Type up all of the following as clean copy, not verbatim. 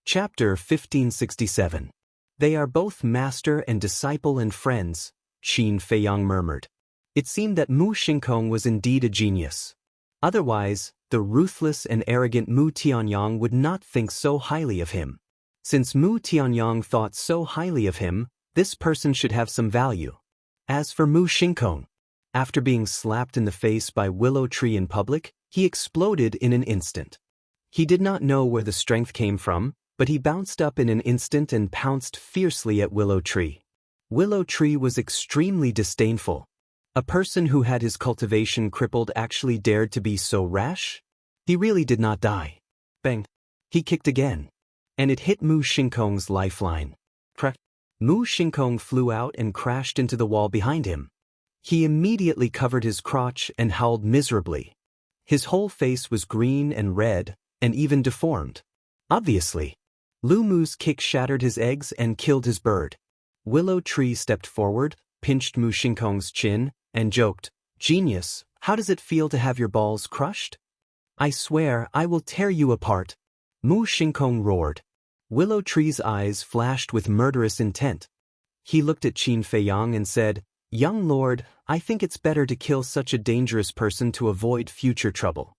Chapter 1567. They are both master and disciple and friends, Qin Feiyang murmured. It seemed that Mu Xingkong was indeed a genius. Otherwise, the ruthless and arrogant Mu Tianyang would not think so highly of him. Since Mu Tianyang thought so highly of him, this person should have some value. As for Mu Xingkong, after being slapped in the face by Willow Tree in public, he exploded in an instant. He did not know where the strength came from, but he bounced up in an instant and pounced fiercely at Willow Tree. Willow Tree was extremely disdainful. A person who had his cultivation crippled actually dared to be so rash? He really did not die. Bang! He kicked again. And it hit Mu Xingkong's lifeline. Crack! Mu Xingkong flew out and crashed into the wall behind him. He immediately covered his crotch and howled miserably. His whole face was green and red, and even deformed. Obviously. Lu Mu's kick shattered his eggs and killed his bird. Willow Tree stepped forward, pinched Mu Xingkong's chin, and joked, "Genius, how does it feel to have your balls crushed? I swear I will tear you apart." Mu Xingkong roared. Willow Tree's eyes flashed with murderous intent. He looked at Qin Feiyang and said, "Young lord, I think it's better to kill such a dangerous person to avoid future trouble."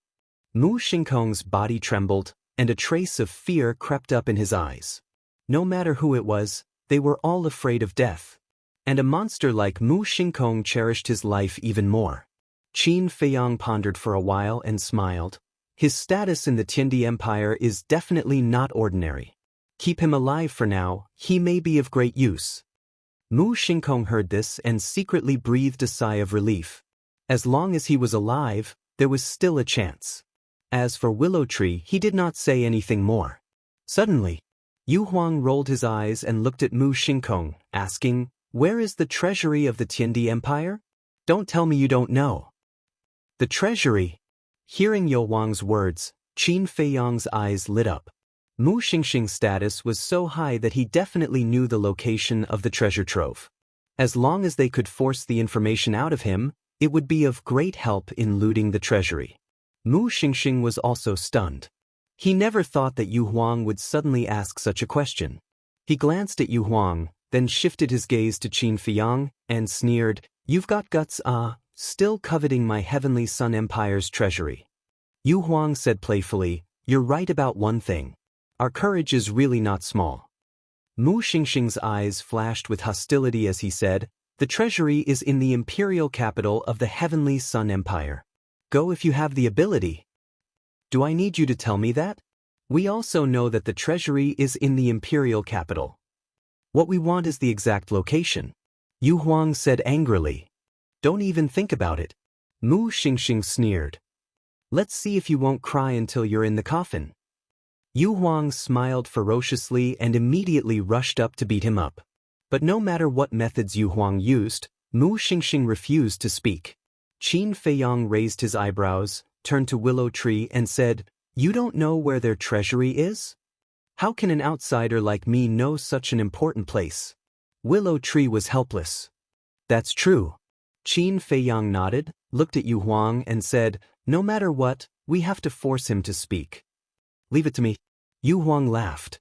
Mu Xingkong's body trembled, and a trace of fear crept up in his eyes. No matter who it was, they were all afraid of death. And a monster like Mu Xingkong cherished his life even more. Qin Feiyang pondered for a while and smiled. His status in the Tiandi Empire is definitely not ordinary. Keep him alive for now, he may be of great use. Mu Xingkong heard this and secretly breathed a sigh of relief. As long as he was alive, there was still a chance. As for Willow Tree, he did not say anything more. Suddenly, Yu Huang rolled his eyes and looked at Mu Xingkong, asking, "Where is the treasury of the Tiandi Empire? Don't tell me you don't know." The treasury? Hearing Yu Huang's words, Qin Feiyang's eyes lit up. Mu Xingxing's status was so high that he definitely knew the location of the treasure trove. As long as they could force the information out of him, it would be of great help in looting the treasury. Mu Xingxing was also stunned. He never thought that Yu Huang would suddenly ask such a question. He glanced at Yu Huang, then shifted his gaze to Qin Feiyang, and sneered, "You've got guts, still coveting my Heavenly Sun Empire's treasury." Yu Huang said playfully, "You're right about one thing. Our courage is really not small." Mu Xingxing's eyes flashed with hostility as he said, "The treasury is in the imperial capital of the Heavenly Sun Empire. Go if you have the ability." "Do I need you to tell me that? We also know that the treasury is in the imperial capital. What we want is the exact location," Yu Huang said angrily. "Don't even think about it." Mu Xingxing sneered. "Let's see if you won't cry until you're in the coffin." Yu Huang smiled ferociously and immediately rushed up to beat him up. But no matter what methods Yu Huang used, Mu Xingxing refused to speak. Qin Feiyang raised his eyebrows, turned to Willow Tree and said, "You don't know where their treasury is? How can an outsider like me know such an important place?" Willow Tree was helpless. "That's true." Qin Feiyang nodded, looked at Yu Huang and said, "No matter what, we have to force him to speak." "Leave it to me." Yu Huang laughed.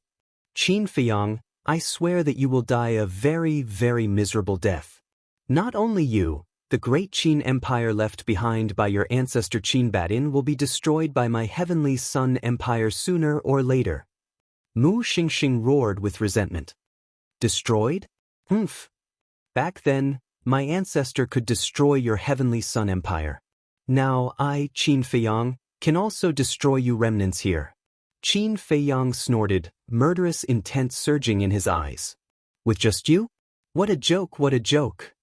"Qin Feiyang, I swear that you will die a very, very miserable death. Not only you, the great Qin Empire left behind by your ancestor Qin Badin will be destroyed by my Heavenly Sun Empire sooner or later." Mu Xingxing roared with resentment. "Destroyed? Humph. Back then, my ancestor could destroy your Heavenly Sun Empire. Now I, Qin Feiyang, can also destroy you remnants here." Qin Feiyang snorted, murderous intent surging in his eyes. "With just you? What a joke, what a joke.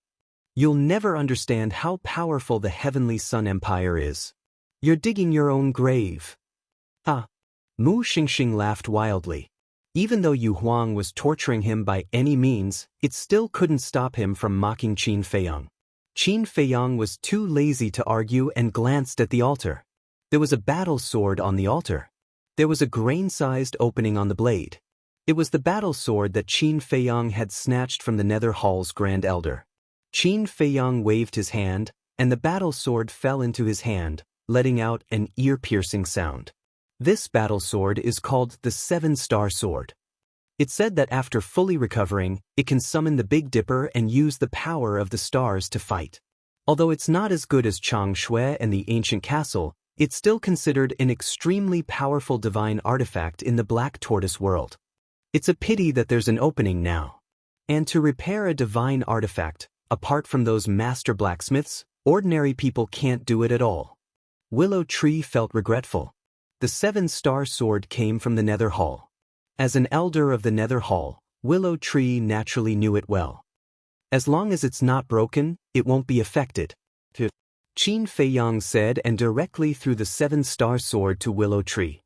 You'll never understand how powerful the Heavenly Sun Empire is. You're digging your own grave." "Ah." Mu Xingxing laughed wildly. Even though Yu Huang was torturing him by any means, it still couldn't stop him from mocking Qin Feiyang. Qin Feiyang was too lazy to argue and glanced at the altar. There was a battle sword on the altar. There was a grain-sized opening on the blade. It was the battle sword that Qin Feiyang had snatched from the Nether Hall's Grand Elder. Qin Feiyang waved his hand, and the battle sword fell into his hand, letting out an ear-piercing sound. This battle sword is called the Seven-Star Sword. It's said that after fully recovering, it can summon the Big Dipper and use the power of the stars to fight. Although it's not as good as Chang Shui and the ancient castle, it's still considered an extremely powerful divine artifact in the Black Tortoise world. It's a pity that there's an opening now. And to repair a divine artifact, apart from those master blacksmiths, ordinary people can't do it at all. Willow Tree felt regretful. The Seven-Star Sword came from the Nether Hall. As an elder of the Nether Hall, Willow Tree naturally knew it well. As long as it's not broken, it won't be affected. Qin Feiyang said and directly threw the Seven-Star Sword to Willow Tree.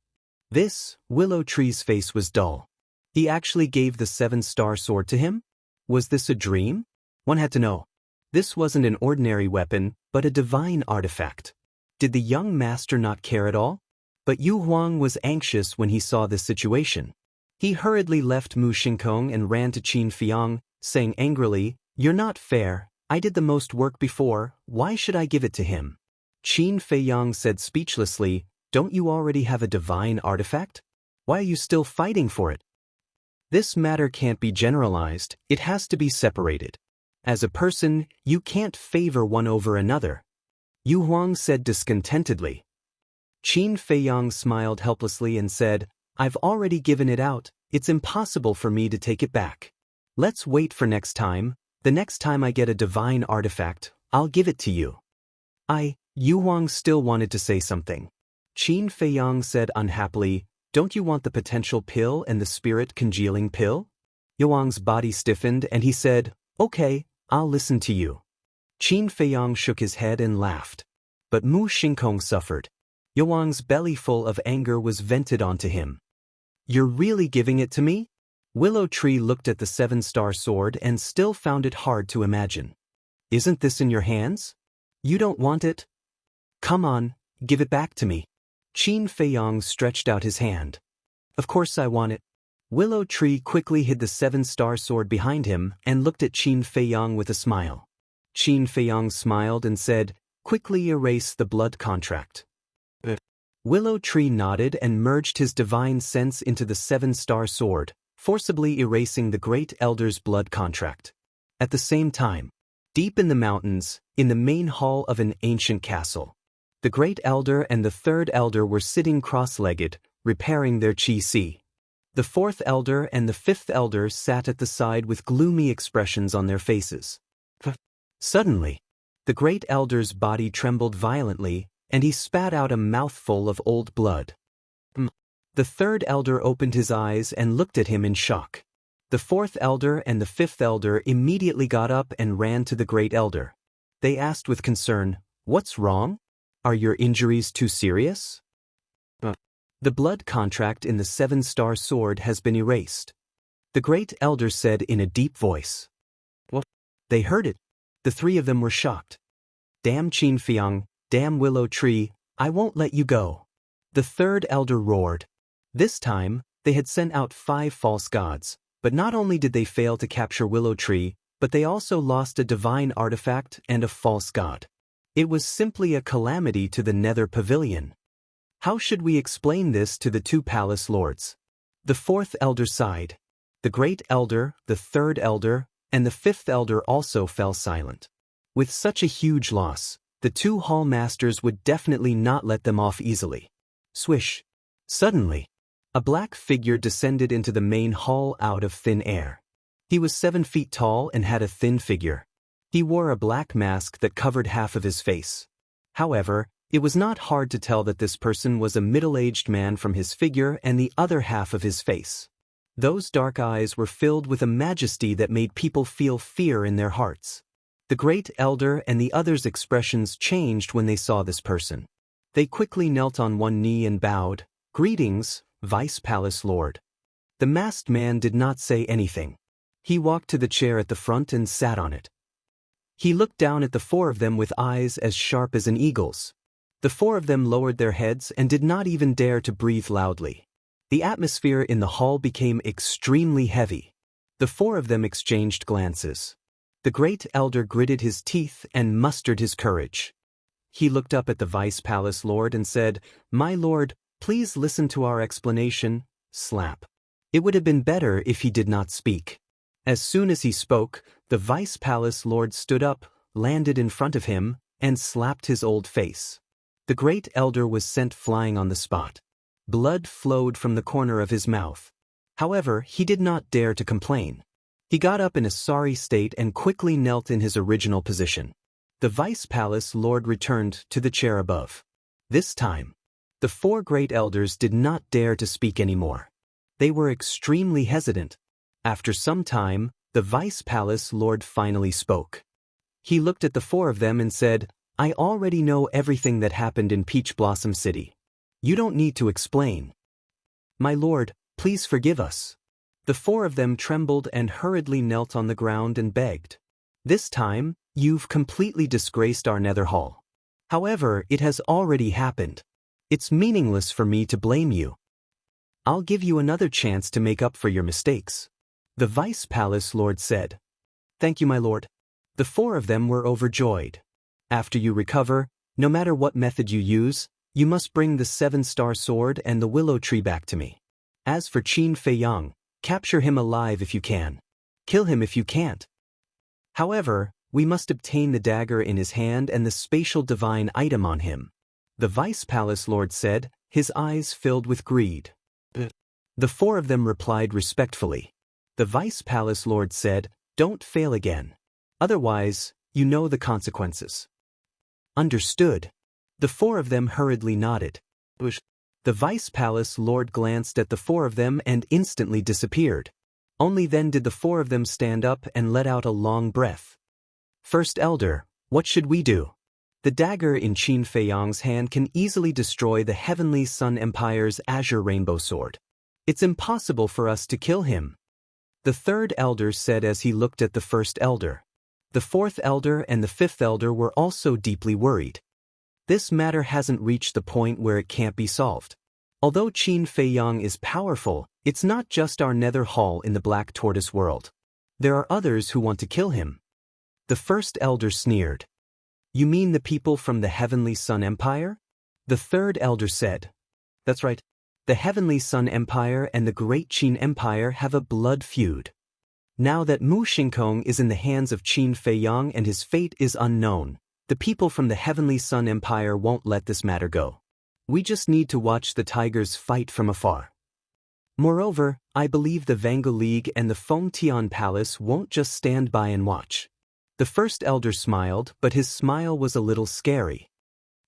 Willow Tree's face was dull. He actually gave the Seven-Star Sword to him? Was this a dream? One had to know. This wasn't an ordinary weapon, but a divine artifact. Did the young master not care at all? But Yu Huang was anxious when he saw this situation. He hurriedly left Mu Xingkong and ran to Qin Feiyang, saying angrily, "You're not fair. I did the most work before, why should I give it to him?" Qin Feiyang said speechlessly, "Don't you already have a divine artifact? Why are you still fighting for it?" This matter can't be generalized, it has to be separated. As a person, you can't favor one over another. Yu Huang said discontentedly. Qin Feiyang smiled helplessly and said, "I've already given it out, it's impossible for me to take it back. Let's wait for next time. The next time I get a divine artifact, I'll give it to you." Yu Huang still wanted to say something. Qin Feiyang said unhappily, "Don't you want the potential pill and the spirit congealing pill?" Yu Huang's body stiffened and he said, "Okay, I'll listen to you." Qin Feiyang shook his head and laughed. But Mu Xingkong suffered. Yu Huang's belly full of anger was vented onto him. "You're really giving it to me?" Willow Tree looked at the Seven-Star Sword and still found it hard to imagine. "Isn't this in your hands? You don't want it? Come on, give it back to me." Qin Feiyang stretched out his hand. "Of course I want it." Willow Tree quickly hid the Seven-Star Sword behind him and looked at Qin Feiyang with a smile. Qin Feiyang smiled and said, "Quickly erase the blood contract." Willow Tree nodded and merged his divine sense into the Seven-Star Sword, forcibly erasing the Great Elder's blood contract. At the same time, deep in the mountains, in the main hall of an ancient castle, the Great Elder and the Third Elder were sitting cross-legged, repairing their qi. The Fourth Elder and the Fifth Elder sat at the side with gloomy expressions on their faces. Suddenly, the Great Elder's body trembled violently, and he spat out a mouthful of old blood. The Third Elder opened his eyes and looked at him in shock. The Fourth Elder and the Fifth Elder immediately got up and ran to the Great Elder. They asked with concern, "What's wrong? Are your injuries too serious?" "The blood contract in the Seven-Star Sword has been erased," the Great Elder said in a deep voice. "What?" They heard it. The three of them were shocked. "Damn Qin Feiyang, damn Willow Tree, I won't let you go." The Third Elder roared. This time, they had sent out 5 false gods, but not only did they fail to capture Willow Tree, but they also lost a divine artifact and a false god. It was simply a calamity to the Nether Pavilion. How should we explain this to the 2 palace lords? The Fourth Elder sighed. The Great Elder, the Third Elder, and the Fifth Elder also fell silent. With such a huge loss, the 2 hall masters would definitely not let them off easily. Swish! Suddenly, a black figure descended into the main hall out of thin air. He was 7 feet tall and had a thin figure. He wore a black mask that covered half of his face. However, it was not hard to tell that this person was a middle-aged man from his figure and the other half of his face. Those dark eyes were filled with a majesty that made people feel fear in their hearts. The Great Elder and the others' expressions changed when they saw this person. They quickly knelt on one knee and bowed, "Greetings, Vice Palace Lord." The masked man did not say anything. He walked to the chair at the front and sat on it. He looked down at the 4 of them with eyes as sharp as an eagle's. The 4 of them lowered their heads and did not even dare to breathe loudly. The atmosphere in the hall became extremely heavy. The 4 of them exchanged glances. The Great Elder gritted his teeth and mustered his courage. He looked up at the Vice Palace Lord and said, "My lord, Please listen to our explanation, slap. It would have been better if he did not speak. As soon as he spoke, the Vice Palace Lord stood up, landed in front of him, and slapped his old face. The great elder was sent flying on the spot. Blood flowed from the corner of his mouth. However, he did not dare to complain. He got up in a sorry state and quickly knelt in his original position. The Vice Palace Lord returned to the chair above. This time, the four great elders did not dare to speak anymore. They were extremely hesitant. After some time, the Vice Palace Lord finally spoke. He looked at the four of them and said, "I already know everything that happened in Peach Blossom City. You don't need to explain. My lord, please forgive us." The four of them trembled and hurriedly knelt on the ground and begged. "This time, you've completely disgraced our nether hall. However, it has already happened. It's meaningless for me to blame you. I'll give you another chance to make up for your mistakes." The Vice Palace Lord said. "Thank you, my lord." The four of them were overjoyed. "After you recover, no matter what method you use, you must bring the 7-star sword and the willow tree back to me. As for Qin Feiyang, capture him alive if you can. Kill him if you can't. However, we must obtain the dagger in his hand and the spatial divine item on him." The Vice Palace Lord said, his eyes filled with greed. The four of them replied respectfully. The Vice Palace Lord said, "Don't fail again. Otherwise, you know the consequences." "Understood." The four of them hurriedly nodded. The Vice Palace Lord glanced at the four of them and instantly disappeared. Only then did the four of them stand up and let out a long breath. "First Elder, what should we do? The dagger in Qin Feiyang's hand can easily destroy the Heavenly Sun Empire's Azure Rainbow Sword. It's impossible for us to kill him." The third elder said as he looked at the first elder. The fourth elder and the fifth elder were also deeply worried. This matter hasn't reached the point where it can't be solved. Although Qin Feiyang is powerful, it's not just our nether hall in the Black Tortoise world. There are others who want to kill him. The first elder sneered. "You mean the people from the Heavenly Sun Empire?" The third elder said. "That's right. The Heavenly Sun Empire and the Great Qin Empire have a blood feud. Now that Mu Xingkong is in the hands of Qin Feiyang and his fate is unknown, the people from the Heavenly Sun Empire won't let this matter go. We just need to watch the tigers fight from afar. Moreover, I believe the Vango League and the Feng Tian Palace won't just stand by and watch." The first elder smiled, but his smile was a little scary.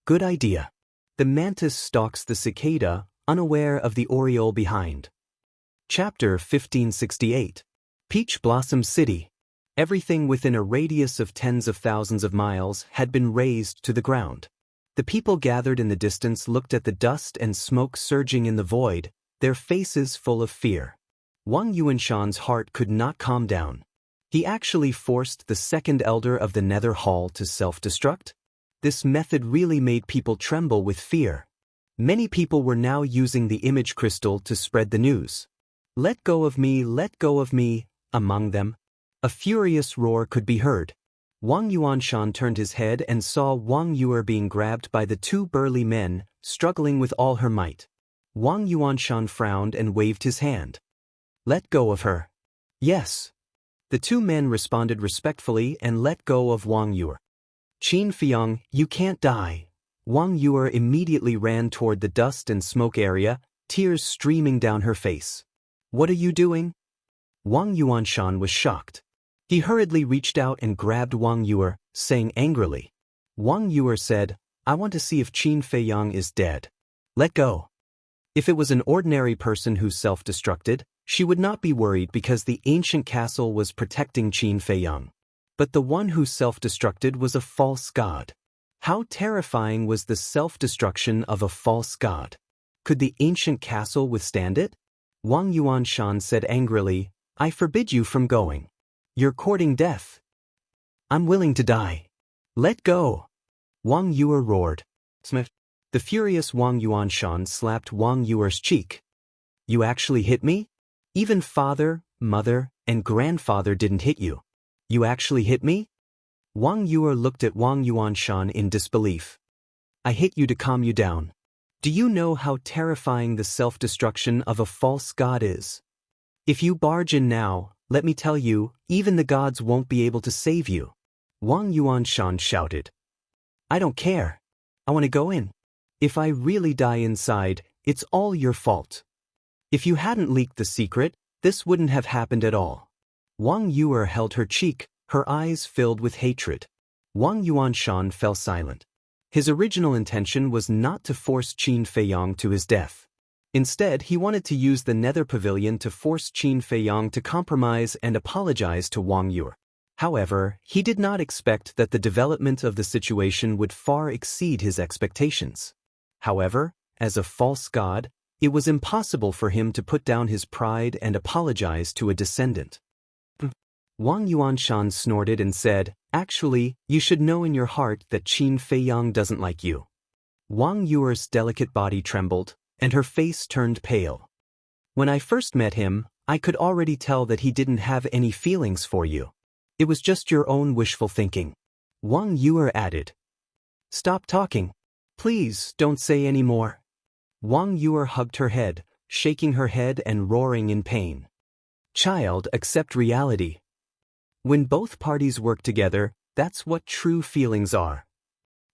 "Good idea." The mantis stalks the cicada, unaware of the oriole behind. Chapter 1568. Peach Blossom City. Everything within a radius of tens of thousands of miles had been razed to the ground. The people gathered in the distance looked at the dust and smoke surging in the void, their faces full of fear. Wang Yuanshan's heart could not calm down. He actually forced the second elder of the Nether Hall to self-destruct? This method really made people tremble with fear. Many people were now using the image crystal to spread the news. Let go of me, among them. A furious roar could be heard. Wang Yuanshan turned his head and saw Wang Yuer being grabbed by the two burly men, struggling with all her might. Wang Yuanshan frowned and waved his hand. "Let go of her." "Yes." The two men responded respectfully and let go of Wang Yuer. "Qin Feiyang, you can't die." Wang Yuer immediately ran toward the dust and smoke area, tears streaming down her face. "What are you doing?" Wang Yuanshan was shocked. He hurriedly reached out and grabbed Wang Yuer, saying angrily. Wang Yuer said, "I want to see if Qin Feiyang is dead. Let go." If it was an ordinary person who self-destructed, she would not be worried because the ancient castle was protecting Qin Feiyang. But the one who self-destructed was a false god. How terrifying was the self-destruction of a false god? Could the ancient castle withstand it? Wang Yuanshan said angrily, "I forbid you from going. You're courting death." "I'm willing to die. Let go." Wang Yuer roared. Smith. The furious Wang Yuanshan slapped Wang Yuer's cheek. "You actually hit me? Even father, mother, and grandfather didn't hit you. You actually hit me?" Wang Yuer looked at Wang Yuanshan in disbelief. "I hit you to calm you down. Do you know how terrifying the self-destruction of a false god is? If you barge in now, let me tell you, even the gods won't be able to save you. Wang Yuanshan shouted. I don't care. I want to go in. If I really die inside, it's all your fault. If you hadn't leaked the secret, this wouldn't have happened at all. Wang Yuer held her cheek, her eyes filled with hatred. Wang Yuanshan fell silent. His original intention was not to force Qin Feiyang to his death. Instead, he wanted to use the Nether Pavilion to force Qin Feiyang to compromise and apologize to Wang Yuer. However, he did not expect that the development of the situation would far exceed his expectations. However, as a false god, it was impossible for him to put down his pride and apologize to a descendant. Wang Yuanshan snorted and said, Actually, you should know in your heart that Qin Feiyang doesn't like you. Wang Yuer's delicate body trembled, and her face turned pale. When I first met him, I could already tell that he didn't have any feelings for you. It was just your own wishful thinking. Wang Yuer added. Stop talking. Please don't say any more. Wang Yuer hugged her head, shaking her head and roaring in pain. Child, accept reality. When both parties work together, that's what true feelings are.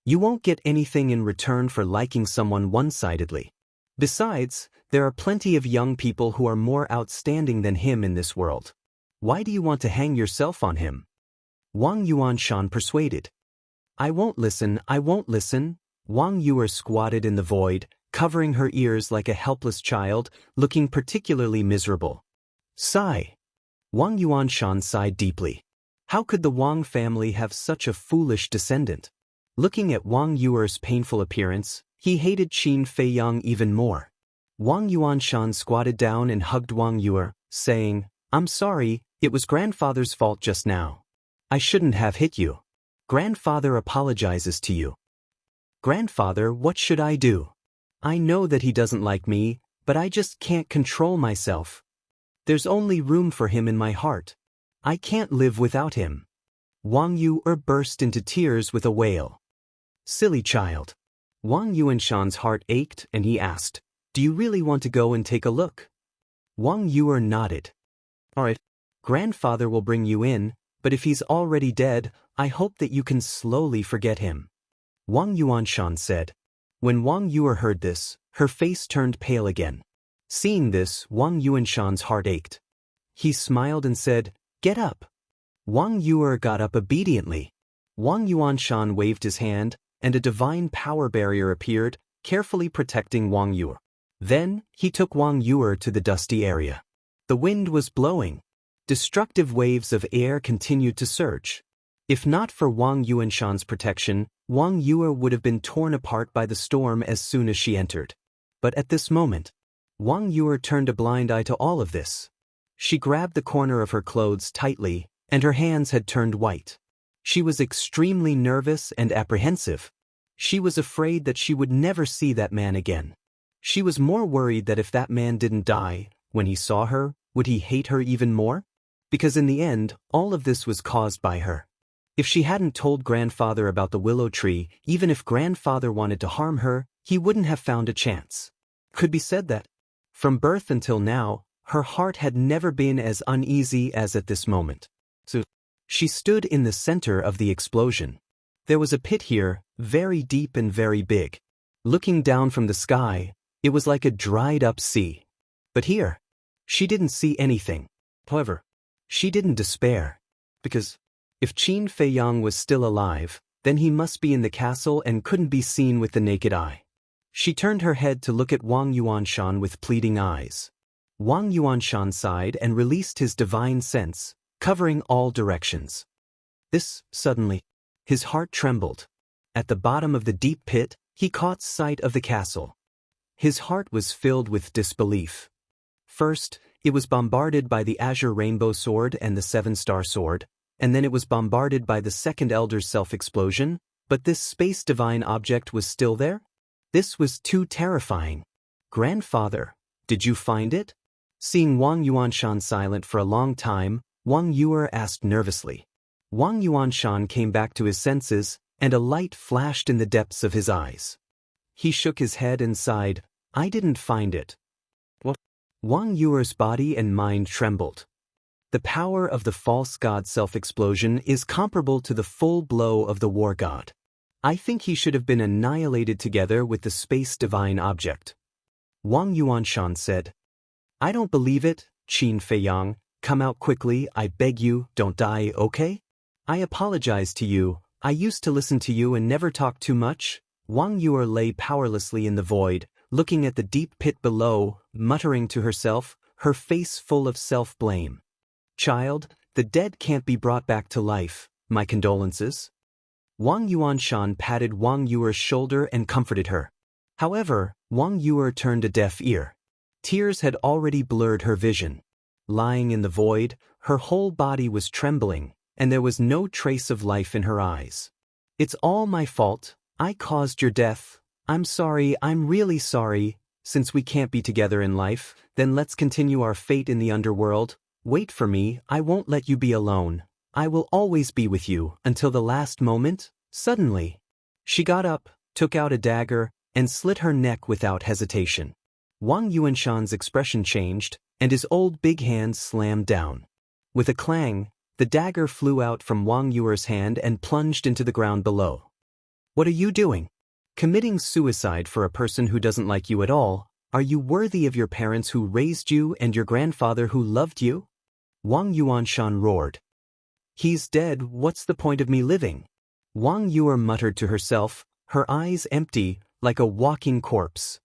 You won't get anything in return for liking someone one-sidedly. Besides, there are plenty of young people who are more outstanding than him in this world. Why do you want to hang yourself on him? Wang Yuanshan persuaded. I won't listen, I won't listen. Wang Yuer squatted in the void, covering her ears like a helpless child, looking particularly miserable. Sigh. Wang Yuanshan sighed deeply. How could the Wang family have such a foolish descendant? Looking at Wang Yuer's painful appearance, he hated Qin Feiyang even more. Wang Yuanshan squatted down and hugged Wang Yuer, saying, I'm sorry, it was grandfather's fault just now. I shouldn't have hit you. Grandfather apologizes to you. Grandfather, what should I do? I know that he doesn't like me, but I just can't control myself. There's only room for him in my heart. I can't live without him. Wang Yuer burst into tears with a wail. Silly child. Wang Yuanshan's heart ached and he asked, Do you really want to go and take a look? Wang Yuer nodded. All right. Grandfather will bring you in, but if he's already dead, I hope that you can slowly forget him. Wang Yuanshan said. When Wang Yuer heard this, her face turned pale again. Seeing this, Wang Yuanshan's heart ached. He smiled and said, Get up. Wang Yuer got up obediently. Wang Yuanshan waved his hand, and a divine power barrier appeared, carefully protecting Wang Yuer. Then, he took Wang Yuer to the dusty area. The wind was blowing. Destructive waves of air continued to surge. If not for Wang Yuanshan's protection, Wang Yuer would have been torn apart by the storm as soon as she entered. But at this moment, Wang Yuer turned a blind eye to all of this. She grabbed the corner of her clothes tightly, and her hands had turned white. She was extremely nervous and apprehensive. She was afraid that she would never see that man again. She was more worried that if that man didn't die, when he saw her, would he hate her even more? Because in the end, all of this was caused by her. If she hadn't told grandfather about the willow tree, even if grandfather wanted to harm her, he wouldn't have found a chance. Could be said that, from birth until now, her heart had never been as uneasy as at this moment. So, she stood in the center of the explosion. There was a pit here, very deep and very big. Looking down from the sky, it was like a dried-up sea. But here, she didn't see anything. However, she didn't despair. Because, if Qin Feiyang was still alive, then he must be in the castle and couldn't be seen with the naked eye. She turned her head to look at Wang Yuanshan with pleading eyes. Wang Yuanshan sighed and released his divine sense, covering all directions. Suddenly, his heart trembled. At the bottom of the deep pit, he caught sight of the castle. His heart was filled with disbelief. First, it was bombarded by the Azure Rainbow Sword and the Seven-Star Sword, and then it was bombarded by the Second Elder's self-explosion, but this space divine object was still there? This was too terrifying. Grandfather, did you find it? Seeing Wang Yuanshan silent for a long time, Wang Yuer asked nervously. Wang Yuanshan came back to his senses, and a light flashed in the depths of his eyes. He shook his head and sighed. I didn't find it. What? Wang Yuer's body and mind trembled. The power of the false god self-explosion is comparable to the full blow of the war god. I think he should have been annihilated together with the space divine object. Wang Yuanshan said. I don't believe it, Qin Feiyang. Come out quickly, I beg you, don't die, okay? I apologize to you, I used to listen to you and never talk too much. Wang Yuer lay powerlessly in the void, looking at the deep pit below, muttering to herself, her face full of self-blame. Child, the dead can't be brought back to life, my condolences. Wang Yuanshan patted Wang Yuer's shoulder and comforted her. However, Wang Yuer turned a deaf ear. Tears had already blurred her vision. Lying in the void, her whole body was trembling, and there was no trace of life in her eyes. It's all my fault, I caused your death. I'm sorry, I'm really sorry. Since we can't be together in life, then let's continue our fate in the underworld. Wait for me, I won't let you be alone. I will always be with you, until the last moment. Suddenly, she got up, took out a dagger, and slit her neck without hesitation. Wang Yuanshan's expression changed, and his old big hand slammed down. With a clang, the dagger flew out from Wang Yuer's hand and plunged into the ground below. What are you doing? Committing suicide for a person who doesn't like you at all? Are you worthy of your parents who raised you and your grandfather who loved you? Wang Yuanshan roared. He's dead, what's the point of me living? Wang Yuer muttered to herself, her eyes empty, like a walking corpse.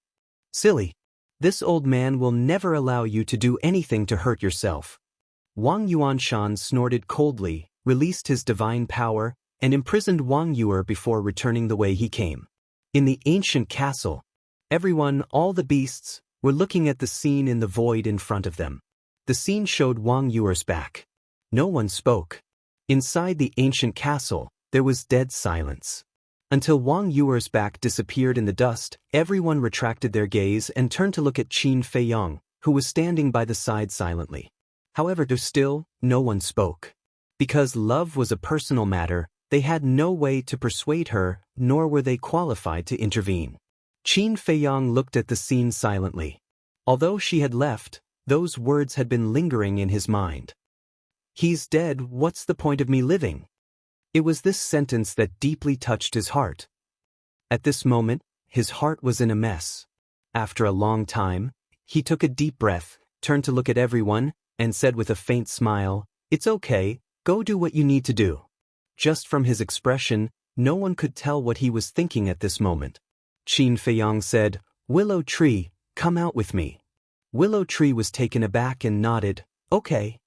Silly. This old man will never allow you to do anything to hurt yourself. Wang Yuanshan snorted coldly, released his divine power, and imprisoned Wang Yuer before returning the way he came. In the ancient castle, everyone, all the beasts, were looking at the scene in the void in front of them. The scene showed Wang Yuer's back. No one spoke. Inside the ancient castle, there was dead silence. Until Wang Yuer's back disappeared in the dust, everyone retracted their gaze and turned to look at Qin Feiyang, who was standing by the side silently. However, still, no one spoke. Because love was a personal matter, they had no way to persuade her, nor were they qualified to intervene. Qin Feiyang looked at the scene silently. Although she had left, those words had been lingering in his mind. He's dead, what's the point of me living? It was this sentence that deeply touched his heart. At this moment, his heart was in a mess. After a long time, he took a deep breath, turned to look at everyone, and said with a faint smile, It's okay, go do what you need to do. Just from his expression, no one could tell what he was thinking at this moment. Qin Feiyang said, Willow Tree, come out with me. Willow Tree was taken aback and nodded, Okay.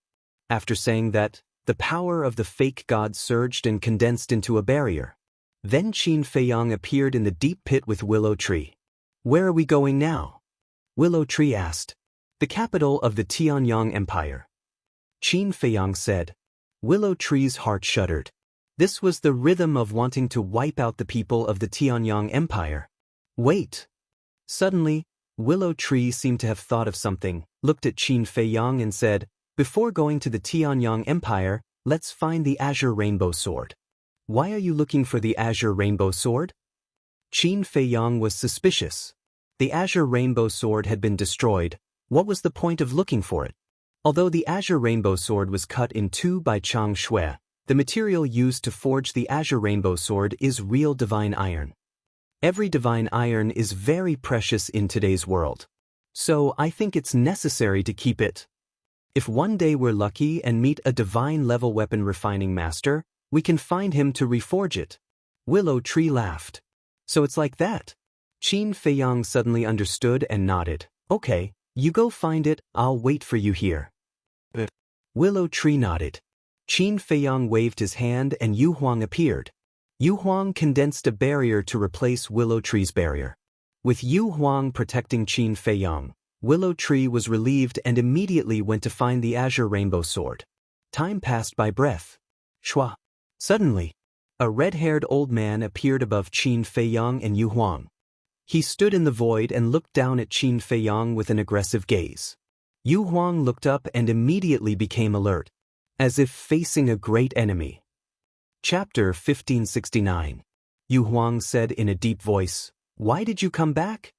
After saying that, the power of the fake god surged and condensed into a barrier. Then Qin Feiyang appeared in the deep pit with Willow Tree. Where are we going now? Willow Tree asked. The capital of the Tianyang Empire. Qin Feiyang said. Willow Tree's heart shuddered. This was the rhythm of wanting to wipe out the people of the Tianyang Empire. Wait. Suddenly, Willow Tree seemed to have thought of something, looked at Qin Feiyang and said, Before going to the Tianyang Empire, let's find the Azure Rainbow Sword. Why are you looking for the Azure Rainbow Sword? Qin Feiyang was suspicious. The Azure Rainbow Sword had been destroyed. What was the point of looking for it? Although the Azure Rainbow Sword was cut in two by Chang Shui, the material used to forge the Azure Rainbow Sword is real divine iron. Every divine iron is very precious in today's world. So I think it's necessary to keep it. If one day we're lucky and meet a divine-level weapon refining master, we can find him to reforge it. Willow Tree laughed. So it's like that? Qin Feiyang suddenly understood and nodded. Okay, you go find it, I'll wait for you here. Willow Tree nodded. Qin Feiyang waved his hand and Yu Huang appeared. Yu Huang condensed a barrier to replace Willow Tree's barrier. With Yu Huang protecting Qin Feiyang, Willow Tree was relieved and immediately went to find the Azure Rainbow Sword. Time passed by breath. Shua. Suddenly, a red-haired old man appeared above Qin Feiyang and Yu Huang. He stood in the void and looked down at Qin Feiyang with an aggressive gaze. Yu Huang looked up and immediately became alert, as if facing a great enemy. Chapter 1569. Yu Huang said in a deep voice, Why did you come back?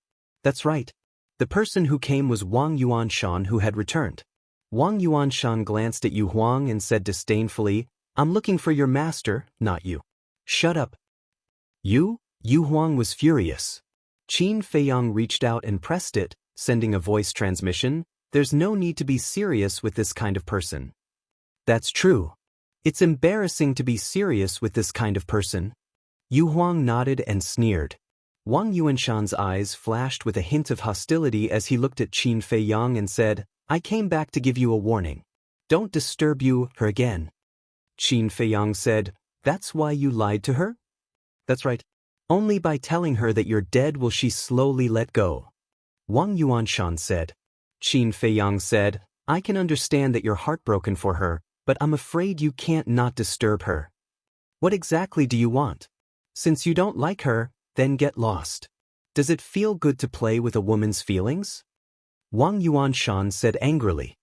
That's right. The person who came was Wang Yuanshan, who had returned. Wang Yuanshan glanced at Yu Huang and said disdainfully, I'm looking for your master, not you. Shut up. You? Yu Huang was furious. Qin Feiyang reached out and pressed it, sending a voice transmission. There's no need to be serious with this kind of person. That's true. It's embarrassing to be serious with this kind of person. Yu Huang nodded and sneered. Wang Yuanshan's eyes flashed with a hint of hostility as he looked at Qin Feiyang and said, I came back to give you a warning. Don't disturb her again. Qin Feiyang said, That's why you lied to her? That's right. Only by telling her that you're dead will she slowly let go. Wang Yuanshan said. Qin Feiyang said, I can understand that you're heartbroken for her, but I'm afraid you can't not disturb her. What exactly do you want? Since you don't like her, then get lost. Does it feel good to play with a woman's feelings? Wang Yuanshan said angrily.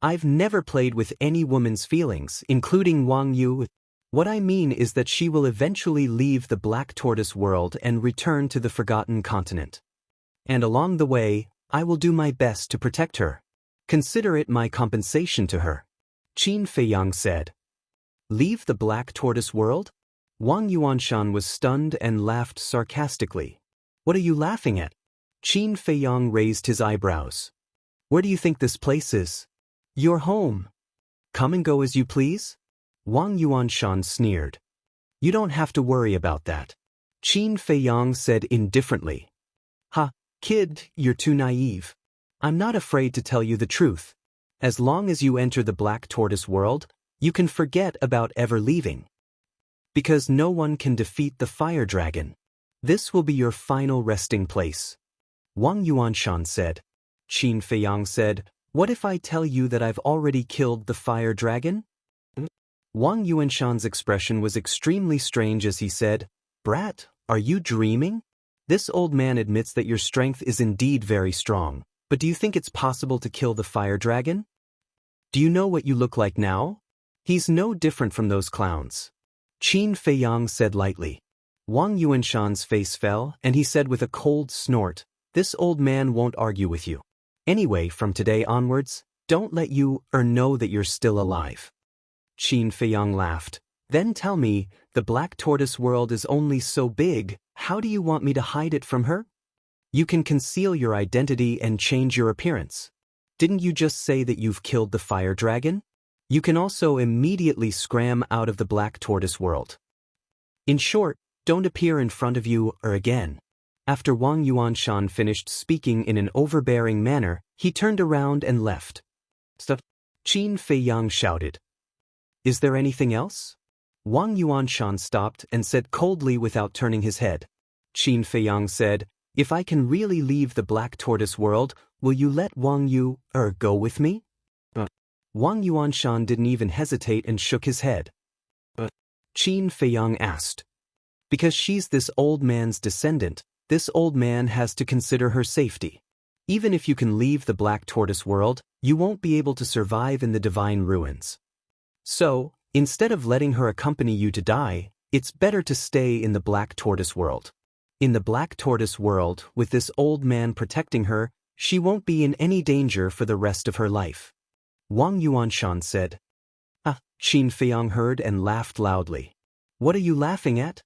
I've never played with any woman's feelings, including Wang Yu. What I mean is that she will eventually leave the Black Tortoise world and return to the Forgotten Continent. And along the way, I will do my best to protect her. Consider it my compensation to her. Qin Feiyang said. Leave the Black Tortoise world? Wang Yuanshan was stunned and laughed sarcastically. What are you laughing at? Qin Feiyang raised his eyebrows. Where do you think this place is? Your home. Come and go as you please? Wang Yuanshan sneered. You don't have to worry about that. Qin Feiyang said indifferently. Ha, kid, you're too naive. I'm not afraid to tell you the truth. As long as you enter the Black Tortoise world, you can forget about ever leaving. Because no one can defeat the fire dragon. This will be your final resting place. Wang Yuanshan said. Qin Feiyang said, What if I tell you that I've already killed the fire dragon? Wang Yuanshan's expression was extremely strange as he said, Brat, are you dreaming? This old man admits that your strength is indeed very strong, but do you think it's possible to kill the fire dragon? Do you know what you look like now? He's no different from those clowns. Qin Feiyang said lightly. Wang Yuanshan's face fell, and he said with a cold snort, This old man won't argue with you. Anyway, from today onwards, don't let you know that you're still alive. Qin Feiyang laughed. Then tell me, the Black Tortoise world is only so big, how do you want me to hide it from her? You can conceal your identity and change your appearance. Didn't you just say that you've killed the fire dragon? You can also immediately scram out of the Black Tortoise world. In short, don't appear in front of you again. After Wang Yuanshan finished speaking in an overbearing manner, he turned around and left. Stop! Qin Feiyang shouted. Is there anything else? Wang Yuanshan stopped and said coldly without turning his head. Qin Feiyang said, If I can really leave the Black Tortoise world, will you let Wang Yu go with me? Wang Yuanshan didn't even hesitate and shook his head. Qin Feiyang asked. Because she's this old man's descendant, this old man has to consider her safety. Even if you can leave the Black Tortoise world, you won't be able to survive in the divine ruins. So, instead of letting her accompany you to die, it's better to stay in the Black Tortoise world. In the Black Tortoise world, with this old man protecting her, she won't be in any danger for the rest of her life. Wang Yuanshan said. Qin Feiyang heard and laughed loudly. What are you laughing at?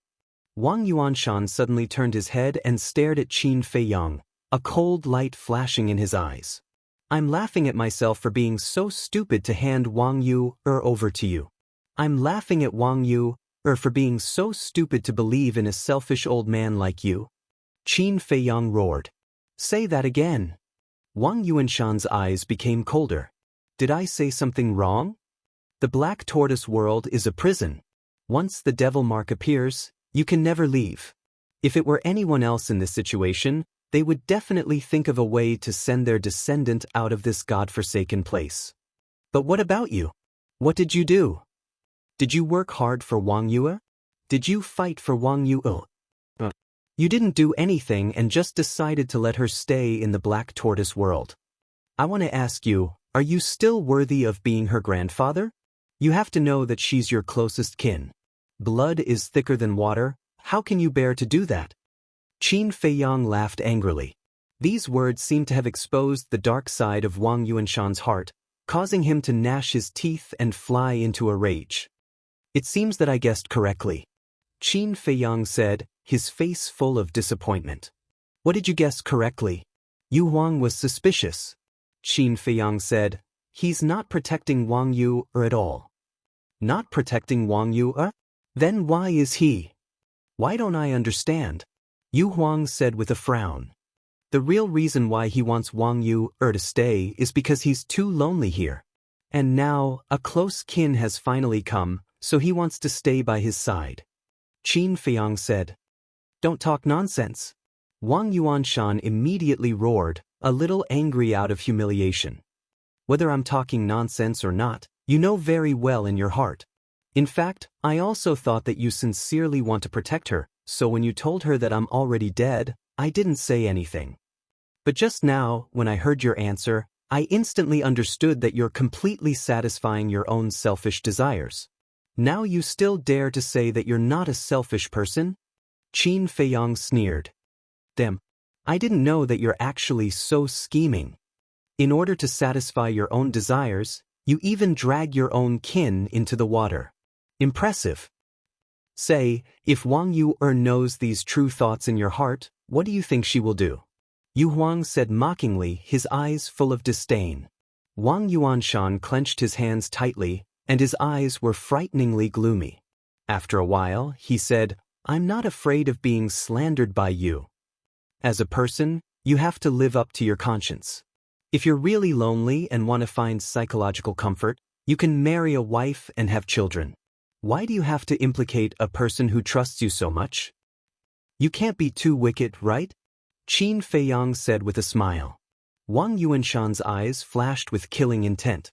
Wang Yuanshan suddenly turned his head and stared at Qin Feiyang, a cold light flashing in his eyes. I'm laughing at myself for being so stupid to hand Wang Yu over to you. I'm laughing at Wang Yu for being so stupid to believe in a selfish old man like you. Qin Feiyang roared. Say that again. Wang Yuanshan's eyes became colder. Did I say something wrong? The Black Tortoise world is a prison. Once the devil mark appears, you can never leave. If it were anyone else in this situation, they would definitely think of a way to send their descendant out of this godforsaken place. But what about you? What did you do? Did you work hard for Wang Yu? Did you fight for Wang Yu? You didn't do anything and just decided to let her stay in the Black Tortoise world. I want to ask you, are you still worthy of being her grandfather? You have to know that she's your closest kin. Blood is thicker than water, how can you bear to do that? Qin Feiyang laughed angrily. These words seemed to have exposed the dark side of Wang Yuanshan's heart, causing him to gnash his teeth and fly into a rage. It seems that I guessed correctly, Qin Feiyang said, his face full of disappointment. What did you guess correctly? Yu Huang was suspicious. Qin Feiyang said, he's not protecting Wang Yu at all. Not protecting Wang Yu? Then why is he? Why don't I understand? Yu Huang said with a frown. The real reason why he wants Wang Yu to stay is because he's too lonely here. And now, a close kin has finally come, so he wants to stay by his side. Qin Feiyang said. Don't talk nonsense. Wang Yuanshan immediately roared, a little angry out of humiliation. Whether I'm talking nonsense or not, you know very well in your heart. In fact, I also thought that you sincerely want to protect her, so when you told her that I'm already dead, I didn't say anything. But just now, when I heard your answer, I instantly understood that you're completely satisfying your own selfish desires. Now you still dare to say that you're not a selfish person? Qin Feiyang sneered. Damn, I didn't know that you're actually so scheming. In order to satisfy your own desires, you even drag your own kin into the water. Impressive. Say, if Wang Yu knows these true thoughts in your heart, what do you think she will do? Yu Huang said mockingly, his eyes full of disdain. Wang Yuanshan clenched his hands tightly, and his eyes were frighteningly gloomy. After a while, he said, I'm not afraid of being slandered by you. As a person, you have to live up to your conscience. If you're really lonely and want to find psychological comfort, you can marry a wife and have children. Why do you have to implicate a person who trusts you so much? You can't be too wicked, right? Qin Feiyang said with a smile. Wang Yuanshan's eyes flashed with killing intent.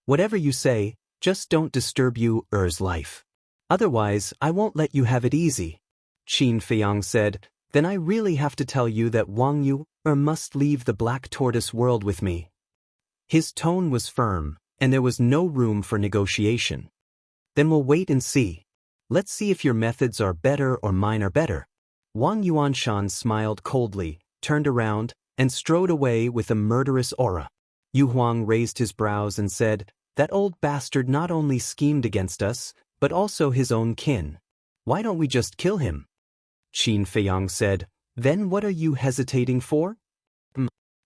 Whatever you say, just don't disturb Yu's life. Otherwise, I won't let you have it easy. Qin Feiyang said, then I really have to tell you that Wang Yu must leave the Black Tortoise world with me. His tone was firm, and there was no room for negotiation. Then we'll wait and see. Let's see if your methods are better or mine are better. Wang Yuanshan smiled coldly, turned around, and strode away with a murderous aura. Yu Huang raised his brows and said, that old bastard not only schemed against us, but also his own kin. Why don't we just kill him? Qin Feiyang said, then what are you hesitating for?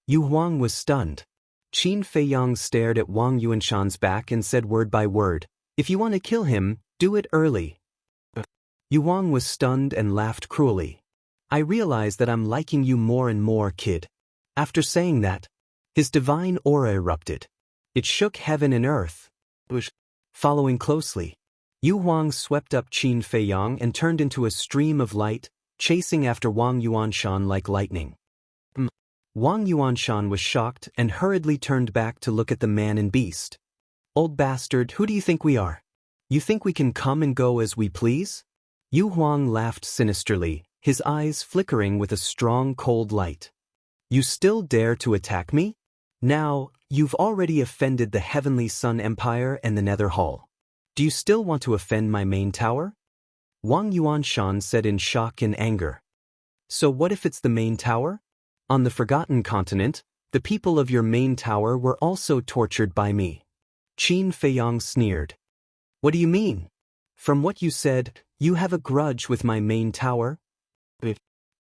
Yu Huang was stunned. Qin Feiyang stared at Wang Yuanshan's back and said word by word, if you want to kill him, do it early. Yu Huang was stunned and laughed cruelly. I realize that I'm liking you more and more, kid. After saying that, his divine aura erupted. It shook heaven and earth. Following closely, Yu Huang swept up Qin Feiyang and turned into a stream of light, chasing after Wang Yuanshan like lightning. Wang Yuanshan was shocked and hurriedly turned back to look at the man and beast. Old bastard, who do you think we are? You think we can come and go as we please? Yu Huang laughed sinisterly, his eyes flickering with a strong cold light. You still dare to attack me? Now, you've already offended the Heavenly Sun Empire and the Nether Hall. Do you still want to offend my main tower? Wang Yuanshan said in shock and anger. So what if it's the main tower? On the Forgotten Continent, the people of your main tower were also tortured by me. Qin Feiyang sneered. What do you mean? From what you said, you have a grudge with my main tower?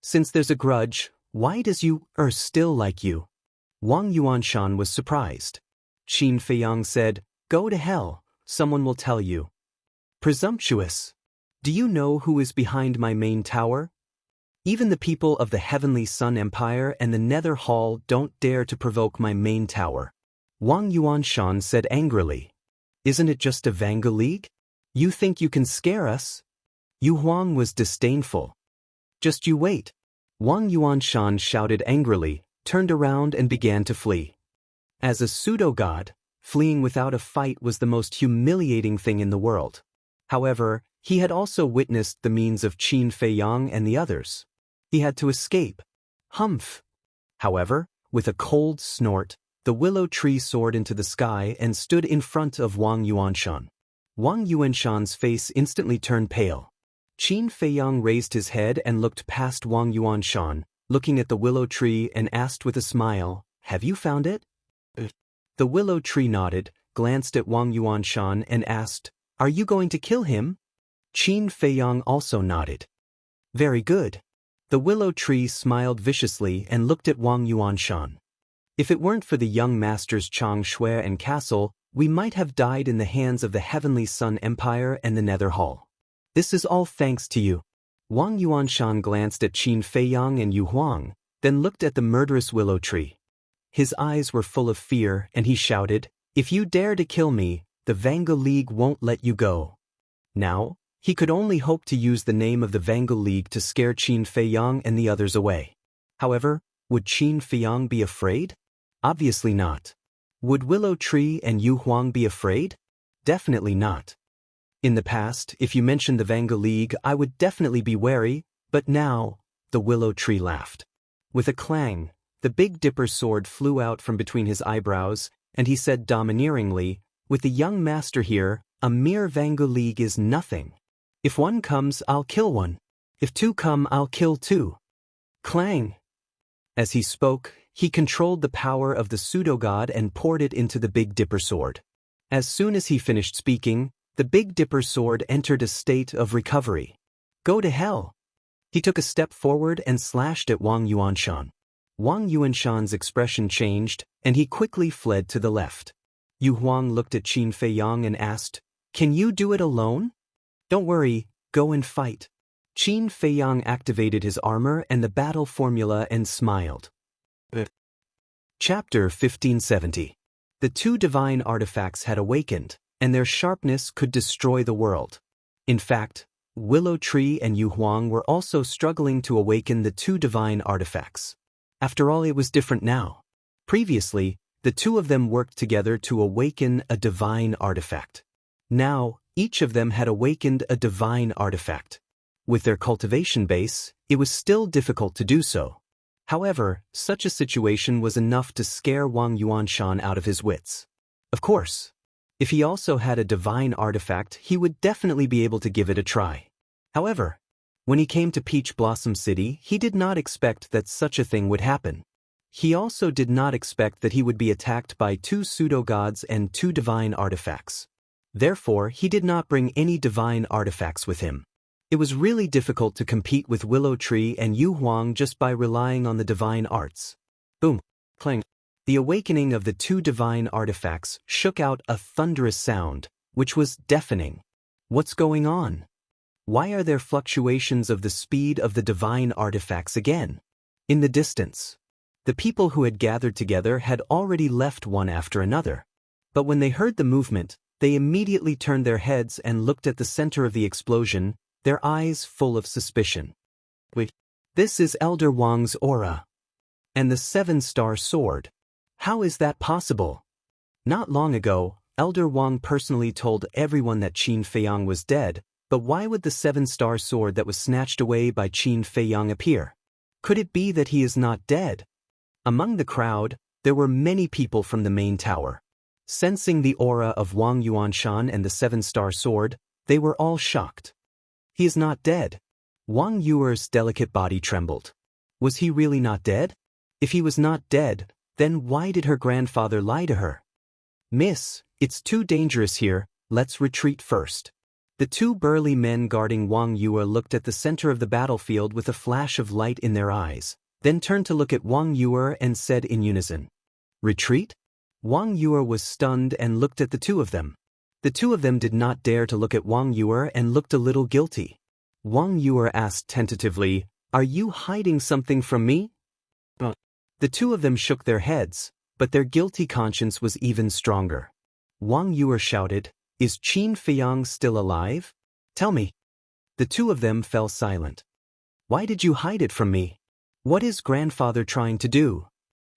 Since there's a grudge, why does you still like you? Wang Yuanshan was surprised. Qin Feiyang said, go to hell, someone will tell you. Presumptuous. Do you know who is behind my main tower? Even the people of the Heavenly Sun Empire and the Nether Hall don't dare to provoke my main tower. Wang Yuanshan said angrily. Isn't it just a Vanga League? You think you can scare us? Yu Huang was disdainful. Just you wait. Wang Yuanshan shouted angrily, turned around and began to flee. As a pseudo-god, fleeing without a fight was the most humiliating thing in the world. However, he had also witnessed the means of Qin Feiyang and the others. He had to escape. Humph! However, with a cold snort, the willow tree soared into the sky and stood in front of Wang Yuanshan. Wang Yuanshan's face instantly turned pale. Qin Feiyang raised his head and looked past Wang Yuanshan, looking at the willow tree and asked with a smile, "Have you found it?" The willow tree nodded, glanced at Wang Yuanshan and asked, "Are you going to kill him?" Qin Feiyang also nodded. "Very good." The willow tree smiled viciously and looked at Wang Yuanshan. "If it weren't for the young masters Chang Shui and Castle, we might have died in the hands of the Heavenly Sun Empire and the Nether Hall. This is all thanks to you." Wang Yuanshan glanced at Qin Feiyang and Yu Huang, then looked at the murderous willow tree. His eyes were full of fear and he shouted, "If you dare to kill me, the Vanguard League won't let you go." Now, he could only hope to use the name of the Vanguard League to scare Qin Feiyang and the others away. However, would Qin Feiyang be afraid? Obviously not. Would Willow Tree and Yu Huang be afraid? Definitely not. In the past, if you mentioned the Vanguard League, I would definitely be wary, but now, the Willow Tree laughed. With a clang, the Big Dipper's sword flew out from between his eyebrows, and he said domineeringly, "With the young master here, a mere Vanguard League is nothing. If one comes, I'll kill one. If two come, I'll kill two." Clang! As he spoke, he controlled the power of the pseudo-god and poured it into the Big Dipper sword. As soon as he finished speaking, the Big Dipper sword entered a state of recovery. "Go to hell!" He took a step forward and slashed at Wang Yuanshan. Wang Yuanshan's expression changed, and he quickly fled to the left. Yu Huang looked at Qin Feiyang and asked, "Can you do it alone?" "Don't worry, go and fight." Qin Feiyang activated his armor and the battle formula and smiled. Chapter 1570. The two divine artifacts had awakened, and their sharpness could destroy the world. In fact, Willow Tree and Yu Huang were also struggling to awaken the two divine artifacts. After all, it was different now. Previously, the two of them worked together to awaken a divine artifact. Now, each of them had awakened a divine artifact. With their cultivation base, it was still difficult to do so. However, such a situation was enough to scare Wang Yuanshan out of his wits. Of course, if he also had a divine artifact, he would definitely be able to give it a try. However, when he came to Peach Blossom City, he did not expect that such a thing would happen. He also did not expect that he would be attacked by two pseudo-gods and two divine artifacts. Therefore, he did not bring any divine artifacts with him. It was really difficult to compete with Willow Tree and Yu Huang just by relying on the divine arts. Boom! Clang! The awakening of the two divine artifacts shook out a thunderous sound, which was deafening. What's going on? Why are there fluctuations of the speed of the divine artifacts again? In the distance, the people who had gathered together had already left one after another. But when they heard the movement, they immediately turned their heads and looked at the center of the explosion, their eyes full of suspicion. "Wait, this is Elder Wang's aura. And the seven-star sword. How is that possible?" Not long ago, Elder Wang personally told everyone that Qin Feiyang was dead, but why would the seven-star sword that was snatched away by Qin Feiyang appear? Could it be that he is not dead? Among the crowd, there were many people from the main tower. Sensing the aura of Wang Yuanshan and the seven-star sword, they were all shocked. He is not dead. Wang Yuer's delicate body trembled. Was he really not dead? If he was not dead, then why did her grandfather lie to her? "Miss, it's too dangerous here, let's retreat first." The two burly men guarding Wang Yuer looked at the center of the battlefield with a flash of light in their eyes, then turned to look at Wang Yuer and said in unison, "Retreat?" Wang Yuer was stunned and looked at the two of them. The two of them did not dare to look at Wang Yuer and looked a little guilty. Wang Yuer asked tentatively, "Are you hiding something from me?" The two of them shook their heads, but their guilty conscience was even stronger. Wang Yuer shouted, "Is Qin Feiyang still alive? Tell me." The two of them fell silent. "Why did you hide it from me? What is grandfather trying to do?"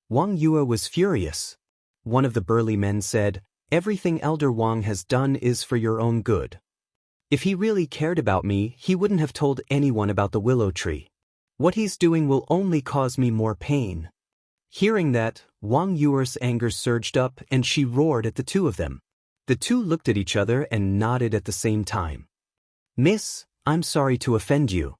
Wang Yuer was furious. One of the burly men said, "Everything Elder Wang has done is for your own good. If he really cared about me, he wouldn't have told anyone about the willow tree. What he's doing will only cause me more pain." Hearing that, Wang Yuer's anger surged up and she roared at the two of them. The two looked at each other and nodded at the same time. "Miss, I'm sorry to offend you.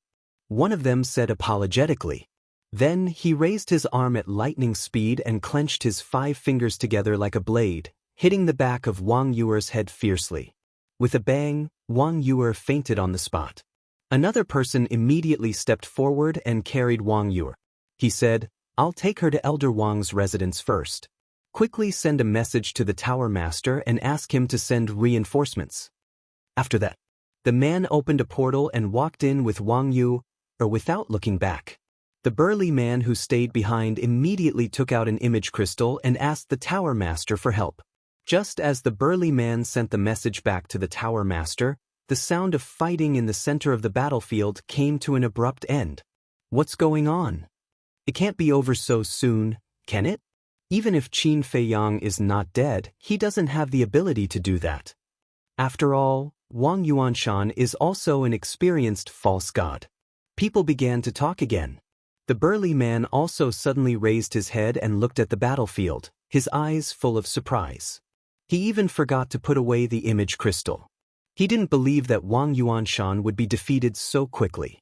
One of them said apologetically. Then he raised his arm at lightning speed and clenched his 5 fingers together like a blade, hitting the back of Wang Yuer's head fiercely. With a bang, Wang Yuer fainted on the spot. Another person immediately stepped forward and carried Wang Yuer. He said, I'll take her to Elder Wang's residence first. Quickly send a message to the tower master and ask him to send reinforcements. After that, the man opened a portal and walked in with Wang Yu, without looking back. The burly man who stayed behind immediately took out an image crystal and asked the tower master for help. Just as the burly man sent the message back to the tower master, the sound of fighting in the center of the battlefield came to an abrupt end. What's going on? It can't be over so soon, can it? Even if Qin Feiyang is not dead, he doesn't have the ability to do that. After all, Wang Yuanshan is also an experienced false god. People began to talk again. The burly man also suddenly raised his head and looked at the battlefield, his eyes full of surprise. He even forgot to put away the image crystal. He didn't believe that Wang Yuanshan would be defeated so quickly.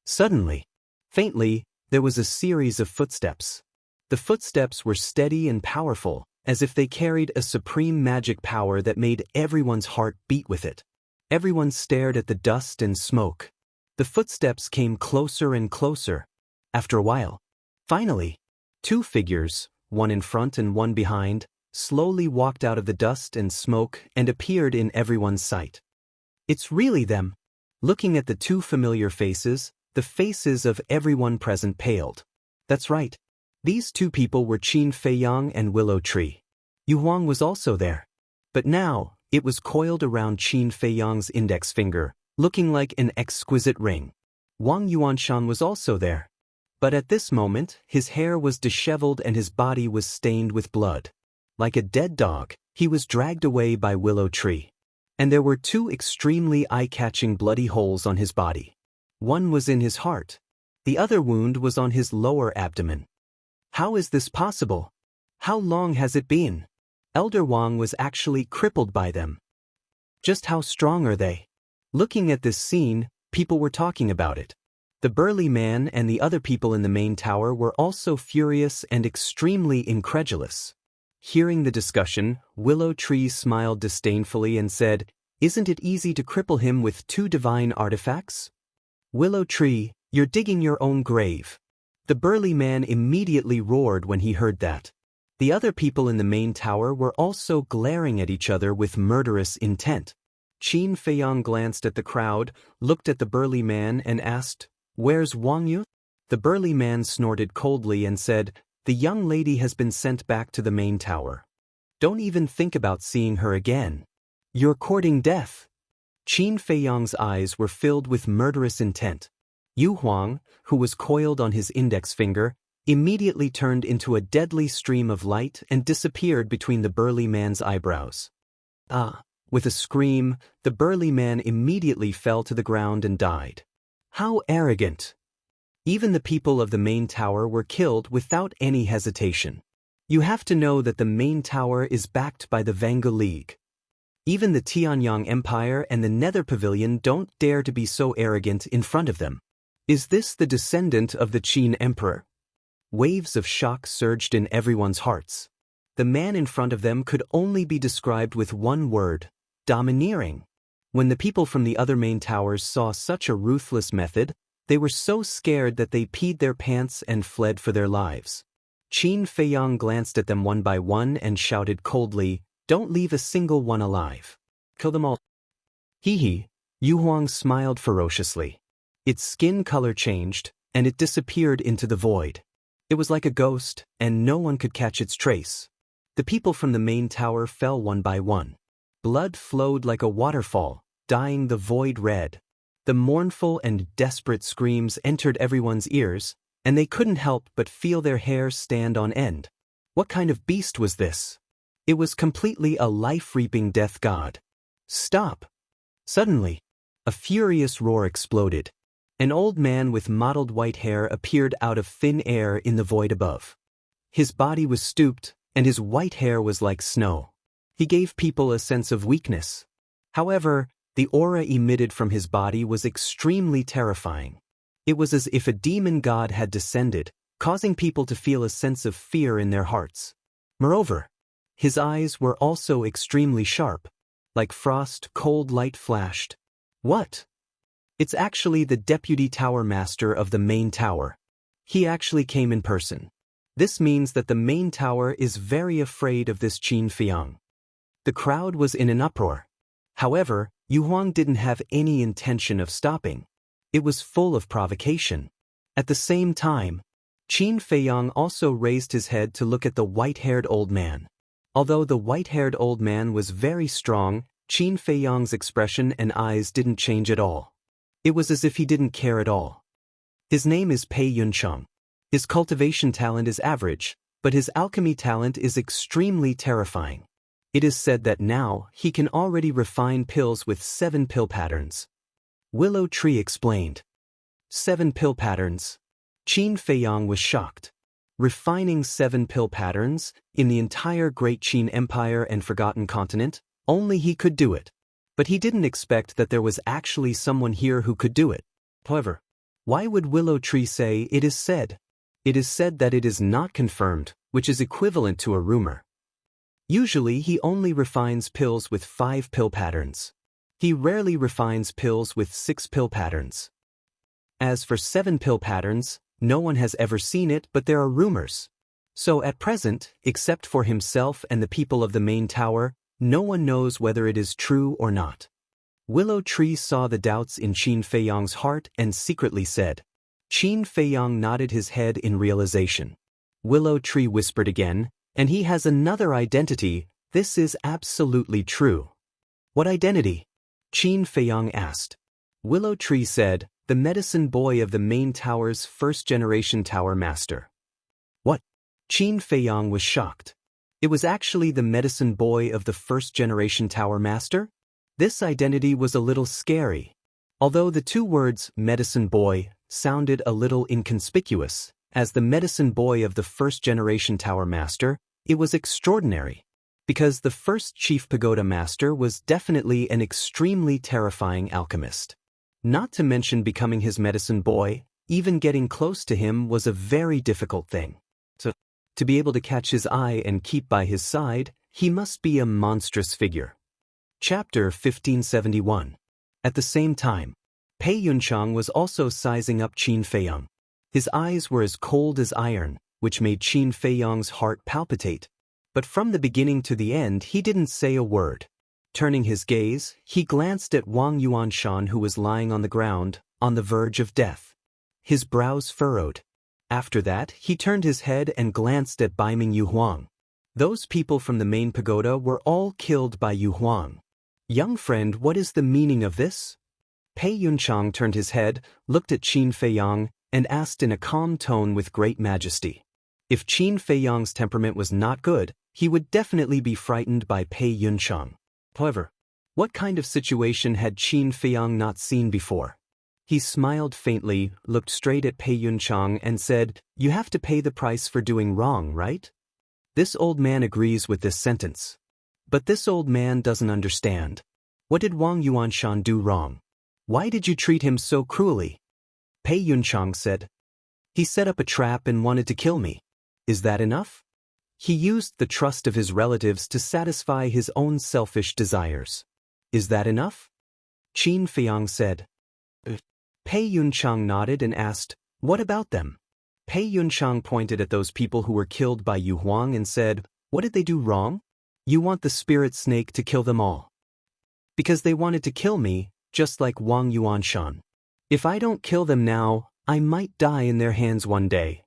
Suddenly, faintly, there was a series of footsteps. The footsteps were steady and powerful, as if they carried a supreme magic power that made everyone's heart beat with it. Everyone stared at the dust and smoke. The footsteps came closer and closer. After a while, finally, 2 figures, one in front and one behind, slowly walked out of the dust and smoke and appeared in everyone's sight. It's really them. Looking at the 2 familiar faces, the faces of everyone present paled. That's right. These 2 people were Qin Feiyang and Willow Tree. Yu Huang was also there. But now, it was coiled around Qin Feiyang's index finger, looking like an exquisite ring. Wang Yuanshan was also there. But at this moment, his hair was disheveled and his body was stained with blood. Like a dead dog, he was dragged away by Willow Tree. And there were 2 extremely eye-catching bloody holes on his body. One was in his heart. The other wound was on his lower abdomen. How is this possible? How long has it been? Elder Wang was actually crippled by them. Just how strong are they? Looking at this scene, people were talking about it. The burly man and the other people in the main tower were also furious and extremely incredulous. Hearing the discussion, Willow Tree smiled disdainfully and said, Isn't it easy to cripple him with 2 divine artifacts? Willow Tree, you're digging your own grave. The burly man immediately roared when he heard that. The other people in the main tower were also glaring at each other with murderous intent. Qin Feiyang glanced at the crowd, looked at the burly man and asked, Where's Wang Yu? The burly man snorted coldly and said, The young lady has been sent back to the main tower. Don't even think about seeing her again. You're courting death. Qin Feiyang's eyes were filled with murderous intent. Yu Huang, who was coiled on his index finger, immediately turned into a deadly stream of light and disappeared between the burly man's eyebrows. With a scream, the burly man immediately fell to the ground and died. How arrogant! Even the people of the main tower were killed without any hesitation. You have to know that the main tower is backed by the Vanga League. Even the Tianyang Empire and the Nether Pavilion don't dare to be so arrogant in front of them. Is this the descendant of the Qin Emperor? Waves of shock surged in everyone's hearts. The man in front of them could only be described with one word: domineering. When the people from the other main towers saw such a ruthless method, they were so scared that they peed their pants and fled for their lives. Qin Feiyang glanced at them one by one and shouted coldly, Don't leave a single one alive. Kill them all. Hee. Yu Huang smiled ferociously. Its skin color changed, and it disappeared into the void. It was like a ghost, and no one could catch its trace. The people from the main tower fell one by one. Blood flowed like a waterfall, dyeing the void red. The mournful and desperate screams entered everyone's ears, and they couldn't help but feel their hair stand on end. What kind of beast was this? It was completely a life-reaping death god. Stop! Suddenly, a furious roar exploded. An old man with mottled white hair appeared out of thin air in the void above. His body was stooped, and his white hair was like snow. He gave people a sense of weakness. However, The aura emitted from his body was extremely terrifying. It was as if a demon god had descended, causing people to feel a sense of fear in their hearts. Moreover, his eyes were also extremely sharp. Like frost, cold light flashed. What? It's actually the deputy tower master of the main tower. He actually came in person. This means that the main tower is very afraid of this Qin Feiyang. The crowd was in an uproar. However, Yu Huang didn't have any intention of stopping. It was full of provocation. At the same time, Qin Feiyang also raised his head to look at the white-haired old man. Although the white-haired old man was very strong, Qin Feiyang's expression and eyes didn't change at all. It was as if he didn't care at all. His name is Pei Yuncheng. His cultivation talent is average, but his alchemy talent is extremely terrifying. It is said that now he can already refine pills with 7 pill patterns. Willow Tree explained. 7 pill patterns. Qin Feiyang was shocked. Refining 7 pill patterns in the entire Great Qin Empire and Forgotten Continent, only he could do it. But he didn't expect that there was actually someone here who could do it. However, why would Willow Tree say it is said? It is said that it is not confirmed, which is equivalent to a rumor. Usually he only refines pills with 5 pill patterns. He rarely refines pills with 6 pill patterns. As for 7 pill patterns, no one has ever seen it, but there are rumors. So at present, except for himself and the people of the main tower, no one knows whether it is true or not. Willow Tree saw the doubts in Qin Feiyang's heart and secretly said. Qin Feiyang nodded his head in realization. Willow Tree whispered again, and he has another identity. This is absolutely true. What identity? Qin Feiyang asked. Willow Tree said, the medicine boy of the main tower's first-generation tower master. What? Qin Feiyang was shocked. It was actually the medicine boy of the first-generation tower master? This identity was a little scary. Although the 2 words, medicine boy, sounded a little inconspicuous, as the medicine boy of the first-generation tower master, it was extraordinary. Because the first chief pagoda master was definitely an extremely terrifying alchemist. Not to mention becoming his medicine boy, even getting close to him was a very difficult thing. So, to be able to catch his eye and keep by his side, he must be a monstrous figure. Chapter 1571. At the same time, Pei Yuncheng was also sizing up Qin Feiyang. His eyes were as cold as iron, which made Qin Feiyang's heart palpitate. But from the beginning to the end he didn't say a word. Turning his gaze, he glanced at Wang Yuanshan, who was lying on the ground, on the verge of death. His brows furrowed. After that, he turned his head and glanced at Baiming Yu Huang. Those people from the main pagoda were all killed by Yu Huang. Young friend, what is the meaning of this? Pei Yuncheng turned his head, looked at Qin Feiyang, and asked in a calm tone with great majesty. If Qin Feiyang's temperament was not good, he would definitely be frightened by Pei Yuncheng. However, what kind of situation had Qin Feiyang not seen before? He smiled faintly, looked straight at Pei Yuncheng and said, you have to pay the price for doing wrong, right? This old man agrees with this sentence. But this old man doesn't understand. What did Wang Yuanshan do wrong? Why did you treat him so cruelly? Pei Yuncheng said. He set up a trap and wanted to kill me. Is that enough? He used the trust of his relatives to satisfy his own selfish desires. Is that enough? Qin Feiyang said. Pei Yuncheng nodded and asked, what about them? Pei Yuncheng pointed at those people who were killed by Yu Huang and said, what did they do wrong? You want the spirit snake to kill them all. Because they wanted to kill me, just like Wang Yuanshan. If I don't kill them now, I might die in their hands one day.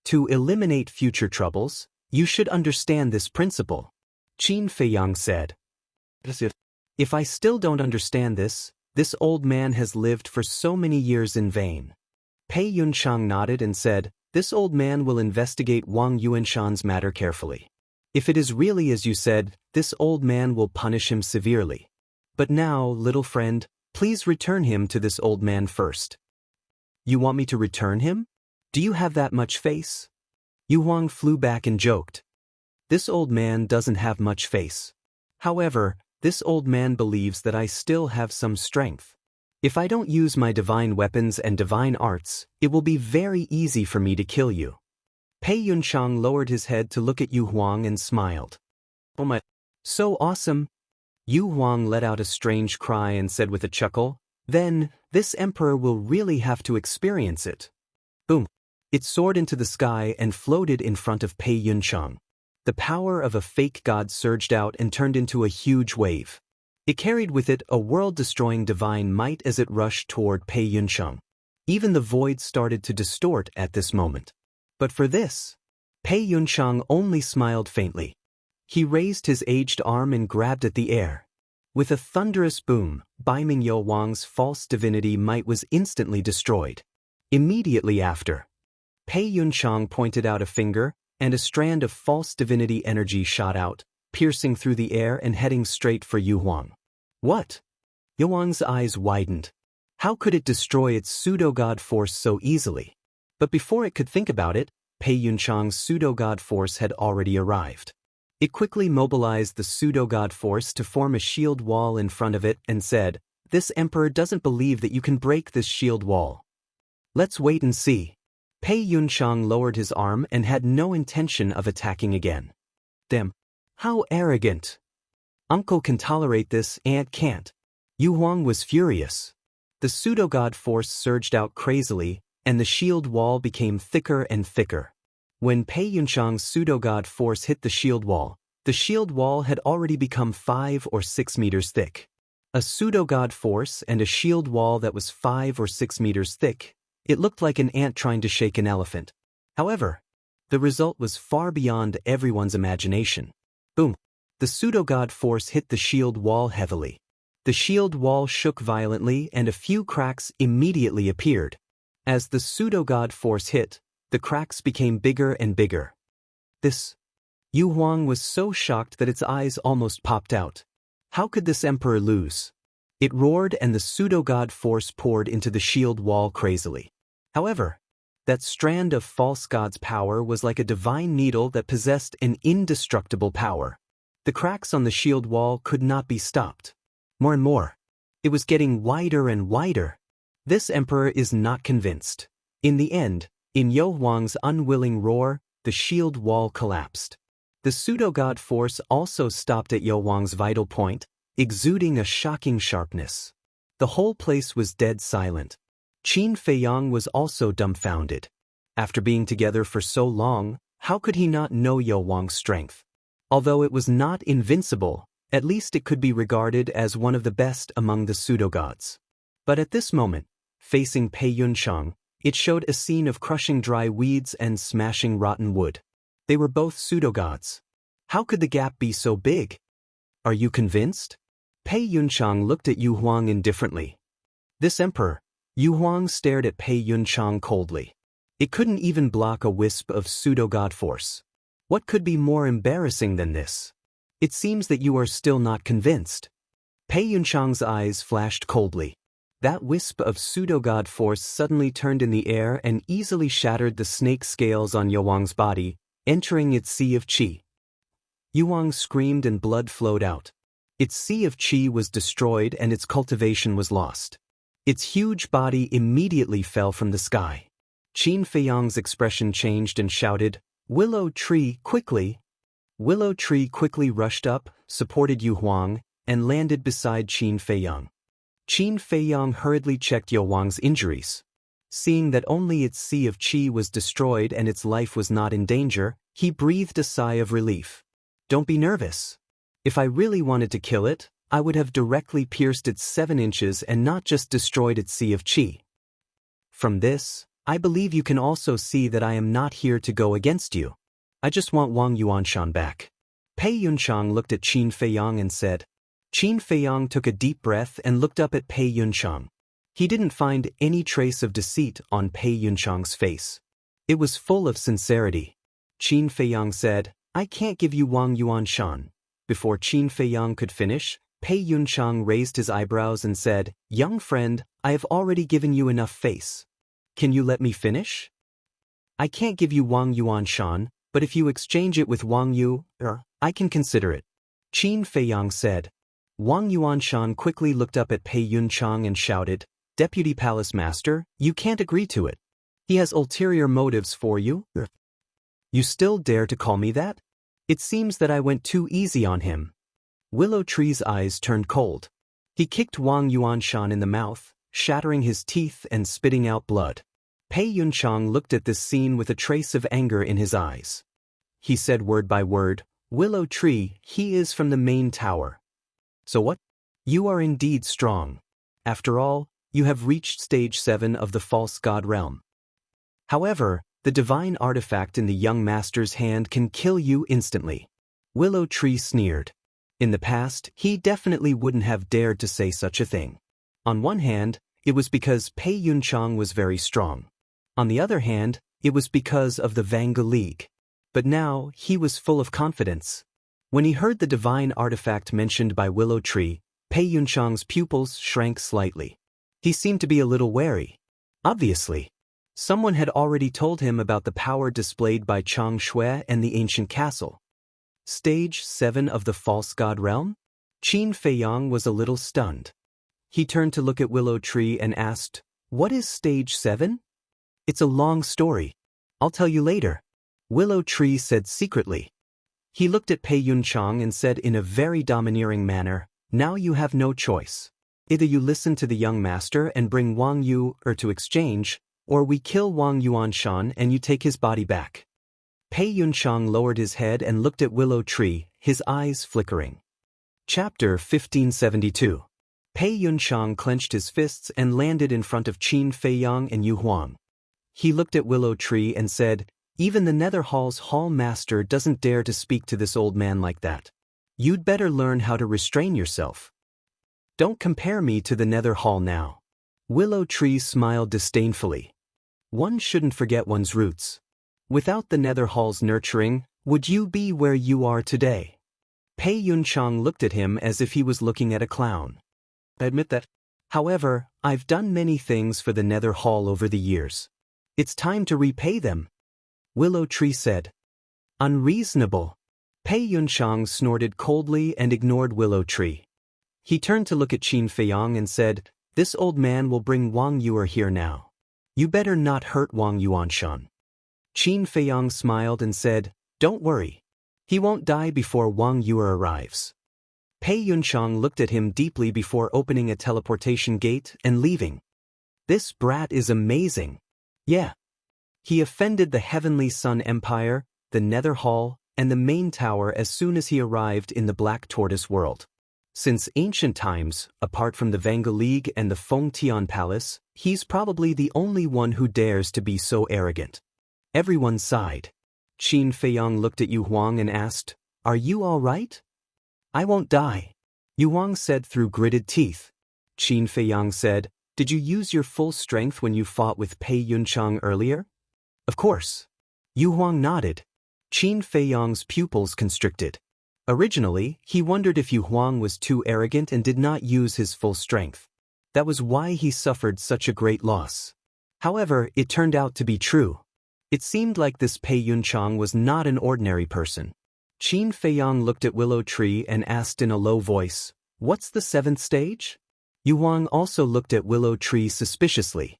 To eliminate future troubles, you should understand this principle, Qin Feiyang said. If I still don't understand this old man has lived for so many years in vain. Pei Yuncheng nodded and said, this old man will investigate Wang Yuanshan's matter carefully. If it is really as you said, this old man will punish him severely. But now, little friend, please return him to this old man first. You want me to return him? Do you have that much face? Yu Huang flew back and joked. This old man doesn't have much face. However, This old man believes that I still have some strength. If I don't use my divine weapons and divine arts, it will be very easy for me to kill you. Pei Yunchang lowered his head to look at Yu Huang and smiled. Oh my, so awesome. Yu Huang let out a strange cry and said with a chuckle, then, this emperor will really have to experience it. Boom. It soared into the sky and floated in front of Pei Yunchang. The power of a fake god surged out and turned into a huge wave. It carried with it a world-destroying divine might as it rushed toward Pei Yunchang. Even the void started to distort at this moment. But for this, Pei Yunchang only smiled faintly. He raised his aged arm and grabbed at the air. With a thunderous boom, Bai Mingyo Wang's false divinity might was instantly destroyed. Immediately after, Pei Yunchang pointed out a finger, and a strand of false divinity energy shot out, piercing through the air and heading straight for Yu Huang. What? Yu Huang's eyes widened. How could it destroy its pseudo-god force so easily? But before it could think about it, Pei Yunchang's pseudo-god force had already arrived. It quickly mobilized the pseudo-god force to form a shield wall in front of it and said, "This emperor doesn't believe that you can break this shield wall. Let's wait and see." Pei Yunchang lowered his arm and had no intention of attacking again. Damn. How arrogant. Uncle can tolerate this, aunt can't. Yu Huang was furious. The pseudo-god force surged out crazily, and the shield wall became thicker and thicker. When Pei Yunchang's pseudo-god force hit the shield wall had already become 5 or 6 meters thick. A pseudo-god force and a shield wall that was 5 or 6 meters thick, it looked like an ant trying to shake an elephant. However, the result was far beyond everyone's imagination. Boom! The pseudo-god force hit the shield wall heavily. The shield wall shook violently and a few cracks immediately appeared. As the pseudo-god force hit, the cracks became bigger and bigger. Yu Huang was so shocked that its eyes almost popped out. How could this emperor lose? It roared and the pseudo-god force poured into the shield wall crazily. However, that strand of false god's power was like a divine needle that possessed an indestructible power. The cracks on the shield wall could not be stopped. More and more. It was getting wider and wider. This emperor is not convinced. In the end, in Yu Huang's unwilling roar, the shield wall collapsed. The pseudo-god force also stopped at Yu Huang's vital point, exuding a shocking sharpness. The whole place was dead silent. Qin Feiyang was also dumbfounded. After being together for so long, how could he not know Yu Huang's strength? Although it was not invincible, at least it could be regarded as one of the best among the pseudo-gods. But at this moment, facing Pei Yunchang, it showed a scene of crushing dry weeds and smashing rotten wood. They were both pseudo-gods. How could the gap be so big? Are you convinced? Pei Yunchang looked at Yu Huang indifferently. This emperor, Yu Huang stared at Pei Yunchang coldly. It couldn't even block a wisp of pseudo-god force. What could be more embarrassing than this? It seems that you are still not convinced. Pei Yunchang's eyes flashed coldly. That wisp of pseudo-god force suddenly turned in the air and easily shattered the snake scales on Yu Huang's body, entering its sea of qi. Yu Huang screamed and blood flowed out. Its sea of qi was destroyed and its cultivation was lost. Its huge body immediately fell from the sky. Qin Feiyang's expression changed and shouted, "Willow Tree, quickly!" Willow Tree quickly rushed up, supported Yu Huang, and landed beside Qin Feiyang. Qin Feiyang hurriedly checked Yu Huang's injuries. Seeing that only its sea of qi was destroyed and its life was not in danger, he breathed a sigh of relief. Don't be nervous. If I really wanted to kill it, I would have directly pierced its 7 inches and not just destroyed its sea of qi. From this, I believe you can also see that I am not here to go against you. I just want Wang Yuanshan back. Pei Yunchang looked at Qin Feiyang and said. Qin Feiyang took a deep breath and looked up at Pei Yunchang. He didn't find any trace of deceit on Pei Yunchang's face. It was full of sincerity. Qin Feiyang said, I can't give you Wang Yuanshan. Before Qin Feiyang could finish, Pei Yunchang raised his eyebrows and said, Young friend, I have already given you enough face. Can you let me finish? I can't give you Wang Yuanshan, but if you exchange it with Wang Yu, I can consider it. Qin Feiyang said. Wang Yuanshan quickly looked up at Pei Yunchang and shouted, "Deputy Palace Master, you can't agree to it. He has ulterior motives for you. You still dare to call me that? It seems that I went too easy on him." Willow Tree's eyes turned cold. He kicked Wang Yuanshan in the mouth, shattering his teeth and spitting out blood. Pei Yunchang looked at this scene with a trace of anger in his eyes. He said word by word, "Willow Tree, he is from the main tower. So what? You are indeed strong. After all, you have reached stage 7 of the false god realm. However, the divine artifact in the young master's hand can kill you instantly." Willow Tree sneered. In the past, he definitely wouldn't have dared to say such a thing. On one hand, it was because Pei Yunchang was very strong. On the other hand, it was because of the Vanga League. But now, he was full of confidence. When he heard the divine artifact mentioned by Willow Tree, Pei Yunchang's pupils shrank slightly. He seemed to be a little wary. Obviously, someone had already told him about the power displayed by Chang Shui and the ancient castle. Stage 7 of the false god realm? Qin Feiyang was a little stunned. He turned to look at Willow Tree and asked, "What is stage 7? It's a long story. I'll tell you later," Willow Tree said secretly. He looked at Pei Yunchang and said in a very domineering manner, "Now you have no choice. Either you listen to the young master and bring Wang Yu to exchange, or we kill Wang Yuanshan and you take his body back." Pei Yunchang lowered his head and looked at Willow Tree, his eyes flickering. Chapter 1572. Pei Yunchang clenched his fists and landed in front of Qin Feiyang and Yu Huang. He looked at Willow Tree and said, "Even the Nether Hall's hall master doesn't dare to speak to this old man like that. You'd better learn how to restrain yourself. Don't compare me to the Nether Hall now." Willow Tree smiled disdainfully. One shouldn't forget one's roots. Without the Nether Hall's nurturing, would you be where you are today? Pei Yunchang looked at him as if he was looking at a clown. "I admit that. However, I've done many things for the Nether Hall over the years. It's time to repay them," Willow Tree said. "Unreasonable." Pei Yunchang snorted coldly and ignored Willow Tree. He turned to look at Qin Feiyang and said, "This old man will bring Wang Yu here now. You better not hurt Wang Yuanshan." Qin Feiyang smiled and said, "Don't worry. He won't die before Wang Yu arrives." Pei Yunchang looked at him deeply before opening a teleportation gate and leaving. "This brat is amazing. Yeah. He offended the Heavenly Sun Empire, the Nether Hall, and the main tower as soon as he arrived in the Black Tortoise world. Since ancient times, apart from the Vanga League and the Fengtian Palace, he's probably the only one who dares to be so arrogant." Everyone sighed. Qin Feiyang looked at Yu Huang and asked, "Are you all right?" "I won't die," Yu Huang said through gritted teeth. Qin Feiyang said, "Did you use your full strength when you fought with Pei Yunchang earlier?" "Of course." Yu Huang nodded. Qin Feiyang's pupils constricted. Originally, he wondered if Yu Huang was too arrogant and did not use his full strength. That was why he suffered such a great loss. However, it turned out to be true. It seemed like this Pei Yunchang was not an ordinary person. Qin Feiyang looked at Willow Tree and asked in a low voice, "What's the 7th stage?" Yu Huang also looked at Willow Tree suspiciously.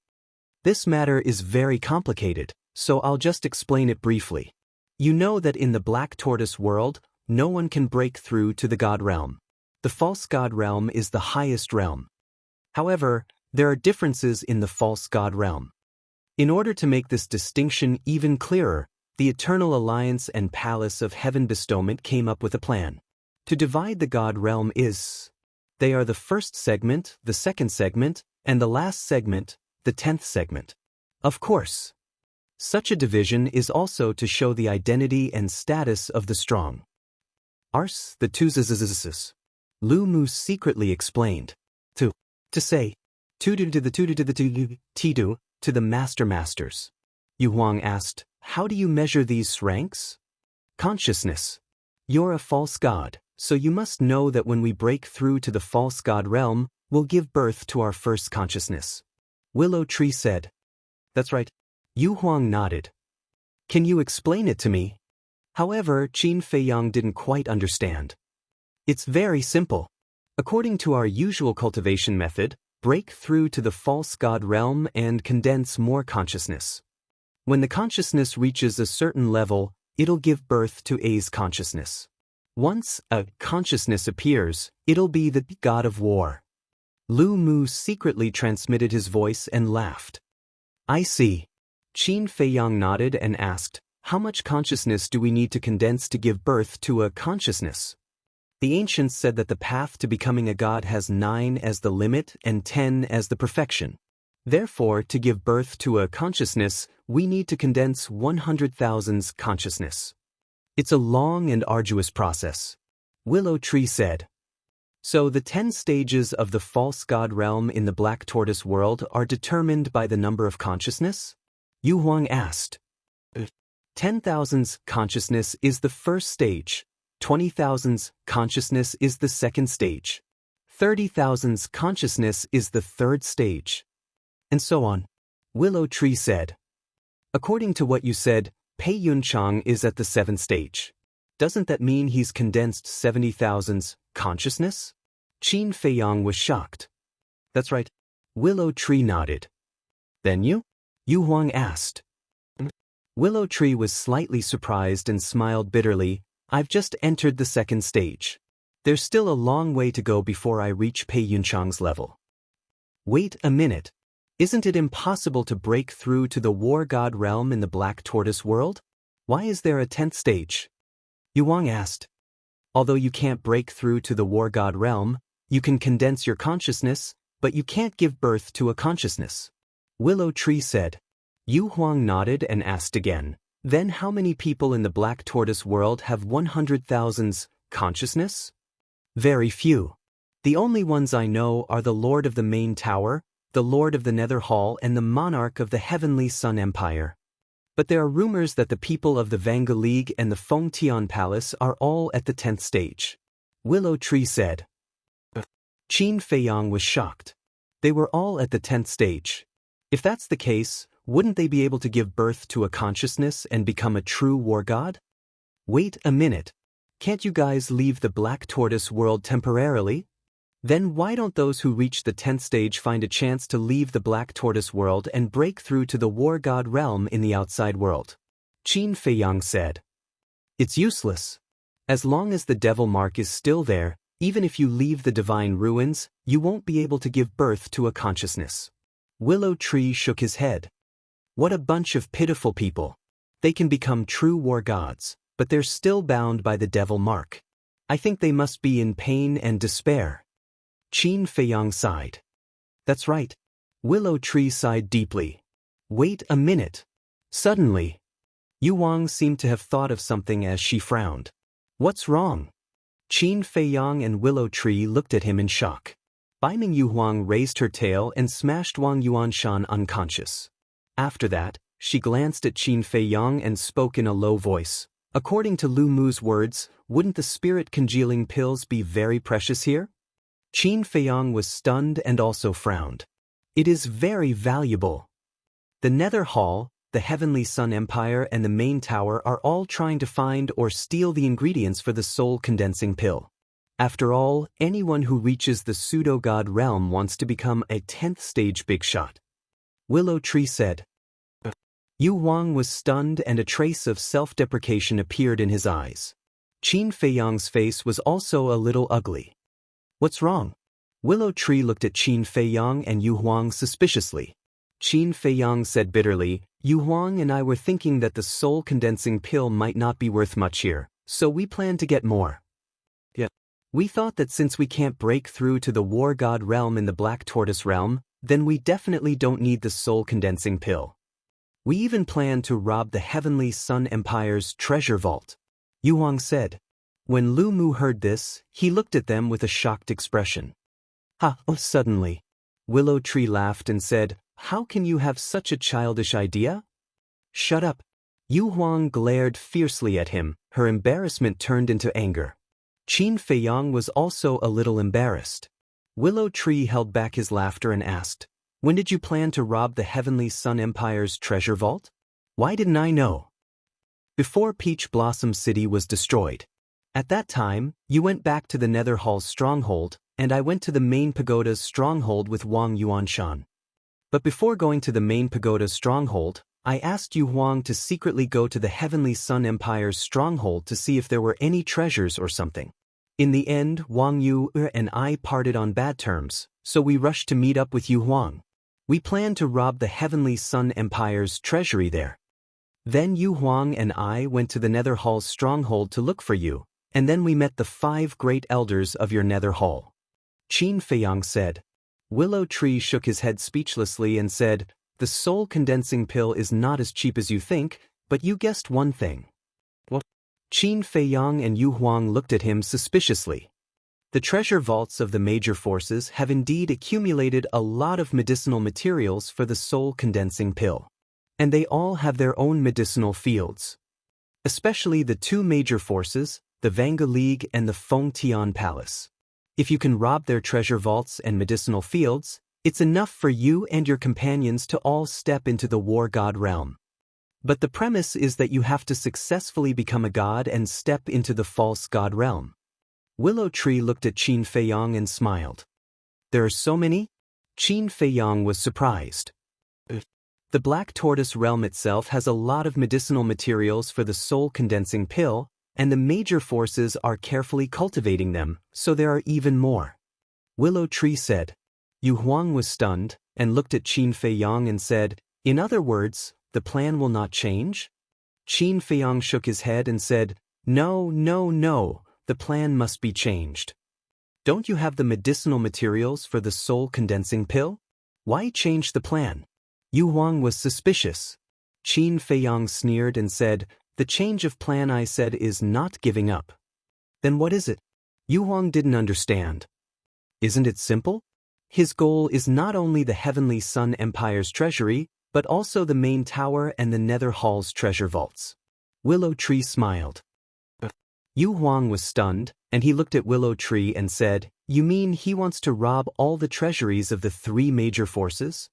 "This matter is very complicated, so I'll just explain it briefly. You know that in the Black Tortoise world, no one can break through to the God realm. The false God realm is the highest realm. However, there are differences in the false God realm. In order to make this distinction even clearer, the Eternal Alliance and Palace of Heaven Bestowment came up with a plan. To divide the God realm is... They are the first segment, the second segment, and the last segment, the 10th segment. Of course. Such a division is also to show the identity and status of the strong. Ars, the two zzzzzzs. Lu Mu secretly explained. To say, to the tidu, to the masters. Yu Huang asked, "How do you measure these ranks?" "Consciousness. You're a false god, so you must know that when we break through to the false god realm, we'll give birth to our first consciousness," Willow Tree said. "That's right." Yu Huang nodded. "Can you explain it to me?" However, Qin Feiyang didn't quite understand. "It's very simple. According to our usual cultivation method, break through to the false god realm and condense more consciousness. When the consciousness reaches a certain level, it'll give birth to A's consciousness. Once a consciousness appears, it'll be the god of war. Lu Mu secretly transmitted his voice and laughed. I see. Qin Feiyang nodded and asked, how much consciousness do we need to condense to give birth to a consciousness? The ancients said that the path to becoming a god has 9 as the limit and 10 as the perfection. Therefore, to give birth to a consciousness, we need to condense 100,000's consciousness. It's a long and arduous process. Willow Tree said. So the 10 stages of the false god realm in the Black Tortoise world are determined by the number of consciousness? Yu Huang asked. 10,000's consciousness is the first stage, 20,000's consciousness is the second stage, 30,000's consciousness is the third stage, and so on. Willow Tree said. According to what you said, Pei Yunchang is at the 7th stage. Doesn't that mean he's condensed 70,000's consciousness? Qin Feiyang was shocked. That's right. Willow Tree nodded. Then you? Yu Huang asked. Willow Tree was slightly surprised and smiled bitterly. I've just entered the 2nd stage. There's still a long way to go before I reach Pei Yunchang's level. Wait a minute. Isn't it impossible to break through to the war god realm in the Black Tortoise world? Why is there a 10th stage? Yu Huang asked. Although you can't break through to the war god realm, you can condense your consciousness, but you can't give birth to a consciousness. Willow Tree said. Yu Huang nodded and asked again, then how many people in the Black Tortoise world have 100,000's consciousness? Very few. The only ones I know are the Lord of the Main Tower, the Lord of the Nether Hall, and the Monarch of the Heavenly Sun Empire. But there are rumors that the people of the Vanga League and the Fengtian Palace are all at the 10th stage. Willow Tree said. Qin Feiyang was shocked. They were all at the 10th stage. If that's the case, wouldn't they be able to give birth to a consciousness and become a true war god? Wait a minute. Can't you guys leave the Black Tortoise world temporarily? Then why don't those who reach the 10th stage find a chance to leave the Black Tortoise world and break through to the war god realm in the outside world? Qin Feiyang said. It's useless. As long as the devil mark is still there, even if you leave the divine ruins, you won't be able to give birth to a consciousness. Willow Tree shook his head. What a bunch of pitiful people. They can become true war gods, but they're still bound by the devil mark. I think they must be in pain and despair. Qin Feiyang sighed. That's right. Willow Tree sighed deeply. Wait a minute. Suddenly, Yu Huang seemed to have thought of something as she frowned. What's wrong? Qin Feiyang and Willow Tree looked at him in shock. Baiming Yu Huang raised her tail and smashed Wang Yuanshan unconscious. After that, she glanced at Qin Feiyang and spoke in a low voice. According to Lu Mu's words, wouldn't the spirit congealing pills be very precious here? Qin Feiyang was stunned and also frowned. It is very valuable. The Nether Hall, the Heavenly Sun Empire, and the Main Tower are all trying to find or steal the ingredients for the soul-condensing pill. After all, anyone who reaches the pseudo-god realm wants to become a 10th stage big shot. Willow Tree said. Yu Huang was stunned and a trace of self-deprecation appeared in his eyes. Qin Feiyang's face was also a little ugly. What's wrong? Willow Tree looked at Qin Feiyang and Yu Huang suspiciously. Qin Feiyang said bitterly, Yu Huang and I were thinking that the soul-condensing pill might not be worth much here, so we planned to get more. We thought that since we can't break through to the war god realm in the Black Tortoise realm, then we definitely don't need the soul-condensing pill. We even planned to rob the Heavenly Sun Empire's treasure vault. Yu Huang said. When Lu Mu heard this, he looked at them with a shocked expression. Suddenly. Willow Tree laughed and said, How can you have such a childish idea? Shut up. Yu Huang glared fiercely at him, her embarrassment turned into anger. Qin Feiyang was also a little embarrassed. Willow Tree held back his laughter and asked, When did you plan to rob the Heavenly Sun Empire's treasure vault? Why didn't I know? Before Peach Blossom City was destroyed. At that time, you went back to the Nether Hall's stronghold, and I went to the main pagoda's stronghold with Wang Yuanshan. But before going to the main pagoda's stronghold, I asked Yu Huang to secretly go to the Heavenly Sun Empire's stronghold to see if there were any treasures or something. In the end, Wang Yu and I parted on bad terms, so we rushed to meet up with Yu Huang. We planned to rob the Heavenly Sun Empire's treasury there. Then Yu Huang and I went to the Nether Hall's stronghold to look for you, and then we met the 5 great elders of your Nether Hall. Qin Feiyang said. Willow Tree shook his head speechlessly and said, "The soul condensing pill is not as cheap as you think, but you guessed one thing." What? Qin Feiyang and Yu Huang looked at him suspiciously. The treasure vaults of the major forces have indeed accumulated a lot of medicinal materials for the soul condensing pill. And they all have their own medicinal fields. Especially the 2 major forces, the Vanga League and the Feng Tian Palace. If you can rob their treasure vaults and medicinal fields, it's enough for you and your companions to all step into the war god realm. But the premise is that you have to successfully become a god and step into the false god realm. Willow Tree looked at Qin Feiyang and smiled. There are so many? Qin Feiyang was surprised. The Black Tortoise realm itself has a lot of medicinal materials for the soul condensing pill, and the major forces are carefully cultivating them, so there are even more. Willow Tree said. Yu Huang was stunned, and looked at Qin Feiyang and said, "In other words, the plan will not change?" Qin Feiyang shook his head and said, "No, no, no, the plan must be changed. Don't you have the medicinal materials for the soul condensing pill? Why change the plan?" Yu Huang was suspicious. Qin Feiyang sneered and said, "The change of plan I said is not giving up." Then what is it? Yu Huang didn't understand. Isn't it simple? His goal is not only the Heavenly Sun Empire's treasury, but also the main tower and the Nether Hall's treasure vaults. Willow Tree smiled. Yu Huang was stunned, and he looked at Willow Tree and said, "You mean he wants to rob all the treasuries of the 3 major forces?"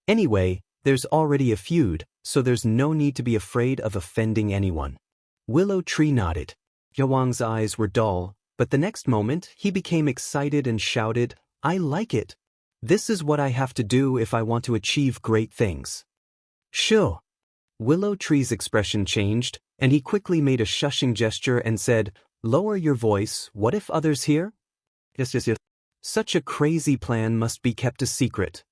Anyway, there's already a feud, so there's no need to be afraid of offending anyone. Willow Tree nodded. Yu Huang's eyes were dull, but the next moment he became excited and shouted, "I like it. This is what I have to do if I want to achieve great things." Shoo! Willow Tree's expression changed, and he quickly made a shushing gesture and said, "Lower your voice, what if others hear?" Yes. Such a crazy plan must be kept a secret.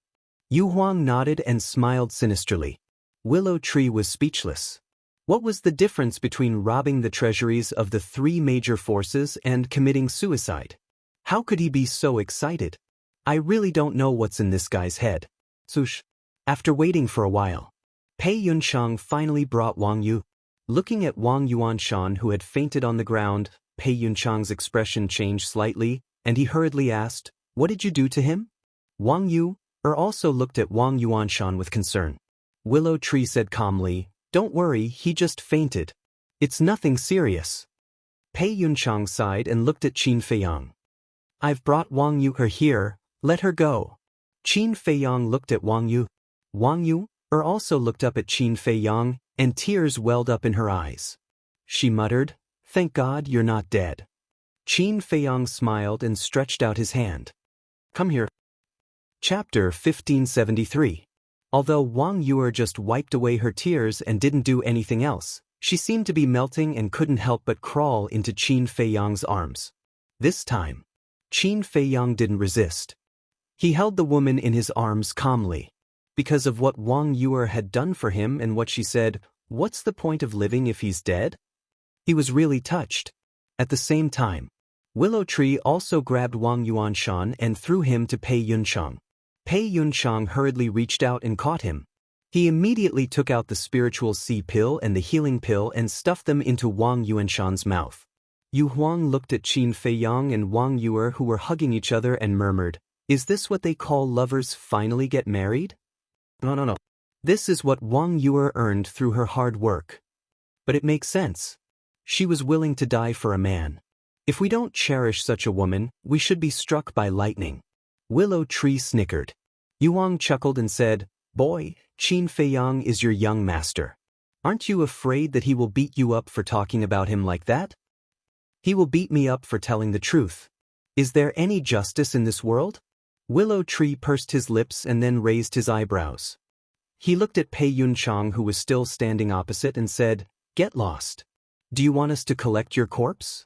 Yu Huang nodded and smiled sinisterly. Willow Tree was speechless. What was the difference between robbing the treasuries of the 3 major forces and committing suicide? How could he be so excited? I really don't know what's in this guy's head. Sush. After waiting for a while, Pei Yunchang finally brought Wang Yu. Looking at Wang Yuanshan, who had fainted on the ground, Pei Yunchang's expression changed slightly, and he hurriedly asked, "What did you do to him?" Wang Yu also looked at Wang Yuanshan with concern. Willow Tree said calmly, "Don't worry, he just fainted. It's nothing serious." Pei Yunchang sighed and looked at Qin Feiyang. "I've brought Wang Yu here, let her go." Qin Feiyang looked at Wang Yu. Wang Yu also looked up at Qin Feiyang, and tears welled up in her eyes. She muttered, "Thank God you're not dead." Qin Feiyang smiled and stretched out his hand. "Come here." Chapter 1573. Although Wang Yu just wiped away her tears and didn't do anything else, she seemed to be melting and couldn't help but crawl into Qin Feiyang's arms. This time, Qin Feiyang didn't resist. He held the woman in his arms calmly. Because of what Wang Yu had done for him and what she said, "What's the point of living if he's dead?" He was really touched. At the same time, Willow Tree also grabbed Wang Yuanshan and threw him to Pei Yunchang. Pei Yunchang hurriedly reached out and caught him. He immediately took out the spiritual sea pill and the healing pill and stuffed them into Wang Yuanshan's mouth. Yu Huang looked at Qin Feiyang and Wang Yu who were hugging each other and murmured, "Is this what they call lovers finally get married?" No. This is what Wang Yu earned through her hard work. But it makes sense. She was willing to die for a man. If we don't cherish such a woman, we should be struck by lightning. Willow Tree snickered. Yu Huang chuckled and said, "Boy, Qin Feiyang is your young master. Aren't you afraid that he will beat you up for talking about him like that?" "He will beat me up for telling the truth." Is there any justice in this world? Willow Tree pursed his lips and then raised his eyebrows. He looked at Pei Yunchang, who was still standing opposite, and said, "Get lost. Do you want us to collect your corpse?"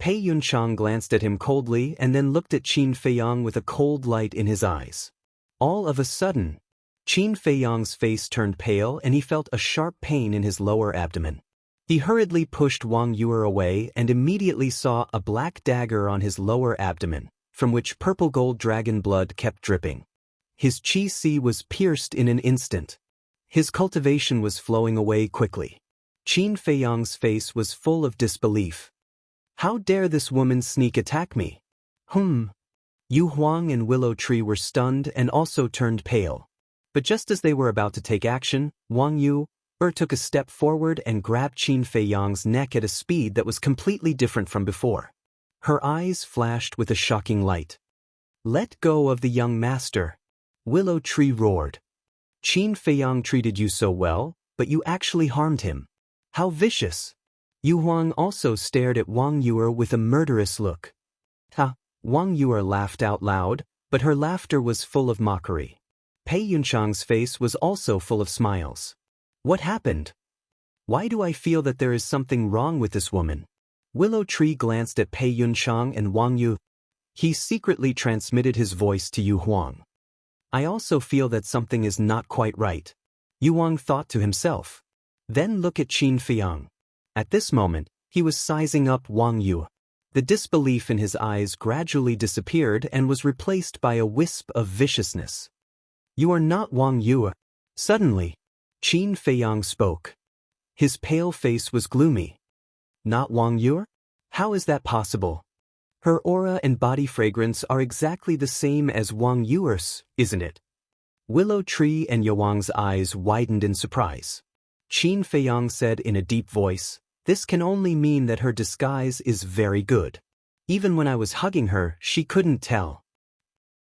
Pei Yunchang glanced at him coldly and then looked at Qin Feiyang with a cold light in his eyes. All of a sudden, Qin Feiyang's face turned pale and he felt a sharp pain in his lower abdomen. He hurriedly pushed Wang Yue away and immediately saw a black dagger on his lower abdomen, from which purple gold dragon blood kept dripping. His qi was pierced in an instant. His cultivation was flowing away quickly. Qin Feiyang's face was full of disbelief. How dare this woman sneak attack me? Yu Huang and Willow Tree were stunned and also turned pale. But just as they were about to take action, Wang Yue took a step forward and grabbed Qin Feiyang's neck at a speed that was completely different from before. Her eyes flashed with a shocking light. "Let go of the young master," Willow Tree roared. "Qin Feiyang treated you so well, but you actually harmed him. How vicious!" Yu Huang also stared at Wang Yue with a murderous look. Wang Yue laughed out loud, but her laughter was full of mockery. Pei Yunchang's face was also full of smiles. What happened? Why do I feel that there is something wrong with this woman? Willow Tree glanced at Pei Yunchang and Wang Yue. He secretly transmitted his voice to Yu Huang. I also feel that something is not quite right, Yu Huang thought to himself. Then look at Qin Feiyang. At this moment, he was sizing up Wang Yue. The disbelief in his eyes gradually disappeared and was replaced by a wisp of viciousness. You are not Wang Yue. Suddenly, Qin Feiyang spoke. His pale face was gloomy. Not Wang Yue? How is that possible? Her aura and body fragrance are exactly the same as Wang Yue's, isn't it? Willow Tree and Yu Huang's eyes widened in surprise. Qin Feiyang said in a deep voice, "This can only mean that her disguise is very good. Even when I was hugging her, she couldn't tell."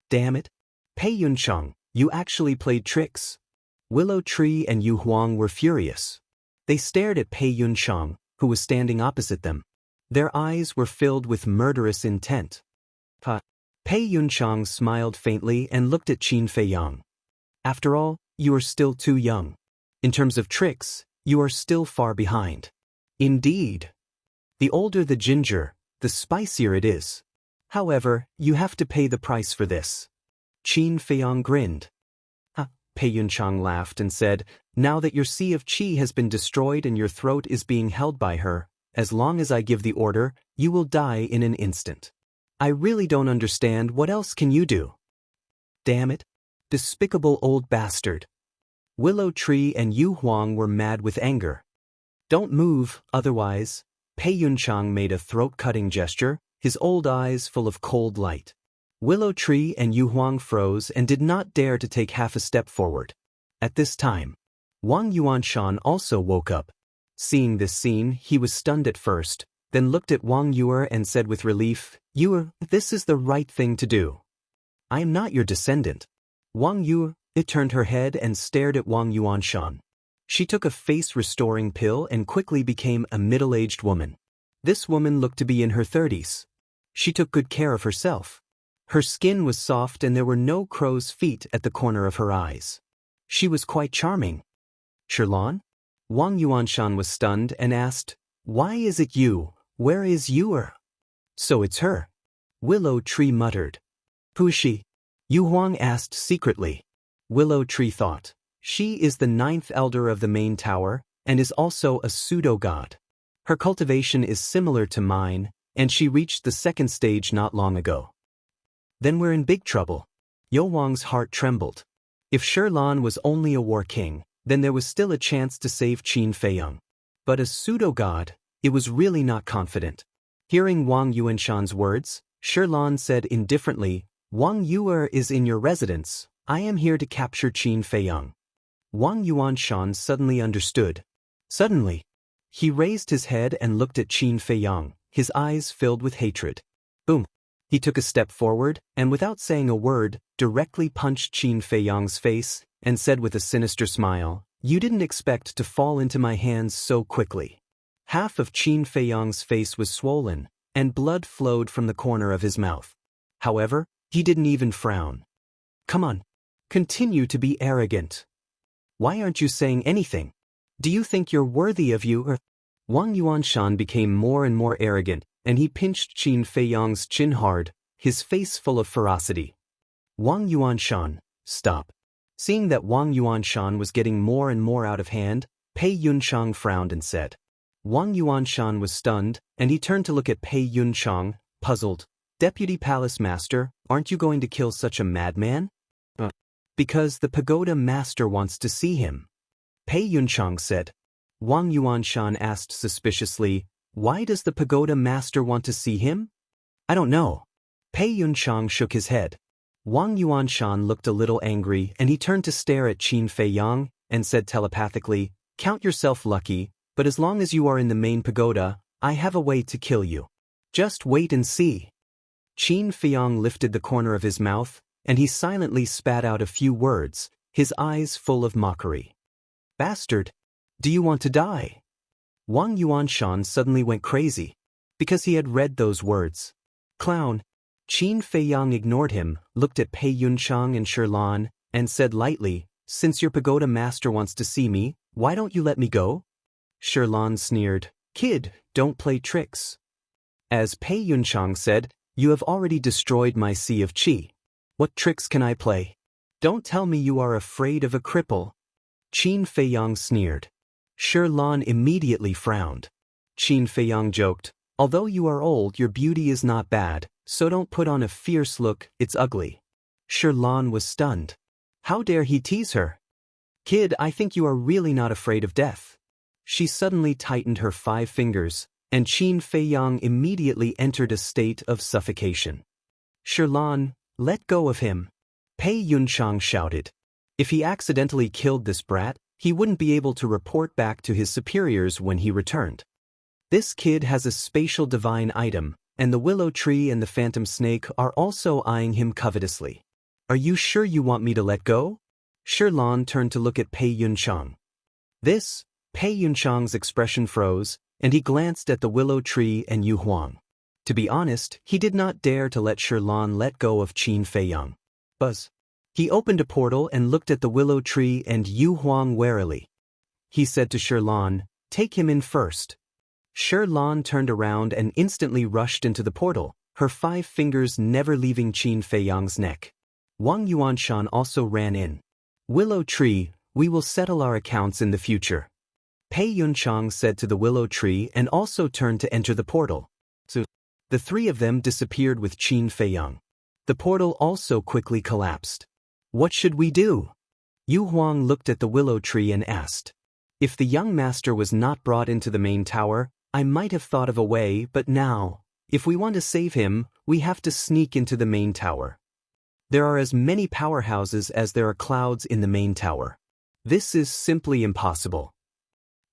Damn it. Pei Yunchang, you actually played tricks. Willow Tree and Yu Huang were furious. They stared at Pei Yunchang, who was standing opposite them. Their eyes were filled with murderous intent. Pei Yunchang smiled faintly and looked at Qin Feiyang. After all, you are still too young. In terms of tricks, you are still far behind. Indeed. The older the ginger, the spicier it is. However, you have to pay the price for this. Qin Feiyang grinned. Pei Yunchang laughed and said, "Now that your sea of qi has been destroyed and your throat is being held by her, as long as I give the order, you will die in an instant. I really don't understand. What else can you do?" Damn it. Despicable old bastard. Willow Tree and Yu Huang were mad with anger. Don't move, otherwise. Pei Yunchang made a throat-cutting gesture, his old eyes full of cold light. Willow Tree and Yu Huang froze and did not dare to take half a step forward. At this time, Wang Yuanshan also woke up. Seeing this scene, he was stunned at first, then looked at Wang Yue and said with relief, "Yue, this is the right thing to do. I am not your descendant." Wang Yue turned her head and stared at Wang Yuanshan. She took a face-restoring pill and quickly became a middle-aged woman. This woman looked to be in her 30s. She took good care of herself. Her skin was soft and there were no crow's feet at the corner of her eyes. She was quite charming. "Sherlan?" Wang Yuanshan was stunned and asked, "Why is it you? Where is Yue?" "So it's her," Willow Tree muttered. "Who is she?" Yu Huang asked secretly. Willow Tree thought, "She is the 9th elder of the main tower and is also a pseudo-god. Her cultivation is similar to mine, and she reached the 2nd stage not long ago." Then we're in big trouble. Yu Huang's heart trembled. If Sherlan was only a war king, then there was still a chance to save Qin Feiyang. But a pseudo-god, it was really not confident. Hearing Wang Yuanshan's words, Sherlan said indifferently, "Wang Yue is in your residence. I am here to capture Qin Feiyang." Wang Yuanshan suddenly understood. Suddenly, he raised his head and looked at Qin Feiyang, his eyes filled with hatred. Boom. He took a step forward, and without saying a word, directly punched Qin Feiyang's face, and said with a sinister smile, "You didn't expect to fall into my hands so quickly." Half of Qin Feiyang's face was swollen, and blood flowed from the corner of his mouth. However, he didn't even frown. Come on. Continue to be arrogant. Why aren't you saying anything? Do you think you're worthy of you or? Wang Yuanshan became more and more arrogant, and he pinched Qin Feiyang's chin hard, his face full of ferocity. Wang Yuanshan, stop. Seeing that Wang Yuanshan was getting more and more out of hand, Pei Yunchang frowned and said. Wang Yuanshan was stunned, and he turned to look at Pei Yunchang, puzzled. Deputy Palace Master, aren't you going to kill such a madman? Because the pagoda master wants to see him. Pei Yunchang said. Wang Yuanshan asked suspiciously, why does the pagoda master want to see him? I don't know. Pei Yunchang shook his head. Wang Yuanshan looked a little angry and he turned to stare at Qin Feiyang and said telepathically, count yourself lucky, but as long as you are in the main pagoda, I have a way to kill you. Just wait and see. Qin Feiyang lifted the corner of his mouth, and he silently spat out a few words, his eyes full of mockery. Bastard! Do you want to die? Wang Yuanshan suddenly went crazy, because he had read those words. Clown! Qin Feiyang ignored him, looked at Pei Yunchang and Shirlan, and said lightly, since your pagoda master wants to see me, why don't you let me go? Shirlan sneered, kid, don't play tricks. As Pei Yunchang said, you have already destroyed my sea of qi. What tricks can I play? Don't tell me you are afraid of a cripple. Qin Feiyang sneered. Shirlan immediately frowned. Qin Feiyang joked, although you are old, your beauty is not bad, so don't put on a fierce look, it's ugly. Shirlan was stunned. How dare he tease her? Kid, I think you are really not afraid of death. She suddenly tightened her 5 fingers, and Qin Feiyang immediately entered a state of suffocation. Shirlan, let go of him. Pei Yunchang shouted. If he accidentally killed this brat, he wouldn't be able to report back to his superiors when he returned. This kid has a spatial divine item, and the willow tree and the phantom snake are also eyeing him covetously. Are you sure you want me to let go? Shirlan turned to look at Pei Yunchang. Pei Yunchang's expression froze, and he glanced at the willow tree and Yu Huang. To be honest, he did not dare to let Shirlan let go of Qin Feiyang. Buzz. He opened a portal and looked at the willow tree and Yu Huang warily. He said to Shirlan, take him in first. Shirlan turned around and instantly rushed into the portal, her 5 fingers never leaving Qin Feiyang's neck. Wang Yuanshan also ran in. Willow tree, we will settle our accounts in the future. Pei Yunchang said to the willow tree and also turned to enter the portal. So, the 3 of them disappeared with Qin Feiyang. The portal also quickly collapsed. What should we do? Yu Huang looked at the willow tree and asked. If the young master was not brought into the main tower, I might have thought of a way, but now, if we want to save him, we have to sneak into the main tower. There are as many powerhouses as there are clouds in the main tower. This is simply impossible.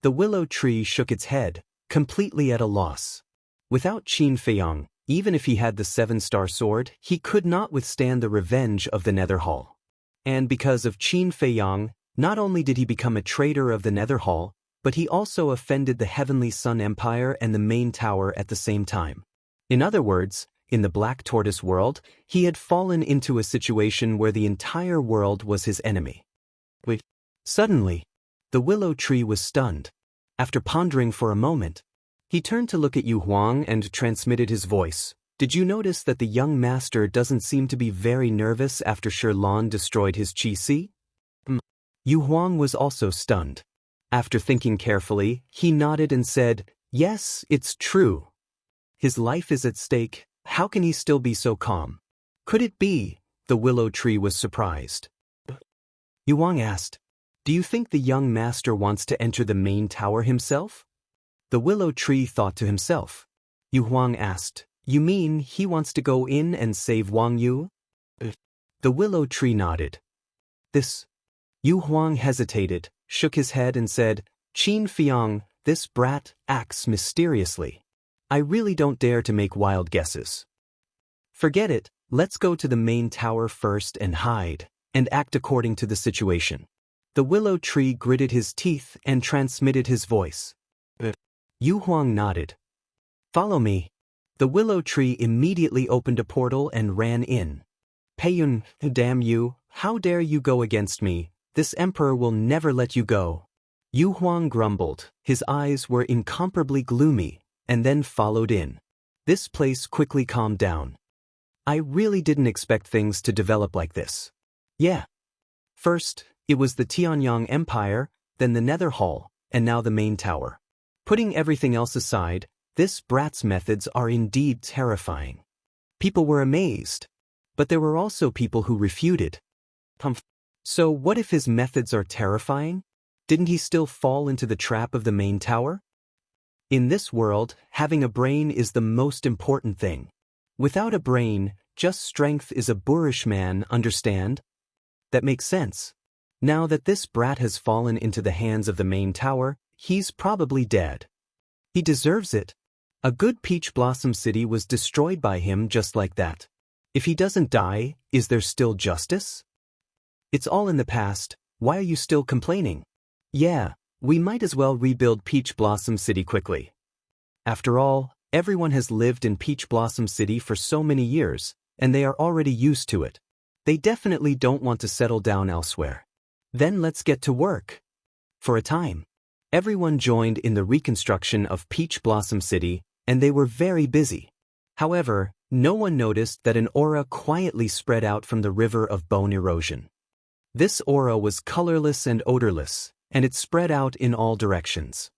The willow tree shook its head, completely at a loss. Without Qin Feiyang, even if he had the 7-star sword, he could not withstand the revenge of the Nether Hall. And because of Qin Feiyang, not only did he become a traitor of the Nether Hall, but he also offended the Heavenly Sun Empire and the main tower at the same time. In other words, in the Black Tortoise world, he had fallen into a situation where the entire world was his enemy. Suddenly, the willow tree was stunned. After pondering for a moment, he turned to look at Yu Huang and transmitted his voice. Did you notice that the young master doesn't seem to be very nervous after Shirlan destroyed his Qi? Yu Huang was also stunned. After thinking carefully, he nodded and said, yes, it's true. His life is at stake, how can he still be so calm? Could it be? The willow tree was surprised. Yu Huang asked, do you think the young master wants to enter the main tower himself? The willow tree thought to himself. Yu Huang asked, you mean he wants to go in and save Wang Yu? The willow tree nodded. Yu Huang hesitated, shook his head and said, Qin Feiyang, this brat acts mysteriously. I really don't dare to make wild guesses. Forget it, let's go to the main tower first and hide, and act according to the situation. The willow tree gritted his teeth and transmitted his voice. Yu Huang nodded. Follow me. The willow tree immediately opened a portal and ran in. Peiyun, damn you, how dare you go against me, this emperor will never let you go. Yu Huang grumbled, his eyes were incomparably gloomy, and then followed in. This place quickly calmed down. I really didn't expect things to develop like this. Yeah. First, it was the Tianyang Empire, then the Nether Hall, and now the main tower. Putting everything else aside, this brat's methods are indeed terrifying. People were amazed. But there were also people who refuted. So what if his methods are terrifying? Didn't he still fall into the trap of the main tower? In this world, having a brain is the most important thing. Without a brain, just strength is a boorish man, understand? That makes sense. Now that this brat has fallen into the hands of the main tower, he's probably dead. He deserves it. A good peach blossom city was destroyed by him just like that. If he doesn't die, is there still justice? It's all in the past, why are you still complaining? Yeah, we might as well rebuild Peach Blossom City quickly. After all, everyone has lived in Peach Blossom City for so many years, and they are already used to it. They definitely don't want to settle down elsewhere. Then let's get to work. For a time, everyone joined in the reconstruction of Peach Blossom City, and they were very busy. However, no one noticed that an aura quietly spread out from the river of bone erosion. This aura was colorless and odorless, and it spread out in all directions.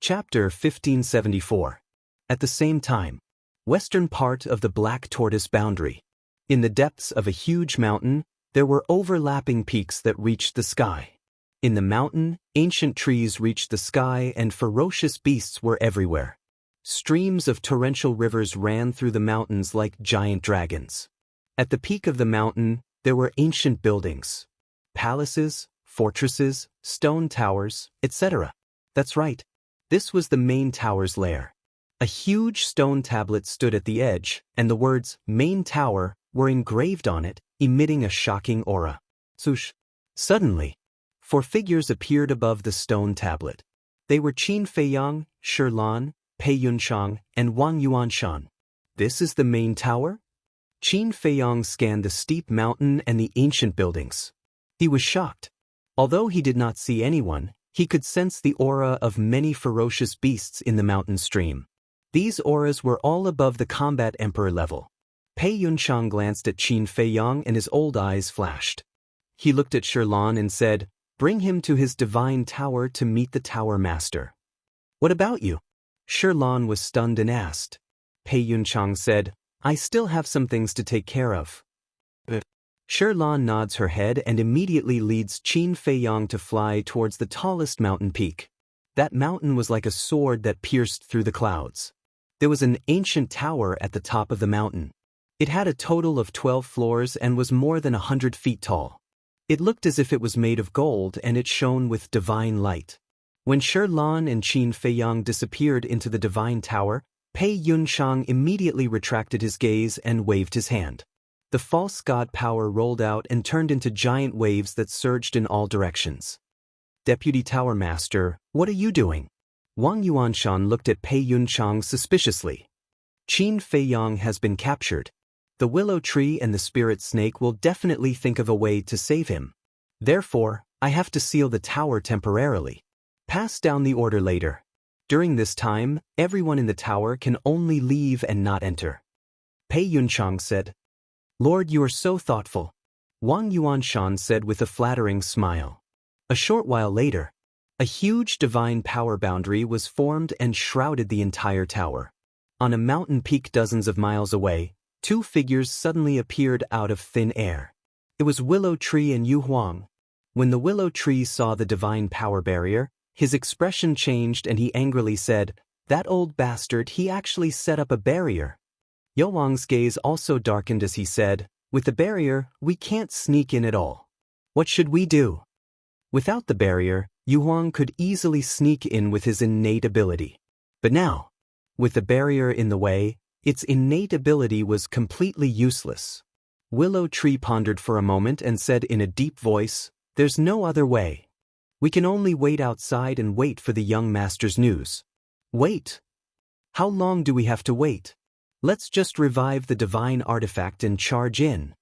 Chapter 1574. At the same time, western part of the Black Tortoise boundary. In the depths of a huge mountain, there were overlapping peaks that reached the sky. In the mountain, ancient trees reached the sky and ferocious beasts were everywhere. Streams of torrential rivers ran through the mountains like giant dragons. At the peak of the mountain, there were ancient buildings. Palaces, fortresses, stone towers, etc. That's right. This was the main tower's lair. A huge stone tablet stood at the edge, and the words, Main Tower, were engraved on it, emitting a shocking aura. Swoosh. Suddenly, 4 figures appeared above the stone tablet. They were Qin Feiyang, Shi Lan, Pei Yunchang, and Wang Yuanshan. This is the main tower? Qin Feiyang scanned the steep mountain and the ancient buildings. He was shocked. Although he did not see anyone, he could sense the aura of many ferocious beasts in the mountain stream. These auras were all above the combat emperor level. Pei Yunchang glanced at Qin Feiyang and his old eyes flashed. He looked at Shi Lan and said, Bring him to his divine tower to meet the tower master. What about you? Shi Lan was stunned and asked. Pei Yunchang said, I still have some things to take care of. Shi Lan nods her head and immediately leads Qin Feiyang to fly towards the tallest mountain peak. That mountain was like a sword that pierced through the clouds. There was an ancient tower at the top of the mountain. It had a total of 12 floors and was more than 100 feet tall. It looked as if it was made of gold and it shone with divine light. When Shi Lan and Qin Feiyang disappeared into the divine tower, Pei Yunchang immediately retracted his gaze and waved his hand. The false god power rolled out and turned into giant waves that surged in all directions. Deputy Tower Master, what are you doing? Wang Yuanshan looked at Pei Yunchang suspiciously. Qin Feiyang has been captured. The willow tree and the spirit snake will definitely think of a way to save him. Therefore, I have to seal the tower temporarily. Pass down the order later. During this time, everyone in the tower can only leave and not enter. Pei Yunchang said. Lord, you are so thoughtful. Wang Yuanshan said with a flattering smile. A short while later, a huge divine power boundary was formed and shrouded the entire tower. On a mountain peak dozens of miles away, 2 figures suddenly appeared out of thin air. It was Willow Tree and Yu Huang. When the Willow Tree saw the divine power barrier, his expression changed and he angrily said, That old bastard, he actually set up a barrier. Yu Huang's gaze also darkened as he said, With the barrier, we can't sneak in at all. What should we do? Without the barrier, Yu Huang could easily sneak in with his innate ability. But now, with the barrier in the way, its innate ability was completely useless. Willow Tree pondered for a moment and said in a deep voice, There's no other way. We can only wait outside and wait for the young master's news. Wait? How long do we have to wait? Let's just revive the divine artifact and charge in,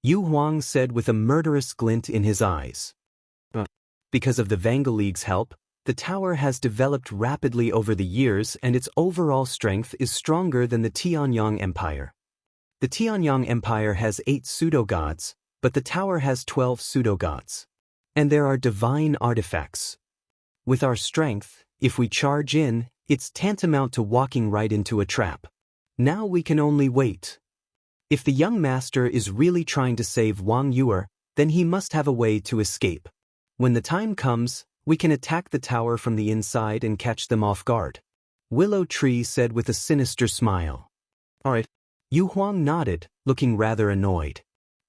Yu Huang said with a murderous glint in his eyes. Because of the Vangal League's help, the tower has developed rapidly over the years and its overall strength is stronger than the Tianyang Empire. The Tianyang Empire has 8 pseudo-gods, but the tower has 12 pseudo-gods. And there are divine artifacts. With our strength, if we charge in, it's tantamount to walking right into a trap. Now we can only wait. If the young master is really trying to save Wang Yuer, then he must have a way to escape. When the time comes, we can attack the tower from the inside and catch them off guard. Willow Tree said with a sinister smile. All right. Yu Huang nodded, looking rather annoyed.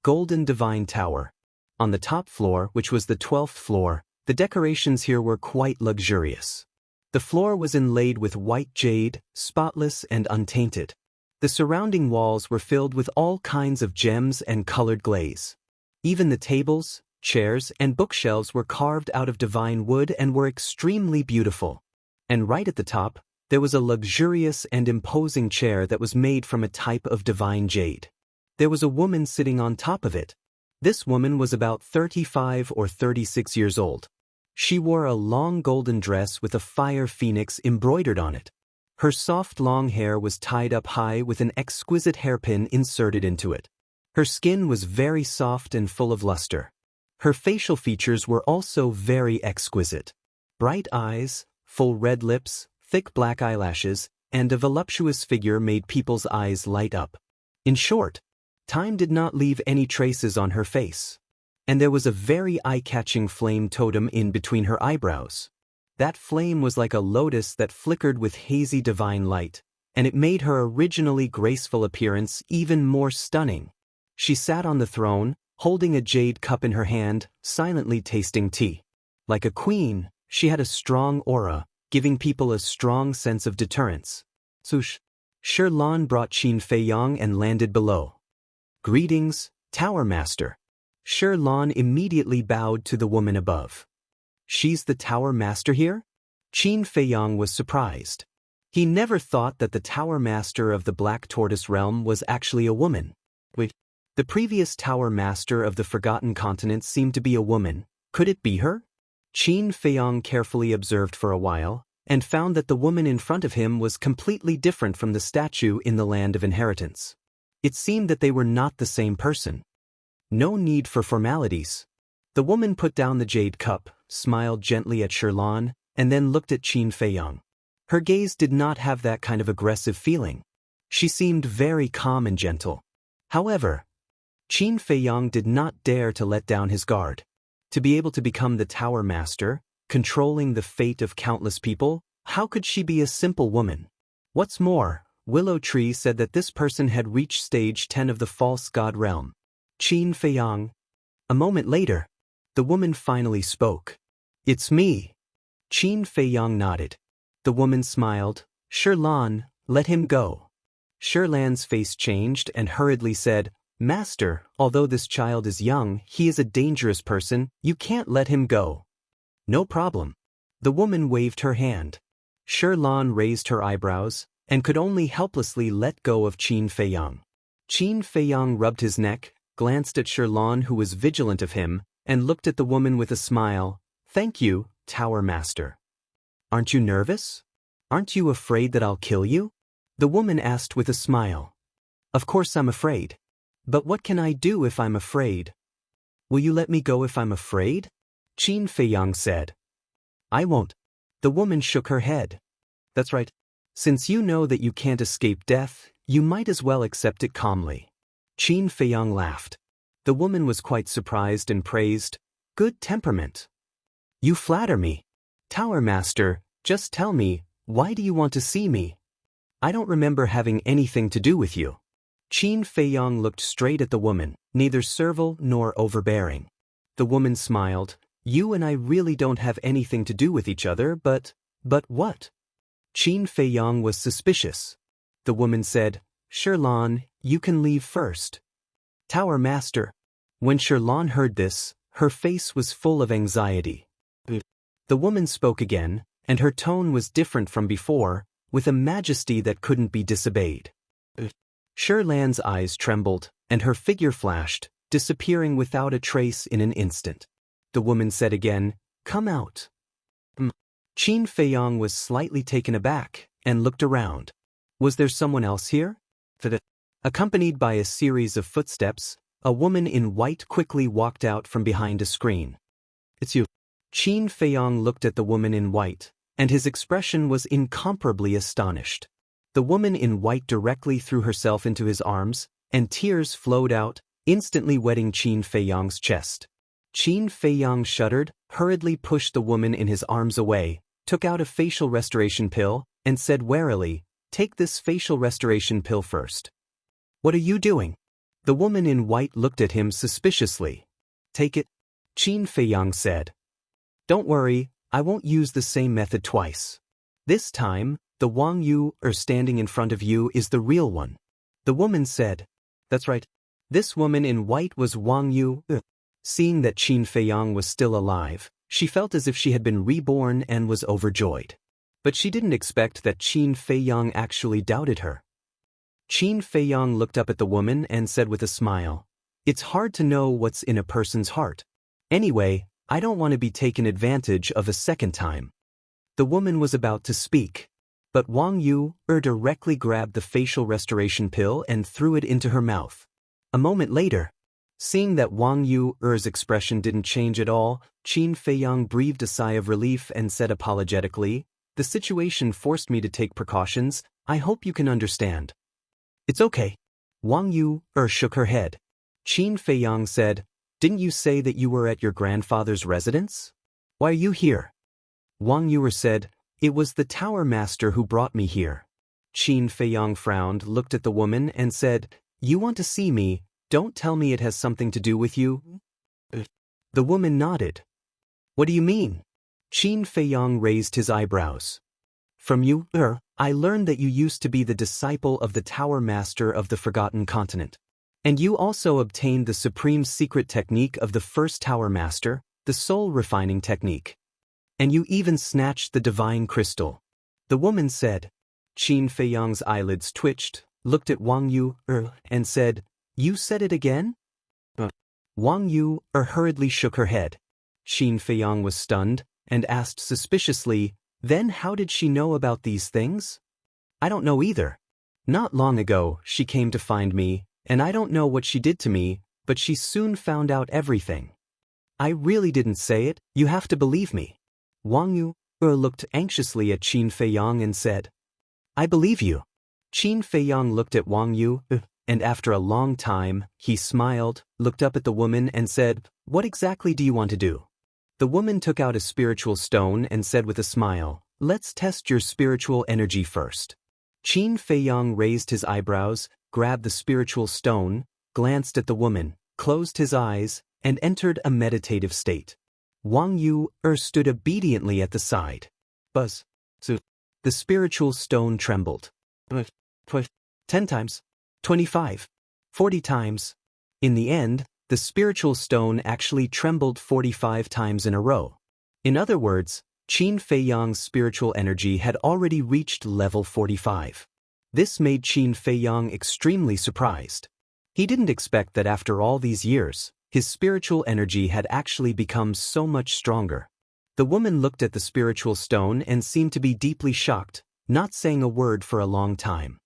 Golden Divine Tower. On the top floor, which was the 12th floor, the decorations here were quite luxurious. The floor was inlaid with white jade, spotless and untainted. The surrounding walls were filled with all kinds of gems and colored glaze. Even the tables, chairs, and bookshelves were carved out of divine wood and were extremely beautiful. And right at the top, there was a luxurious and imposing chair that was made from a type of divine jade. There was a woman sitting on top of it. This woman was about 35 or 36 years old. She wore a long golden dress with a fire phoenix embroidered on it. Her soft long hair was tied up high with an exquisite hairpin inserted into it. Her skin was very soft and full of luster. Her facial features were also very exquisite. Bright eyes, full red lips, thick black eyelashes, and a voluptuous figure made people's eyes light up. In short, time did not leave any traces on her face. And there was a very eye-catching flame totem in between her eyebrows. That flame was like a lotus that flickered with hazy divine light, and it made her originally graceful appearance even more stunning. She sat on the throne, holding a jade cup in her hand, silently tasting tea. Like a queen, she had a strong aura, giving people a strong sense of deterrence. Sush. Shi Lan brought Qin Feiyang and landed below. Greetings, Tower Master. Shi Lan immediately bowed to the woman above. She's the Tower Master here? Qin Feiyang was surprised. He never thought that the Tower Master of the Black Tortoise Realm was actually a woman. Wait, the previous Tower Master of the Forgotten Continent seemed to be a woman. Could it be her? Qin Feiyang carefully observed for a while, and found that the woman in front of him was completely different from the statue in the Land of Inheritance. It seemed that they were not the same person. No need for formalities. The woman put down the jade cup, smiled gently at Shi Lan, and then looked at Qin Feiyang. Her gaze did not have that kind of aggressive feeling. She seemed very calm and gentle. However, Qin Feiyang did not dare to let down his guard. To be able to become the Tower Master, controlling the fate of countless people, how could she be a simple woman? What's more, Willow Tree said that this person had reached stage 10 of the false god realm. Qin Feiyang. A moment later, the woman finally spoke. It's me. Qin Feiyang nodded. The woman smiled. Shi Lan, let him go. Shi Lan's face changed and hurriedly said, Master, although this child is young, he is a dangerous person, you can't let him go. No problem. The woman waved her hand. Shi Lan raised her eyebrows, and could only helplessly let go of Qin Feiyang. Qin Feiyang rubbed his neck, glanced at Shi Lan who was vigilant of him, and looked at the woman with a smile. Thank you, Tower Master. Aren't you nervous? Aren't you afraid that I'll kill you? The woman asked with a smile. Of course I'm afraid. But what can I do if I'm afraid? Will you let me go if I'm afraid? Qin Feiyang said. I won't. The woman shook her head. That's right. Since you know that you can't escape death, you might as well accept it calmly. Qin Feiyang laughed. The woman was quite surprised and praised. Good temperament. You flatter me. Tower Master, just tell me, why do you want to see me? I don't remember having anything to do with you. Qin Feiyang looked straight at the woman, neither servile nor overbearing. The woman smiled. You and I really don't have anything to do with each other, but what? Qin Feiyang was suspicious. The woman said, Shi Lan, you can leave first. Tower Master. When Shi Lan heard this, her face was full of anxiety. The woman spoke again, and her tone was different from before, with a majesty that couldn't be disobeyed. Lan's eyes trembled, and her figure flashed, disappearing without a trace in an instant. The woman said again, "Come out." Qin Feiyang was slightly taken aback, and looked around. Was there someone else here? Accompanied by a series of footsteps, a woman in white quickly walked out from behind a screen. "It's you." Qin Feiyang looked at the woman in white, and his expression was incomparably astonished. The woman in white directly threw herself into his arms, and tears flowed out, instantly wetting Qin Feiyang's chest. Qin Feiyang shuddered, hurriedly pushed the woman in his arms away, took out a facial restoration pill, and said warily, "Take this facial restoration pill first." "What are you doing?" The woman in white looked at him suspiciously. "Take it," Qin Feiyang said. "Don't worry, I won't use the same method twice. This time, the Wang Yu standing in front of you is the real one." The woman said. "That's right. This woman in white was Wang Yu." Seeing that Qin Feiyang was still alive, she felt as if she had been reborn and was overjoyed. But she didn't expect that Qin Feiyang actually doubted her. Qin Feiyang looked up at the woman and said with a smile, "It's hard to know what's in a person's heart. Anyway, I don't want to be taken advantage of a second time." The woman was about to speak, but Wang Yu directly grabbed the facial restoration pill and threw it into her mouth. A moment later, seeing that Wang Yu's expression didn't change at all, Qin Feiyang breathed a sigh of relief and said apologetically, "The situation forced me to take precautions. I hope you can understand." "It's okay." Wang Yu shook her head. Qin Feiyang said, "Didn't you say that you were at your grandfather's residence? Why are you here?" Wang Yu said, "It was the Tower Master who brought me here." Qin Feiyang frowned, looked at the woman, and said, "You want to see me? Don't tell me it has something to do with you." The woman nodded. "What do you mean?" Qin Feiyang raised his eyebrows. "From you, I learned that you used to be the disciple of the Tower Master of the Forgotten Continent. And you also obtained the supreme secret technique of the first Tower Master, the soul refining technique. And you even snatched the divine crystal." The woman said. Qin Feiyang's eyelids twitched, looked at Wang Yu and said, "You said it again?" Wang Yu hurriedly shook her head. Qin Feiyang was stunned, and asked suspiciously, "Then how did she know about these things?" "I don't know either. Not long ago, she came to find me, and I don't know what she did to me, but she soon found out everything. I really didn't say it, you have to believe me." Wang Yu looked anxiously at Qin Feiyang and said, "I believe you." Qin Feiyang looked at Wang Yu, and after a long time, he smiled, looked up at the woman and said, "What exactly do you want to do?" The woman took out a spiritual stone and said with a smile, "Let's test your spiritual energy first." Qin Feiyang raised his eyebrows, grabbed the spiritual stone, glanced at the woman, closed his eyes, and entered a meditative state. Wang Yu stood obediently at the side. Buzz. The spiritual stone trembled. 10 times. 25. 40 times. In the end, the spiritual stone actually trembled 45 times in a row. In other words, Qin Feiyang's spiritual energy had already reached level 45. This made Qin Feiyang extremely surprised. He didn't expect that after all these years, his spiritual energy had actually become so much stronger. The woman looked at the spiritual stone and seemed to be deeply shocked, not saying a word for a long time.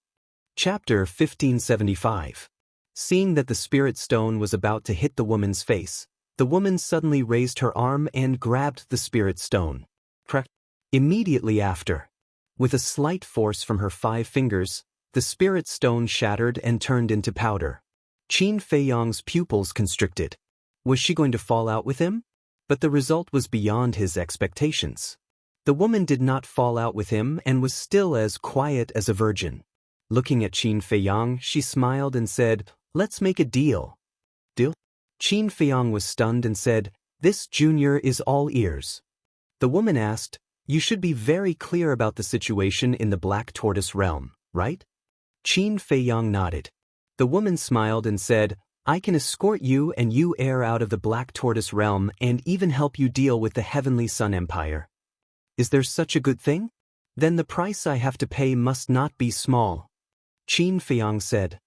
Chapter 1575. Seeing that the spirit stone was about to hit the woman's face, the woman suddenly raised her arm and grabbed the spirit stone. Immediately after, with a slight force from her 5 fingers, the spirit stone shattered and turned into powder. Qin Feiyang's pupils constricted. Was she going to fall out with him? But the result was beyond his expectations. The woman did not fall out with him and was still as quiet as a virgin. Looking at Qin Feiyang, she smiled and said, "Let's make a deal." "Deal?" Qin Feiyang was stunned and said, "This junior is all ears." The woman asked, "You should be very clear about the situation in the Black Tortoise realm, right?" Qin Feiyang nodded. The woman smiled and said, "I can escort you and you heir out of the Black Tortoise realm and even help you deal with the Heavenly Sun Empire." "Is there such a good thing? Then the price I have to pay must not be small." Qin Feiyang said.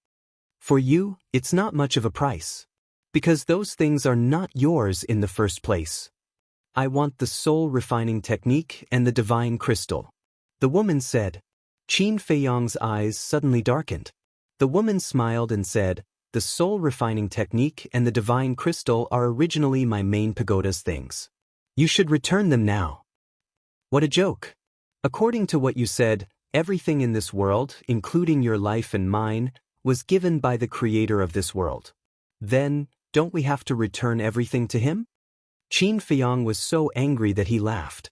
For you, it's not much of a price. Because those things are not yours in the first place. I want the soul refining technique and the divine crystal. The woman said. Qin Feiyang's eyes suddenly darkened. The woman smiled and said, the soul refining technique and the divine crystal are originally my main pagoda's things. You should return them now. What a joke. According to what you said, everything in this world, including your life and mine, was given by the creator of this world. Then, don't we have to return everything to him? Qin Feiyang was so angry that he laughed.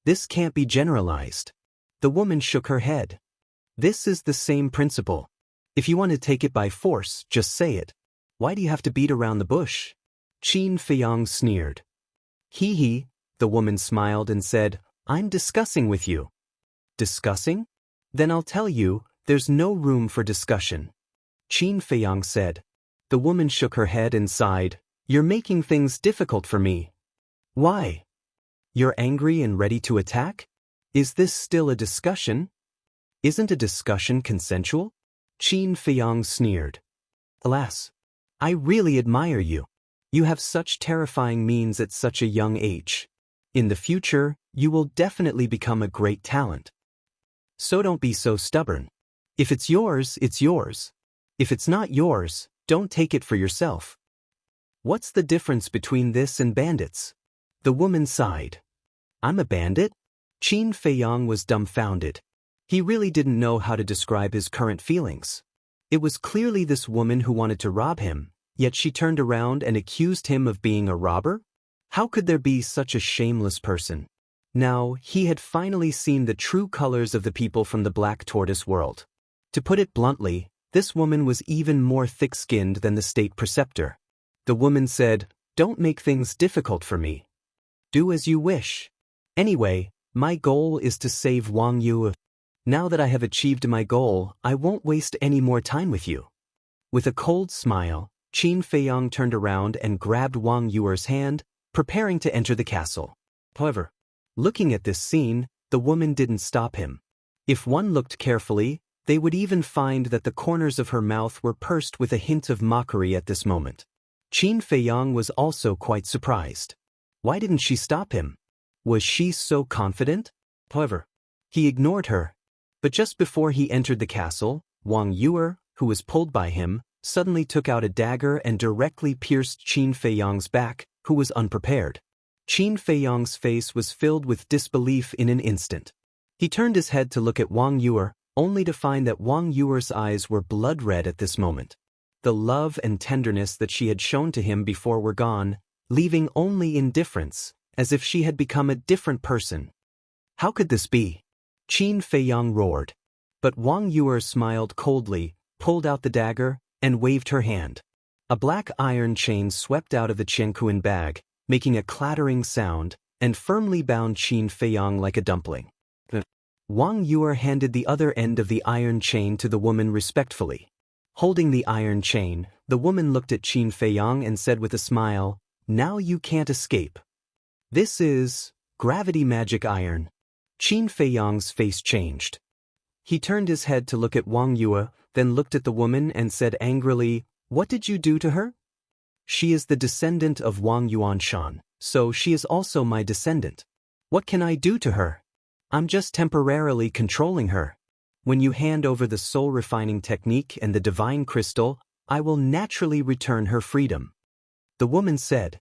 This can't be generalized. The woman shook her head. This is the same principle. If you want to take it by force, just say it. Why do you have to beat around the bush? Qin Feiyang sneered. Hee, the woman smiled and said, I'm discussing with you. Discussing? Then I'll tell you, there's no room for discussion. Qin Feiyang said. The woman shook her head and sighed. You're making things difficult for me. Why? You're angry and ready to attack? Is this still a discussion? Isn't a discussion consensual? Qin Feiyang sneered. Alas, I really admire you. You have such terrifying means at such a young age. In the future, you will definitely become a great talent. So don't be so stubborn. If it's yours, it's yours. If it's not yours, don't take it for yourself. What's the difference between this and bandits? The woman sighed. I'm a bandit? Qin Feiyang was dumbfounded. He really didn't know how to describe his current feelings. It was clearly this woman who wanted to rob him, yet she turned around and accused him of being a robber? How could there be such a shameless person? Now, he had finally seen the true colors of the people from the Black Tortoise world. To put it bluntly, this woman was even more thick-skinned than the state preceptor. The woman said, don't make things difficult for me. Do as you wish. Anyway, my goal is to save Wang Yu. Now that I have achieved my goal, I won't waste any more time with you. With a cold smile, Qin Feiyang turned around and grabbed Wang Yuer's hand, preparing to enter the castle. However, looking at this scene, the woman didn't stop him. If one looked carefully, they would even find that the corners of her mouth were pursed with a hint of mockery at this moment. Qin Feiyang was also quite surprised. Why didn't she stop him? Was she so confident? However, he ignored her. But just before he entered the castle, Wang Yuer, who was pulled by him, suddenly took out a dagger and directly pierced Qin Feiyang's back, who was unprepared. Qin Feiyang's face was filled with disbelief in an instant. He turned his head to look at Wang Yuer, only to find that Wang Yuer's eyes were blood red at this moment. The love and tenderness that she had shown to him before were gone, leaving only indifference, as if she had become a different person. How could this be? Qin Feiyang roared. But Wang Yuer smiled coldly, pulled out the dagger, and waved her hand. A black iron chain swept out of the Qianquan bag, making a clattering sound, and firmly bound Qin Feiyang like a dumpling. Wang Yuer handed the other end of the iron chain to the woman respectfully. Holding the iron chain, the woman looked at Qin Feiyang and said with a smile, now you can't escape. This is gravity magic iron. Qin Feiyang's face changed. He turned his head to look at Wang Yuer, then looked at the woman and said angrily, what did you do to her? She is the descendant of Wang Yuanshan, so she is also my descendant. What can I do to her? I'm just temporarily controlling her. When you hand over the soul refining technique and the divine crystal, I will naturally return her freedom. The woman said.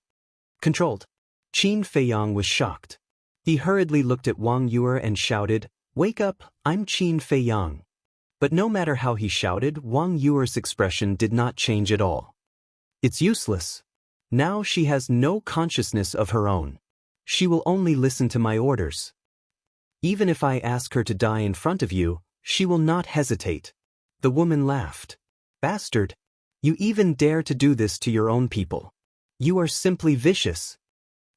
Controlled. Qin Feiyang was shocked. He hurriedly looked at Wang Yuer and shouted, wake up, I'm Qin Feiyang. But no matter how he shouted, Wang Yuer's expression did not change at all. It's useless. Now she has no consciousness of her own. She will only listen to my orders. Even if I ask her to die in front of you, she will not hesitate. The woman laughed. Bastard! You even dare to do this to your own people. You are simply vicious.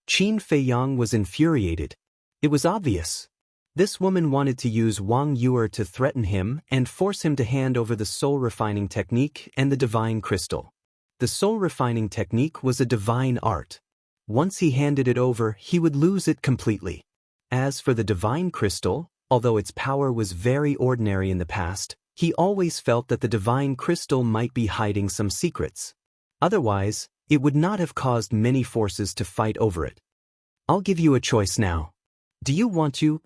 Qin Feiyang was infuriated. It was obvious. This woman wanted to use Wang Yuer to threaten him and force him to hand over the soul refining technique and the divine crystal. The soul refining technique was a divine art. Once he handed it over, he would lose it completely. As for the divine crystal, although its power was very ordinary in the past, He always felt that the divine crystal might be hiding some secrets. Otherwise, it would not have caused many forces to fight over it. I'll give you a choice now. Do you want you,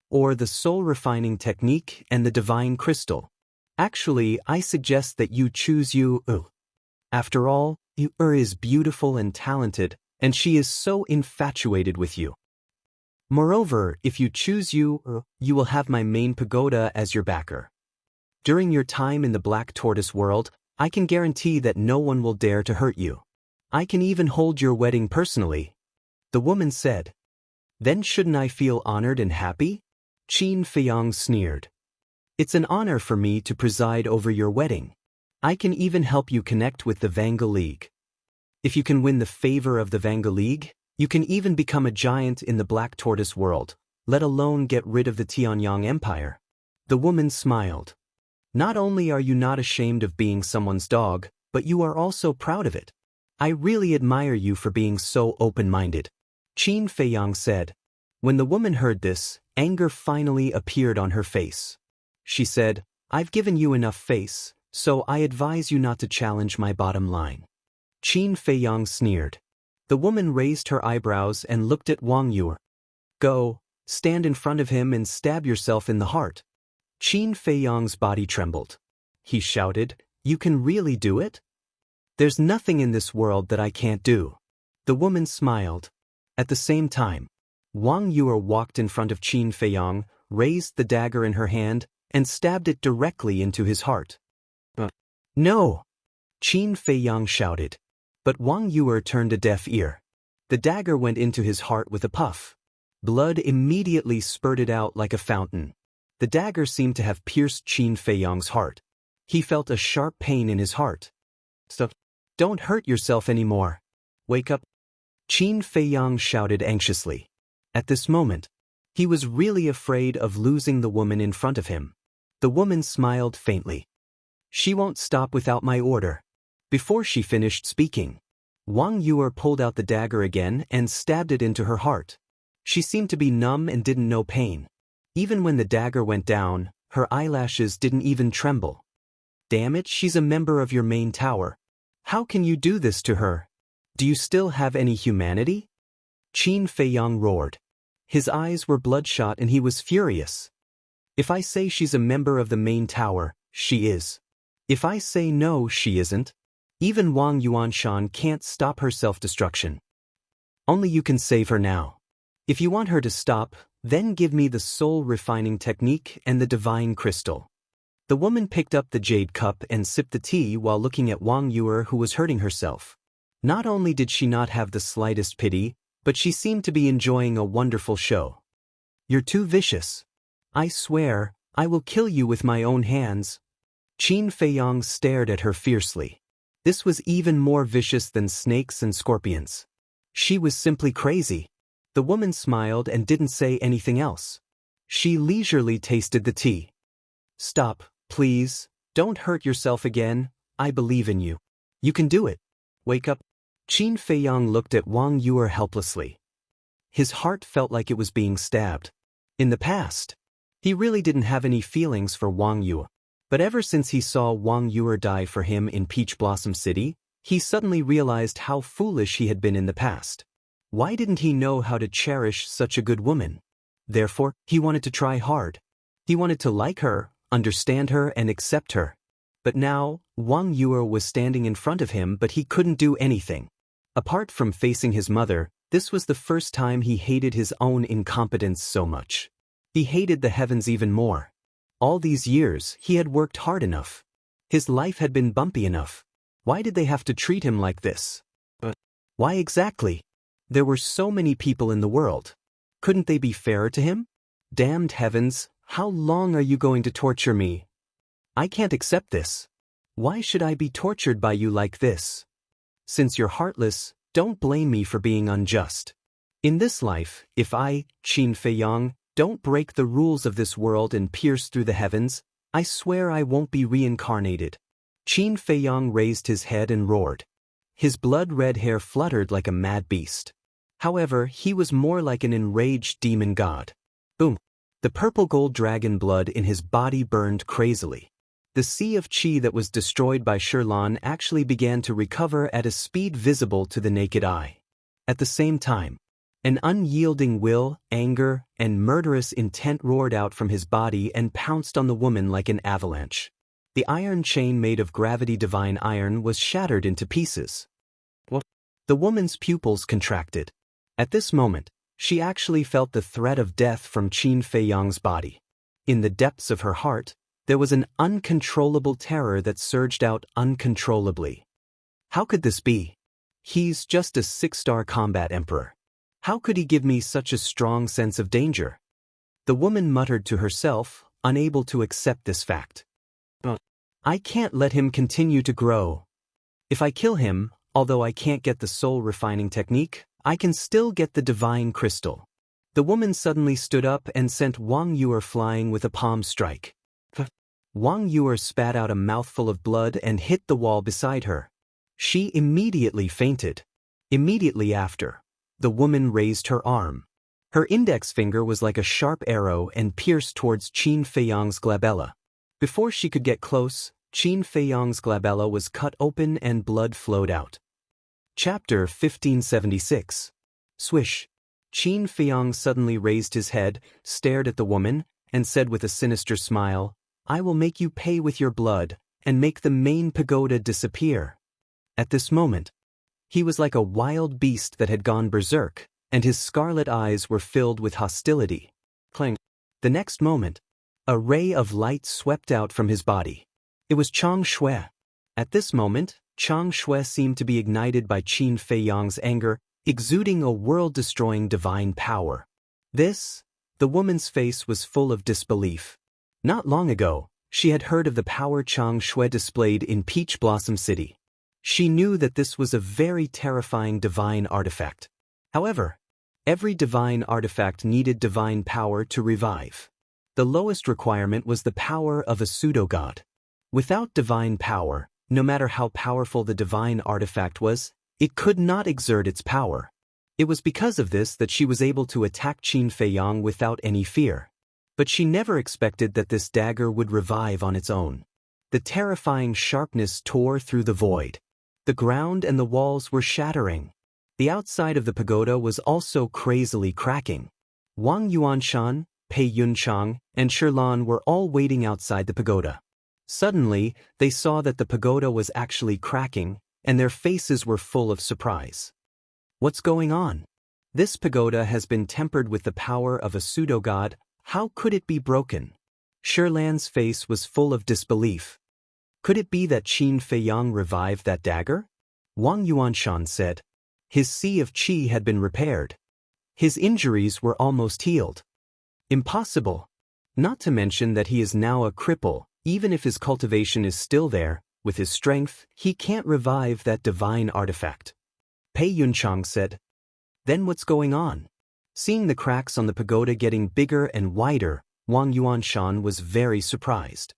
or the soul refining technique and the divine crystal? Actually, I suggest that you choose you. After all, you is beautiful and talented, and she is so infatuated with you. Moreover, if you choose you, you will have my main pagoda as your backer. During your time in the Black Tortoise world, I can guarantee that no one will dare to hurt you. I can even hold your wedding personally. The woman said. Then shouldn't I feel honored and happy? Qin Feiyang sneered. It's an honor for me to preside over your wedding. I can even help you connect with the Vanga League. If you can win the favor of the Vanga League, you can even become a giant in the Black Tortoise world, let alone get rid of the Tianyang Empire. The woman smiled. Not only are you not ashamed of being someone's dog, but you are also proud of it. I really admire you for being so open-minded. Qin Feiyang said. When the woman heard this, anger finally appeared on her face. She said, I've given you enough face, so I advise you not to challenge my bottom line. Qin Feiyang sneered. The woman raised her eyebrows and looked at Wang Yue. Go, stand in front of him and stab yourself in the heart. Qin Feiyang's body trembled. He shouted, You can really do it? There's nothing in this world that I can't do. The woman smiled. At the same time, Wang Yue walked in front of Qin Feiyang, raised the dagger in her hand, and stabbed it directly into his heart. No! Qin Feiyang shouted. But Wang Yue turned a deaf ear. The dagger went into his heart with a puff. Blood immediately spurted out like a fountain. The dagger seemed to have pierced Qin Feiyang's heart. He felt a sharp pain in his heart. So, don't hurt yourself anymore. Wake up. Qin Feiyang shouted anxiously. At this moment, he was really afraid of losing the woman in front of him. The woman smiled faintly. She won't stop without my order. Before she finished speaking, Wang Yue pulled out the dagger again and stabbed it into her heart. She seemed to be numb and didn't know pain. Even when the dagger went down, her eyelashes didn't even tremble. Damn it, she's a member of your main tower. How can you do this to her? Do you still have any humanity? Qin Feiyang roared. His eyes were bloodshot and he was furious. If I say she's a member of the main tower, she is. If I say no, she isn't. Even Wang Yuanshan can't stop her self-destruction. Only you can save her now. If you want her to stop, then give me the soul refining technique and the divine crystal. The woman picked up the jade cup and sipped the tea while looking at Wang Yue, who was hurting herself. Not only did she not have the slightest pity, but she seemed to be enjoying a wonderful show. You're too vicious. I swear, I will kill you with my own hands. Qin Feiyang stared at her fiercely. This was even more vicious than snakes and scorpions. She was simply crazy. The woman smiled and didn't say anything else. She leisurely tasted the tea. Stop, please. Don't hurt yourself again. I believe in you. You can do it. Wake up. Qin Feiyang looked at Wang Yue helplessly. His heart felt like it was being stabbed. In the past, he really didn't have any feelings for Wang Yue. But ever since he saw Wang Yue die for him in Peach Blossom City, he suddenly realized how foolish he had been in the past. Why didn't he know how to cherish such a good woman? Therefore, he wanted to try hard. He wanted to like her, understand her, and accept her. But now, Wang Yue was standing in front of him, but he couldn't do anything. Apart from facing his mother, this was the first time he hated his own incompetence so much. He hated the heavens even more. All these years, he had worked hard enough. His life had been bumpy enough. Why did they have to treat him like this? Why exactly? There were so many people in the world. Couldn't they be fairer to him? Damned heavens, how long are you going to torture me? I can't accept this. Why should I be tortured by you like this? Since you're heartless, don't blame me for being unjust. In this life, if I, Qin Feiyang, don't break the rules of this world and pierce through the heavens, I swear I won't be reincarnated. Qin Feiyang raised his head and roared. His blood-red hair fluttered like a mad beast. However, he was more like an enraged demon god. Boom! The purple-gold dragon blood in his body burned crazily. The sea of chi that was destroyed by Sherlan actually began to recover at a speed visible to the naked eye. At the same time, an unyielding will, anger, and murderous intent roared out from his body and pounced on the woman like an avalanche. The iron chain made of gravity divine iron was shattered into pieces. What? The woman's pupils contracted. At this moment, she actually felt the threat of death from Qin Feiyang's body. In the depths of her heart, there was an uncontrollable terror that surged out uncontrollably. How could this be? He's just a 6-star combat emperor. How could he give me such a strong sense of danger? The woman muttered to herself, unable to accept this fact. I can't let him continue to grow. If I kill him, although I can't get the soul refining technique, I can still get the divine crystal. The woman suddenly stood up and sent Wang Yuer flying with a palm strike. Wang Yuer spat out a mouthful of blood and hit the wall beside her. She immediately fainted. Immediately after, the woman raised her arm. Her index finger was like a sharp arrow and pierced towards Qin Feiyang's glabella. Before she could get close, Qin Feiyang's glabella was cut open and blood flowed out. Chapter 1576. Swish. Qin Feiyang suddenly raised his head, stared at the woman, and said with a sinister smile, I will make you pay with your blood, and make the main pagoda disappear. At this moment, he was like a wild beast that had gone berserk, and his scarlet eyes were filled with hostility. Clang. The next moment, a ray of light swept out from his body. It was Chang Shui. At this moment, Chang Shui seemed to be ignited by Qin Feiyang's anger, exuding a world-destroying divine power. The woman's face was full of disbelief. Not long ago, she had heard of the power Chang Shui displayed in Peach Blossom City. She knew that this was a very terrifying divine artifact. However, every divine artifact needed divine power to revive. The lowest requirement was the power of a pseudo-god. Without divine power, no matter how powerful the divine artifact was, it could not exert its power. It was because of this that she was able to attack Qin Feiyang without any fear. But she never expected that this dagger would revive on its own. The terrifying sharpness tore through the void. The ground and the walls were shattering. The outside of the pagoda was also crazily cracking. Wang Yuanshan, Pei Yunchang, and Sherlan were all waiting outside the pagoda. Suddenly, they saw that the pagoda was actually cracking, and their faces were full of surprise. What's going on? This pagoda has been tempered with the power of a pseudo-god. How could it be broken? Sherlan's face was full of disbelief. Could it be that Qin Feiyang revived that dagger? Wang Yuanshan said. His sea of qi had been repaired. His injuries were almost healed. Impossible. Not to mention that he is now a cripple. Even if his cultivation is still there, with his strength, he can't revive that divine artifact. Pei Yunchang said. Then what's going on? Seeing the cracks on the pagoda getting bigger and wider, Wang Yuanshan was very surprised.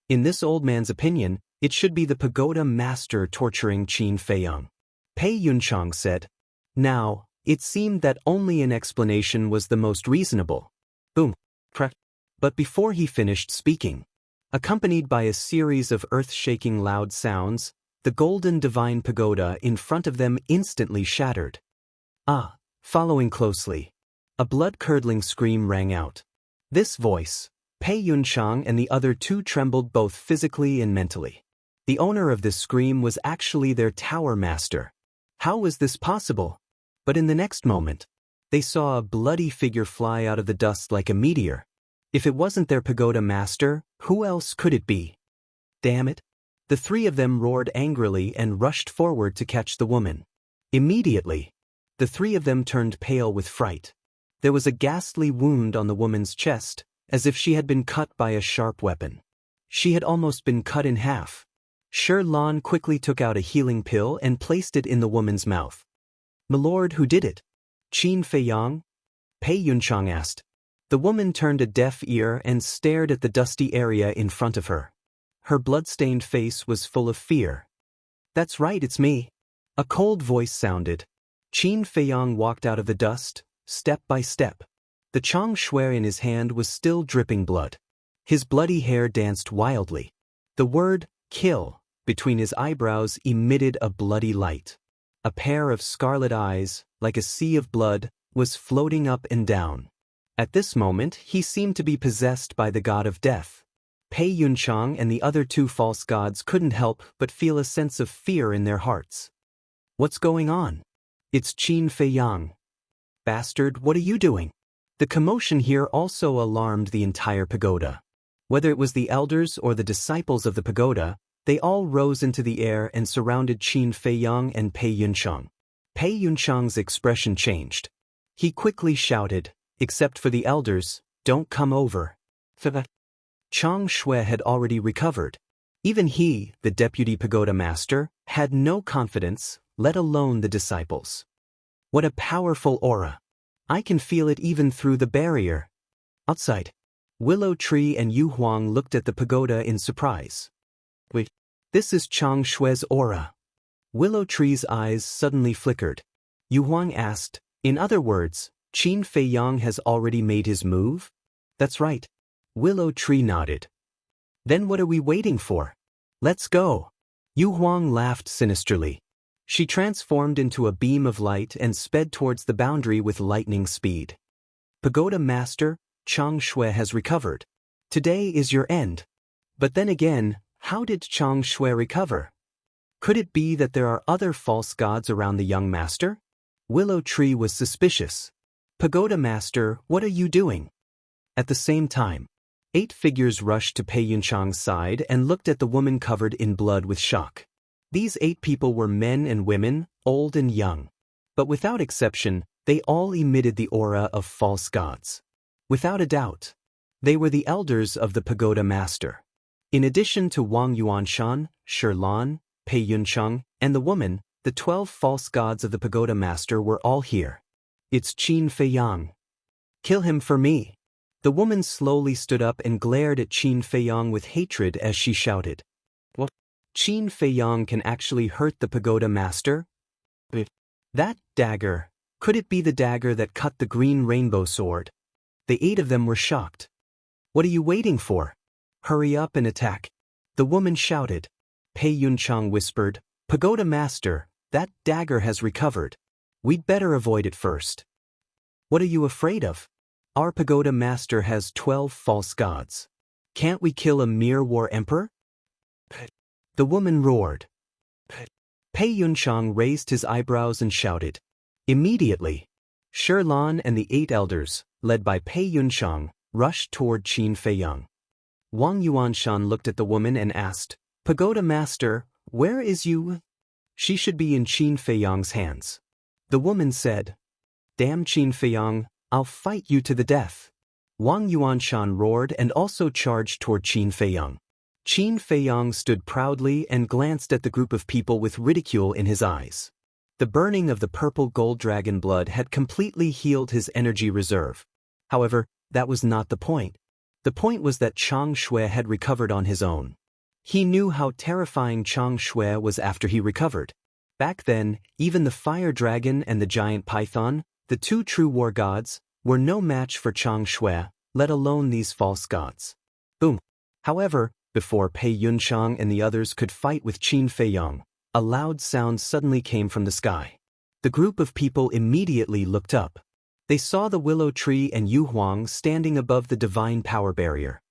In this old man's opinion, it should be the pagoda master torturing Qin Feiyang. Pei Yunchang said. Now, it seemed that only an explanation was the most reasonable. Boom. Crack. But before he finished speaking, accompanied by a series of earth-shaking loud sounds, the golden divine pagoda in front of them instantly shattered. Following closely, a blood-curdling scream rang out. This voice, Pei Yunchang and the other two trembled both physically and mentally. The owner of this scream was actually their tower master. How was this possible? But in the next moment, they saw a bloody figure fly out of the dust like a meteor. If it wasn't their pagoda master, who else could it be? Damn it! The three of them roared angrily and rushed forward to catch the woman. Immediately, the three of them turned pale with fright. There was a ghastly wound on the woman's chest, as if she had been cut by a sharp weapon. She had almost been cut in half. Sherlan quickly took out a healing pill and placed it in the woman's mouth. "Milord, who did it? Qin Feiyang?" Pei Yunchang asked. The woman turned a deaf ear and stared at the dusty area in front of her. Her blood-stained face was full of fear. "That's right, it's me." A cold voice sounded. Qin Feiyang walked out of the dust, step by step. The Chang Shui in his hand was still dripping blood. His bloody hair danced wildly. The word, kill, between his eyebrows emitted a bloody light. A pair of scarlet eyes, like a sea of blood, was floating up and down. At this moment, he seemed to be possessed by the god of death. Pei Yunchang and the other two false gods couldn't help but feel a sense of fear in their hearts. What's going on? It's Qin Feiyang. Bastard, what are you doing? The commotion here also alarmed the entire pagoda. Whether it was the elders or the disciples of the pagoda, they all rose into the air and surrounded Qin Feiyang and Pei Yunchang. Pei Yunchang's expression changed. He quickly shouted, "Except for the elders, don't come over." Chang Shui had already recovered. Even he, the deputy pagoda master, had no confidence, let alone the disciples. What a powerful aura! I can feel it even through the barrier. Outside, Willow Tree and Yu Huang looked at the pagoda in surprise. Wait, this is Chang Shui's aura. Willow Tree's eyes suddenly flickered. Yu Huang asked, in other words, Qin Feiyang has already made his move? That's right. Willow Tree nodded. Then what are we waiting for? Let's go. Yu Huang laughed sinisterly. She transformed into a beam of light and sped towards the boundary with lightning speed. Pagoda Master, Chang Shui has recovered. Today is your end. But then again, how did Chang Shui recover? Could it be that there are other false gods around the young master? Willow Tree was suspicious. Pagoda Master, what are you doing? At the same time, 8 figures rushed to Pei Yunchang's side and looked at the woman covered in blood with shock. These 8 people were men and women, old and young. But without exception, they all emitted the aura of false gods. Without a doubt, they were the elders of the Pagoda Master. In addition to Wang Yuanshan, Shilan, Pei Yunchang, and the woman, the 12 false gods of the Pagoda Master were all here. It's Qin Feiyang. Kill him for me. The woman slowly stood up and glared at Qin Feiyang with hatred as she shouted. What? Qin Feiyang can actually hurt the Pagoda Master? That dagger, could it be the dagger that cut the green rainbow sword? The 8 of them were shocked. What are you waiting for? Hurry up and attack. The woman shouted. Pei Yunchang whispered, Pagoda Master, that dagger has recovered. We'd better avoid it first. What are you afraid of? Our Pagoda Master has 12 false gods. Can't we kill a mere war emperor? The woman roared. Pei Yunchang raised his eyebrows and shouted. Immediately, Shilan and the 8 elders, led by Pei Yunchang, rushed toward Qin Feiyang. Wang Yuanshan looked at the woman and asked, Pagoda Master, where is you? She should be in Qin Feiyang's hands. The woman said, Damn Qin Feiyang, I'll fight you to the death. Wang Yuanshan roared and also charged toward Qin Feiyang. Qin Feiyang stood proudly and glanced at the group of people with ridicule in his eyes. The burning of the purple gold dragon blood had completely healed his energy reserve. However, that was not the point. The point was that Chang Shui had recovered on his own. He knew how terrifying Chang Shui was after he recovered. Back then, even the fire dragon and the giant python, the 2 true war gods, were no match for Chang Shui, let alone these false gods. Boom. However, before Pei Yunchang and the others could fight with Qin Feiyang, a loud sound suddenly came from the sky. The group of people immediately looked up. They saw the Willow Tree and Yu Huang standing above the divine power barrier.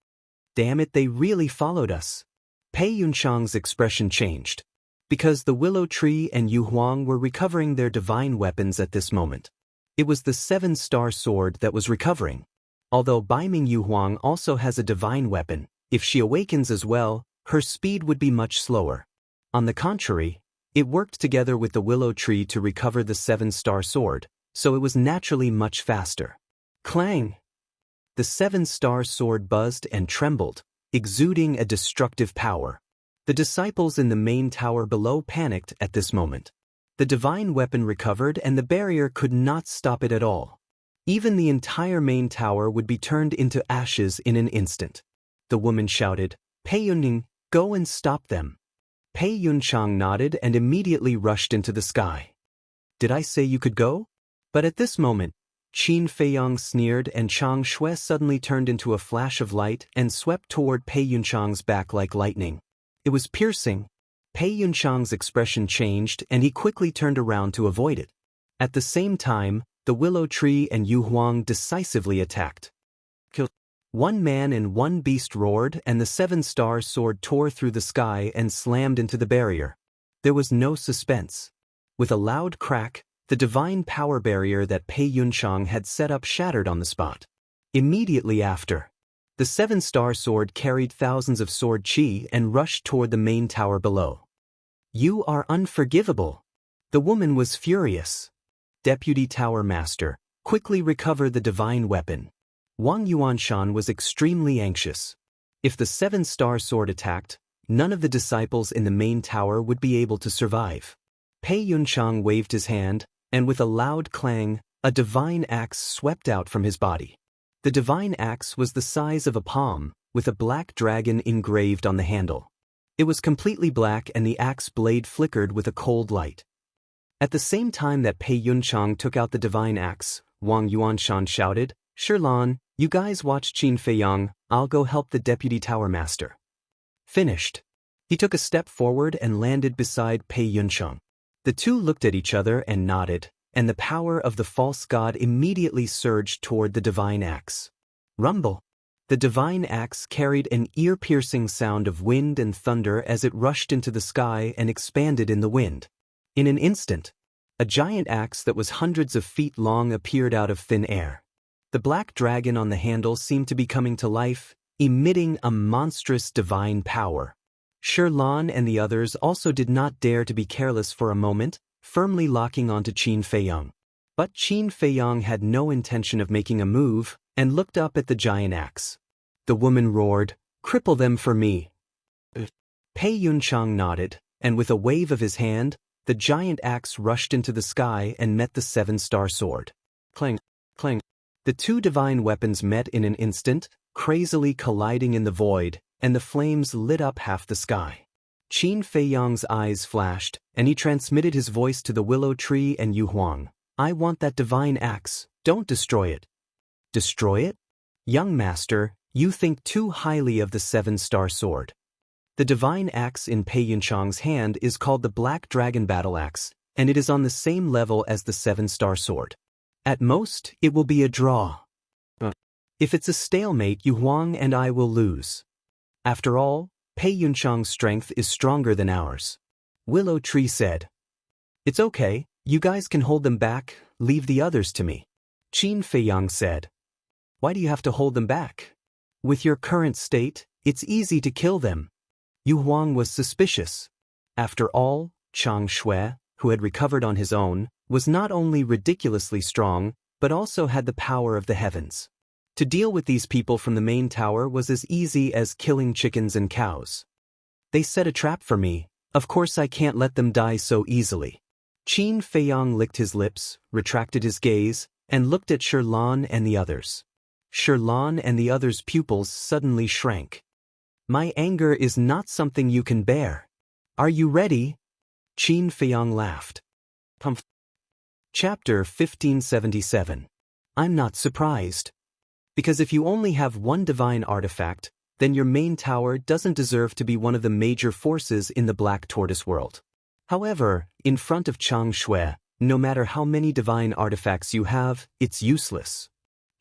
Damn it, they really followed us. Pei Yunchang's expression changed. Because the Willow Tree and Yu Huang were recovering their divine weapons at this moment. It was the 7-star sword that was recovering. Although Baiming Yu Huang also has a divine weapon, if she awakens as well, her speed would be much slower. On the contrary, it worked together with the Willow Tree to recover the 7-star sword, so it was naturally much faster. Clang! The 7-star sword buzzed and trembled, exuding a destructive power. The disciples in the main tower below panicked at this moment. The divine weapon recovered and the barrier could not stop it at all. Even the entire main tower would be turned into ashes in an instant. The woman shouted, Pei Yunning, go and stop them. Pei Yunchang nodded and immediately rushed into the sky. Did I say you could go? But at this moment, Qin Feiyang sneered, and Chang Shui suddenly turned into a flash of light and swept toward Pei Yunchang's back like lightning. It was piercing. Pei Yunchang's expression changed, and he quickly turned around to avoid it. At the same time, the willow tree and Yu Huang decisively attacked. One man and one beast roared, and the seven-star sword tore through the sky and slammed into the barrier. There was no suspense. With a loud crack, the divine power barrier that Pei Yunchang had set up shattered on the spot. Immediately after, the seven-star sword carried thousands of sword chi and rushed toward the main tower below. "You are unforgivable." The woman was furious. Deputy Tower Master, quickly recover the divine weapon. Wang Yuanshan was extremely anxious. If the seven-star sword attacked, none of the disciples in the main tower would be able to survive. Pei Yunchang waved his hand, and with a loud clang, a divine axe swept out from his body. The divine axe was the size of a palm, with a black dragon engraved on the handle. It was completely black, and the axe blade flickered with a cold light. At the same time that Pei Yunchang took out the divine axe, Wang Yuanshan shouted, "Shilan, you guys watch Qin Feiyang, I'll go help the Deputy Tower Master." Finished. He took a step forward and landed beside Pei Yunchang. The two looked at each other and nodded, and the power of the false god immediately surged toward the divine axe. Rumble. The divine axe carried an ear-piercing sound of wind and thunder as it rushed into the sky and expanded in the wind. In an instant, a giant axe that was hundreds of feet long appeared out of thin air. The black dragon on the handle seemed to be coming to life, emitting a monstrous divine power. Shilan and the others also did not dare to be careless for a moment, firmly locking onto Qin Feiyang. But Qin Feiyang had no intention of making a move, and looked up at the giant axe. The woman roared, "Cripple them for me." Pei Yunchang nodded, and with a wave of his hand, the giant axe rushed into the sky and met the seven-star sword. Clang, clang. The two divine weapons met in an instant, crazily colliding in the void, and the flames lit up half the sky. Qin Feiyang's eyes flashed, and he transmitted his voice to the willow tree and Yu Huang. "I want that divine axe, don't destroy it." "Destroy it? Young master, you think too highly of the seven-star sword." The divine axe in Pei Yunchang's hand is called the Black Dragon Battle Axe, and it is on the same level as the seven-star sword. At most, it will be a draw. If it's a stalemate, Yu Huang and I will lose. After all, Pei Yunchang's strength is stronger than ours. Willow Tree said. "It's okay, you guys can hold them back, leave the others to me." Qin Feiyang said. "Why do you have to hold them back? With your current state, it's easy to kill them." Yu Huang was suspicious. After all, Chang Shui, who had recovered on his own, was not only ridiculously strong, but also had the power of the heavens. To deal with these people from the main tower was as easy as killing chickens and cows. "They set a trap for me, of course I can't let them die so easily." Qin Feiyang licked his lips, retracted his gaze, and looked at Shilan and the others. Shilan and the others' pupils suddenly shrank. "My anger is not something you can bear. Are you ready?" Qin Feiyang laughed. Chapter 1577. I'm not surprised. Because if you only have one divine artifact, then your main tower doesn't deserve to be one of the major forces in the Black Tortoise world. However, in front of Chang Shui, no matter how many divine artifacts you have, it's useless.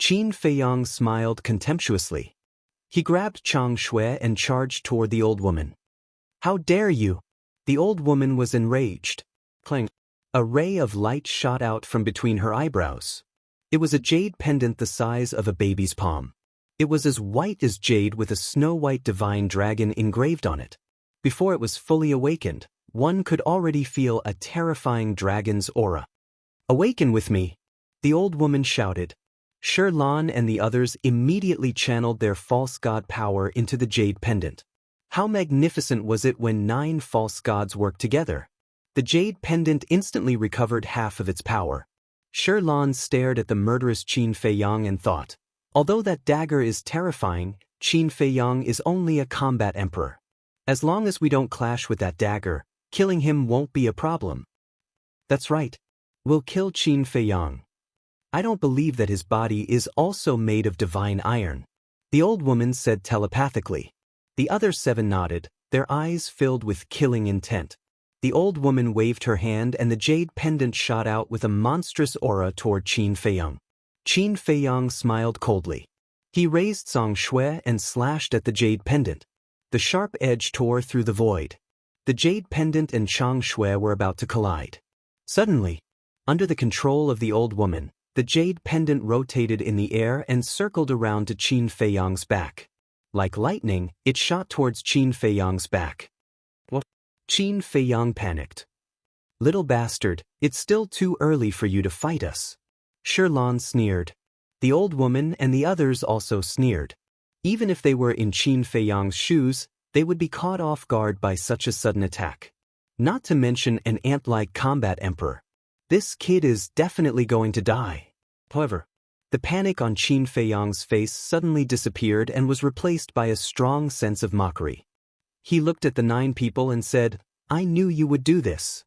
Qin Feiyang smiled contemptuously. He grabbed Chang Shui and charged toward the old woman. "How dare you!" The old woman was enraged. Clang. A ray of light shot out from between her eyebrows. It was a jade pendant the size of a baby's palm. It was as white as jade with a snow-white divine dragon engraved on it. Before it was fully awakened, one could already feel a terrifying dragon's aura. "Awaken with me!" the old woman shouted. Shilan and the others immediately channeled their false god power into the jade pendant. How magnificent was it when 9 false gods worked together! The jade pendant instantly recovered half of its power. Shilan stared at the murderous Qin Feiyang and thought, although that dagger is terrifying, Qin Feiyang is only a combat emperor. As long as we don't clash with that dagger, killing him won't be a problem. That's right. We'll kill Qin Feiyang. I don't believe that his body is also made of divine iron. The old woman said telepathically. The other 7 nodded, their eyes filled with killing intent. The old woman waved her hand and the jade pendant shot out with a monstrous aura toward Qin Feiyang. Qin Feiyang smiled coldly. He raised Song Shui and slashed at the jade pendant. The sharp edge tore through the void. The jade pendant and Chang Shui were about to collide. Suddenly, under the control of the old woman, the jade pendant rotated in the air and circled around to Qin Feiyang's back. Like lightning, it shot towards Qin Feiyang's back. What? Qin Feiyang panicked. Little bastard, it's still too early for you to fight us. Shirlan sneered. The old woman and the others also sneered. Even if they were in Qin Feiyang's shoes, they would be caught off guard by such a sudden attack. Not to mention an ant-like combat emperor. This kid is definitely going to die. However, the panic on Qin Feiyang's face suddenly disappeared and was replaced by a strong sense of mockery. He looked at the 9 people and said, I knew you would do this.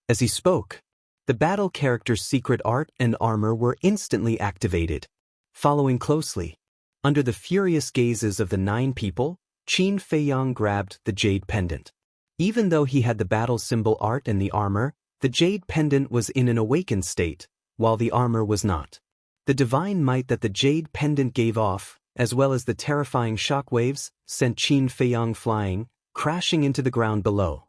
As he spoke, the battle character's secret art and armor were instantly activated. Following closely, under the furious gazes of the 9 people, Qin Feiyang grabbed the jade pendant. Even though he had the battle symbol art and the armor, the jade pendant was in an awakened state, while the armor was not. The divine might that the jade pendant gave off, as well as the terrifying shockwaves, sent Qin Feiyang flying, crashing into the ground below.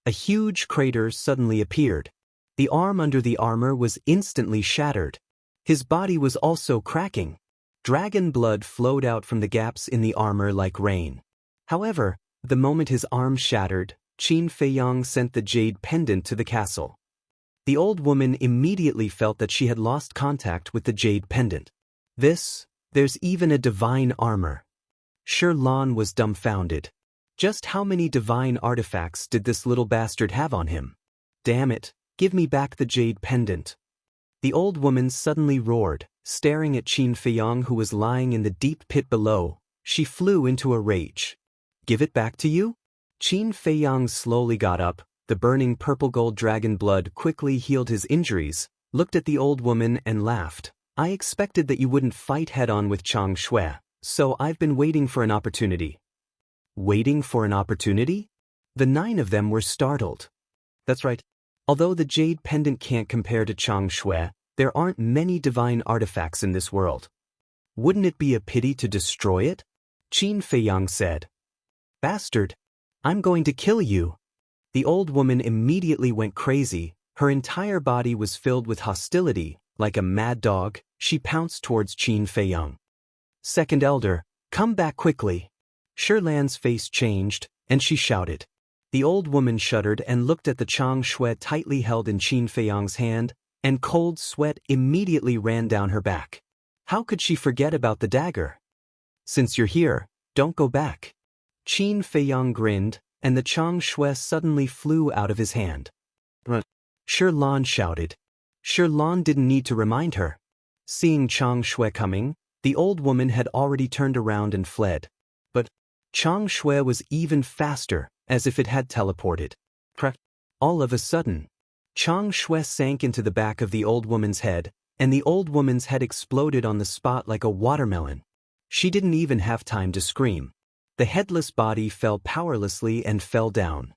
A huge crater suddenly appeared. The arm under the armor was instantly shattered. His body was also cracking. Dragon blood flowed out from the gaps in the armor like rain. However, the moment his arm shattered, Qin Feiyang sent the jade pendant to the castle. The old woman immediately felt that she had lost contact with the jade pendant. There's even a divine armor. Shirlan was dumbfounded. Just how many divine artifacts did this little bastard have on him? Damn it, give me back the jade pendant. The old woman suddenly roared, staring at Qin Feiyang who was lying in the deep pit below. She flew into a rage. Give it back to you? Qin Feiyang slowly got up, the burning purple-gold dragon blood quickly healed his injuries, looked at the old woman and laughed. I expected that you wouldn't fight head-on with Chang Shui, so I've been waiting for an opportunity. Waiting for an opportunity? The 9 of them were startled. That's right. Although the jade pendant can't compare to Chang Shui, there aren't many divine artifacts in this world. Wouldn't it be a pity to destroy it? Qin Feiyang said. Bastard, I'm going to kill you. The old woman immediately went crazy. Her entire body was filled with hostility. Like a mad dog, she pounced towards Qin Feiyang. Second Elder, come back quickly. Shirlan's face changed, and she shouted. The old woman shuddered and looked at the Chang Shui tightly held in Qin Feiyang's hand, and cold sweat immediately ran down her back. How could she forget about the dagger? Since you're here, don't go back. Qin Feiyang grinned, and the Chang Shui suddenly flew out of his hand. Shirlan shouted. Shirlan didn't need to remind her. Seeing Chang Shui coming, the old woman had already turned around and fled. But Chang Shui was even faster, as if it had teleported. All of a sudden, Chang Shui sank into the back of the old woman's head, and the old woman's head exploded on the spot like a watermelon. She didn't even have time to scream. The headless body fell powerlessly and fell down.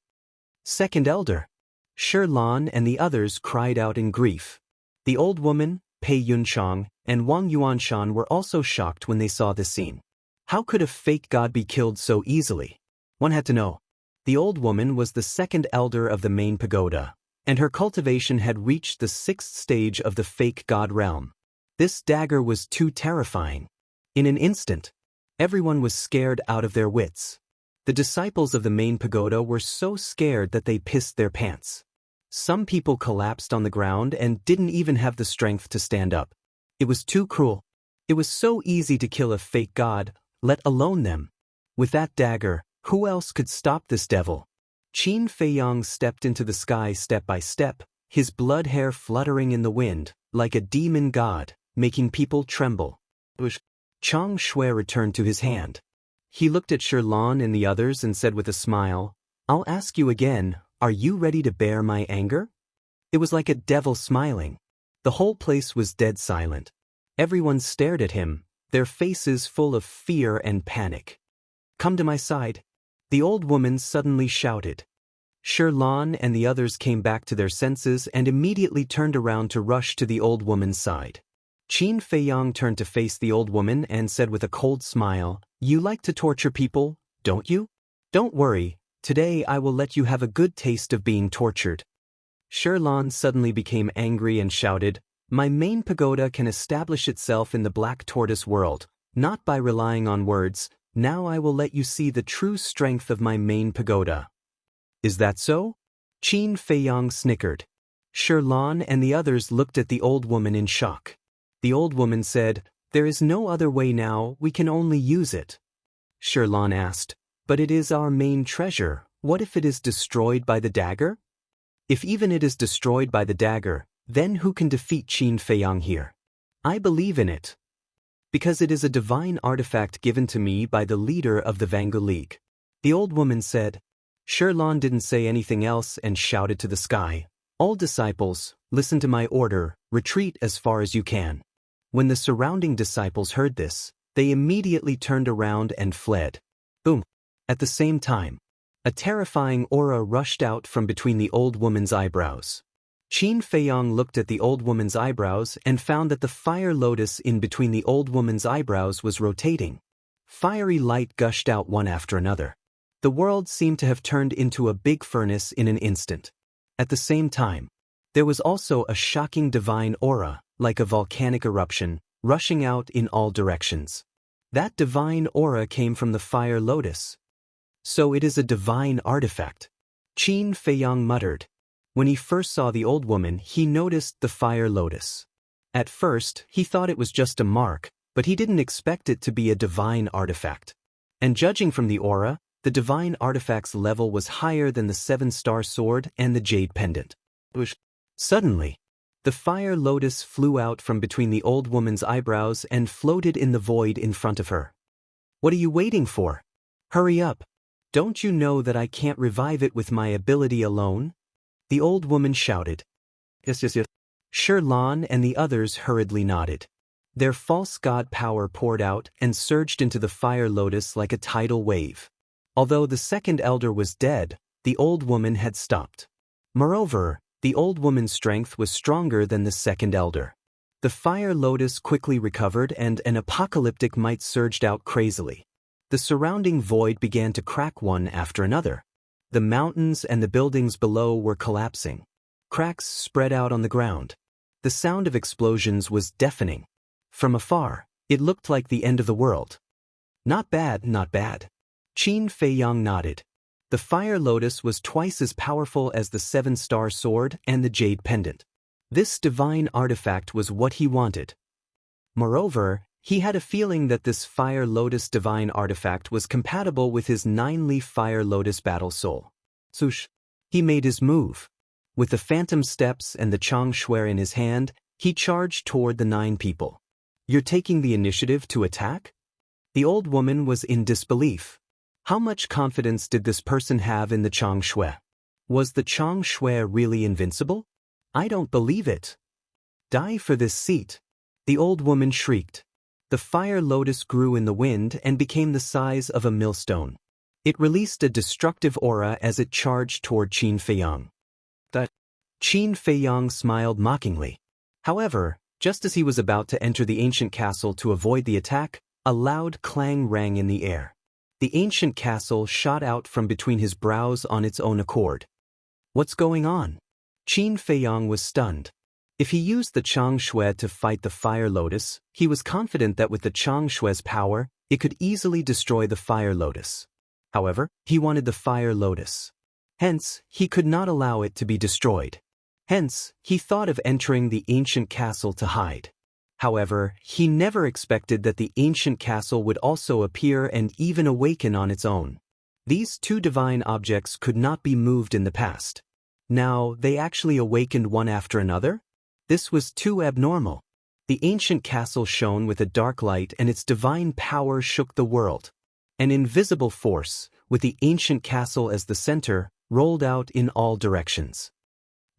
Second Elder. Shirlan and the others cried out in grief. The old woman, Pei Yunchang, and Wang Yuanshan were also shocked when they saw this scene. How could a fake god be killed so easily? One had to know. The old woman was the second elder of the main pagoda, and her cultivation had reached the 6th stage of the fake god realm. This dagger was too terrifying. In an instant, everyone was scared out of their wits. The disciples of the main pagoda were so scared that they pissed their pants. Some people collapsed on the ground and didn't even have the strength to stand up. It was too cruel. It was so easy to kill a fake god, let alone them. With that dagger, who else could stop this devil? Qin Feiyang stepped into the sky step by step, his blood hair fluttering in the wind, like a demon god, making people tremble. Chang Shui returned to his hand. He looked at Shirlan and the others and said with a smile, I'll ask you again, are you ready to bear my anger? It was like a devil smiling. The whole place was dead silent. Everyone stared at him, their faces full of fear and panic. "Come to my side," the old woman suddenly shouted. Sherlan and the others came back to their senses and immediately turned around to rush to the old woman's side. Qin Feiyang turned to face the old woman and said with a cold smile, "You like to torture people, don't you? Don't worry, today I will let you have a good taste of being tortured." Sherlan suddenly became angry and shouted, "My main pagoda can establish itself in the Black Tortoise world, not by relying on words. Now I will let you see the true strength of my main pagoda." "Is that so?" Qin Feiyang snickered. Sherlan and the others looked at the old woman in shock. The old woman said, "There is no other way now, we can only use it." Sherlan asked, "But it is our main treasure, what if it is destroyed by the dagger?" "If even it is destroyed by the dagger, then who can defeat Qin Feiyang here? I believe in it. Because it is a divine artifact given to me by the leader of the Vangu League," the old woman said. Sherlan didn't say anything else and shouted to the sky, "All disciples, listen to my order, retreat as far as you can." When the surrounding disciples heard this, they immediately turned around and fled. Boom! At the same time, a terrifying aura rushed out from between the old woman's eyebrows. Qin Feiyang looked at the old woman's eyebrows and found that the fire lotus in between the old woman's eyebrows was rotating. Fiery light gushed out one after another. The world seemed to have turned into a big furnace in an instant. At the same time, there was also a shocking divine aura, like a volcanic eruption, rushing out in all directions. That divine aura came from the fire lotus. So it is a divine artifact. Qin Feiyang muttered. When he first saw the old woman, he noticed the fire lotus. At first, he thought it was just a mark, but he didn't expect it to be a divine artifact. And judging from the aura, the divine artifact's level was higher than the 7-star sword and the jade pendant. Suddenly, the fire lotus flew out from between the old woman's eyebrows and floated in the void in front of her. "What are you waiting for? Hurry up. Don't you know that I can't revive it with my ability alone?" the old woman shouted. Yes. Sherlan and the others hurriedly nodded. Their false god power poured out and surged into the fire lotus like a tidal wave. Although the second elder was dead, the old woman had stopped. Moreover, the old woman's strength was stronger than the second elder. The fire lotus quickly recovered and an apocalyptic might surged out crazily. The surrounding void began to crack one after another. The mountains and the buildings below were collapsing. Cracks spread out on the ground. The sound of explosions was deafening. From afar, it looked like the end of the world. "Not bad, not bad." Qin Feiyang nodded. The fire lotus was twice as powerful as the 7-star sword and the jade pendant. This divine artifact was what he wanted. Moreover, he had a feeling that this fire lotus divine artifact was compatible with his 9-leaf fire lotus battle soul. Sush! He made his move. With the phantom steps and the Chang Shui in his hand, he charged toward the 9 people. "You're taking the initiative to attack?" The old woman was in disbelief. How much confidence did this person have in the Chang Shui? Was the Chang Shui really invincible? "I don't believe it." "Die for this seat," the old woman shrieked. The fire lotus grew in the wind and became the size of a millstone. It released a destructive aura as it charged toward Qin Feiyang. Qin Feiyang smiled mockingly. However, just as he was about to enter the ancient castle to avoid the attack, a loud clang rang in the air. The ancient castle shot out from between his brows on its own accord. "What's going on?" Qin Feiyang was stunned. If he used the Chang Shui to fight the fire lotus, he was confident that with the Chang Shui's power, it could easily destroy the fire lotus. However, he wanted the fire lotus. Hence, he could not allow it to be destroyed. Hence, he thought of entering the ancient castle to hide. However, he never expected that the ancient castle would also appear and even awaken on its own. These 2 divine objects could not be moved in the past. Now, they actually awakened one after another? This was too abnormal. The ancient castle shone with a dark light and its divine power shook the world. An invisible force, with the ancient castle as the center, rolled out in all directions.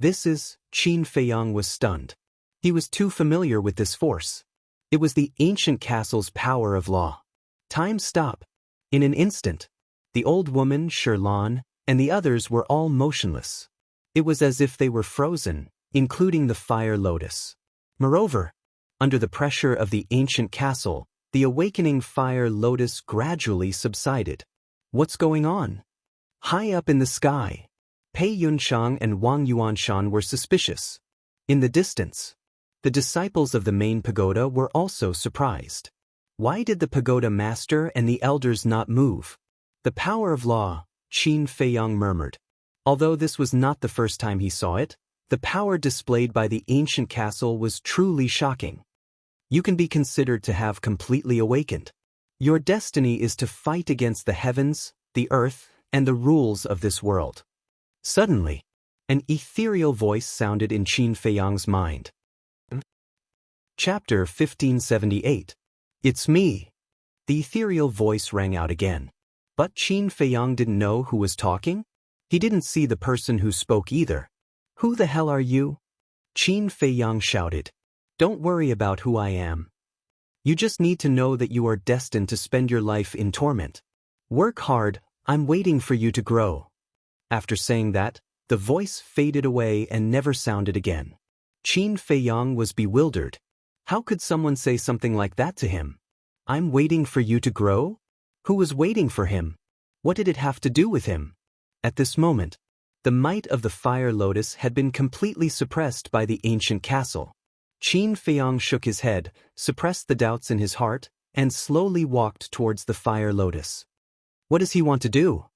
Qin Feiyang was stunned. He was too familiar with this force. It was the ancient castle's power of law. Time stopped. In an instant, the old woman, Sherlan, and the others were all motionless. It was as if they were frozen, including the fire lotus. Moreover, under the pressure of the ancient castle, the awakening fire lotus gradually subsided. What's going on? High up in the sky, Pei Yunchang and Wang Yuanshan were suspicious. In the distance, the disciples of the main pagoda were also surprised. Why did the pagoda master and the elders not move? The power of law, Qin Feiyang murmured. Although this was not the first time he saw it, the power displayed by the ancient castle was truly shocking. You can be considered to have completely awakened. Your destiny is to fight against the heavens, the earth, and the rules of this world. Suddenly, an ethereal voice sounded in Qin Feiyang's mind. Chapter 1578. It's me. The ethereal voice rang out again. But Qin Feiyang didn't know who was talking. He didn't see the person who spoke either. Who the hell are you? Qin Feiyang shouted. Don't worry about who I am. You just need to know that you are destined to spend your life in torment. Work hard, I'm waiting for you to grow. After saying that, the voice faded away and never sounded again. Qin Feiyang was bewildered. How could someone say something like that to him? I'm waiting for you to grow? Who was waiting for him? What did it have to do with him? At this moment, the might of the fire lotus had been completely suppressed by the ancient castle. Qin Feiyang shook his head, suppressed the doubts in his heart, and slowly walked towards the fire lotus. What does he want to do?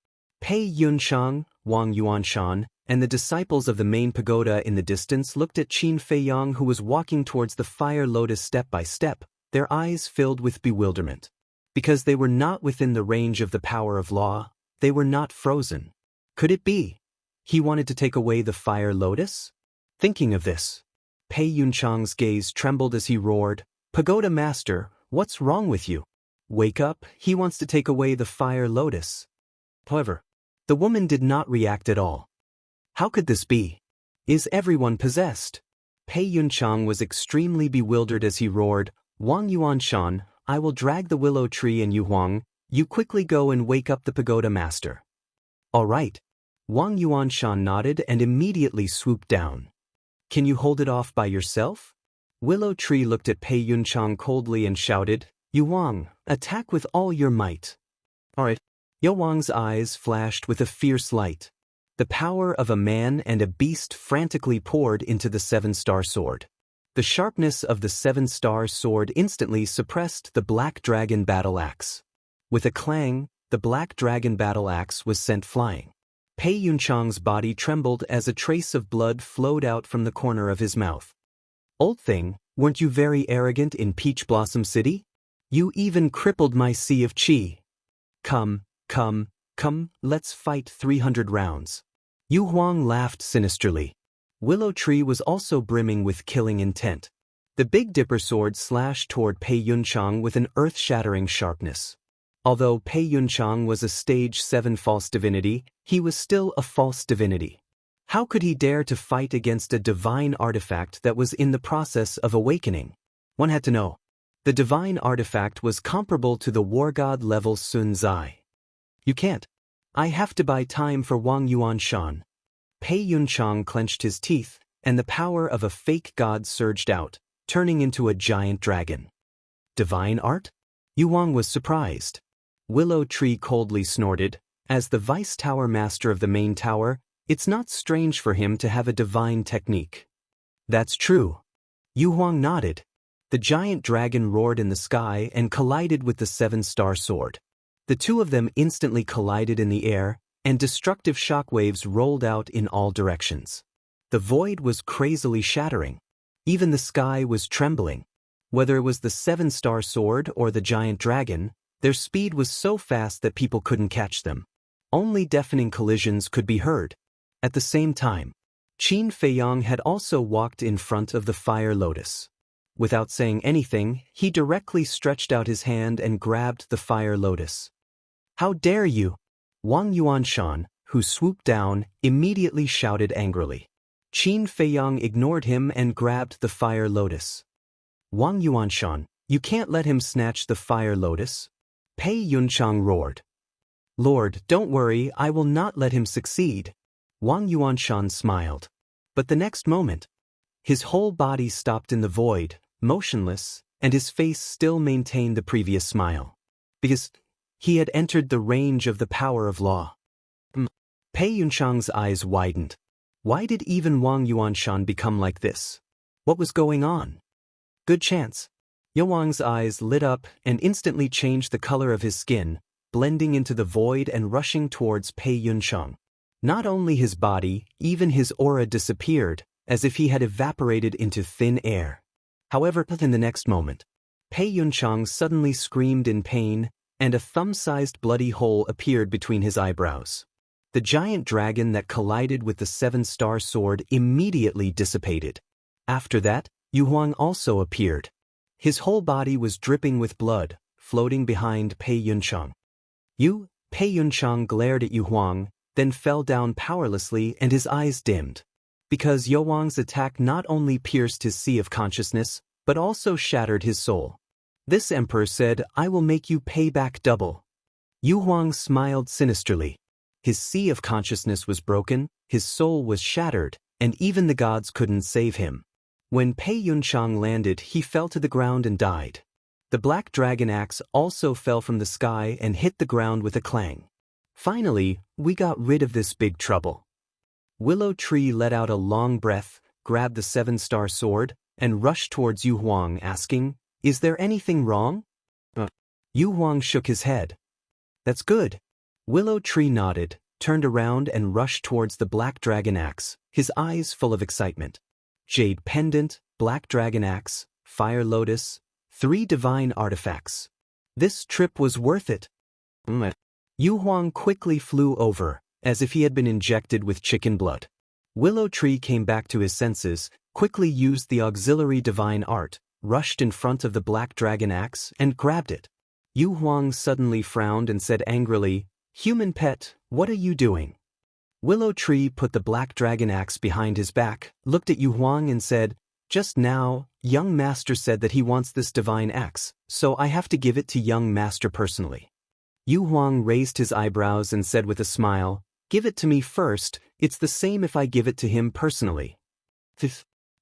Pei Yunchang, Wang Yuanshan, and the disciples of the main pagoda in the distance looked at Qin Feiyang, who was walking towards the fire lotus step by step, their eyes filled with bewilderment. Because they were not within the range of the power of law, they were not frozen. Could it be he wanted to take away the fire lotus? Thinking of this, Pei Yunchang's gaze trembled as he roared, Pagoda Master, what's wrong with you? Wake up, he wants to take away the fire lotus. However, the woman did not react at all. How could this be? Is everyone possessed? Pei Yunchang was extremely bewildered as he roared, Wang Yuanshan, I will drag the willow tree, and you Huang, you quickly go and wake up the pagoda master. All right. Wang Yuanshan nodded and immediately swooped down. Can you hold it off by yourself? Willow Tree looked at Pei Yunchang coldly and shouted, Yu Wang, attack with all your might. All right. Yu Wang's eyes flashed with a fierce light. The power of a man and a beast frantically poured into the seven-star sword. The sharpness of the seven-star sword instantly suppressed the black dragon battle axe. With a clang, the black dragon battle axe was sent flying. Pei Yunchang's body trembled as a trace of blood flowed out from the corner of his mouth. Old thing, weren't you very arrogant in Peach Blossom City? You even crippled my sea of qi. Come, let's fight 300 rounds. Yu Huang laughed sinisterly. Willow Tree was also brimming with killing intent. The Big Dipper sword slashed toward Pei Yunchang with an earth-shattering sharpness. Although Pei Yunchang was a stage 7 false divinity, he was still a false divinity. How could he dare to fight against a divine artifact that was in the process of awakening? One had to know. The divine artifact was comparable to the war god level Sun Zai. You can't. I have to buy time for Wang Yuanshan. Pei Yunchang clenched his teeth, and the power of a fake god surged out, turning into a giant dragon. Divine art? Yu Wang was surprised. Willow Tree coldly snorted. As the vice tower master of the main tower, it's not strange for him to have a divine technique. That's true. Yu Huang nodded. The giant dragon roared in the sky and collided with the seven-star sword. The two of them instantly collided in the air, and destructive shockwaves rolled out in all directions. The void was crazily shattering. Even the sky was trembling. Whether it was the seven-star sword or the giant dragon, their speed was so fast that people couldn't catch them. Only deafening collisions could be heard. At the same time, Qin Feiyang had also walked in front of the fire lotus. Without saying anything, he directly stretched out his hand and grabbed the fire lotus. How dare you? Wang Yuanshan, who swooped down, immediately shouted angrily. Qin Feiyang ignored him and grabbed the fire lotus. Wang Yuanshan, You can't let him snatch the fire lotus. Pei Yunchang roared. Lord, don't worry, I will not let him succeed. Wang Yuanshan smiled. But the next moment, his whole body stopped in the void, motionless, and his face still maintained the previous smile. Because he had entered the range of the power of law. Pei Yunchang's eyes widened. Why did even Wang Yuanshan become like this? What was going on? Good chance. Yowang's eyes lit up and instantly changed the color of his skin, blending into the void and rushing towards Pei Yunchang. Not only his body, even his aura disappeared, as if he had evaporated into thin air. However, in the next moment, Pei Yunchang suddenly screamed in pain, and a thumb-sized bloody hole appeared between his eyebrows. The giant dragon that collided with the seven-star sword immediately dissipated. After that, Yu Huang also appeared. His whole body was dripping with blood, floating behind Pei Yunchang. Pei Yunchang glared at Yu Huang, then fell down powerlessly and his eyes dimmed. Because Yu Huang's attack not only pierced his sea of consciousness, but also shattered his soul. This emperor said, I will make you pay back double. Yu Huang smiled sinisterly. His sea of consciousness was broken, his soul was shattered, and even the gods couldn't save him. When Pei Yunchang landed, he fell to the ground and died. The black dragon axe also fell from the sky and hit the ground with a clang. Finally, we got rid of this big trouble. Willow Tree let out a long breath, grabbed the seven-star sword, and rushed towards Yu Huang asking, Is there anything wrong? Yu Huang shook his head. That's good. Willow Tree nodded, turned around and rushed towards the black dragon axe, his eyes full of excitement. Jade pendant, black dragon axe, fire lotus, 3 divine artifacts. This trip was worth it. Yu Huang quickly flew over, as if he had been injected with chicken blood. Willow Tree came back to his senses, quickly used the auxiliary divine art, rushed in front of the black dragon axe, and grabbed it. Yu Huang suddenly frowned and said angrily, Human pet, what are you doing? Willow Tree put the black dragon axe behind his back, looked at Yu Huang and said, Just now, young master said that he wants this divine axe, so I have to give it to young master personally. Yu Huang raised his eyebrows and said with a smile, Give it to me first, it's the same if I give it to him personally.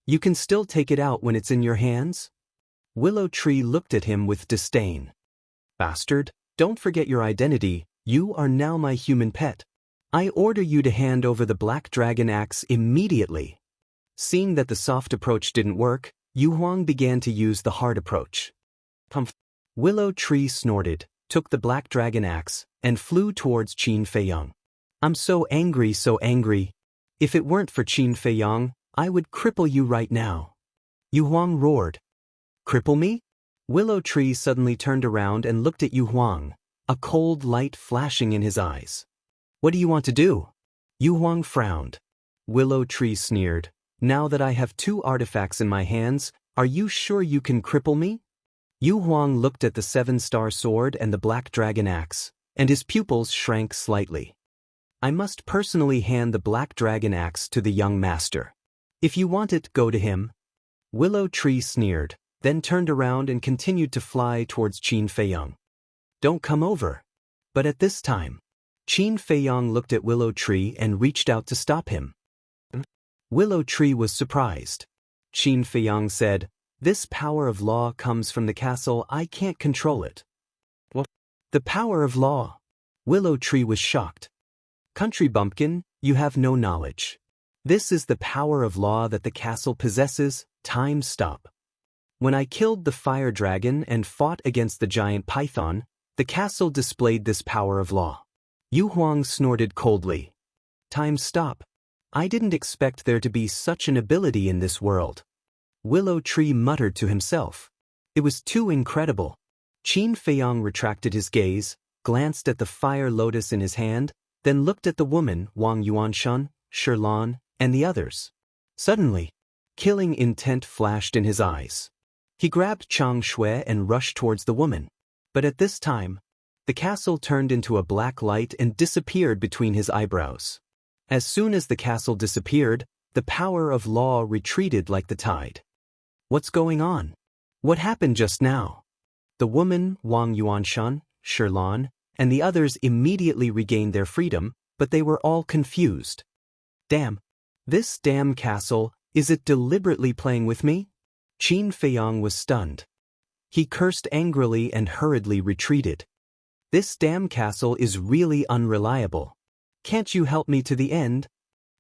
You can still take it out when it's in your hands? Willow Tree looked at him with disdain. Bastard, don't forget your identity, you are now my human pet. I order you to hand over the black dragon axe immediately. Seeing that the soft approach didn't work, Yu Huang began to use the hard approach. Willow Tree snorted, took the black dragon axe, and flew towards Qin Feiyang. I'm so angry, so angry. If it weren't for Qin Feiyang, I would cripple you right now. Yu Huang roared. Cripple me? Willow Tree suddenly turned around and looked at Yu Huang, a cold light flashing in his eyes. What do you want to do? Yu Huang frowned. Willow Tree sneered. Now that I have 2 artifacts in my hands, are you sure you can cripple me? Yu Huang looked at the 7-star sword and the black dragon axe, and his pupils shrank slightly. I must personally hand the black dragon axe to the young master. If you want it, go to him. Willow Tree sneered, then turned around and continued to fly towards Qin Feiyang. Don't come over. But at this time, Qin Feiyang looked at Willow Tree and reached out to stop him. Willow Tree was surprised. Qin Feiyang said, This power of law comes from the castle, I can't control it. What? The power of law? Willow Tree was shocked. Country bumpkin, you have no knowledge. This is the power of law that the castle possesses, time stop. When I killed the fire dragon and fought against the giant python, the castle displayed this power of law. Yu Huang snorted coldly. Time stop. I didn't expect there to be such an ability in this world. Willow Tree muttered to himself. It was too incredible. Qin Feiyang retracted his gaze, glanced at the fire lotus in his hand, then looked at the woman, Wang Yuanshan, Shirlan, and the others. Suddenly, killing intent flashed in his eyes. He grabbed Chang Shui and rushed towards the woman. But at this time, the castle turned into a black light and disappeared between his eyebrows. As soon as the castle disappeared, the power of law retreated like the tide. What's going on? What happened just now? The woman, Wang Yuanshan, Shirlan, and the others immediately regained their freedom, but they were all confused. Damn. This damn castle, is it deliberately playing with me? Qin Feiyang was stunned. He cursed angrily and hurriedly retreated. This damn castle is really unreliable. Can't you help me to the end?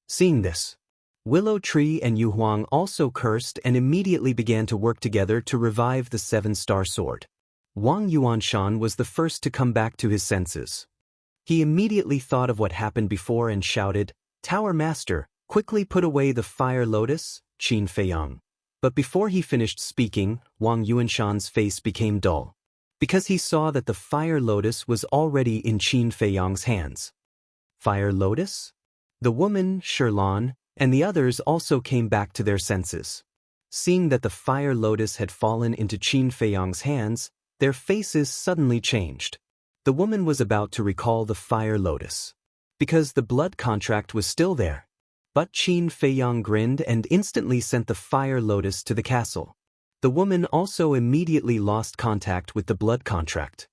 Seeing this, Willow Tree and Yu Huang also cursed and immediately began to work together to revive the seven-star sword. Wang Yuanshan was the first to come back to his senses. He immediately thought of what happened before and shouted, "Tower Master, quickly put away the fire lotus, Qin Feiyang." But before he finished speaking, Wang Yuanshan's face became dull, because he saw that the fire lotus was already in Qin Feiyang's hands. Fire lotus? The woman, Shirlan, and the others also came back to their senses. Seeing that the fire lotus had fallen into Qin Feiyang's hands, their faces suddenly changed. The woman was about to recall the fire lotus, because the blood contract was still there. But Qin Feiyang grinned and instantly sent the fire lotus to the castle. The woman also immediately lost contact with the blood contract.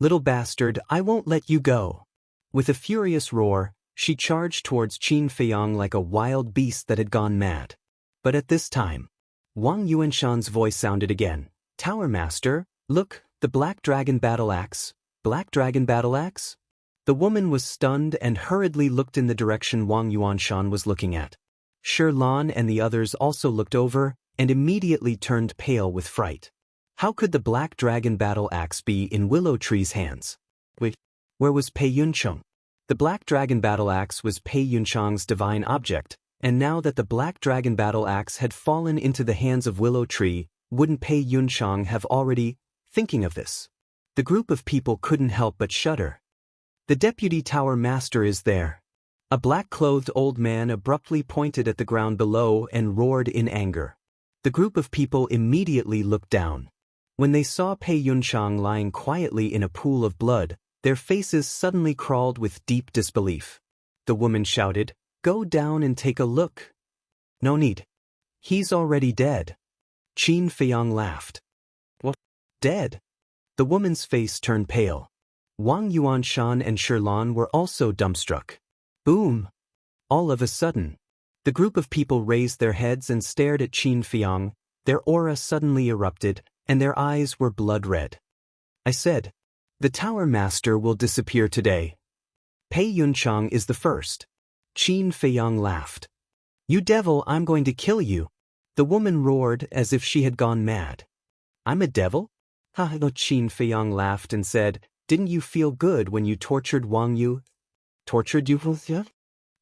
"Little bastard, I won't let you go." With a furious roar, she charged towards Qin Feiyang like a wild beast that had gone mad. But at this time, Wang Yuanshan's voice sounded again. "Tower Master, look, the Black Dragon Battle Axe. Black Dragon Battle Axe?" The woman was stunned and hurriedly looked in the direction Wang Yuanshan was looking at. Shirlan and the others also looked over and immediately turned pale with fright. How could the Black Dragon Battle Axe be in Willow Tree's hands? Wait, where was Pei Yuncheng? The Black Dragon Battle Axe was Pei Yuncheng's divine object, and now that the Black Dragon Battle Axe had fallen into the hands of Willow Tree, wouldn't Pei Yuncheng have already... Thinking of this, the group of people couldn't help but shudder. "The Deputy Tower Master is there." A black-clothed old man abruptly pointed at the ground below and roared in anger. The group of people immediately looked down. When they saw Pei Yuncheng lying quietly in a pool of blood, their faces suddenly crawled with deep disbelief. The woman shouted, "Go down and take a look." "No need. He's already dead." Qin Feiyang laughed. "What? Dead?" The woman's face turned pale. Wang Yuanshan and Shirlan were also dumbstruck. Boom! All of a sudden, the group of people raised their heads and stared at Qin Feiyang. Their aura suddenly erupted, and their eyes were blood red. "I said, the Tower Master will disappear today. Pei Yuncheng is the first." Qin Feiyang laughed. "You devil, I'm going to kill you." The woman roared as if she had gone mad. "I'm a devil?" "Ha ha!" Qin Feiyang laughed and said, "Didn't you feel good when you tortured Wang Yu?" "Tortured you?"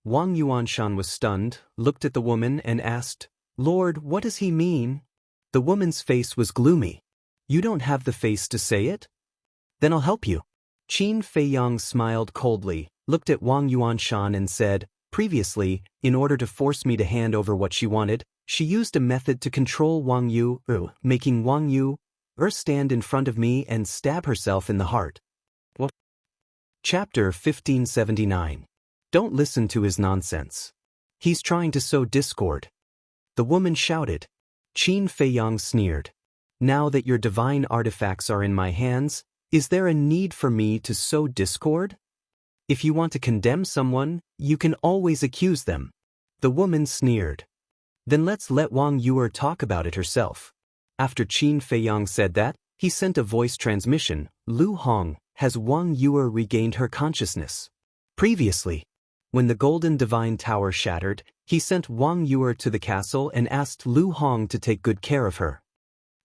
Wang Yuanshan was stunned, looked at the woman and asked, "Lord, what does he mean?" The woman's face was gloomy. "You don't have the face to say it? Then I'll help you." Qin Feiyang smiled coldly, looked at Wang Yuanshan and said, "Previously, in order to force me to hand over what she wanted, she used a method to control Wang Yu, making Wang Yu stand in front of me and stab herself in the heart." What? Chapter 1579. Don't listen to his nonsense. He's trying to sow discord. The woman shouted. Qin Feiyang sneered. "Now that your divine artifacts are in my hands, is there a need for me to sow discord? If you want to condemn someone, you can always accuse them." The woman sneered. "Then let's let Wang Yuer talk about it herself." After Qin Feiyang said that, he sent a voice transmission. "Lu Hong, has Wang Yuer regained her consciousness?" Previously, when the Golden Divine Tower shattered, he sent Wang Yuer to the castle and asked Lu Hong to take good care of her.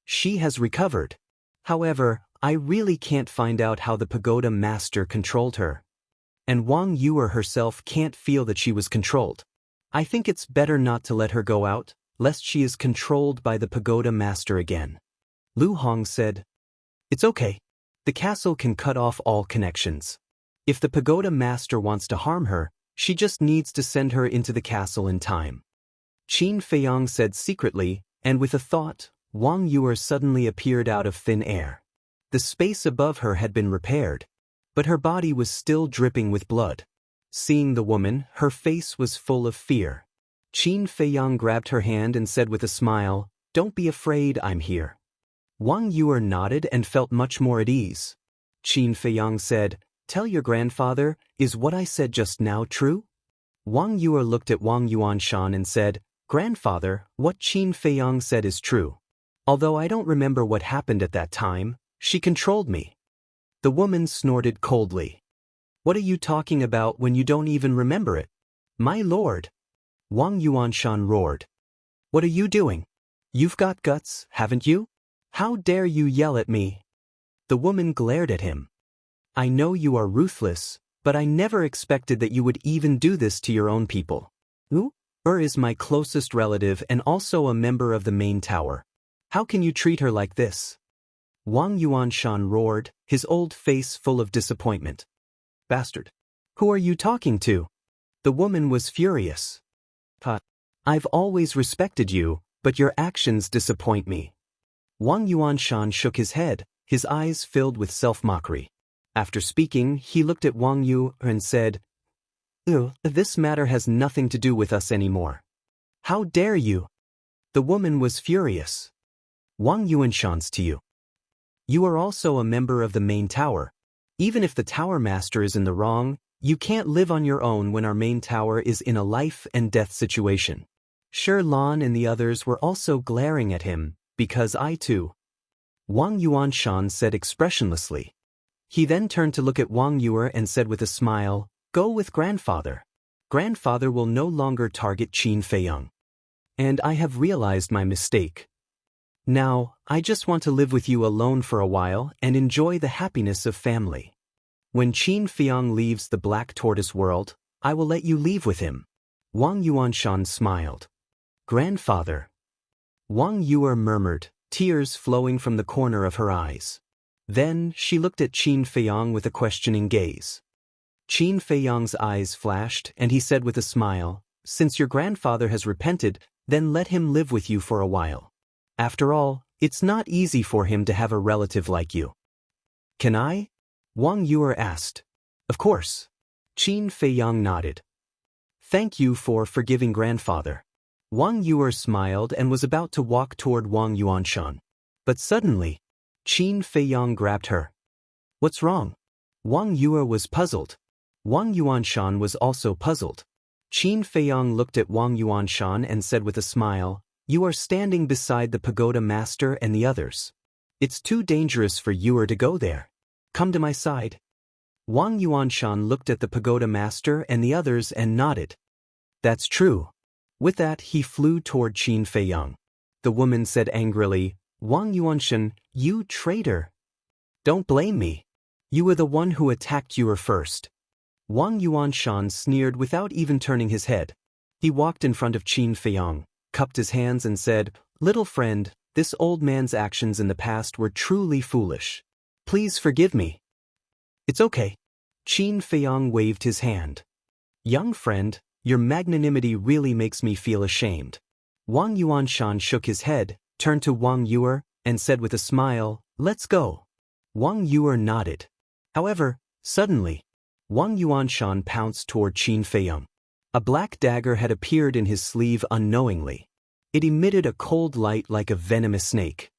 She has recovered. However, I really can't find out how the Pagoda Master controlled her. And Wang Yuer herself can't feel that she was controlled. I think it's better not to let her go out, lest she is controlled by the Pagoda Master again. Lu Hong said, "It's okay. The castle can cut off all connections. If the Pagoda Master wants to harm her, she just needs to send her into the castle in time." Qin Feiyang said secretly, and with a thought, Wang Yuer suddenly appeared out of thin air. The space above her had been repaired, but her body was still dripping with blood. Seeing the woman, her face was full of fear. Qin Feiyang grabbed her hand and said with a smile, "Don't be afraid, I'm here." Wang Yuer nodded and felt much more at ease. Qin Feiyang said, "Tell your grandfather, is what I said just now true?" Wang Yuer looked at Wang Yuanshan and said, "Grandfather, what Qin Feiyang said is true. Although I don't remember what happened at that time, she controlled me." The woman snorted coldly. "What are you talking about when you don't even remember it?" "My lord!" Wang Yuanshan roared. "What are you doing? You've got guts, haven't you? How dare you yell at me?" The woman glared at him. "I know you are ruthless, but I never expected that you would even do this to your own people. Who? Is my closest relative and also a member of the main tower. How can you treat her like this?" Wang Yuanshan roared, his old face full of disappointment. "Bastard! Who are you talking to?" The woman was furious. "I've always respected you, but your actions disappoint me." Wang Yuanshan shook his head, his eyes filled with self-mockery. After speaking, he looked at Wang Yu and said, "This matter has nothing to do with us anymore. How dare you?" The woman was furious. "Wang Yuanshan's to you. You are also a member of the main tower. Even if the tower master is in the wrong, you can't live on your own when our main tower is in a life and death situation." Shi Lan and the others were also glaring at him, "Because I too." Wang Yuanshan said expressionlessly. He then turned to look at Wang Yuer and said with a smile, "Go with grandfather. Grandfather will no longer target Qin Feiyang. And I have realized my mistake. Now, I just want to live with you alone for a while and enjoy the happiness of family. When Qin Feiyang leaves the Black Tortoise world, I will let you leave with him." Wang Yuanshan smiled. "Grandfather." Wang Yuer murmured, tears flowing from the corner of her eyes. Then, she looked at Qin Feiyang with a questioning gaze. Qin Feiyang's eyes flashed, and he said with a smile, "Since your grandfather has repented, then let him live with you for a while. After all, it's not easy for him to have a relative like you." "Can I?" Wang Yuer asked. "Of course." Qin Feiyang nodded. "Thank you for forgiving grandfather." Wang Yuer smiled and was about to walk toward Wang Yuanshan. But suddenly, Qin Feiyang grabbed her. "What's wrong?" Wang Yuer was puzzled. Wang Yuanshan was also puzzled. Qin Feiyang looked at Wang Yuanshan and said with a smile, "You are standing beside the pagoda master and the others. It's too dangerous for Yuer to go there. Come to my side." Wang Yuanshan looked at the pagoda master and the others and nodded. "That's true." With that, he flew toward Qin Feiyang. The woman said angrily, "Wang Yuanshan, you traitor! Don't blame me. You were the one who attacked Yuer first." Wang Yuanshan sneered without even turning his head. He walked in front of Qin Feiyang, cupped his hands and said, "Little friend, this old man's actions in the past were truly foolish. Please forgive me." "It's okay." Qin Feiyang waved his hand. "Young friend, your magnanimity really makes me feel ashamed." Wang Yuanshan shook his head, turned to Wang Yuer, and said with a smile, "Let's go." Wang Yuer nodded. However, suddenly, Wang Yuanshan pounced toward Qin Feiyang. A black dagger had appeared in his sleeve unknowingly. It emitted a cold light like a venomous snake.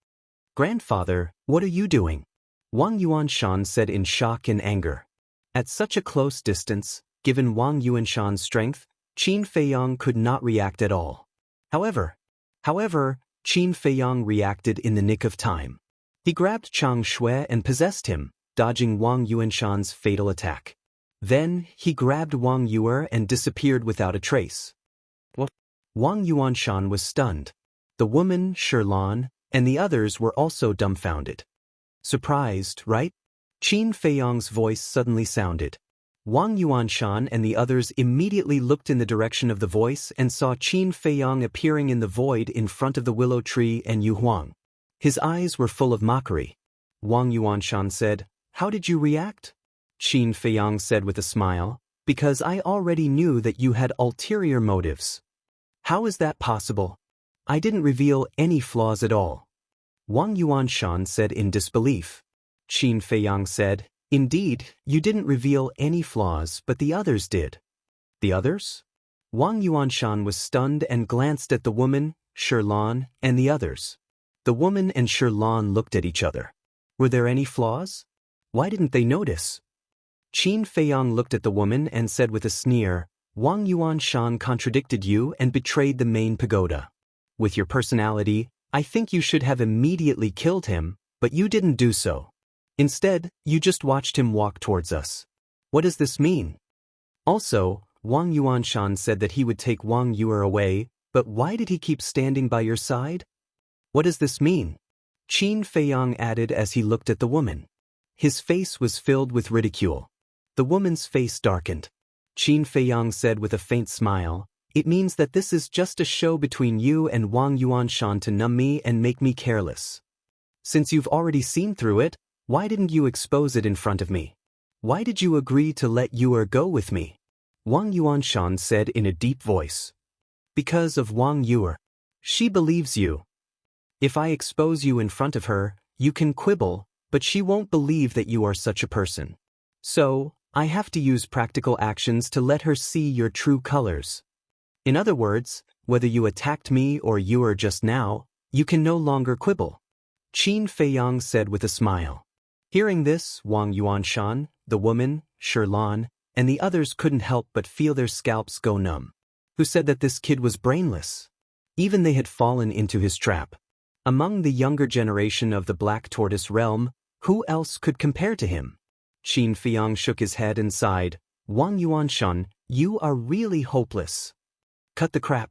"Grandfather, what are you doing?" Wang Yuanshan said in shock and anger. At such a close distance, given Wang Yuanshan's strength, Qin Feiyang could not react at all. However, Qin Feiyang reacted in the nick of time. He grabbed Chang Shui and possessed him, dodging Wang Yuanshan's fatal attack. Then, he grabbed Wang Yuer and disappeared without a trace. What? Wang Yuanshan was stunned. The woman, Shi Lan, and the others were also dumbfounded. "Surprised, right?" Qin Feiyang's voice suddenly sounded. Wang Yuanshan and the others immediately looked in the direction of the voice and saw Qin Feiyang appearing in the void in front of the willow tree and Yu Huang. His eyes were full of mockery. Wang Yuanshan said, "How did you react?" Qin Feiyang said with a smile, "Because I already knew that you had ulterior motives." "How is that possible? I didn't reveal any flaws at all." Wang Yuanshan said in disbelief. Qin Feiyang said, "Indeed, you didn't reveal any flaws, but the others did." "The others?" Wang Yuanshan was stunned and glanced at the woman, Shi Lan, and the others. The woman and Sherlan looked at each other. Were there any flaws? Why didn't they notice? Qin Feiyang looked at the woman and said with a sneer, Wang Yuanshan contradicted you and betrayed the main pagoda. With your personality, I think you should have immediately killed him, but you didn't do so. Instead, you just watched him walk towards us. What does this mean? Also, Wang Yuanshan said that he would take Wang Yuer away, but why did he keep standing by your side? What does this mean? Qin Feiyang added as he looked at the woman. His face was filled with ridicule. The woman's face darkened. Qin Feiyang said with a faint smile, It means that this is just a show between you and Wang Yuanshan to numb me and make me careless. Since you've already seen through it, why didn't you expose it in front of me? Why did you agree to let Yuer go with me? Wang Yuanshan said in a deep voice. Because of Wang Yuer. She believes you. If I expose you in front of her, you can quibble, but she won't believe that you are such a person. So, I have to use practical actions to let her see your true colors. In other words, whether you attacked me or Yuer just now, you can no longer quibble. Qin Feiyang said with a smile. Hearing this, Wang Yuanshan, the woman, Sherlan, and the others couldn't help but feel their scalps go numb. Who said that this kid was brainless? Even they had fallen into his trap. Among the younger generation of the Black Tortoise realm, who else could compare to him? Qin Feiyang shook his head and sighed. Wang Yuanshan, you are really hopeless. Cut the crap.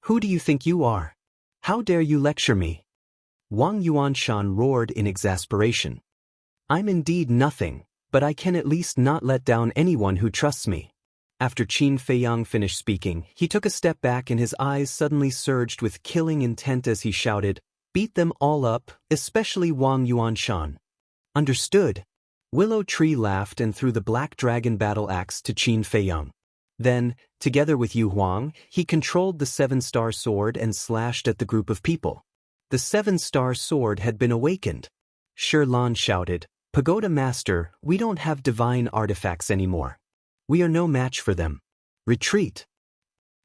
Who do you think you are? How dare you lecture me? Wang Yuanshan roared in exasperation. I'm indeed nothing, but I can at least not let down anyone who trusts me. After Qin Feiyang finished speaking, he took a step back and his eyes suddenly surged with killing intent as he shouted, Beat them all up, especially Wang Yuanshan. Understood. Willow Tree laughed and threw the Black Dragon battle axe to Qin Feiyang. Then, together with Yu Huang, he controlled the seven-star sword and slashed at the group of people. The seven-star sword had been awakened. Sherlan shouted, Pagoda Master, we don't have divine artifacts anymore. We are no match for them. Retreat.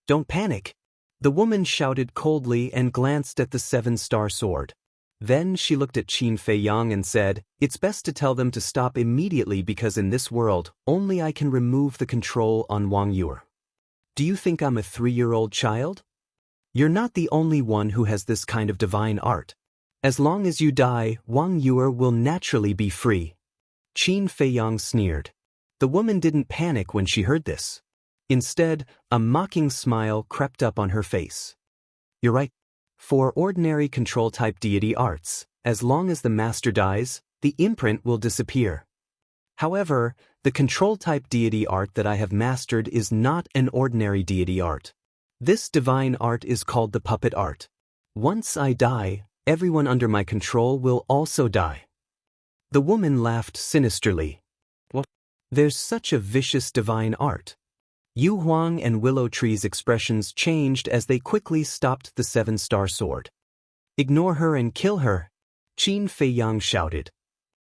Don't panic. The woman shouted coldly and glanced at the seven-star sword. Then she looked at Qin Feiyang and said, It's best to tell them to stop immediately because in this world, only I can remove the control on Wang Yuer. Do you think I'm a 3-year-old child? You're not the only one who has this kind of divine art. As long as you die, Wang Yuer will naturally be free. Qin Feiyang sneered. The woman didn't panic when she heard this. Instead, a mocking smile crept up on her face. You're right. For ordinary control-type deity arts, as long as the master dies, the imprint will disappear. However, the control-type deity art that I have mastered is not an ordinary deity art. This divine art is called the puppet art. Once I die, everyone under my control will also die. The woman laughed sinisterly. What? There's such a vicious divine art. Yu Huang and Willow Tree's expressions changed as they quickly stopped the seven-star sword. Ignore her and kill her, Qin Feiyang shouted.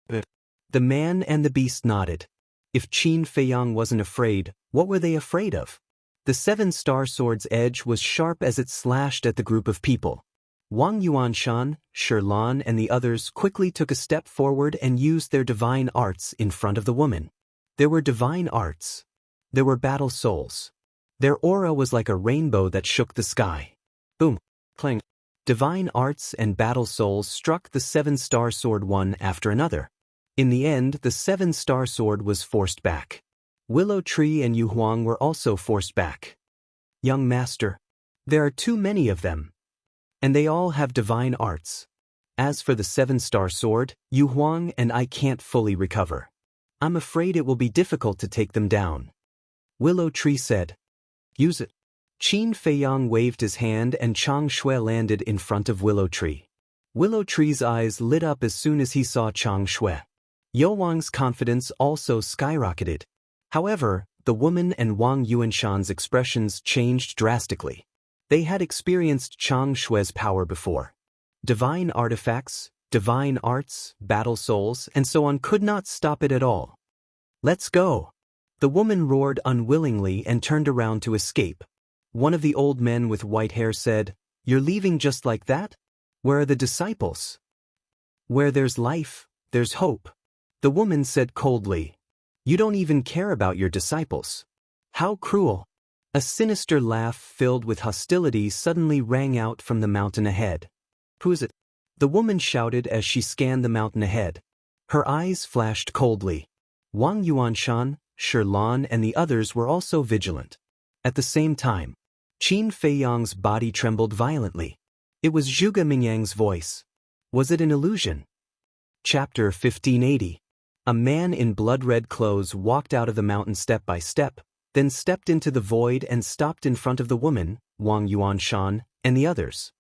The man and the beast nodded. If Qin Feiyang wasn't afraid, what were they afraid of? The seven-star sword's edge was sharp as it slashed at the group of people. Wang Yuanshan, Sherlan, and the others quickly took a step forward and used their divine arts in front of the woman. There were divine arts. There were battle souls. Their aura was like a rainbow that shook the sky. Boom, clang. Divine arts and battle souls struck the seven-star sword one after another. In the end, the seven-star sword was forced back. Willow Tree and Yu Huang were also forced back. Young master, there are too many of them. And they all have divine arts. As for the seven-star sword, Yu Huang and I can't fully recover. I'm afraid it will be difficult to take them down. Willow Tree said. Use it. Qin Feiyang waved his hand and Chang Shui landed in front of Willow Tree. Willow Tree's eyes lit up as soon as he saw Chang Shui. Yo Wang's confidence also skyrocketed. However, the woman and Wang Yuanshan's expressions changed drastically. They had experienced Chang Shui's power before. Divine artifacts, divine arts, battle souls, and so on could not stop it at all. Let's go. The woman roared unwillingly and turned around to escape. One of the old men with white hair said, You're leaving just like that? Where are the disciples? Where there's life, there's hope. The woman said coldly. You don't even care about your disciples. How cruel. A sinister laugh filled with hostility suddenly rang out from the mountain ahead. Who's it? The woman shouted as she scanned the mountain ahead. Her eyes flashed coldly. Wang Yuanshan, Shirlan and the others were also vigilant. At the same time, Qin Feiyang's body trembled violently. It was Zhuge Mingyang's voice. Was it an illusion? Chapter 1580. A man in blood-red clothes walked out of the mountain step by step, then stepped into the void and stopped in front of the woman, Wang Yuanshan, and the others.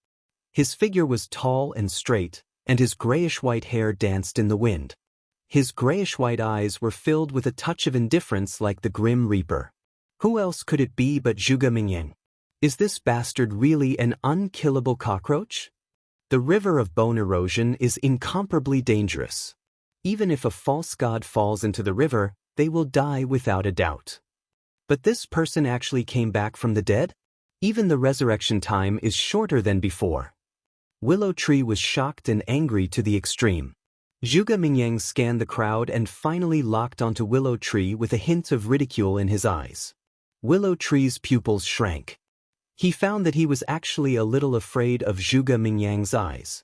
His figure was tall and straight, and his grayish-white hair danced in the wind. His grayish-white eyes were filled with a touch of indifference like the Grim Reaper. Who else could it be but Zhuge Mingyang? Is this bastard really an unkillable cockroach? The river of bone erosion is incomparably dangerous. Even if a false god falls into the river, they will die without a doubt. But this person actually came back from the dead? Even the resurrection time is shorter than before. Willow Tree was shocked and angry to the extreme. Zhuge Mingyang scanned the crowd and finally locked onto Willow Tree with a hint of ridicule in his eyes. Willow Tree's pupils shrank. He found that he was actually a little afraid of Zhuge Mingyang's eyes.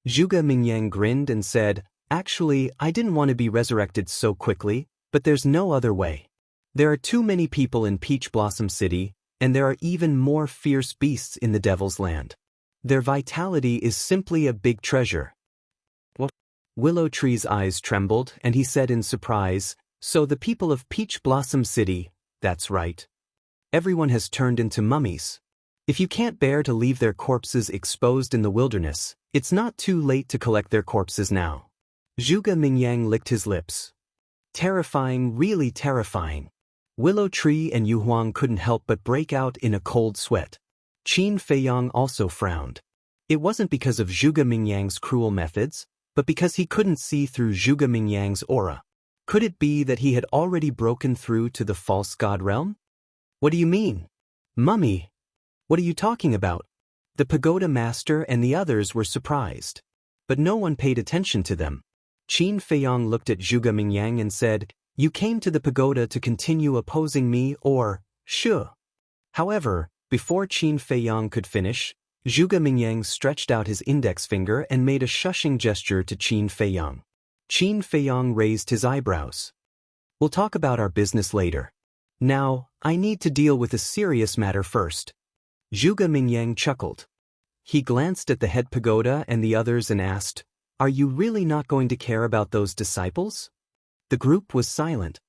Zhuge Mingyang grinned and said, Actually, I didn't want to be resurrected so quickly, but there's no other way. There are too many people in Peach Blossom City, and there are even more fierce beasts in the Devil's Land. Their vitality is simply a big treasure. What? Willow Tree's eyes trembled, and he said in surprise, So the people of Peach Blossom City, that's right. Everyone has turned into mummies. If you can't bear to leave their corpses exposed in the wilderness, it's not too late to collect their corpses now. Zhuge Mingyang licked his lips. Terrifying, really terrifying. Willow Tree and Yu Huang couldn't help but break out in a cold sweat. Qin Feiyang also frowned. It wasn't because of Zhuge Mingyang's cruel methods, but because he couldn't see through Zhuge Mingyang's aura. Could it be that he had already broken through to the false god realm? What do you mean? Mummy? What are you talking about? The pagoda master and the others were surprised. But no one paid attention to them. Qin Feiyang looked at Zhuge Mingyang and said, You came to the pagoda to continue opposing me or, sure. However, before Qin Feiyang could finish, Zhuge Mingyang stretched out his index finger and made a shushing gesture to Qin Feiyang. Qin Feiyang raised his eyebrows. We'll talk about our business later. Now, I need to deal with a serious matter first. Zhuge Mingyang chuckled. He glanced at the head pagoda and the others and asked, Are you really not going to care about those disciples? The group was silent.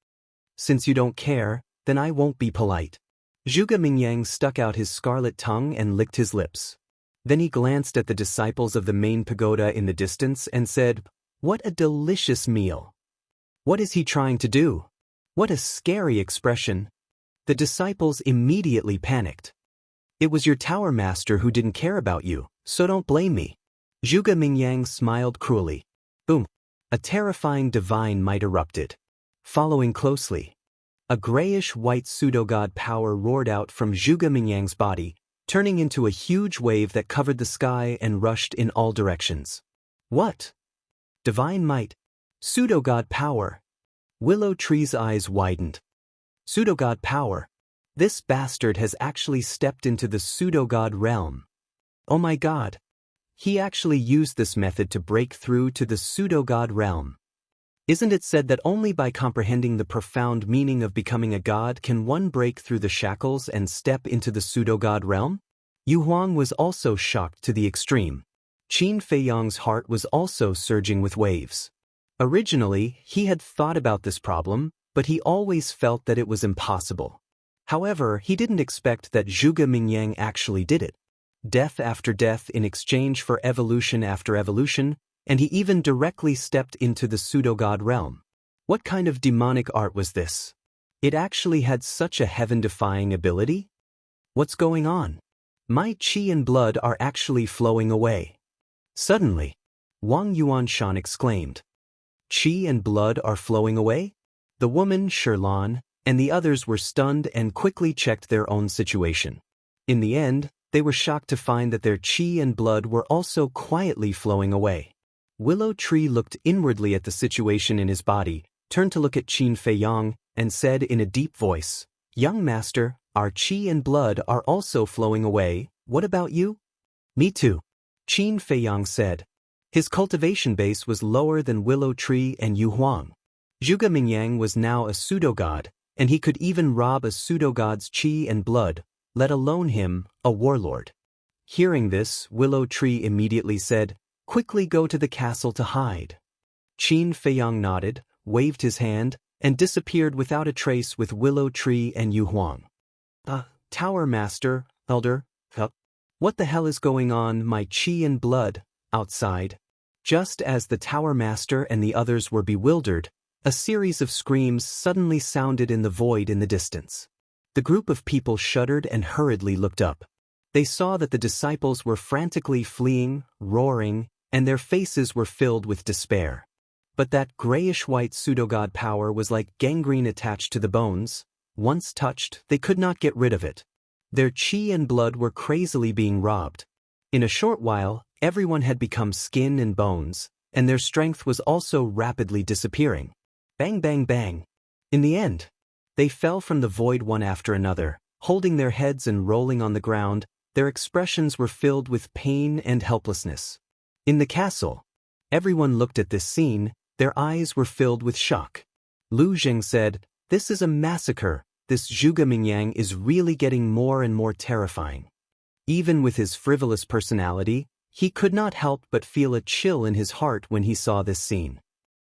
Since you don't care, then I won't be polite. Zhuge Mingyang stuck out his scarlet tongue and licked his lips. Then he glanced at the disciples of the main pagoda in the distance and said, What a delicious meal. What is he trying to do? What a scary expression. The disciples immediately panicked. It was your tower master who didn't care about you, so don't blame me. Zhuge Mingyang smiled cruelly. Boom. A terrifying divine might erupted. Following closely, a grayish-white pseudo-god power roared out from Zhuge Mingyang's body, turning into a huge wave that covered the sky and rushed in all directions. What? Divine might. Pseudo-god power. Willow Tree's eyes widened. Pseudo-god power. This bastard has actually stepped into the pseudo-god realm. Oh my god. He actually used this method to break through to the pseudo-god realm. Isn't it said that only by comprehending the profound meaning of becoming a god can one break through the shackles and step into the pseudo-god realm? Yu Huang was also shocked to the extreme. Qin Feiyang's heart was also surging with waves. Originally, he had thought about this problem, but he always felt that it was impossible. However, he didn't expect that Zhuge Mingyang actually did it. Death after death in exchange for evolution after evolution, and he even directly stepped into the pseudo-god realm. What kind of demonic art was this? It actually had such a heaven-defying ability? What's going on? My qi and blood are actually flowing away. Suddenly, Wang Yuanshan exclaimed. Qi and blood are flowing away? The woman, Shirlan, and the others were stunned and quickly checked their own situation. In the end, They were shocked to find that their qi and blood were also quietly flowing away. Willow Tree looked inwardly at the situation in his body, turned to look at Qin Feiyang, and said in a deep voice, "Young master, our qi and blood are also flowing away, what about you?" "Me too," Qin Feiyang said. His cultivation base was lower than Willow Tree and Yu Huang. Zhuge Mingyang was now a pseudo-god, and he could even rob a pseudo-god's qi and blood, let alone him, a warlord. Hearing this, Willow Tree immediately said, "Quickly go to the castle to hide." Qin Feiyang nodded, waved his hand, and disappeared without a trace with Willow Tree and Yu Huang. Tower Master, Elder, what the hell is going on, my qi and blood, outside?" Just as the Tower Master and the others were bewildered, a series of screams suddenly sounded in the void in the distance. The group of people shuddered and hurriedly looked up. They saw that the disciples were frantically fleeing, roaring, and their faces were filled with despair. But that grayish-white pseudo-god power was like gangrene attached to the bones. Once touched, they could not get rid of it. Their qi and blood were crazily being robbed. In a short while, everyone had become skin and bones, and their strength was also rapidly disappearing. Bang bang bang. In the end, they fell from the void one after another, holding their heads and rolling on the ground. Their expressions were filled with pain and helplessness. In the castle, everyone looked at this scene, their eyes were filled with shock. Lu Zheng said, "This is a massacre, this Zhuge Mingyang is really getting more and more terrifying." Even with his frivolous personality, he could not help but feel a chill in his heart when he saw this scene.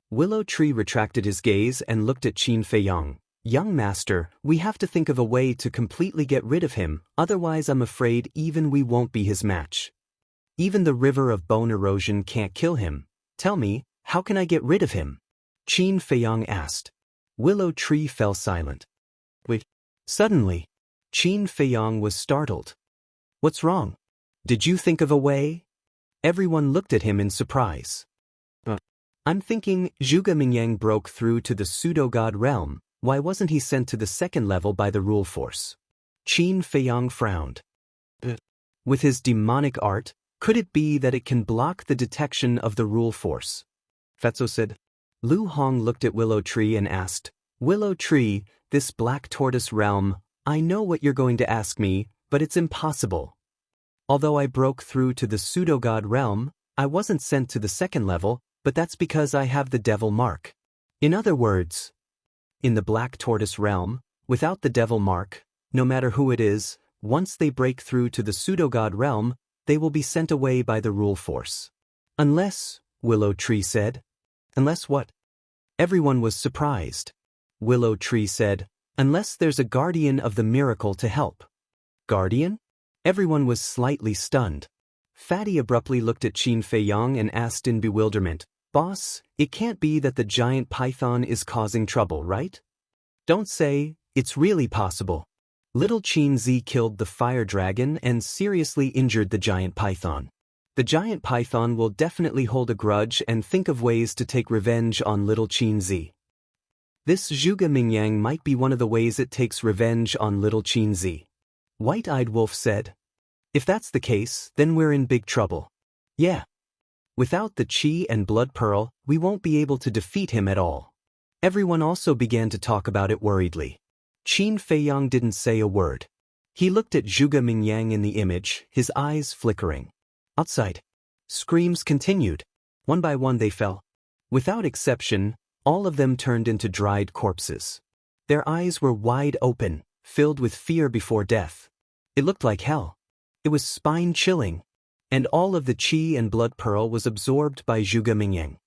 Willow Tree retracted his gaze and looked at Qin Feiyang. "Young master, we have to think of a way to completely get rid of him, otherwise I'm afraid even we won't be his match. Even the river of bone erosion can't kill him. Tell me, how can I get rid of him?" Qin Feiyang asked. Willow Tree fell silent. Wait. Suddenly, Qin Feiyang was startled. "What's wrong? Did you think of a way?" Everyone looked at him in surprise. "I'm thinking Zhuge Mingyang broke through to the pseudo-god realm. Why wasn't he sent to the second level by the rule force?" Qin Feiyang frowned. "With his demonic art, could it be that it can block the detection of the rule force?" Fatso said. Lu Hong looked at Willow Tree and asked, "Willow Tree, this black tortoise realm, I know what you're going to ask me, but it's impossible. Although I broke through to the pseudo-god realm, I wasn't sent to the second level, but that's because I have the devil mark. In other words, in the black tortoise realm, without the devil mark, no matter who it is, once they break through to the pseudo-god realm, they will be sent away by the rule force. Unless," Willow Tree said. "Unless what?" Everyone was surprised. Willow Tree said, "Unless there's a guardian of the miracle to help." "Guardian?" Everyone was slightly stunned. Fatty abruptly looked at Qin Feiyang and asked in bewilderment, "Boss, it can't be that the giant python is causing trouble, right?" "Don't say, it's really possible." Little Qin Zi killed the fire dragon and seriously injured the giant python. The giant python will definitely hold a grudge and think of ways to take revenge on little Qin Zi. This Zhuge Mingyang might be one of the ways it takes revenge on little Qin Zi. White-Eyed Wolf said. "If that's the case, then we're in big trouble." "Yeah. Without the Qi and Blood Pearl, we won't be able to defeat him at all." Everyone also began to talk about it worriedly. Qin Feiyang didn't say a word. He looked at Zhuge Mingyang in the image, his eyes flickering. Outside, screams continued. One by one they fell. Without exception, all of them turned into dried corpses. Their eyes were wide open, filled with fear before death. It looked like hell. It was spine-chilling. And all of the Qi and Blood Pearl was absorbed by Zhuge Mingyang.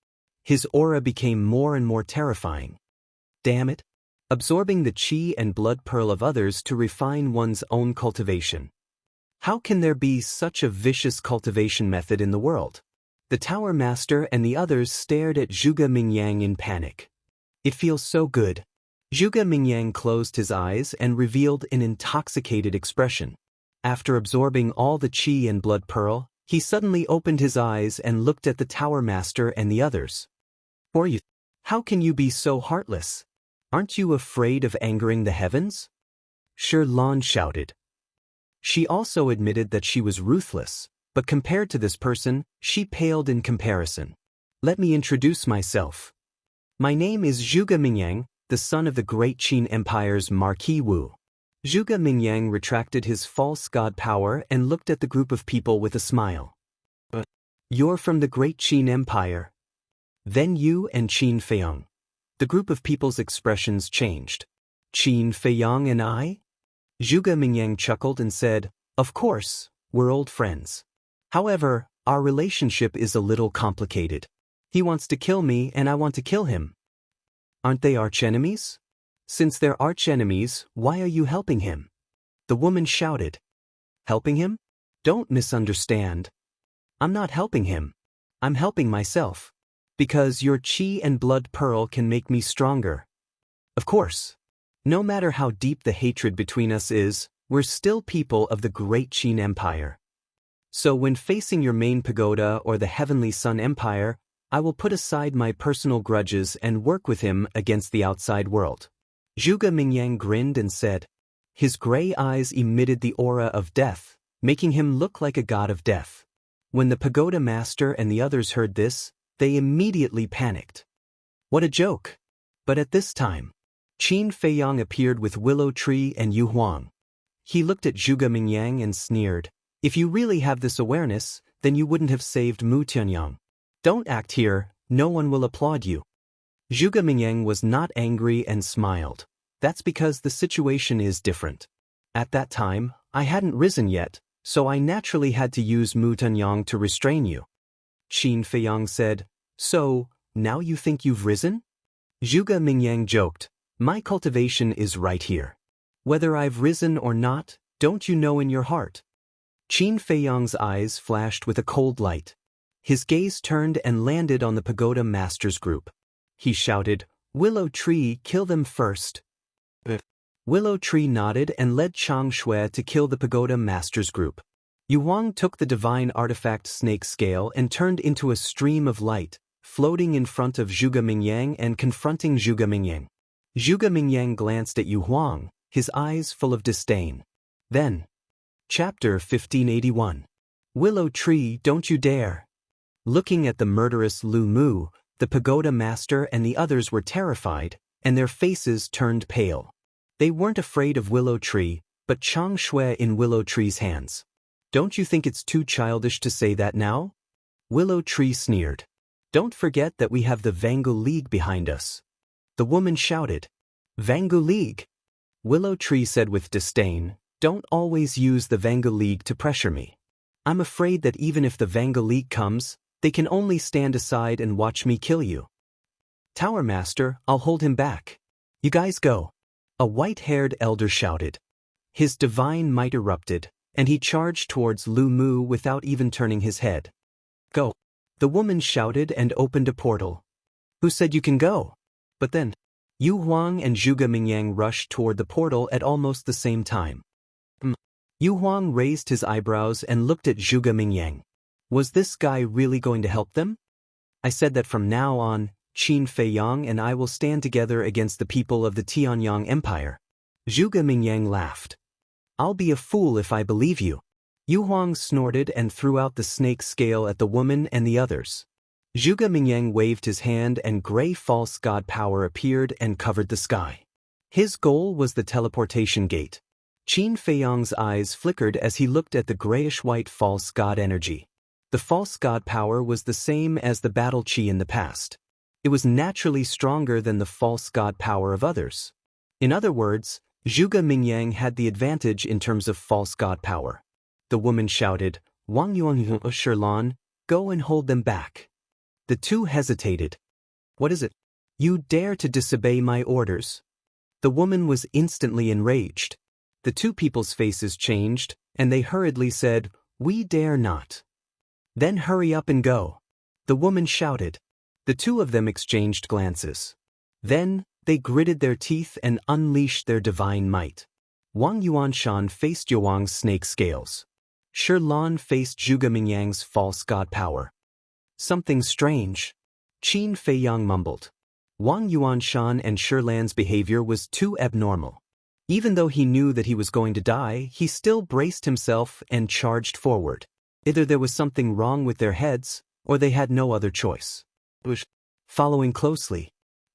His aura became more and more terrifying. Damn it! Absorbing the Qi and Blood Pearl of others to refine one's own cultivation. How can there be such a vicious cultivation method in the world? The Tower Master and the others stared at Zhuge Mingyang in panic. "It feels so good." Zhuge Mingyang closed his eyes and revealed an intoxicated expression. After absorbing all the Qi and Blood Pearl, he suddenly opened his eyes and looked at the Tower Master and the others. "For you, how can you be so heartless? Aren't you afraid of angering the heavens?" Shi Lan shouted. She also admitted that she was ruthless, but compared to this person, she paled in comparison. Let me introduce myself. My name is Zhuge Mingyang, the son of the great Qin Empire's Marquis Wu. Zhuge Mingyang retracted his false god power and looked at the group of people with a smile. You're from the great Qin Empire. Then you and Qin Feiyang. The group of people's expressions changed. Qin Feiyang and I? Zhuge Mingyang chuckled and said, of course, we're old friends. However, our relationship is a little complicated. He wants to kill me and I want to kill him. Aren't they archenemies? Since they're archenemies, why are you helping him? The woman shouted. Helping him? Don't misunderstand. I'm not helping him. I'm helping myself. Because your chi and blood pearl can make me stronger. Of course. No matter how deep the hatred between us is, we're still people of the great Qin Empire. So when facing your main pagoda or the Heavenly Sun Empire, I will put aside my personal grudges and work with him against the outside world. Zhuge Mingyang grinned and said. His gray eyes emitted the aura of death, making him look like a god of death. When the pagoda master and the others heard this, they immediately panicked. What a joke! But at this time, Qin Feiyang appeared with Willow Tree and Yu Huang. He looked at Zhuge Mingyang and sneered. If you really have this awareness, then you wouldn't have saved Mu Tianyang. Don't act here, no one will applaud you. Zhuge Mingyang was not angry and smiled. That's because the situation is different. At that time, I hadn't risen yet, so I naturally had to use Mu Tianyang to restrain you. Qin Feiyang said, so, now you think you've risen? Zhuge Mingyang joked, my cultivation is right here. Whether I've risen or not, don't you know in your heart? Qin Feiyang's eyes flashed with a cold light. His gaze turned and landed on the pagoda master's group. He shouted, Willow Tree, kill them first. Willow Tree nodded and led Chang Shui to kill the pagoda master's group. Yu Huang took the divine artifact snake scale and turned into a stream of light, floating in front of Zhuge Mingyang and confronting Zhuge Mingyang. Zhuge Mingyang glanced at Yu Huang, his eyes full of disdain. Then, Chapter 1581. Willow Tree, don't you dare. Looking at the murderous Lu Mu, the pagoda master and the others were terrified, and their faces turned pale. They weren't afraid of Willow Tree, but Chang Shui in Willow Tree's hands. Don't you think it's too childish to say that now? Willow Tree sneered. Don't forget that we have the Vangu League behind us. The woman shouted. Vangu League? Willow Tree said with disdain, don't always use the Vangu League to pressure me. I'm afraid that even if the Vangu League comes, they can only stand aside and watch me kill you. Tower Master, I'll hold him back. You guys go. A white-haired elder shouted. His divine might erupted, and he charged towards Lu Mu without even turning his head. Go. The woman shouted and opened a portal. Who said you can go? But then, Yu Huang and Zhuge Mingyang rushed toward the portal at almost the same time. Yu Huang raised his eyebrows and looked at Zhuge Mingyang. Was this guy really going to help them? I said that from now on, Qin Feiyang and I will stand together against the people of the Tianyang Empire. Zhuge Mingyang laughed. I'll be a fool if I believe you. Yu Huang snorted and threw out the snake scale at the woman and the others. Zhuge Mingyang waved his hand and gray false god power appeared and covered the sky. His goal was the teleportation gate. Qin Feiyang's eyes flickered as he looked at the grayish-white false god energy. The false god power was the same as the battle chi in the past. It was naturally stronger than the false god power of others. In other words, Zhuge Mingyang had the advantage in terms of false god power. The woman shouted, Wang Yuan Sherlan, go and hold them back. The two hesitated. What is it? You dare to disobey my orders? The woman was instantly enraged. The two people's faces changed, and they hurriedly said, We dare not. Then hurry up and go. The woman shouted. The two of them exchanged glances. Then, they gritted their teeth and unleashed their divine might. Wang Yuanshan faced Yuang's snake scales. Sherlan faced Zhuge Mingyang's false god power. Something strange. Qin Feiyang mumbled. Wang Yuanshan and Sherlan's behavior was too abnormal. Even though he knew that he was going to die, he still braced himself and charged forward. Either there was something wrong with their heads, or they had no other choice. Following closely,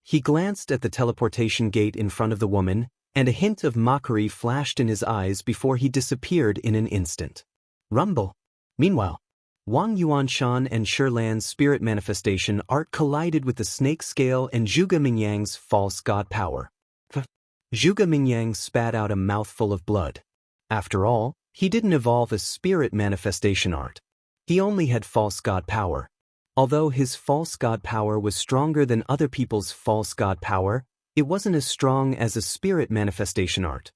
he glanced at the teleportation gate in front of the woman, and a hint of mockery flashed in his eyes before he disappeared in an instant. Rumble. Meanwhile, Wang Yuanshan and Shilan's spirit manifestation art collided with the snake scale and Zhuge Mingyang's false god power. Zhuge Mingyang spat out a mouthful of blood. After all, he didn't evolve a spirit manifestation art. He only had false god power. Although his false god power was stronger than other people's false god power, it wasn't as strong as a spirit manifestation art.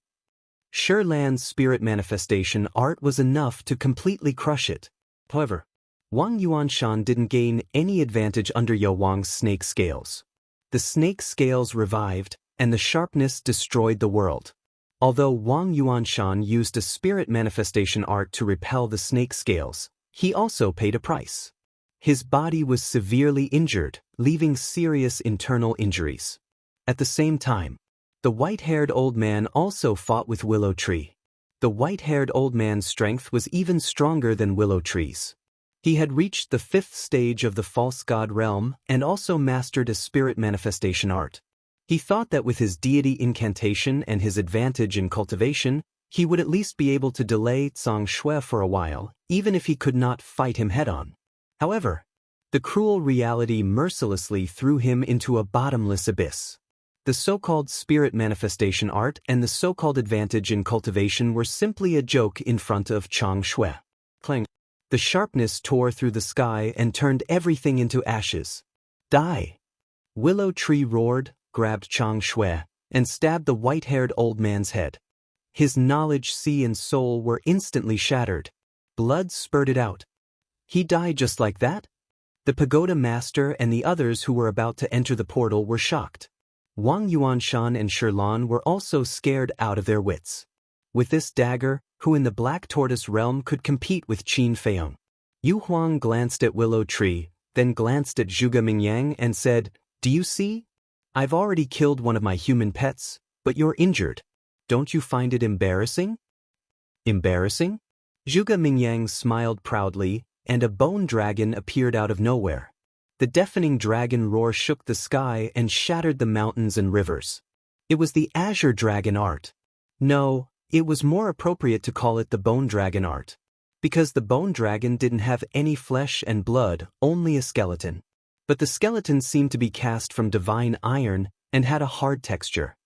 Shilan's spirit manifestation art was enough to completely crush it. However, Wang Yuanshan didn't gain any advantage under Yo Wang's snake scales. The snake scales revived, and the sharpness destroyed the world. Although Wang Yuanshan used a spirit manifestation art to repel the snake scales, he also paid a price. His body was severely injured, leaving serious internal injuries. At the same time, the white-haired old man also fought with Willow Tree. The white-haired old man's strength was even stronger than Willow Tree's. He had reached the 5th stage of the false god realm and also mastered a spirit manifestation art. He thought that with his deity incantation and his advantage in cultivation, he would at least be able to delay Zhang Shui for a while, even if he could not fight him head-on. However, the cruel reality mercilessly threw him into a bottomless abyss. The so-called spirit manifestation art and the so-called advantage in cultivation were simply a joke in front of Zhang Shui. Clang. The sharpness tore through the sky and turned everything into ashes. Die! Willow Tree roared, grabbed Zhang Shui, and stabbed the white-haired old man's head. His knowledge, sea, and soul were instantly shattered. Blood spurted out. He died just like that? The pagoda master and the others who were about to enter the portal were shocked. Wang Yuanshan and Shilan were also scared out of their wits. With this dagger, who in the Black Tortoise realm could compete with Qin Feiyong? Yu Huang glanced at Willow Tree, then glanced at Zhuge Mingyang and said, "Do you see? I've already killed one of my human pets, but you're injured. Don't you find it embarrassing?" Embarrassing? Zhuge Mingyang smiled proudly, and a bone dragon appeared out of nowhere. The deafening dragon roar shook the sky and shattered the mountains and rivers. It was the Azure Dragon art. No, it was more appropriate to call it the Bone Dragon art. Because the Bone Dragon didn't have any flesh and blood, only a skeleton. But the skeleton seemed to be cast from divine iron and had a hard texture.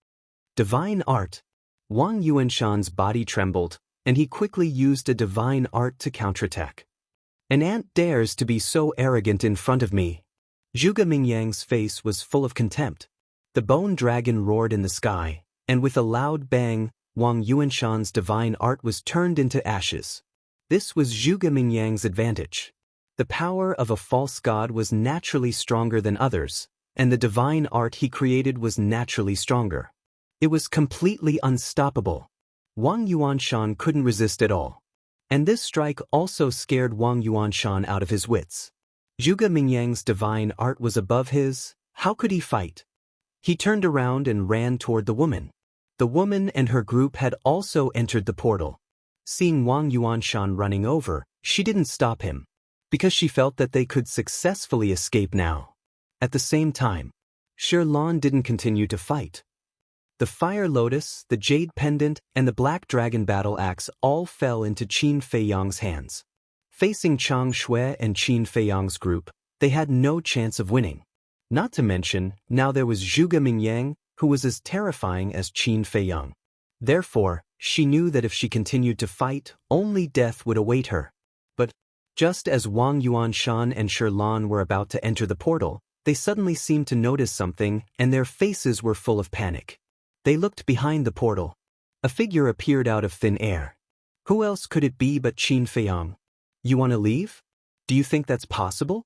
Divine art. Wang Yuanshan's body trembled, and he quickly used a divine art to counterattack. An ant dares to be so arrogant in front of me. Zhuge Mingyang's face was full of contempt. The bone dragon roared in the sky, and with a loud bang, Wang Yuanshan's divine art was turned into ashes. This was Zhuge Mingyang's advantage. The power of a false god was naturally stronger than others, and the divine art he created was naturally stronger. It was completely unstoppable. Wang Yuanshan couldn't resist at all. And this strike also scared Wang Yuanshan out of his wits. Zhuge Mingyang's divine art was above his. How could he fight? He turned around and ran toward the woman. The woman and her group had also entered the portal. Seeing Wang Yuanshan running over, she didn't stop him, because she felt that they could successfully escape now. At the same time, Shilan didn't continue to fight. The Fire Lotus, the Jade Pendant, and the Black Dragon Battle Axe all fell into Qin Feiyong's hands. Facing Zhang Shui and Qin Feiyong's group, they had no chance of winning. Not to mention, now there was Zhuge Mingyang, who was as terrifying as Qin Feiyong. Therefore, she knew that if she continued to fight, only death would await her. But, just as Wang Yuanshan and Shilan were about to enter the portal, they suddenly seemed to notice something, and their faces were full of panic. They looked behind the portal. A figure appeared out of thin air. Who else could it be but Qin Feiyong? You want to leave? Do you think that's possible?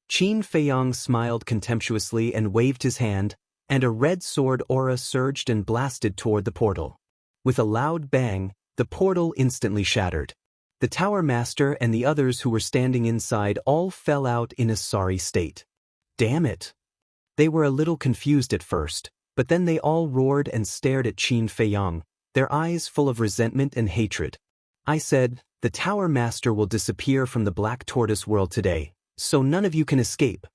Qin Feiyong smiled contemptuously and waved his hand, and a red sword aura surged and blasted toward the portal. With a loud bang, the portal instantly shattered. The Tower Master and the others who were standing inside all fell out in a sorry state. Damn it! They were a little confused at first, but then they all roared and stared at Qin Feiyong, their eyes full of resentment and hatred. I said, the Tower Master will disappear from the Black Tortoise world today, so none of you can escape.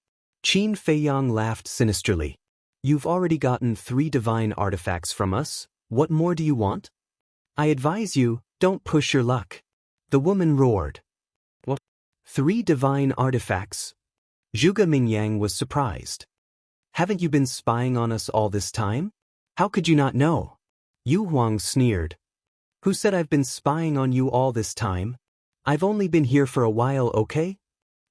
Qin Feiyang laughed sinisterly. You've already gotten 3 divine artifacts from us, what more do you want? I advise you, don't push your luck. The woman roared. What? 3 divine artifacts? Zhuge Mingyang was surprised. Haven't you been spying on us all this time? How could you not know? Yu Huang sneered. Who said I've been spying on you all this time? I've only been here for a while, okay?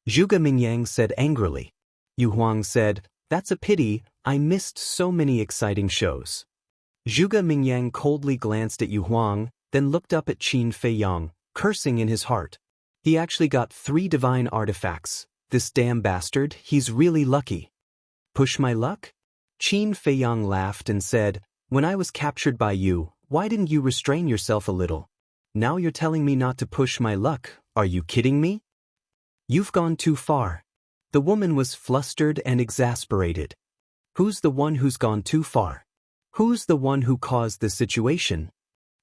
Zhuge Mingyang said angrily. Yu Huang said, that's a pity, I missed so many exciting shows. Zhuge Mingyang coldly glanced at Yu Huang, then looked up at Qin Feiyang, cursing in his heart. He actually got 3 divine artifacts. This damn bastard, he's really lucky. Push my luck? Qin Feiyang laughed and said, when I was captured by you, why didn't you restrain yourself a little? Now you're telling me not to push my luck, are you kidding me? You've gone too far. The woman was flustered and exasperated. Who's the one who's gone too far? Who's the one who caused this situation?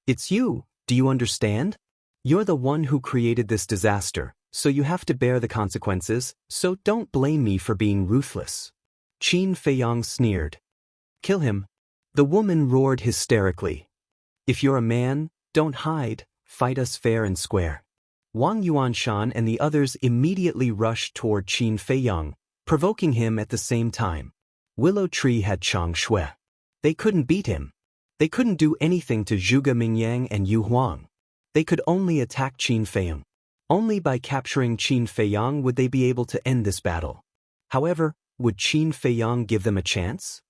It's you, do you understand? You're the one who created this disaster, so you have to bear the consequences, so don't blame me for being ruthless. Qin Feiyang sneered. Kill him. The woman roared hysterically. If you're a man, don't hide, fight us fair and square. Wang Yuanshan and the others immediately rushed toward Qin Feiyang, provoking him at the same time. Willow Tree had Chang Shui. They couldn't beat him. They couldn't do anything to Zhuge Mingyang and Yu Huang. They could only attack Qin Feiyang. Only by capturing Qin Feiyang would they be able to end this battle. However, would Qin Feiyang give them a chance?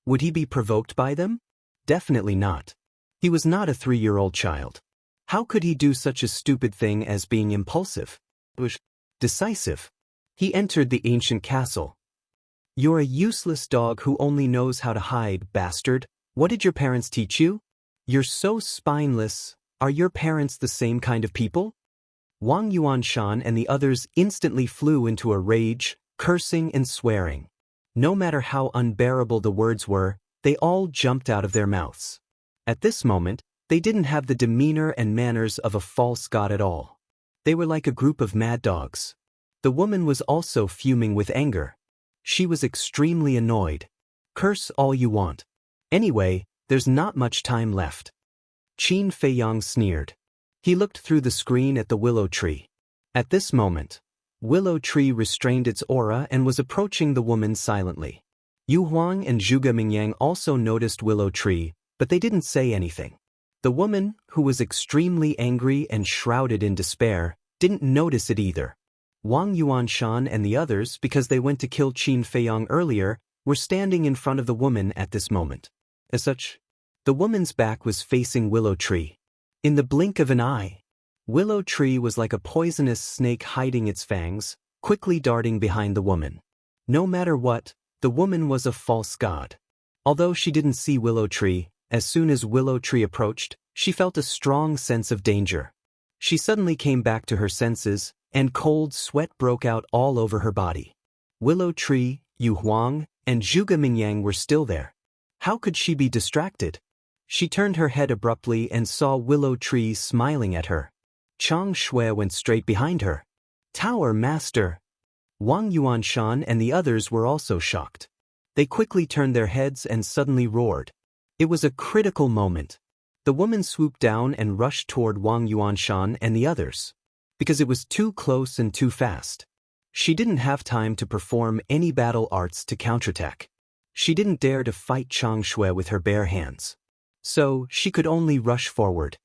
Would he be provoked by them? Definitely not. He was not a 3-year-old child. How could he do such a stupid thing as being impulsive? Decisive. He entered the ancient castle. You're a useless dog who only knows how to hide, bastard. What did your parents teach you? You're so spineless. Are your parents the same kind of people? Wang Yuanshan and the others instantly flew into a rage, cursing and swearing. No matter how unbearable the words were, they all jumped out of their mouths. At this moment, they didn't have the demeanor and manners of a false god at all. They were like a group of mad dogs. The woman was also fuming with anger. She was extremely annoyed. Curse all you want. Anyway, there's not much time left. Qin Feiyang sneered. He looked through the screen at the willow tree. At this moment, Willow Tree restrained its aura and was approaching the woman silently. Yu Huang and Zhuge Mingyang also noticed Willow Tree, but they didn't say anything. The woman, who was extremely angry and shrouded in despair, didn't notice it either. Wang Yuanshan and the others, because they went to kill Qin Feiyang earlier, were standing in front of the woman at this moment. As such, the woman's back was facing Willow Tree. In the blink of an eye, Willow Tree was like a poisonous snake hiding its fangs, quickly darting behind the woman. No matter what, the woman was a false god. Although she didn't see Willow Tree, as soon as Willow Tree approached, she felt a strong sense of danger. She suddenly came back to her senses, and cold sweat broke out all over her body. Willow Tree, Yu Huang, and Zhuge Mingyang were still there. How could she be distracted? She turned her head abruptly and saw Willow Tree smiling at her. Chang Shui went straight behind her. Tower Master! Wang Yuanshan and the others were also shocked. They quickly turned their heads and suddenly roared. It was a critical moment. The woman swooped down and rushed toward Wang Yuanshan and the others. Because it was too close and too fast. She didn't have time to perform any battle arts to counterattack. She didn't dare to fight Chang Shui with her bare hands. So, she could only rush forward.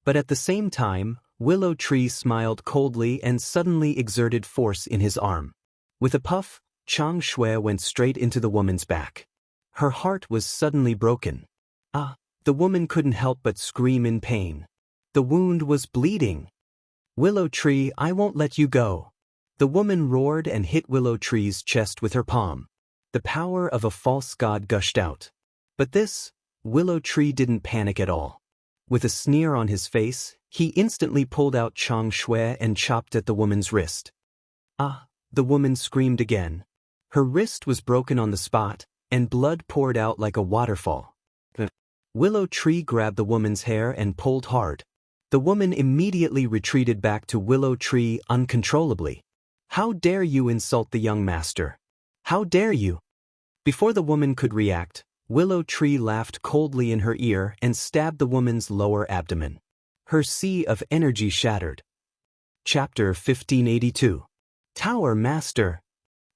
But at the same time, Willow Tree smiled coldly and suddenly exerted force in his arm. With a puff, Chang Shui went straight into the woman's back. Her heart was suddenly broken. The woman couldn't help but scream in pain. The wound was bleeding. Willow Tree, I won't let you go. The woman roared and hit Willow Tree's chest with her palm. The power of a false god gushed out. But Willow Tree didn't panic at all. With a sneer on his face, he instantly pulled out Chang Shui and chopped at the woman's wrist. The woman screamed again. Her wrist was broken on the spot, and blood poured out like a waterfall. Willow Tree grabbed the woman's hair and pulled hard. The woman immediately retreated back to Willow Tree uncontrollably. "How dare you insult the young master? How dare you?" Before the woman could react, Willow Tree laughed coldly in her ear and stabbed the woman's lower abdomen. Her sea of energy shattered. Chapter 1582. Tower Master.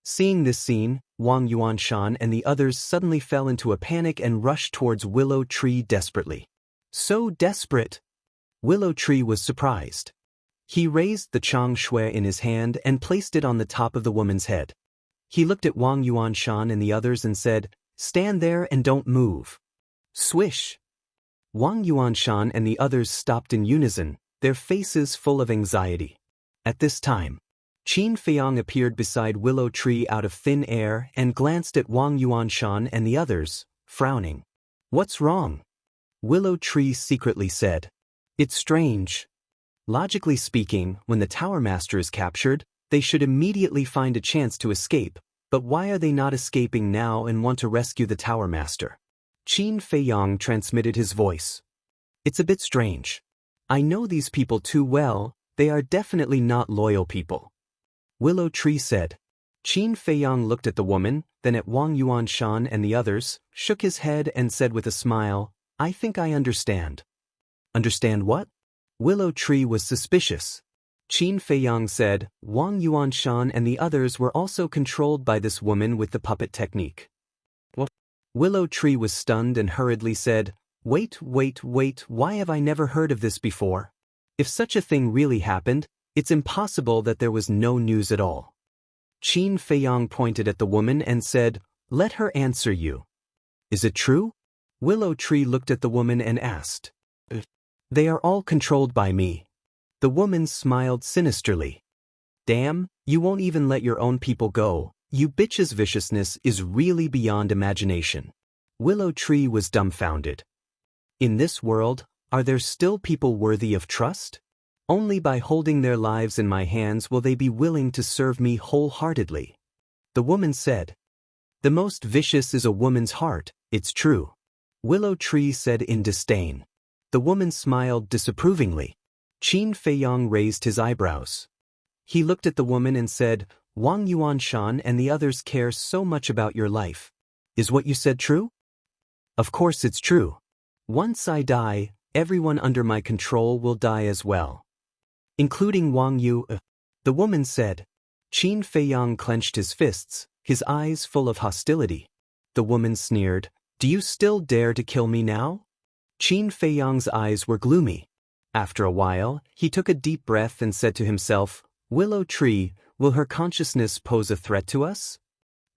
Seeing this scene, Wang Yuanshan and the others suddenly fell into a panic and rushed towards Willow Tree desperately. So desperate! Willow Tree was surprised. He raised the Chang Shui in his hand and placed it on the top of the woman's head. He looked at Wang Yuanshan and the others and said, "Stand there and don't move." Swish! Wang Yuanshan and the others stopped in unison, their faces full of anxiety. At this time, Qin Feiyang appeared beside Willow Tree out of thin air and glanced at Wang Yuanshan and the others, frowning. "What's wrong?" Willow Tree secretly said. "It's strange. Logically speaking, when the Tower Master is captured, they should immediately find a chance to escape, but why are they not escaping now and want to rescue the Tower Master?" Qin Feiyang transmitted his voice. "It's a bit strange. I know these people too well, they are definitely not loyal people." Willow Tree said. Qin Feiyang looked at the woman, then at Wang Yuanshan and the others, shook his head and said with a smile, "I think I understand." "Understand what?" Willow Tree was suspicious. Qin Feiyang said, Wang Yuanshan and the others were also controlled by this woman with the puppet technique. What? Willow Tree was stunned and hurriedly said, wait, why have I never heard of this before? If such a thing really happened, it's impossible that there was no news at all. Qin Feiyang pointed at the woman and said, "Let her answer you." "Is it true?" Willow Tree looked at the woman and asked. "They are all controlled by me." The woman smiled sinisterly. "Damn, you won't even let your own people go. You bitch's viciousness is really beyond imagination." Willow Tree was dumbfounded. In this world, are there still people worthy of trust? Only by holding their lives in my hands will they be willing to serve me wholeheartedly. The woman said, "The most vicious is a woman's heart, it's true." Willow Tree said in disdain. The woman smiled disapprovingly. Qin Feiyang raised his eyebrows. He looked at the woman and said, "Wang Yuanshan and the others care so much about your life. Is what you said true?" "Of course it's true. Once I die, everyone under my control will die as well. Including Wang Yu." The woman said. Qin Feiyang clenched his fists, his eyes full of hostility. The woman sneered, "Do you still dare to kill me now?" Qin Feiyang's eyes were gloomy. After a while, he took a deep breath and said to himself, "Willow Tree, will her consciousness pose a threat to us?"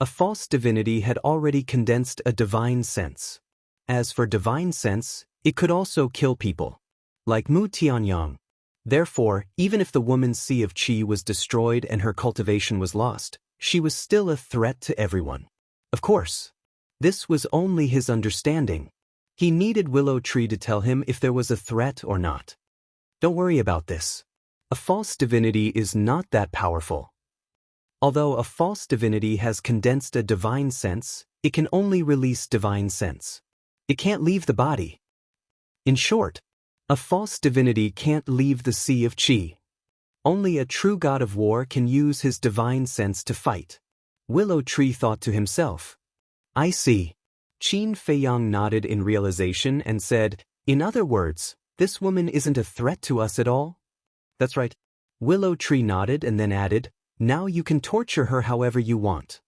A false divinity had already condensed a divine sense. As for divine sense, it could also kill people. Like Mu Tianyang. Therefore, even if the woman's sea of qi was destroyed and her cultivation was lost, she was still a threat to everyone. Of course. This was only his understanding. He needed Willow Tree to tell him if there was a threat or not. Don't worry about this. A false divinity is not that powerful. Although a false divinity has condensed a divine sense, it can only release divine sense. It can't leave the body. In short, a false divinity can't leave the sea of qi. Only a true god of war can use his divine sense to fight. Willow Tree thought to himself. "I see." Qin Feiyang nodded in realization and said, "In other words, this woman isn't a threat to us at all?" "That's right." Willow Tree nodded and then added, "Now you can torture her however you want."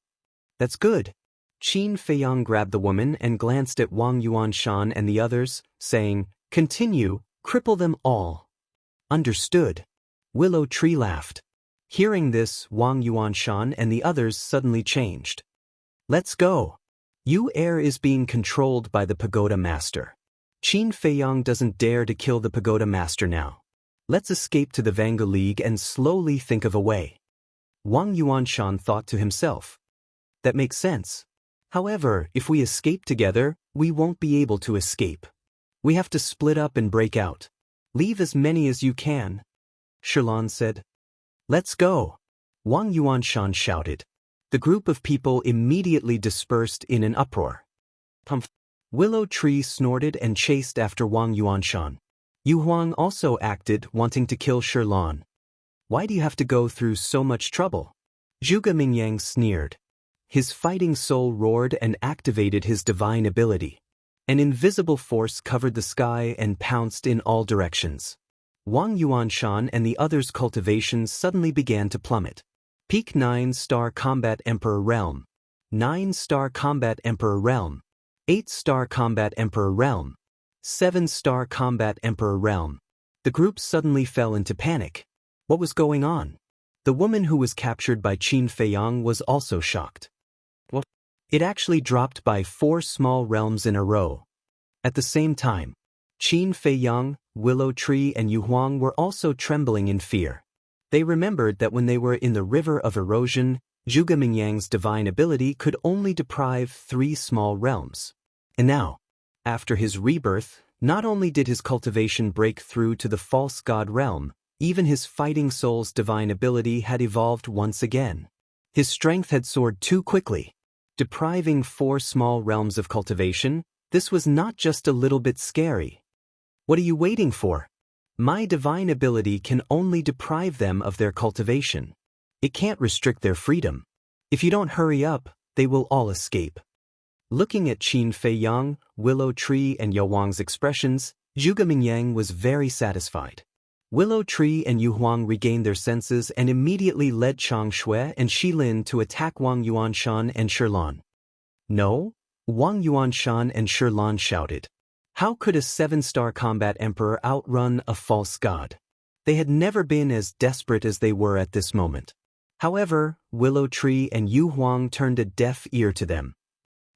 "That's good." Qin Feiyang grabbed the woman and glanced at Wang Yuanshan and the others, saying, "Continue, cripple them all." "Understood." Willow Tree laughed. Hearing this, Wang Yuanshan and the others suddenly changed. "Let's go. Yu Air is being controlled by the Pagoda Master. Qin Feiyang doesn't dare to kill the Pagoda Master now. Let's escape to the Vanga League and slowly think of a way." Wang Yuanshan thought to himself. "That makes sense. However, if we escape together, we won't be able to escape. We have to split up and break out. Leave as many as you can." Shilan said. "Let's go." Wang Yuanshan shouted. The group of people immediately dispersed in an uproar. "Pumph." Willow Tree snorted and chased after Wang Yuanshan. Yu Huang also acted, wanting to kill Shirlan. Why do you have to go through so much trouble? Zhuge Mingyang sneered. His fighting soul roared and activated his divine ability. An invisible force covered the sky and pounced in all directions. Wang Yuanshan and the others' cultivations suddenly began to plummet. Peak 9-star Combat Emperor Realm. 9-star Combat Emperor Realm. 8-star Combat Emperor Realm. 7-star Combat Emperor Realm. The group suddenly fell into panic. What was going on? The woman who was captured by Qin Feiyang was also shocked. What? It actually dropped by 4 small realms in a row. At the same time, Qin Feiyang, Willow Tree and Yu Huang were also trembling in fear. They remembered that when they were in the river of erosion, Zhuge Mingyang's divine ability could only deprive 3 small realms. And now, after his rebirth, not only did his cultivation break through to the false god realm, even his fighting soul's divine ability had evolved once again. His strength had soared too quickly. Depriving 4 small realms of cultivation, this was not just a little bit scary. What are you waiting for? My divine ability can only deprive them of their cultivation. It can't restrict their freedom. If you don't hurry up, they will all escape. Looking at Qin Feiyang, Willow Tree and Yu Huang's expressions, Zhuge Mingyang was very satisfied. Willow Tree and Yu Huang regained their senses and immediately led Chang Shui and Shilin to attack Wang Yuanshan and Shirlan. No? Wang Yuanshan and Shirlan shouted. How could a 7-star combat emperor outrun a false god? They had never been as desperate as they were at this moment. However, Willow Tree and Yu Huang turned a deaf ear to them.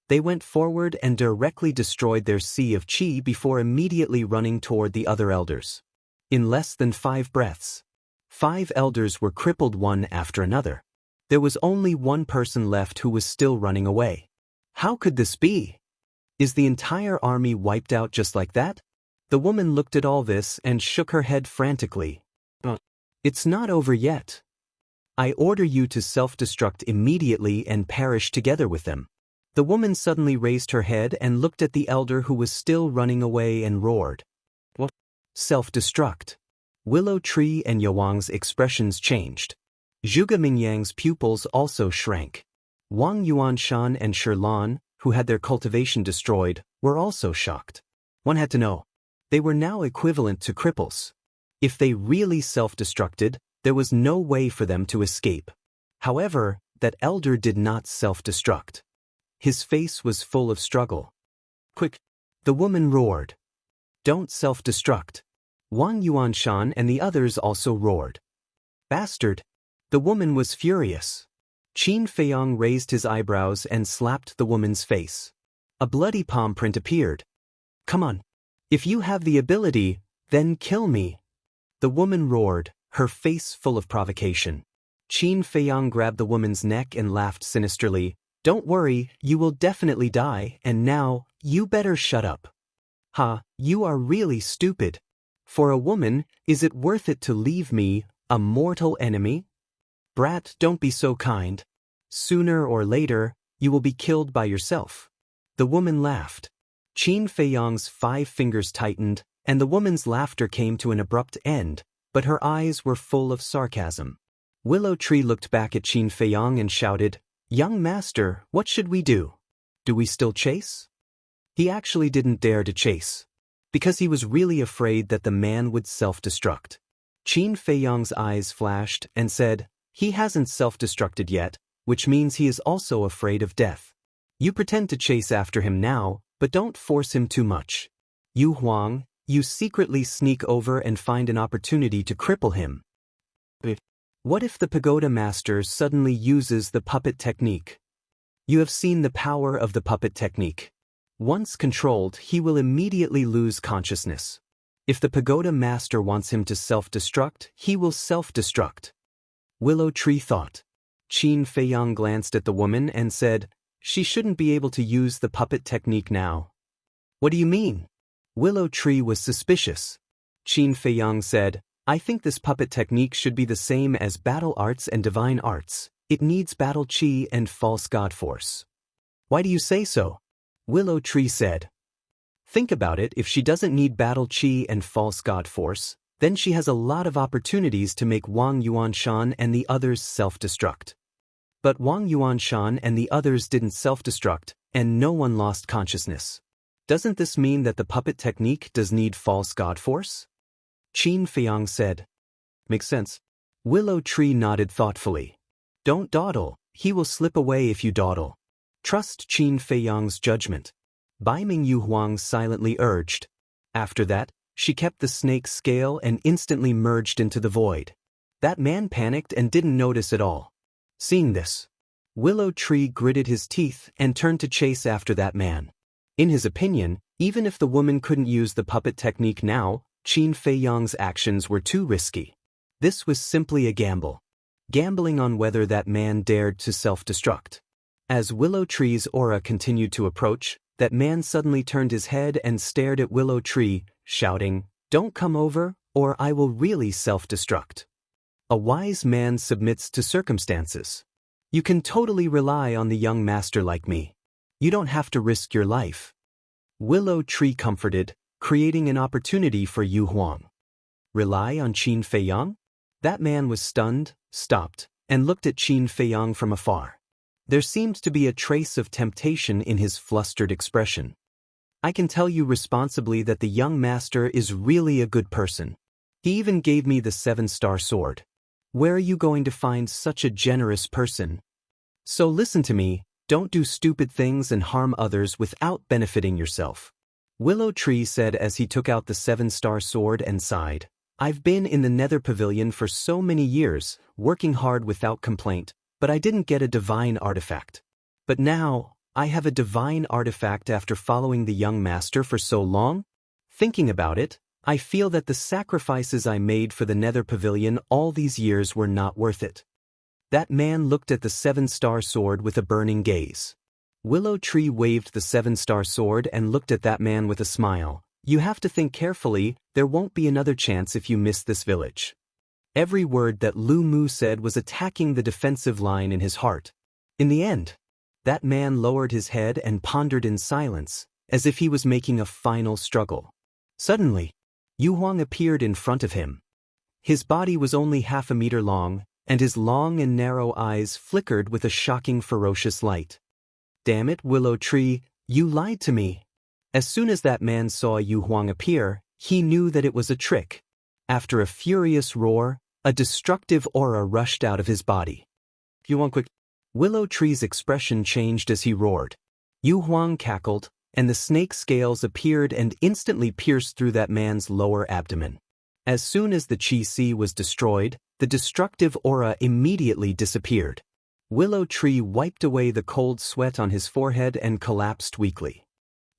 They went forward and directly destroyed their sea of qi before immediately running toward the other elders. In less than 5 breaths, 5 elders were crippled one after another. There was only one person left who was still running away. How could this be? Is the entire army wiped out just like that? The woman looked at all this and shook her head frantically. It's not over yet. I order you to self-destruct immediately and perish together with them. The woman suddenly raised her head and looked at the elder who was still running away and roared. What? Self-destruct. Willow Tree and Yu Huang's expressions changed. Zhuge Mingyang's pupils also shrank. Wang Yuanshan and Shirlan, who had their cultivation destroyed, were also shocked. One had to know. They were now equivalent to cripples. If they really self-destructed, there was no way for them to escape. However, that elder did not self-destruct. His face was full of struggle. Quick! The woman roared. Don't self-destruct. Wang Yuanshan and the others also roared. Bastard! The woman was furious. Qin Feiyang raised his eyebrows and slapped the woman's face. A bloody palm print appeared. Come on. If you have the ability, then kill me. The woman roared, her face full of provocation. Qin Feiyang grabbed the woman's neck and laughed sinisterly. Don't worry, you will definitely die, and now, you better shut up. Ha, you are really stupid. For a woman, is it worth it to leave me, a mortal enemy? Brat, don't be so kind. Sooner or later, you will be killed by yourself. The woman laughed. Qin Feiyang's 5 fingers tightened, and the woman's laughter came to an abrupt end, but her eyes were full of sarcasm. Willow Tree looked back at Qin Feiyang and shouted, Young master, what should we do? Do we still chase? He actually didn't dare to chase, because he was really afraid that the man would self-destruct. Qin Feiyang's eyes flashed and said, He hasn't self-destructed yet, which means he is also afraid of death. You pretend to chase after him now, but don't force him too much. Yu Huang, you secretly sneak over and find an opportunity to cripple him. What if the pagoda master suddenly uses the puppet technique? You have seen the power of the puppet technique. Once controlled, he will immediately lose consciousness. If the pagoda master wants him to self-destruct, he will self-destruct. Willow Tree thought. Qin Feiyang glanced at the woman and said, She shouldn't be able to use the puppet technique now. What do you mean? Willow Tree was suspicious. Qin Feiyang said, I think this puppet technique should be the same as battle arts and divine arts. It needs battle qi and false god force. Why do you say so? Willow Tree said, Think about it, if she doesn't need battle chi and false god force, then she has a lot of opportunities to make Wang Yuanshan and the others self-destruct. But Wang Yuanshan and the others didn't self-destruct, and no one lost consciousness. Doesn't this mean that the puppet technique does need false god force? Qin Feiyang said. Makes sense. Willow Tree nodded thoughtfully. Don't dawdle, he will slip away if you dawdle. Trust Qin Feiyang's judgment. Bai Mingyu Huang silently urged. After that, she kept the snake's scale and instantly merged into the void. That man panicked and didn't notice at all. Seeing this, Willow Tree gritted his teeth and turned to chase after that man. In his opinion, even if the woman couldn't use the puppet technique now, Qin Feiyang's actions were too risky. This was simply a gamble. Gambling on whether that man dared to self-destruct. As Willow Tree's aura continued to approach, that man suddenly turned his head and stared at Willow Tree, shouting, "Don't come over, or I will really self-destruct." A wise man submits to circumstances. You can totally rely on the young master like me. You don't have to risk your life. Willow Tree comforted, creating an opportunity for Yu Huang. Rely on Qin Feiyang? That man was stunned, stopped, and looked at Qin Feiyang from afar. There seemed to be a trace of temptation in his flustered expression. I can tell you responsibly that the young master is really a good person. He even gave me the 7-star sword. Where are you going to find such a generous person? So listen to me, don't do stupid things and harm others without benefiting yourself. Willow Tree said as he took out the 7-star sword and sighed. I've been in the Nether Pavilion for so many years, working hard without complaint, but I didn't get a divine artifact. But now, I have a divine artifact after following the young master for so long? Thinking about it, I feel that the sacrifices I made for the Nether Pavilion all these years were not worth it. That man looked at the 7-star sword with a burning gaze. Willow Tree waved the 7-star sword and looked at that man with a smile. You have to think carefully, there won't be another chance if you miss this village. Every word that Lu Mu said was attacking the defensive line in his heart. In the end, that man lowered his head and pondered in silence, as if he was making a final struggle. Suddenly, Yu Huang appeared in front of him. His body was only half a meter long, and his long and narrow eyes flickered with a shocking ferocious light. Damn it, Willow Tree, you lied to me. As soon as that man saw Yu Huang appear, he knew that it was a trick. After a furious roar, a destructive aura rushed out of his body. Yu Huang quick. Willow Tree's expression changed as he roared. Yu Huang cackled, and the snake scales appeared and instantly pierced through that man's lower abdomen. As soon as the Qi Si was destroyed, the destructive aura immediately disappeared. Willow Tree wiped away the cold sweat on his forehead and collapsed weakly.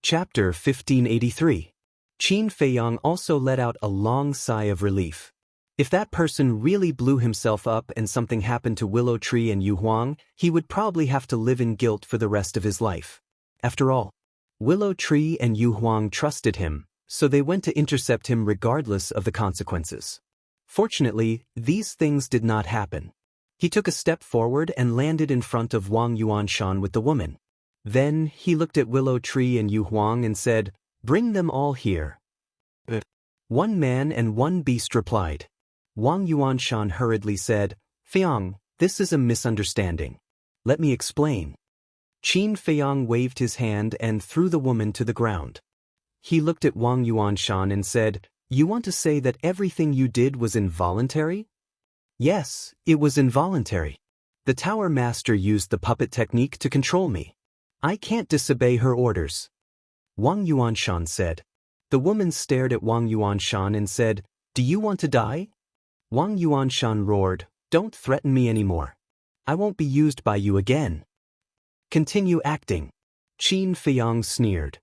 Chapter 1583. Qin Feiyang also let out a long sigh of relief. If that person really blew himself up and something happened to Willow Tree and Yu Huang, he would probably have to live in guilt for the rest of his life. After all, Willow Tree and Yu Huang trusted him, so they went to intercept him regardless of the consequences. Fortunately, these things did not happen. He took a step forward and landed in front of Wang Yuanshan with the woman. Then he looked at Willow Tree and Yu Huang and said, "Bring them all here." One man and one beast replied. Wang Yuanshan hurriedly said, "Feiyang, this is a misunderstanding. Let me explain." Qin Feiyang waved his hand and threw the woman to the ground. He looked at Wang Yuanshan and said, "You want to say that everything you did was involuntary?" "Yes, it was involuntary. The Tower Master used the puppet technique to control me. I can't disobey her orders." Wang Yuanshan said. The woman stared at Wang Yuanshan and said, "Do you want to die?" Wang Yuanshan roared, "Don't threaten me anymore. I won't be used by you again." "Continue acting." Qin Feiyang sneered.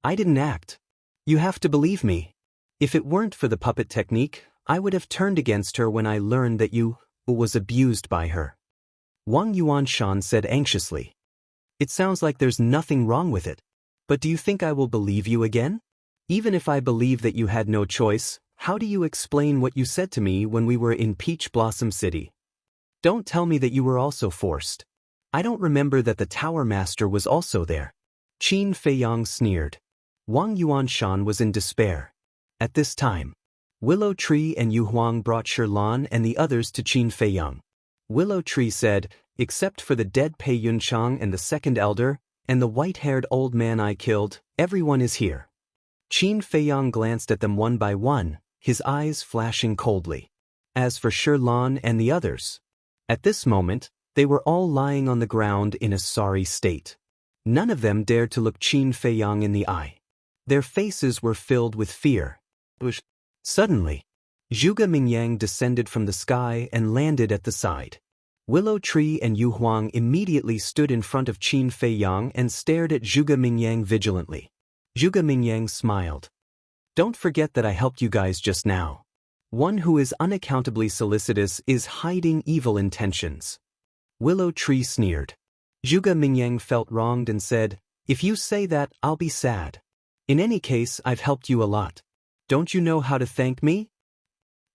"I didn't act. You have to believe me. If it weren't for the puppet technique, I would have turned against her when I learned that you was abused by her." Wang Yuanshan said anxiously. "It sounds like there's nothing wrong with it. But do you think I will believe you again? Even if I believe that you had no choice, how do you explain what you said to me when we were in Peach Blossom City? Don't tell me that you were also forced. I don't remember that the Tower Master was also there." Qin Feiyang sneered. Wang Yuanshan was in despair. At this time, Willow Tree and Yu Huang brought Shilan and the others to Qin Feiyang. Willow Tree said, "Except for the dead Pei Yunchang and the second elder, and the white-haired old man I killed, everyone is here." Qin Feiyang glanced at them one by one, his eyes flashing coldly. As for Shilan and the others, at this moment, they were all lying on the ground in a sorry state. None of them dared to look Qin Feiyang in the eye. Their faces were filled with fear. Suddenly, Zhuge Mingyang descended from the sky and landed at the side. Willow Tree and Yu Huang immediately stood in front of Qin Feiyang and stared at Zhuge Mingyang vigilantly. Zhuge Mingyang smiled. "Don't forget that I helped you guys just now. One who is unaccountably solicitous is hiding evil intentions." Willow Tree sneered. Zhuge Mingyang felt wronged and said, "If you say that, I'll be sad. In any case, I've helped you a lot. Don't you know how to thank me?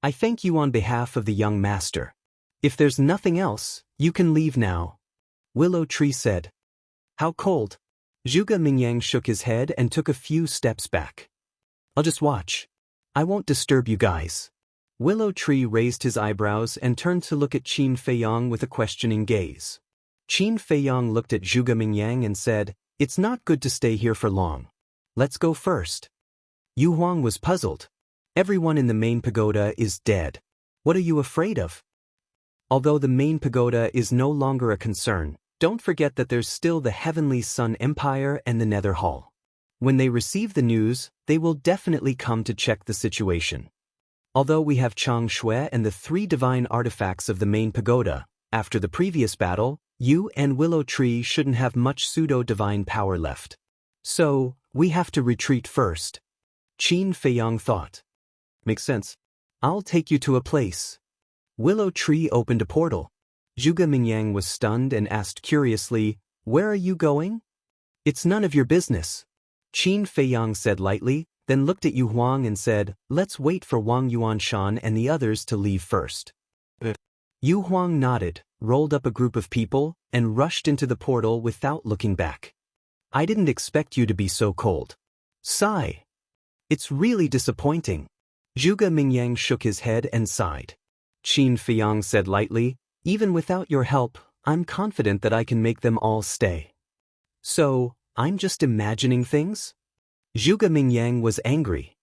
I thank you on behalf of the young master. If there's nothing else, you can leave now." Willow Tree said. "How cold?" Zhuge Mingyang shook his head and took a few steps back. "I'll just watch. I won't disturb you guys." Willow Tree raised his eyebrows and turned to look at Qin Feiyang with a questioning gaze. Qin Feiyang looked at Zhuge Mingyang and said, "It's not good to stay here for long. Let's go first." Yu Huang was puzzled. "Everyone in the main pagoda is dead. What are you afraid of?" "Although the main pagoda is no longer a concern, don't forget that there's still the Heavenly Sun Empire and the Nether Hall. When they receive the news, they will definitely come to check the situation. Although we have Chang Shui and the 3 divine artifacts of the main pagoda, after the previous battle, you and Willow Tree shouldn't have much pseudo-divine power left. So, we have to retreat first." Qin Feiyang thought. "Makes sense. I'll take you to a place." Willow Tree opened a portal. Zhuge Mingyang was stunned and asked curiously, "Where are you going?" "It's none of your business," Qin Feiyang said lightly, then looked at Yu Huang and said, "Let's wait for Wang Yuanshan and the others to leave first." Yu Huang nodded, rolled up a group of people, and rushed into the portal without looking back. "I didn't expect you to be so cold." Sigh. "It's really disappointing." Zhuge Mingyang shook his head and sighed. Qin Feiyang said lightly, "Even without your help, I'm confident that I can make them all stay." "So, I'm just imagining things?" Zhuge Mingyang was angry.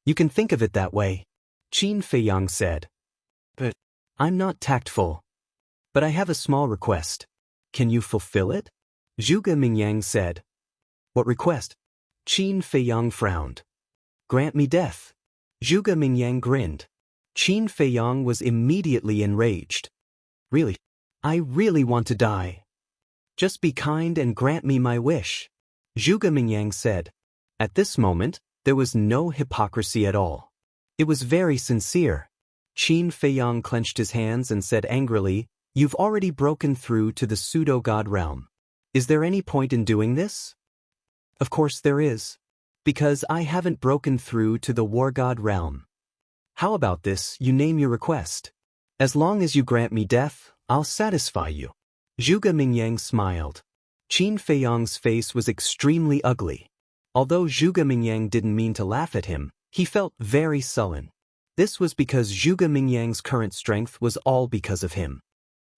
"You can think of it that way," Qin Feiyang said. "But I'm not tactful. But I have a small request. Can you fulfill it?" Zhuge Mingyang said. "What request?" Qin Feiyang frowned. "Grant me death." Zhuge Mingyang grinned. Qin Feiyang was immediately enraged. "Really? I really want to die. Just be kind and grant me my wish," Zhuge Mingyang said. At this moment, there was no hypocrisy at all. It was very sincere. Qin Feiyang clenched his hands and said angrily, "You've already broken through to the pseudo-god realm. Is there any point in doing this?" "Of course there is. Because I haven't broken through to the war god realm. How about this, you name your request. As long as you grant me death, I'll satisfy you." Zhuge Mingyang smiled. Qin Feiyang's face was extremely ugly. Although Zhuge Mingyang didn't mean to laugh at him, he felt very sullen. This was because Zhuge Mingyang's current strength was all because of him.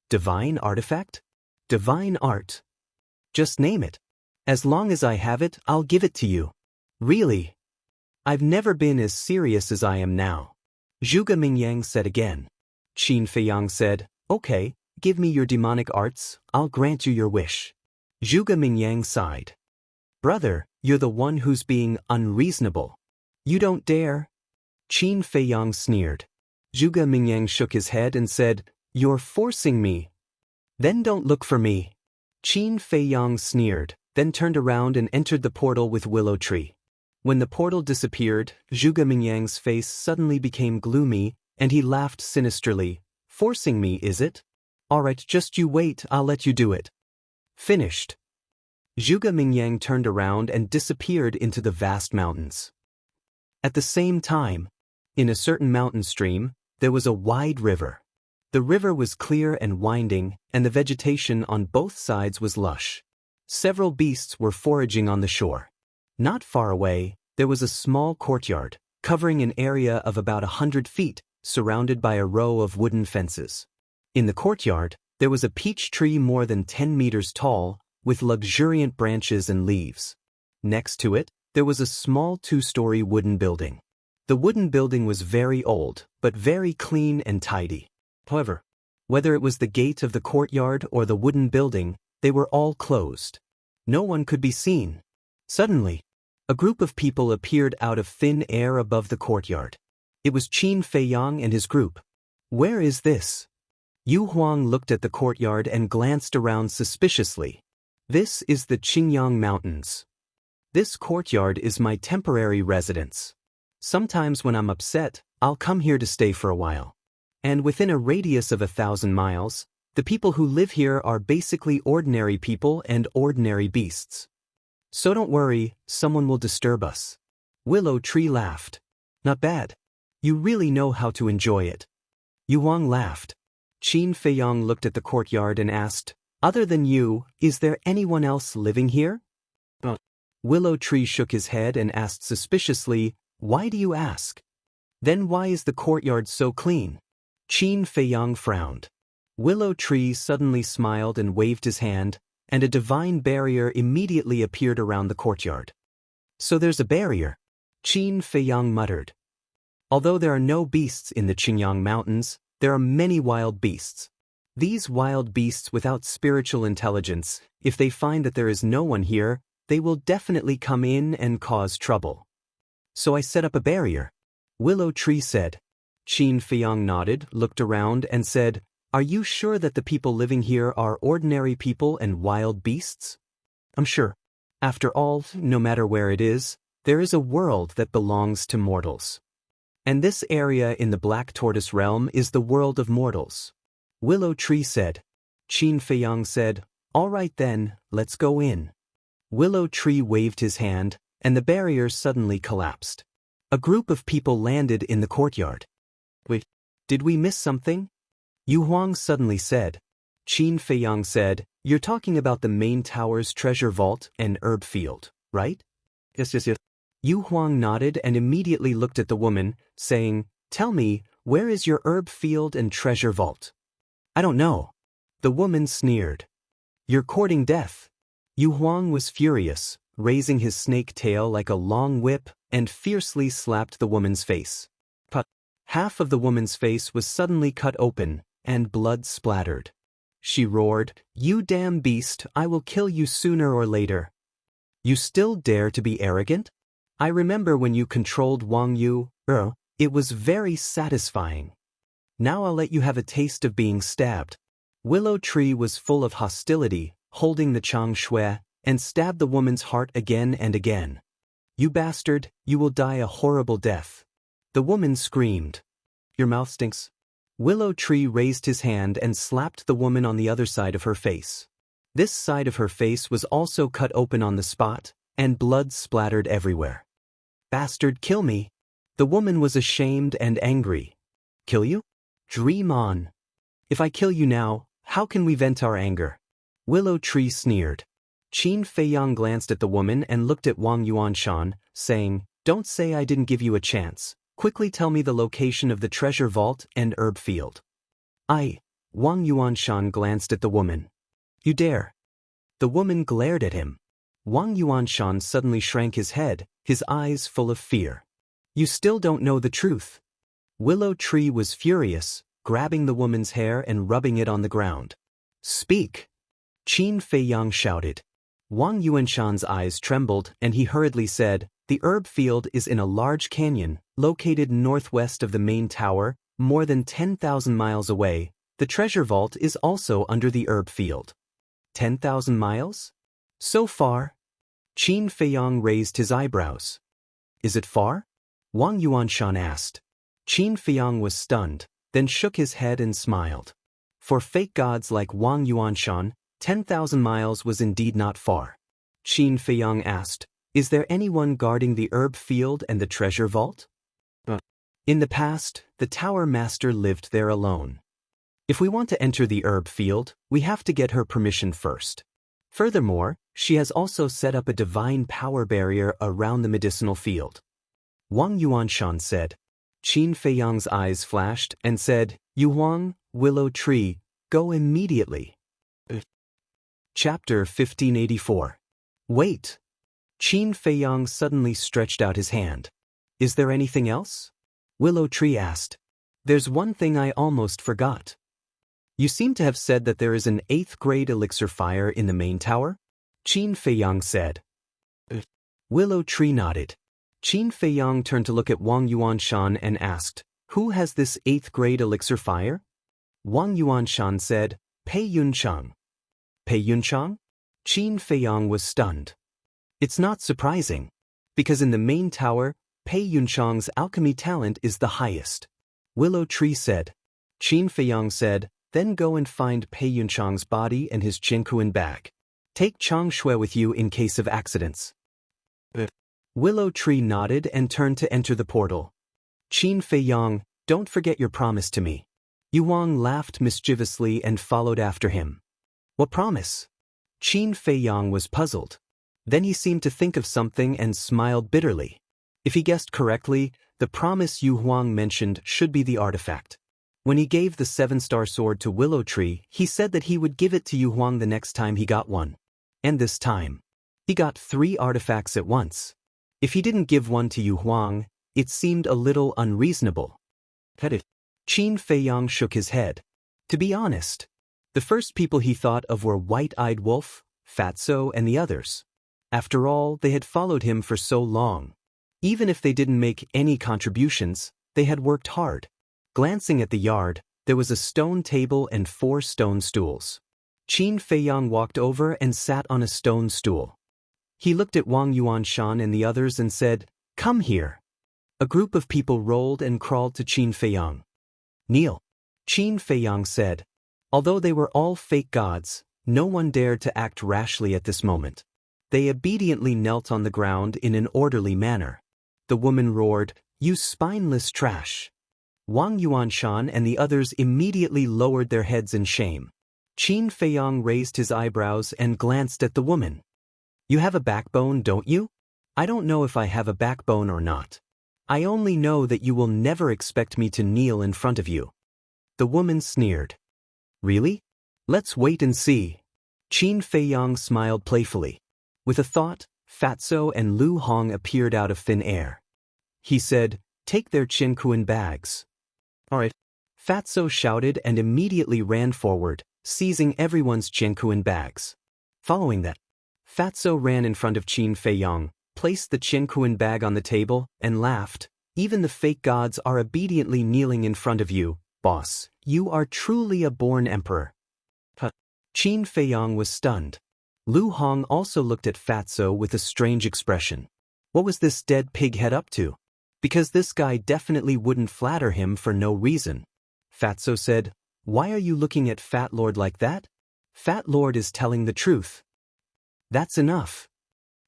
Divine artifact? Divine art? Just name it. As long as I have it, I'll give it to you. Really? I've never been as serious as I am now. Zhuge Mingyang said again. Qin Feiyang said, "Okay, give me your demonic arts, I'll grant you your wish." Zhuge Mingyang sighed. "Brother, you're the one who's being unreasonable. You don't dare." Qin Feiyang sneered. Zhuge Mingyang shook his head and said, "You're forcing me." "Then don't look for me." Qin Feiyang sneered, then turned around and entered the portal with Willow Tree. When the portal disappeared, Zhuge Mingyang's face suddenly became gloomy, and he laughed sinisterly. "Forcing me, is it? All right, just you wait, I'll let you do it." Finished. Zhuge Mingyang turned around and disappeared into the vast mountains. At the same time, in a certain mountain stream, there was a wide river. The river was clear and winding, and the vegetation on both sides was lush. Several beasts were foraging on the shore. Not far away, there was a small courtyard, covering an area of about 100 feet, surrounded by a row of wooden fences. In the courtyard, there was a peach tree more than 10 meters tall, with luxuriant branches and leaves. Next to it, there was a small 2-story wooden building. The wooden building was very old, but very clean and tidy. However, whether it was the gate of the courtyard or the wooden building, they were all closed. No one could be seen. Suddenly, a group of people appeared out of thin air above the courtyard. It was Qin Feiyang and his group. Where is this? Yu Huang looked at the courtyard and glanced around suspiciously. This is the Qingyang Mountains. This courtyard is my temporary residence. Sometimes when I'm upset, I'll come here to stay for a while. And within a radius of 1,000 miles, the people who live here are basically ordinary people and ordinary beasts. So don't worry, someone will disturb us. Willow Tree laughed. Not bad. You really know how to enjoy it. Yu Huang laughed. Qin Feiyang looked at the courtyard and asked, other than you, is there anyone else living here? Willow Tree shook his head and asked suspiciously, why do you ask? Then why is the courtyard so clean? Qin Feiyang frowned. Willow Tree suddenly smiled and waved his hand, and a divine barrier immediately appeared around the courtyard. So there's a barrier, Qin Feiyang muttered. Although there are no beasts in the Qingyang Mountains, there are many wild beasts. These wild beasts without spiritual intelligence, if they find that there is no one here, they will definitely come in and cause trouble. So I set up a barrier, Willow Tree said. Qin Feiyang nodded, looked around, and said, are you sure that the people living here are ordinary people and wild beasts? I'm sure. After all, no matter where it is, there is a world that belongs to mortals. And this area in the Black Tortoise realm is the world of mortals. Willow Tree said. Qin Feiyang said, all right then, let's go in. Willow Tree waved his hand, and the barrier suddenly collapsed. A group of people landed in the courtyard. Wait, did we miss something? Yu Huang suddenly said. Qin Feiyang said, you're talking about the main tower's treasure vault and herb field, right? Yes. Yu Huang nodded and immediately looked at the woman, saying, tell me, where is your herb field and treasure vault? I don't know. The woman sneered. You're courting death. Yu Huang was furious, raising his snake tail like a long whip, and fiercely slapped the woman's face. Half of the woman's face was suddenly cut open, and blood splattered. She roared, you damn beast, I will kill you sooner or later. You still dare to be arrogant? I remember when you controlled Wang Yu, it was very satisfying. Now I'll let you have a taste of being stabbed. Willow Tree was full of hostility, holding the Chang Shui, and stabbed the woman's heart again and again. You bastard, you will die a horrible death. The woman screamed. Your mouth stinks. Willow Tree raised his hand and slapped the woman on the other side of her face. This side of her face was also cut open on the spot, and blood splattered everywhere. Bastard, kill me. The woman was ashamed and angry. Kill you? Dream on. If I kill you now, how can we vent our anger? Willow Tree sneered. Qin Feiyang glanced at the woman and looked at Wang Yuanshan, saying, don't say I didn't give you a chance. Quickly tell me the location of the treasure vault and herb field. Wang Yuanshan glanced at the woman. You dare. The woman glared at him. Wang Yuanshan suddenly shrank his head, his eyes full of fear. You still don't know the truth. Willow Tree was furious, grabbing the woman's hair and rubbing it on the ground. Speak! Qin Feiyang shouted. Wang Yuanshan's eyes trembled and he hurriedly said, the herb field is in a large canyon, located northwest of the main tower, more than 10,000 miles away. The treasure vault is also under the herb field. 10,000 miles? So far? Qin Feiyang raised his eyebrows. Is it far? Wang Yuanshan asked. Qin Feiyang was stunned, then shook his head and smiled. For fake gods like Wang Yuanshan, 10,000 miles was indeed not far. Qin Feiyang asked, is there anyone guarding the herb field and the treasure vault? In the past, the tower master lived there alone. If we want to enter the herb field, we have to get her permission first. Furthermore, She has also set up a divine power barrier around the medicinal field. Wang Yuanshan said. Qin Feiyang's eyes flashed and said, "Yu Huang, willow tree, go immediately." Chapter 1584. Wait. Qin Feiyang suddenly stretched out his hand. Is there anything else? Willow Tree asked. There's one thing I almost forgot. You seem to have said that there is an 8th grade elixir fire in the main tower? Qin Feiyang said. Willow Tree nodded. Qin Feiyang turned to look at Wang Yuanshan and asked, Who has this 8th grade elixir fire? Wang Yuanshan said, Pei Yunchang. Pei Yunchang? Qin Feiyang was stunned. It's not surprising, because in the main tower, Pei Yunchang's alchemy talent is the highest. Willow Tree said. Qin Feiyang said, Then go and find Pei Yunchang's body and his Qinkuan bag. Take Chang Shui with you in case of accidents. Willow Tree nodded and turned to enter the portal. Qin Feiyang, don't forget your promise to me. Yu Wang laughed mischievously and followed after him. What promise? Qin Feiyang was puzzled. Then he seemed to think of something and smiled bitterly. If he guessed correctly, the promise Yu Huang mentioned should be the artifact. When he gave the 7-star sword to Willow Tree, he said that he would give it to Yu Huang the next time he got one. And this time, he got 3 artifacts at once. If he didn't give one to Yu Huang, it seemed a little unreasonable. Qin Feiyang shook his head. To be honest, the first people he thought of were White-Eyed Wolf, Fatso, and the others. After all, they had followed him for so long. Even if they didn't make any contributions, they had worked hard. Glancing at the yard, there was a stone table and 4 stone stools. Qin Feiyang walked over and sat on a stone stool. He looked at Wang Yuanshan and the others and said, Come here. A group of people rolled and crawled to Qin Feiyang. Kneel. Qin Feiyang said. Although they were all fake gods, no one dared to act rashly at this moment. They obediently knelt on the ground in an orderly manner. The woman roared, You spineless trash. Wang Yuanshan and the others immediately lowered their heads in shame. Qin Feiyang raised his eyebrows and glanced at the woman. You have a backbone, don't you? I don't know if I have a backbone or not. I only know that you will never expect me to kneel in front of you. The woman sneered. Really? Let's wait and see. Qin Feiyang smiled playfully. With a thought, Fatso and Lu Hong appeared out of thin air. He said, Take their Qinkuan bags. All right. Fatso shouted and immediately ran forward, seizing everyone's Qinkuan bags. Following that, Fatso ran in front of Qin Feiyang, placed the Qinkuan bag on the table, and laughed. Even the fake gods are obediently kneeling in front of you, boss. You are truly a born emperor. Qin Feiyang was stunned. Lu Hong also looked at Fatso with a strange expression. What was this dead pig head up to? Because this guy definitely wouldn't flatter him for no reason. Fatso said, Why are you looking at Fat Lord like that? Fat Lord is telling the truth. That's enough.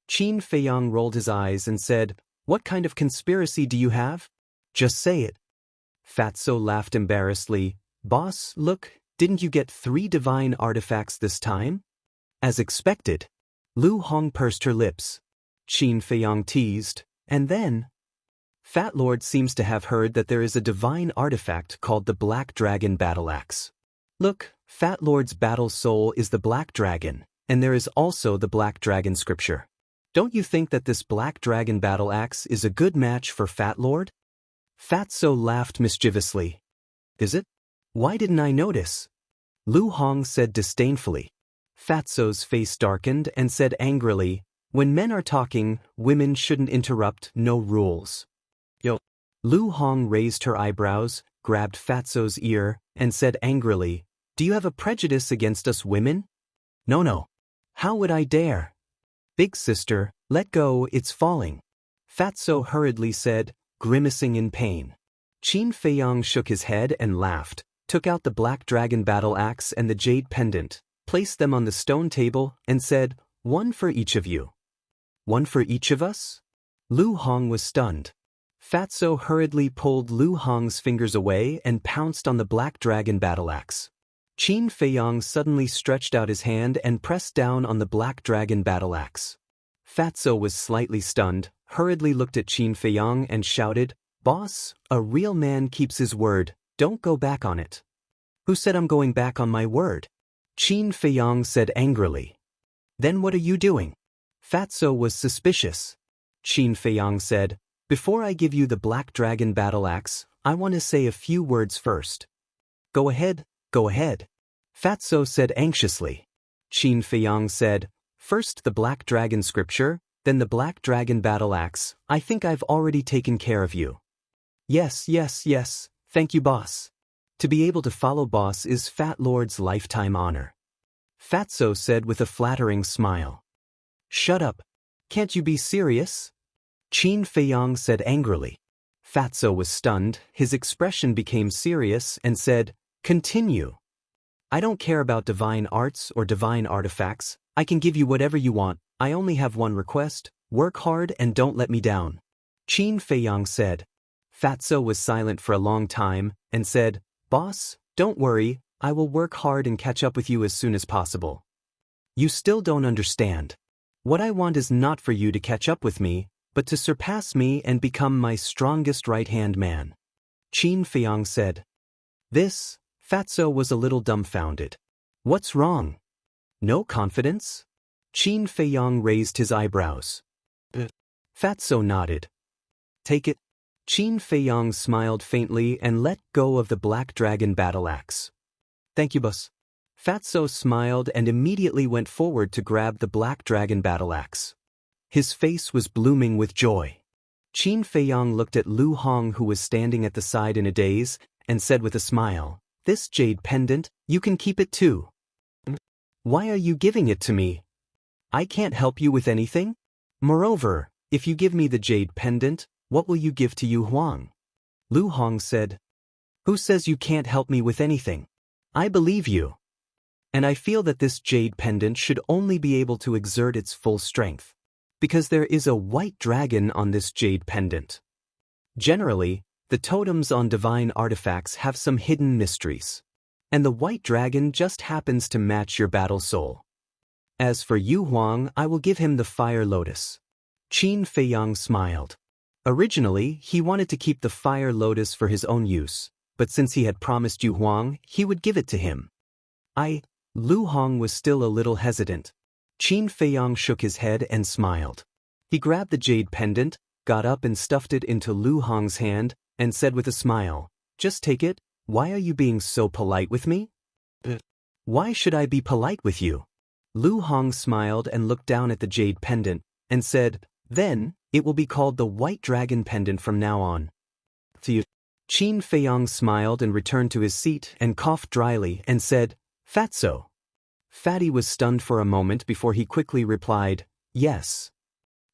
Qin Feiyang rolled his eyes and said, What kind of conspiracy do you have? Just say it. Fatso laughed embarrassedly. Boss, look, didn't you get 3 divine artifacts this time? As expected. Lu Hong pursed her lips. Qin Feiyang teased, and then... Fat Lord seems to have heard that there is a divine artifact called the Black Dragon Battle Axe. Look, Fat Lord's battle soul is the Black Dragon, and there is also the Black Dragon scripture. Don't you think that this Black Dragon Battle Axe is a good match for Fat Lord? Fatso laughed mischievously. Is it? Why didn't I notice? Lu Hong said disdainfully. Fatso's face darkened and said angrily, When men are talking, women shouldn't interrupt, no rules. Yo. Lu Hong raised her eyebrows, grabbed Fatso's ear, and said angrily, Do you have a prejudice against us women? No. How would I dare? Big sister, let go, it's falling. Fatso hurriedly said, grimacing in pain. Qin Feiyang shook his head and laughed, took out the Black Dragon Battle Axe and the jade pendant, placed them on the stone table, and said, One for each of you. One for each of us? Lu Hong was stunned. Fatso hurriedly pulled Lu Hong's fingers away and pounced on the Black Dragon Battle Axe. Qin Feiyang suddenly stretched out his hand and pressed down on the black dragon battle axe. Fatso was slightly stunned, hurriedly looked at Qin Feiyang and shouted, "Boss, a real man keeps his word, don't go back on it." "Who said I'm going back on my word?" Qin Feiyang said angrily. "Then what are you doing?" Fatso was suspicious. Qin Feiyang said, "Before I give you the black dragon battle axe, I want to say a few words first." Go ahead, go ahead." Fatso said anxiously. Qin Feiyang said, "First the black dragon scripture, then the black dragon battle axe. I think I've already taken care of you." Yes, thank you boss." To be able to follow boss is Fat Lord's lifetime honor. Fatso said with a flattering smile. "Shut up. Can't you be serious?" Qin Feiyang said angrily. Fatso was stunned, his expression became serious and said, "Continue." "I don't care about divine arts or divine artifacts, I can give you whatever you want, I only have one request, work hard and don't let me down." Qin Feiyang said. Fatso was silent for a long time and said, "Boss, don't worry, I will work hard and catch up with you as soon as possible." "You still don't understand. What I want is not for you to catch up with me, but to surpass me and become my strongest right-hand man." Qin Feiyang said. Fatso was a little dumbfounded. "What's wrong? No confidence?" Qin Feiyang raised his eyebrows. Fatso nodded. "Take it." Qin Feiyang smiled faintly and let go of the black dragon battle axe. "Thank you, boss." Fatso smiled and immediately went forward to grab the black dragon battle axe. His face was blooming with joy. Qin Feiyang looked at Lu Hong, who was standing at the side in a daze, and said with a smile, "This jade pendant, you can keep it too." "Why are you giving it to me? I can't help you with anything. Moreover, if you give me the jade pendant, what will you give to Yu Huang?" Lu Hong said, "Who says you can't help me with anything? I believe you. And I feel that this jade pendant should only be able to exert its full strength, because there is a white dragon on this jade pendant. Generally, the totems on divine artifacts have some hidden mysteries, and the white dragon just happens to match your battle soul. As for Yu Huang, I will give him the fire lotus." Qin Feiyang smiled. Originally, he wanted to keep the fire lotus for his own use, but since he had promised Yu Huang, he would give it to him. Lu Hong was still a little hesitant. Qin Feiyang shook his head and smiled. He grabbed the jade pendant, got up and stuffed it into Lu Hong's hand, and said with a smile, "Just take it, why are you being so polite with me?" "Why should I be polite with you?" Lu Hong smiled and looked down at the jade pendant, and said, "Then, it will be called the White Dragon Pendant from now on." Qin Feiyang smiled and returned to his seat and coughed dryly and said, "Fatso." Fatty was stunned for a moment before he quickly replied, "Yes."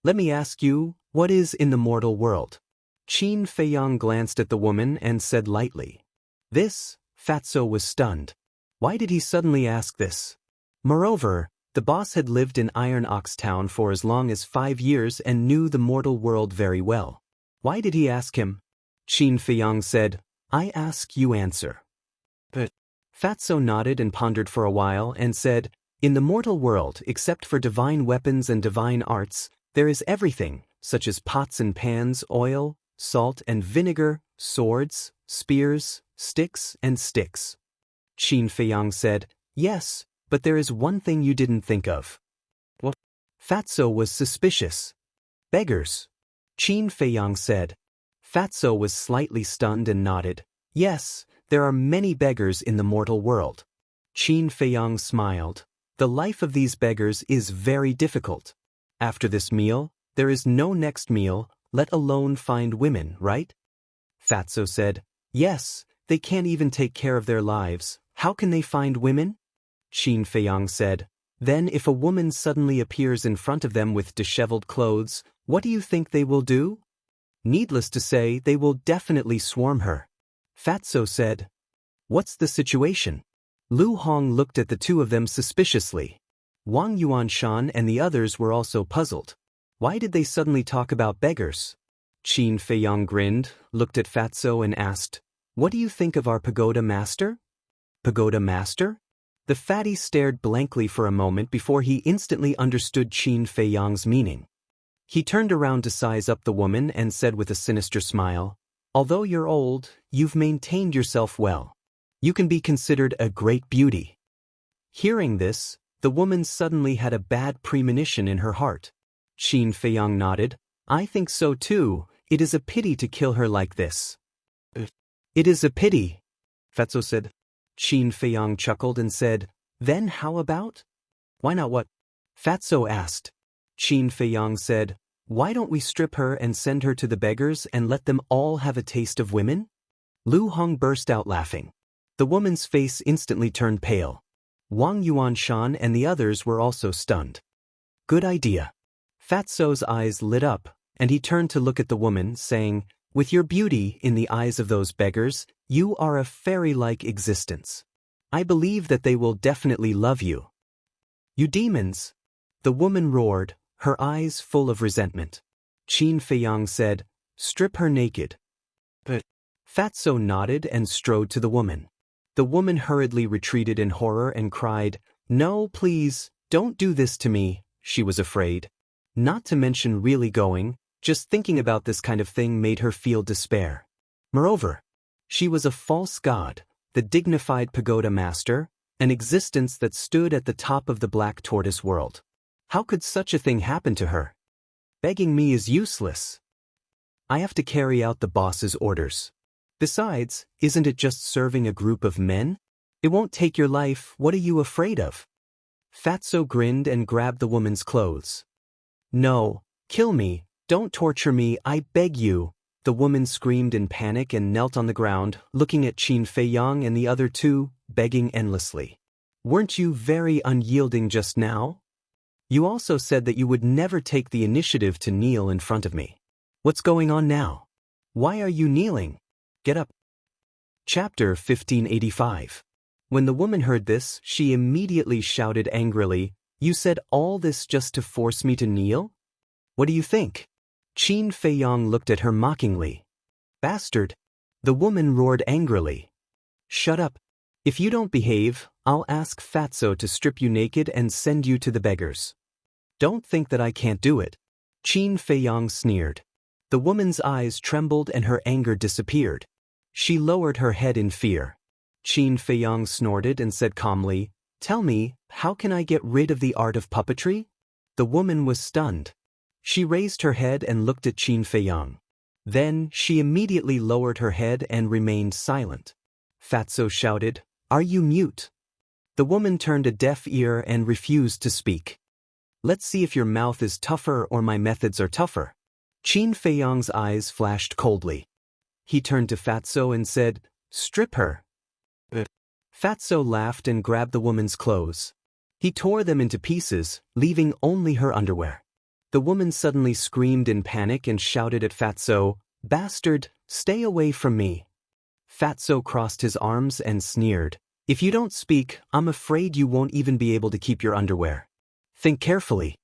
"Let me ask you, what is in the mortal world?" Qin Feiyang glanced at the woman and said lightly. Fatso was stunned. Why did he suddenly ask this? Moreover, the boss had lived in Iron Ox Town for as long as 5 years and knew the mortal world very well. Why did he ask him? Qin Feiyang said, "I ask, you answer." Fatso nodded and pondered for a while and said, "In the mortal world, except for divine weapons and divine arts, there is everything, such as pots and pans, oil, salt and vinegar, swords, spears, sticks and sticks." Qin Feiyang said, "Yes, but there is one thing you didn't think of." "What?" Fatso was suspicious. "Beggars." Qin Feiyang said. Fatso was slightly stunned and nodded. "Yes, there are many beggars in the mortal world." Qin Feiyang smiled. "The life of these beggars is very difficult. After this meal, there is no next meal, let alone find women, right?" Fatso said, "Yes, they can't even take care of their lives. How can they find women?" Qin Feiyang said, "Then if a woman suddenly appears in front of them with disheveled clothes, what do you think they will do? Needless to say, they will definitely swarm her." Fatso said, "What's the situation?" Lu Hong looked at the two of them suspiciously. Wang Yuanshan and the others were also puzzled. Why did they suddenly talk about beggars? Qin Feiyang grinned, looked at Fatso and asked, "What do you think of our pagoda master?" Pagoda master? The fatty stared blankly for a moment before he instantly understood Qin Feiyang's meaning. He turned around to size up the woman and said with a sinister smile, "Although you're old, you've maintained yourself well. You can be considered a great beauty." Hearing this, the woman suddenly had a bad premonition in her heart. Qin Feiyang nodded. "I think so too. It is a pity to kill her like this." "It is a pity," Fatso said. Qin Feiyang chuckled and said, "Then how about?" "Why not what?" Fatso asked. Qin Feiyang said, "Why don't we strip her and send her to the beggars and let them all have a taste of women?" Lu Hong burst out laughing. The woman's face instantly turned pale. Wang Yuanshan and the others were also stunned. "Good idea." Fatso's eyes lit up, and he turned to look at the woman, saying, "With your beauty in the eyes of those beggars, you are a fairy-like existence. I believe that they will definitely love you." "You demons!" the woman roared, her eyes full of resentment. Qin Feiyang said, "Strip her naked." But Fatso nodded and strode to the woman. The woman hurriedly retreated in horror and cried, "No, please, don't do this to me." She was afraid. Not to mention really going, just thinking about this kind of thing made her feel despair. Moreover, she was a false god, the dignified pagoda master, an existence that stood at the top of the black tortoise world. How could such a thing happen to her? Begging me is useless. I have to carry out the boss's orders. Besides, isn't it just serving a group of men? It won't take your life, what are you afraid of? Fatso grinned and grabbed the woman's clothes. "No, kill me, don't torture me, I beg you," the woman screamed in panic and knelt on the ground, looking at Qin Feiyang and the other two, begging endlessly. "Weren't you very unyielding just now? You also said that you would never take the initiative to kneel in front of me. What's going on now? Why are you kneeling? Get up." Chapter 1585. When the woman heard this, she immediately shouted angrily, "You said all this just to force me to kneel? What do you think?" Qin Feiyang looked at her mockingly. "Bastard!" the woman roared angrily. "Shut up. If you don't behave, I'll ask Fatso to strip you naked and send you to the beggars." "Don't think that I can't do it." Qin Feiyang sneered. The woman's eyes trembled and her anger disappeared. She lowered her head in fear. Qin Feiyang snorted and said calmly, "Tell me, how can I get rid of the art of puppetry?" The woman was stunned. She raised her head and looked at Qin Feiyang. Then she immediately lowered her head and remained silent. Fatso shouted, "Are you mute?" The woman turned a deaf ear and refused to speak. "Let's see if your mouth is tougher or my methods are tougher." Qin Feiyang's eyes flashed coldly. He turned to Fatso and said, "Strip her." Fatso laughed and grabbed the woman's clothes. He tore them into pieces, leaving only her underwear. The woman suddenly screamed in panic and shouted at Fatso, "Bastard, stay away from me." Fatso crossed his arms and sneered, "If you don't speak, I'm afraid you won't even be able to keep your underwear. Think carefully.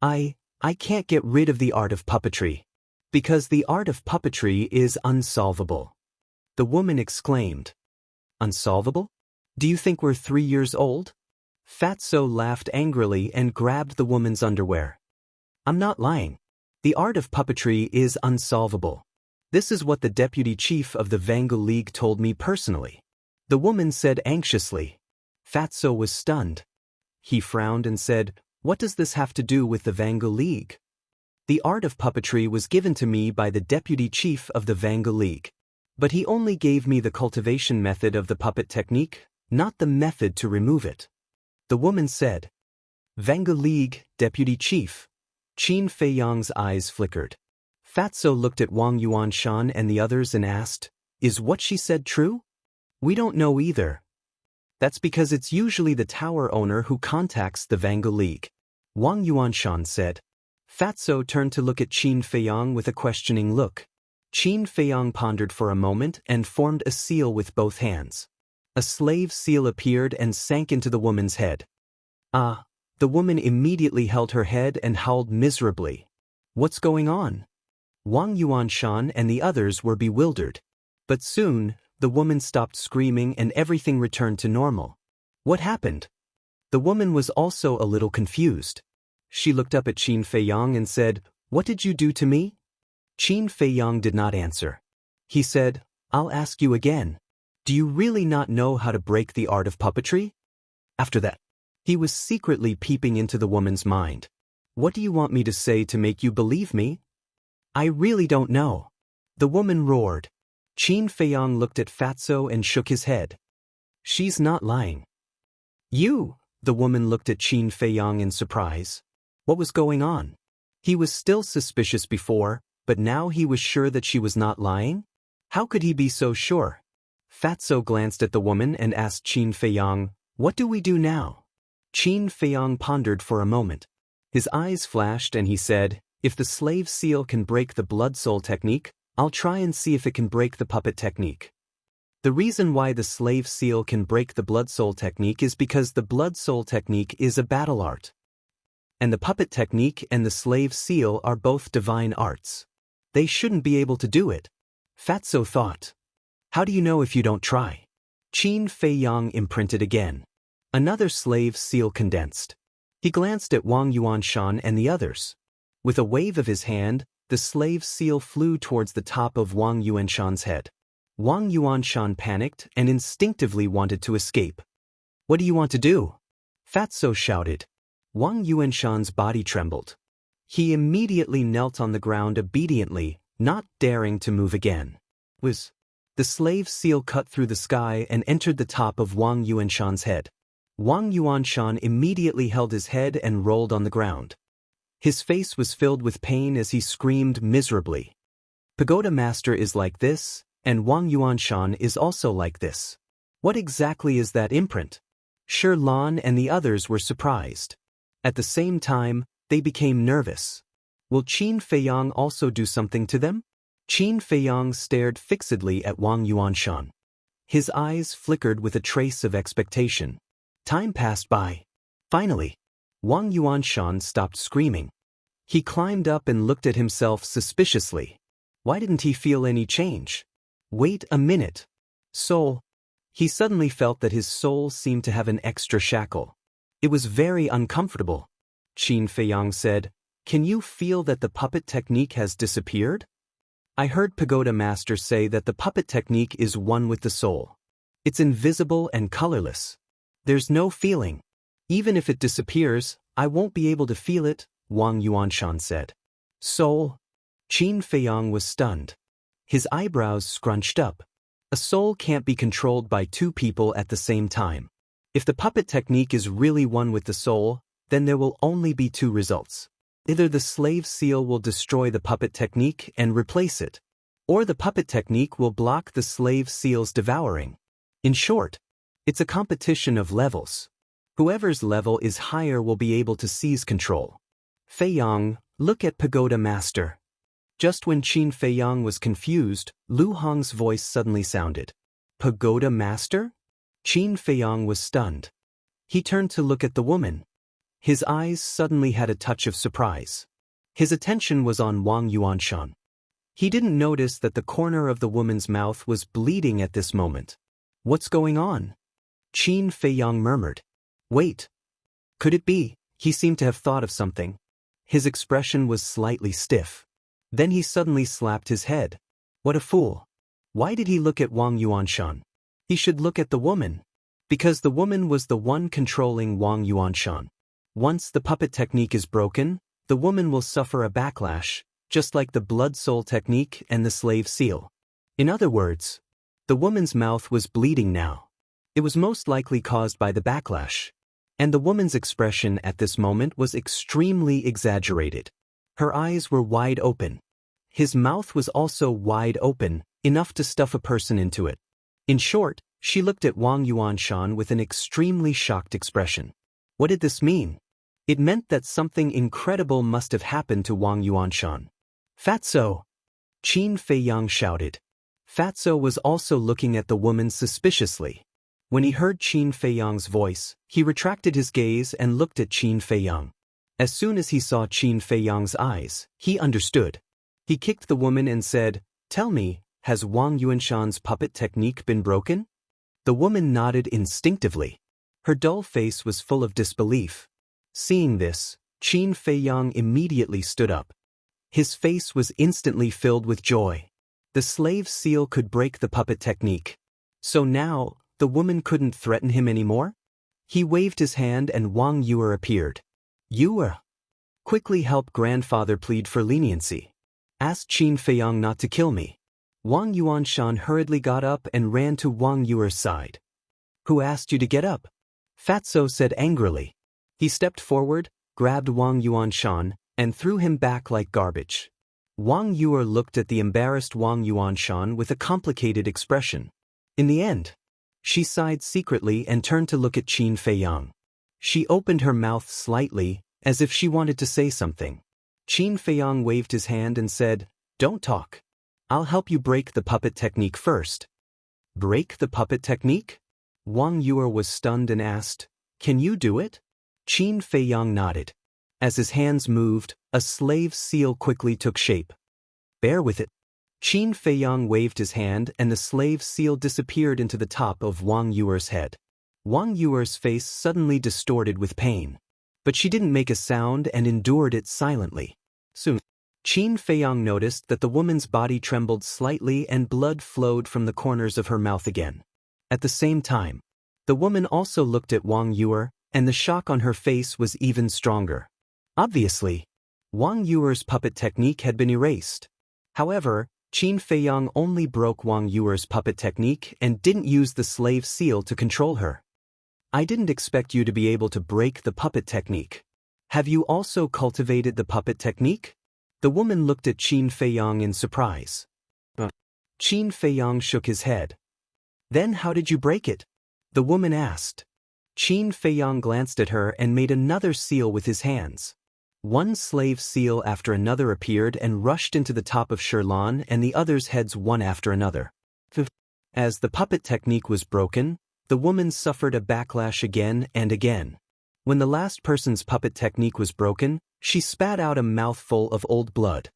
I can't get rid of the art of puppetry. Because the art of puppetry is unsolvable." The woman exclaimed. "Unsolvable? Do you think we're 3 years old?" Fatso laughed angrily and grabbed the woman's underwear. "I'm not lying. The art of puppetry is unsolvable. This is what the deputy chief of the Vangu League told me personally." The woman said anxiously. Fatso was stunned. He frowned and said, "What does this have to do with the Vangu League?" "The art of puppetry was given to me by the deputy chief of the Vangu League. But he only gave me the cultivation method of the puppet technique, not the method to remove it." The woman said. "Vangu League, deputy chief." Qin Feiyang's eyes flickered. Fatso looked at Wang Yuanshan and the others and asked, "Is what she said true?" "We don't know either." "That's because it's usually the tower owner who contacts the Vangu League," Wang Yuanshan said. Fatso turned to look at Qin Feiyang with a questioning look. Qin Feiyang pondered for a moment and formed a seal with both hands. A slave seal appeared and sank into the woman's head. "Ah!" The woman immediately held her head and howled miserably. "What's going on?" Wang Yuanshan and the others were bewildered. But soon, the woman stopped screaming and everything returned to normal. What happened? The woman was also a little confused. She looked up at Qin Feiyang and said, "What did you do to me?" Qin Feiyang did not answer. He said, "I'll ask you again. Do you really not know how to break the art of puppetry?" After that, he was secretly peeping into the woman's mind. "What do you want me to say to make you believe me?" "I really don't know," the woman roared. Qin Feiyang looked at Fatso and shook his head. "She's not lying." "You?" The woman looked at Qin Feiyang in surprise. What was going on? He was still suspicious before, but now he was sure that she was not lying? How could he be so sure? Fatso glanced at the woman and asked Qin Feiyang, "What do we do now?" Qin Feiyang pondered for a moment. His eyes flashed and he said, "If the slave seal can break the blood soul technique, I'll try and see if it can break the puppet technique." The reason why the slave seal can break the blood soul technique is because the blood soul technique is a battle art. And the puppet technique and the slave seal are both divine arts. They shouldn't be able to do it. Fatso thought. "How do you know if you don't try?" Qin Feiyang imprinted again. Another slave seal condensed. He glanced at Wang Yuanshan and the others. With a wave of his hand, the slave seal flew towards the top of Wang Yuanshan's head. Wang Yuanshan panicked and instinctively wanted to escape. "What do you want to do?" Fatso shouted. Wang Yuanshan's body trembled. He immediately knelt on the ground obediently, not daring to move again. The slave seal cut through the sky and entered the top of Wang Yuanshan's head. Wang Yuanshan immediately held his head and rolled on the ground. His face was filled with pain as he screamed miserably. Pagoda Master is like this, and Wang Yuanshan is also like this. What exactly is that imprint? Shi Lan and the others were surprised. At the same time, they became nervous. Will Qin Feiyang also do something to them? Qin Feiyang stared fixedly at Wang Yuanshan. His eyes flickered with a trace of expectation. Time passed by. Finally, Wang Yuanshan stopped screaming. He climbed up and looked at himself suspiciously. Why didn't he feel any change? Wait a minute. Soul. He suddenly felt that his soul seemed to have an extra shackle. It was very uncomfortable. Qin Feiyang said, "Can you feel that the puppet technique has disappeared?" "I heard Pagoda Master say that the puppet technique is one with the soul. It's invisible and colorless. There's no feeling. Even if it disappears, I won't be able to feel it," Wang Yuanshan said. "Soul?" Qin Feiyang was stunned. His eyebrows scrunched up. A soul can't be controlled by two people at the same time. If the puppet technique is really one with the soul, then there will only be two results. Either the slave seal will destroy the puppet technique and replace it, or the puppet technique will block the slave seal's devouring. In short, it's a competition of levels. Whoever's level is higher will be able to seize control. Feiyang, look at Pagoda Master. Just when Qin Feiyang was confused, Lu Hong's voice suddenly sounded. Pagoda Master? Qin Feiyang was stunned. He turned to look at the woman. His eyes suddenly had a touch of surprise. His attention was on Wang Yuanshan. He didn't notice that the corner of the woman's mouth was bleeding at this moment. "What's going on?" Qin Feiyang murmured. "Wait. Could it be?" He seemed to have thought of something. His expression was slightly stiff. Then he suddenly slapped his head. What a fool. Why did he look at Wang Yuanshan? He should look at the woman. Because the woman was the one controlling Wang Yuanshan. Once the puppet technique is broken, the woman will suffer a backlash, just like the blood soul technique and the slave seal. In other words, the woman's mouth was bleeding now. It was most likely caused by the backlash. And the woman's expression at this moment was extremely exaggerated. Her eyes were wide open. His mouth was also wide open, enough to stuff a person into it. In short, she looked at Wang Yuanshan with an extremely shocked expression. What did this mean? It meant that something incredible must have happened to Wang Yuanshan. "Fatso!" Qin Feiyang shouted. Fatso was also looking at the woman suspiciously. When he heard Qin Feiyang's voice, he retracted his gaze and looked at Qin Feiyang. As soon as he saw Qin Feiyang's eyes, he understood. He kicked the woman and said, "Tell me, has Wang Yuanshan's puppet technique been broken? The woman nodded instinctively. Her dull face was full of disbelief. Seeing this, Qin Feiyang immediately stood up. His face was instantly filled with joy. The slave seal could break the puppet technique. So now, the woman couldn't threaten him anymore? He waved his hand and Wang Yue appeared. Yue, quickly help grandfather plead for leniency. Ask Qin Feiyang not to kill me. Wang Yuanshan hurriedly got up and ran to Wang Yue's side. Who asked you to get up? Fatso said angrily. He stepped forward, grabbed Wang Yuanshan, and threw him back like garbage. Wang Yue looked at the embarrassed Wang Yuanshan with a complicated expression. In the end, she sighed secretly and turned to look at Qin Feiyang. She opened her mouth slightly, as if she wanted to say something. Qin Feiyang waved his hand and said, Don't talk. I'll help you break the puppet technique first. Break the puppet technique? Wang Yue was stunned and asked, Can you do it? Qin Feiyang nodded. As his hands moved, a slave seal quickly took shape. Bear with it. Qin Feiyang waved his hand and the slave seal disappeared into the top of Wang Yue's head. Wang Yue's face suddenly distorted with pain. But she didn't make a sound and endured it silently. Soon, Qin Feiyang noticed that the woman's body trembled slightly and blood flowed from the corners of her mouth again. At the same time, the woman also looked at Wang Yue, and the shock on her face was even stronger. Obviously, Wang Yue's puppet technique had been erased. However, Qin Feiyang only broke Wang Yue's puppet technique and didn't use the slave seal to control her. I didn't expect you to be able to break the puppet technique. Have you also cultivated the puppet technique? The woman looked at Qin Feiyang in surprise. Qin Feiyang shook his head. Then how did you break it? The woman asked. Qin Feiyang glanced at her and made another seal with his hands. One slave seal after another appeared and rushed into the top of Shirlan and the others' heads one after another. As the puppet technique was broken, the woman suffered a backlash again and again. When the last person's puppet technique was broken, she spat out a mouthful of old blood.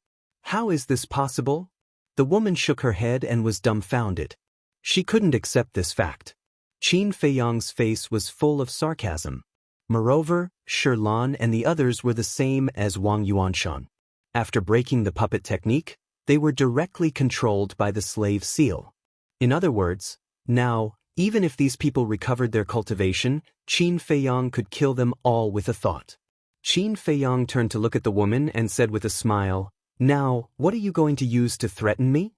How is this possible? The woman shook her head and was dumbfounded. She couldn't accept this fact. Qin Feiyang's face was full of sarcasm. Moreover, Shirlan and the others were the same as Wang Yuanshan. After breaking the puppet technique, they were directly controlled by the slave seal. In other words, now, even if these people recovered their cultivation, Qin Feiyang could kill them all with a thought. Qin Feiyang turned to look at the woman and said with a smile, Now, what are you going to use to threaten me?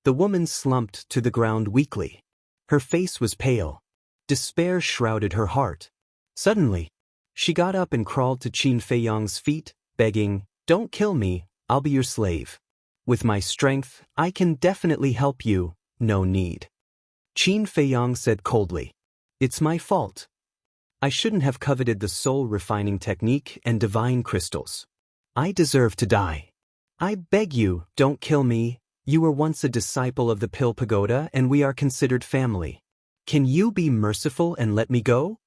The woman slumped to the ground weakly. Her face was pale. Despair shrouded her heart. Suddenly, she got up and crawled to Qin Feiyang's feet, begging, Don't kill me, I'll be your slave. With my strength, I can definitely help you, no need. Qin Feiyang said coldly, It's my fault. I shouldn't have coveted the soul refining technique and divine crystals. I deserve to die. I beg you, don't kill me. You were once a disciple of the Pill Pagoda and we are considered family. Can you be merciful and let me go?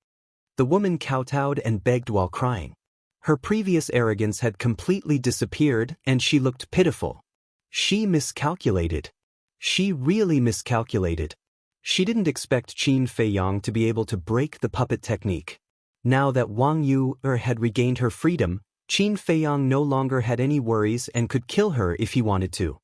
The woman kowtowed and begged while crying. Her previous arrogance had completely disappeared and she looked pitiful. She miscalculated. She really miscalculated. She didn't expect Qin Feiyang to be able to break the puppet technique. Now that Wang Yue had regained her freedom, Qin Feiyang no longer had any worries and could kill her if he wanted to.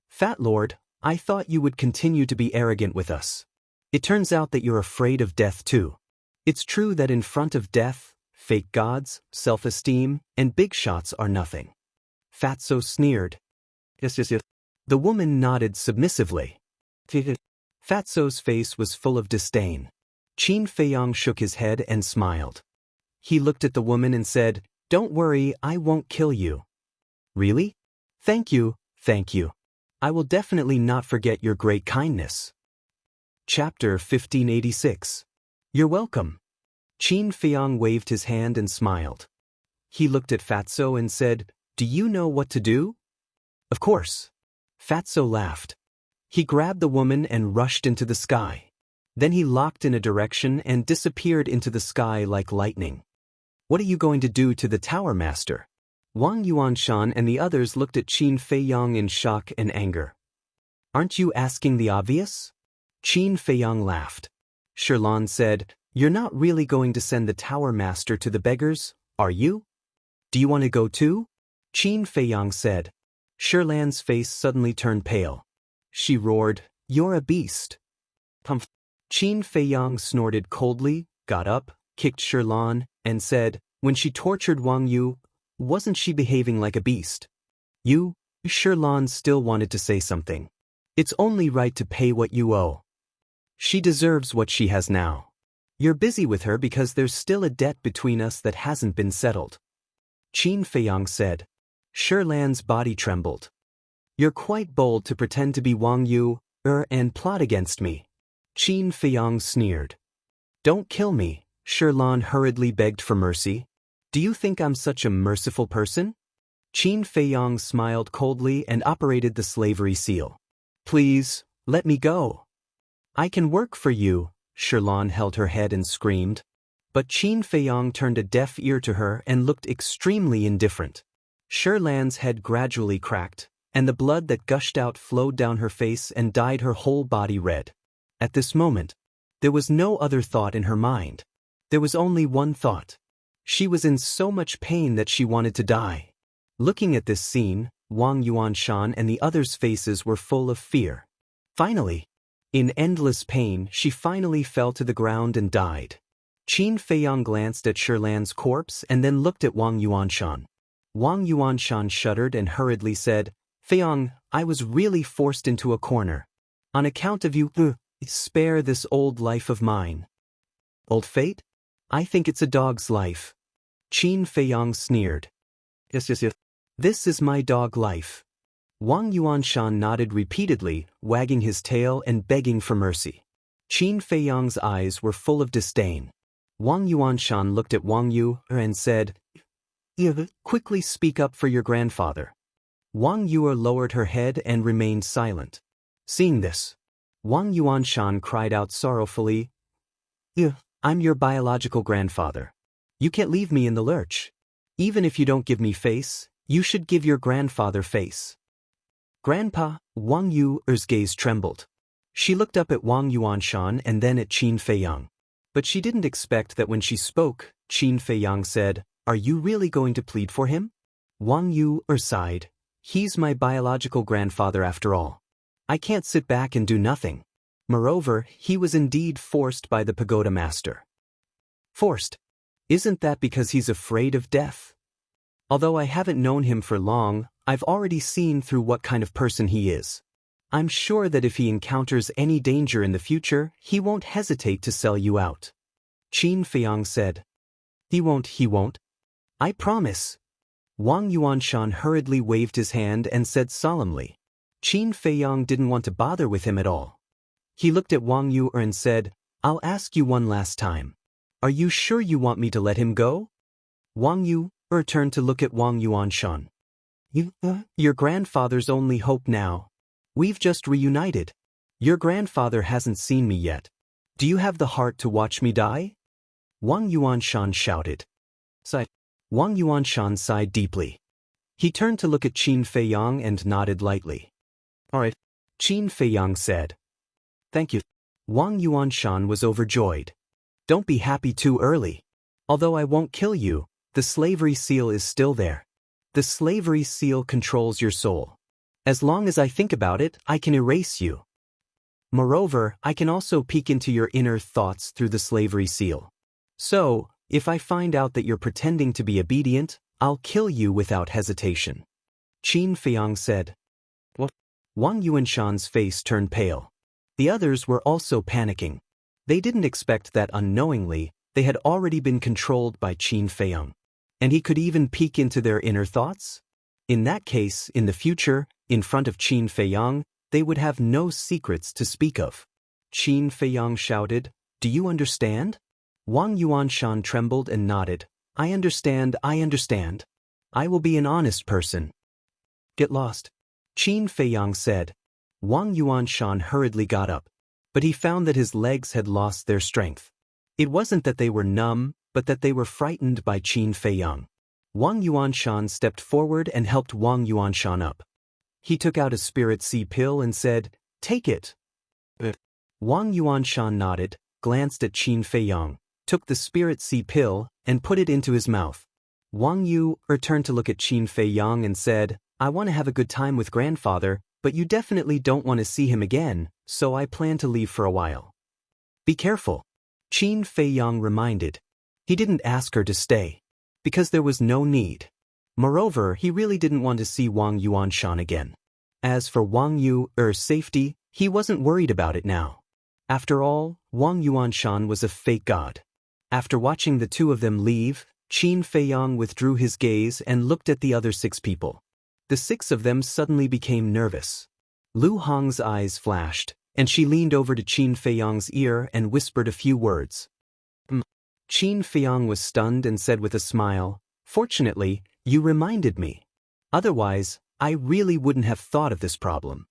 Fat Lord, I thought you would continue to be arrogant with us. It turns out that you're afraid of death too. It's true that in front of death, fake gods, self-esteem, and big shots are nothing. Fatso sneered. Yes. The woman nodded submissively. Fatso's face was full of disdain. Qin Feiyang shook his head and smiled. He looked at the woman and said, Don't worry, I won't kill you. Really? Thank you, thank you. I will definitely not forget your great kindness. Chapter 1586. You're welcome. Qin Feiyang waved his hand and smiled. He looked at Fatso and said, Do you know what to do? Of course. Fatso laughed. He grabbed the woman and rushed into the sky. Then he locked in a direction and disappeared into the sky like lightning. What are you going to do to the Tower Master? Wang Yuanshan and the others looked at Qin Feiyang in shock and anger. Aren't you asking the obvious? Qin Feiyang laughed. Sherlan said, You're not really going to send the Tower Master to the beggars, are you? Do you want to go too? Qin Feiyang said. Sherlan's face suddenly turned pale. She roared, You're a beast. Humph. Qin Feiyang snorted coldly, got up, kicked Sherlan, and said, When she tortured Wang Yu, wasn't she behaving like a beast? You? Sherlan still wanted to say something. It's only right to pay what you owe. She deserves what she has now. You're busy with her because there's still a debt between us that hasn't been settled. Qin Feiyang said. Sherlan's body trembled. You're quite bold to pretend to be Wang Yu, and plot against me. Qin Feiyang sneered. Don't kill me, Sherlan hurriedly begged for mercy. Do you think I'm such a merciful person? Qin Feiyang smiled coldly and operated the slavery seal. Please, let me go. I can work for you, Sherlan held her head and screamed. But Qin Feiyang turned a deaf ear to her and looked extremely indifferent. Sherlan's head gradually cracked, and the blood that gushed out flowed down her face and dyed her whole body red. At this moment, there was no other thought in her mind. There was only one thought. She was in so much pain that she wanted to die. Looking at this scene, Wang Yuanshan and the others' faces were full of fear. Finally, in endless pain, she finally fell to the ground and died. Qin Feiyang glanced at Sherlan's corpse and then looked at Wang Yuanshan. Wang Yuanshan shuddered and hurriedly said, Feiyang, I was really forced into a corner. On account of you, spare this old life of mine. Old fate? I think it's a dog's life. Qin Feiyang sneered. Yes. This is my dog life. Wang Yuanshan nodded repeatedly, wagging his tail and begging for mercy. Qin Feiyang's eyes were full of disdain. Wang Yuanshan looked at Wang Yu and said, Quickly speak up for your grandfather. Wang Yu lowered her head and remained silent. Seeing this, Wang Yuanshan cried out sorrowfully, I'm your biological grandfather. You can't leave me in the lurch. Even if you don't give me face, you should give your grandfather face. Grandpa, Wang Yu's gaze trembled. She looked up at Wang Yuanshan and then at Qin Feiyang. But she didn't expect that when she spoke, Qin Feiyang said, Are you really going to plead for him? Wang Yu sighed. He's my biological grandfather after all. I can't sit back and do nothing. Moreover, he was indeed forced by the pagoda master. Forced? Isn't that because he's afraid of death? Although I haven't known him for long, I've already seen through what kind of person he is. I'm sure that if he encounters any danger in the future, he won't hesitate to sell you out. Qin Feiyang said. He won't. I promise. Wang Yuanshan hurriedly waved his hand and said solemnly. Qin Feiyang didn't want to bother with him at all. He looked at Wang Yu and said, I'll ask you one last time. Are you sure you want me to let him go? Wang Yu turned to look at Wang Yuanshan. Your grandfather's only hope now. We've just reunited. Your grandfather hasn't seen me yet. Do you have the heart to watch me die? Wang Yuanshan shouted. Wang Yuanshan sighed deeply. He turned to look at Qin Feiyang and nodded lightly. All right, Qin Feiyang said. Thank you. Wang Yuanshan was overjoyed. Don't be happy too early. Although I won't kill you, the slavery seal is still there. The slavery seal controls your soul. As long as I think about it, I can erase you. Moreover, I can also peek into your inner thoughts through the slavery seal. So, if I find out that you're pretending to be obedient, I'll kill you without hesitation. Qin Feiyang said. What? Wang Yuanshan's face turned pale. The others were also panicking. They didn't expect that unknowingly, they had already been controlled by Qin Feiyang. And he could even peek into their inner thoughts? In that case, in the future, in front of Qin Feiyang, they would have no secrets to speak of. Qin Feiyang shouted, Do you understand? Wang Yuanshan trembled and nodded. I understand. I will be an honest person. Get lost. Qin Feiyang said. Wang Yuanshan hurriedly got up, but he found that his legs had lost their strength. It wasn't that they were numb, but that they were frightened by Qin Feiyang. Wang Yuanshan stepped forward and helped Wang Yuanshan up. He took out a spirit sea pill and said, Take it. Wang Yuanshan nodded, glanced at Qin Feiyang, took the spirit sea pill, and put it into his mouth. Wang Yu turned to look at Qin Feiyang and said, I want to have a good time with grandfather, but you definitely don't want to see him again, so I plan to leave for a while. Be careful. Qin Feiyang reminded. He didn't ask her to stay, because there was no need. Moreover, he really didn't want to see Wang Yuanshan again. As for Wang Yu's safety, he wasn't worried about it now. After all, Wang Yuanshan was a fake god. After watching the two of them leave, Qin Feiyang withdrew his gaze and looked at the other 6 people. The 6 of them suddenly became nervous. Lu Hong's eyes flashed, and she leaned over to Qin Feiyang's ear and whispered a few words. Qin Feiyang was stunned and said with a smile, Fortunately, you reminded me. Otherwise, I really wouldn't have thought of this problem.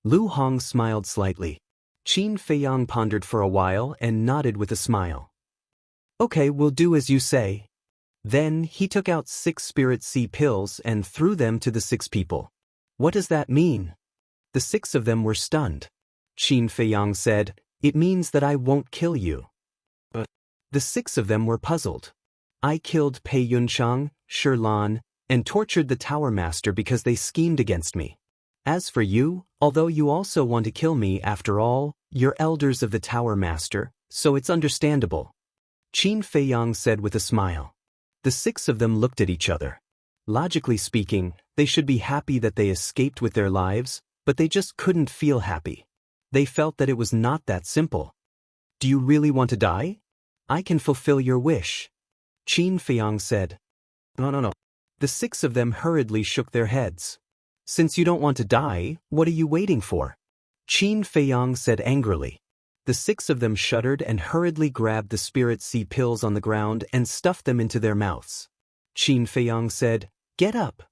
Lu Hong smiled slightly. Qin Feiyang pondered for a while and nodded with a smile. Okay, we'll do as you say. Then he took out 6 spirit sea pills and threw them to the 6 people. What does that mean? The 6 of them were stunned. Qin Feiyang said, It means that I won't kill you. But the 6 of them were puzzled. I killed Pei Yunchang, Shi Lan, and tortured the Tower Master because they schemed against me. As for you, although you also want to kill me after all, you're elders of the Tower Master, so it's understandable. Qin Feiyang said with a smile. The 6 of them looked at each other. Logically speaking, they should be happy that they escaped with their lives, but they just couldn't feel happy. They felt that it was not that simple. Do you really want to die? I can fulfill your wish. Qin Feiyang said. No. The 6 of them hurriedly shook their heads. Since you don't want to die, what are you waiting for? Qin Feiyang said angrily. The 6 of them shuddered and hurriedly grabbed the spirit sea pills on the ground and stuffed them into their mouths. Qin Feiyang said, Get up.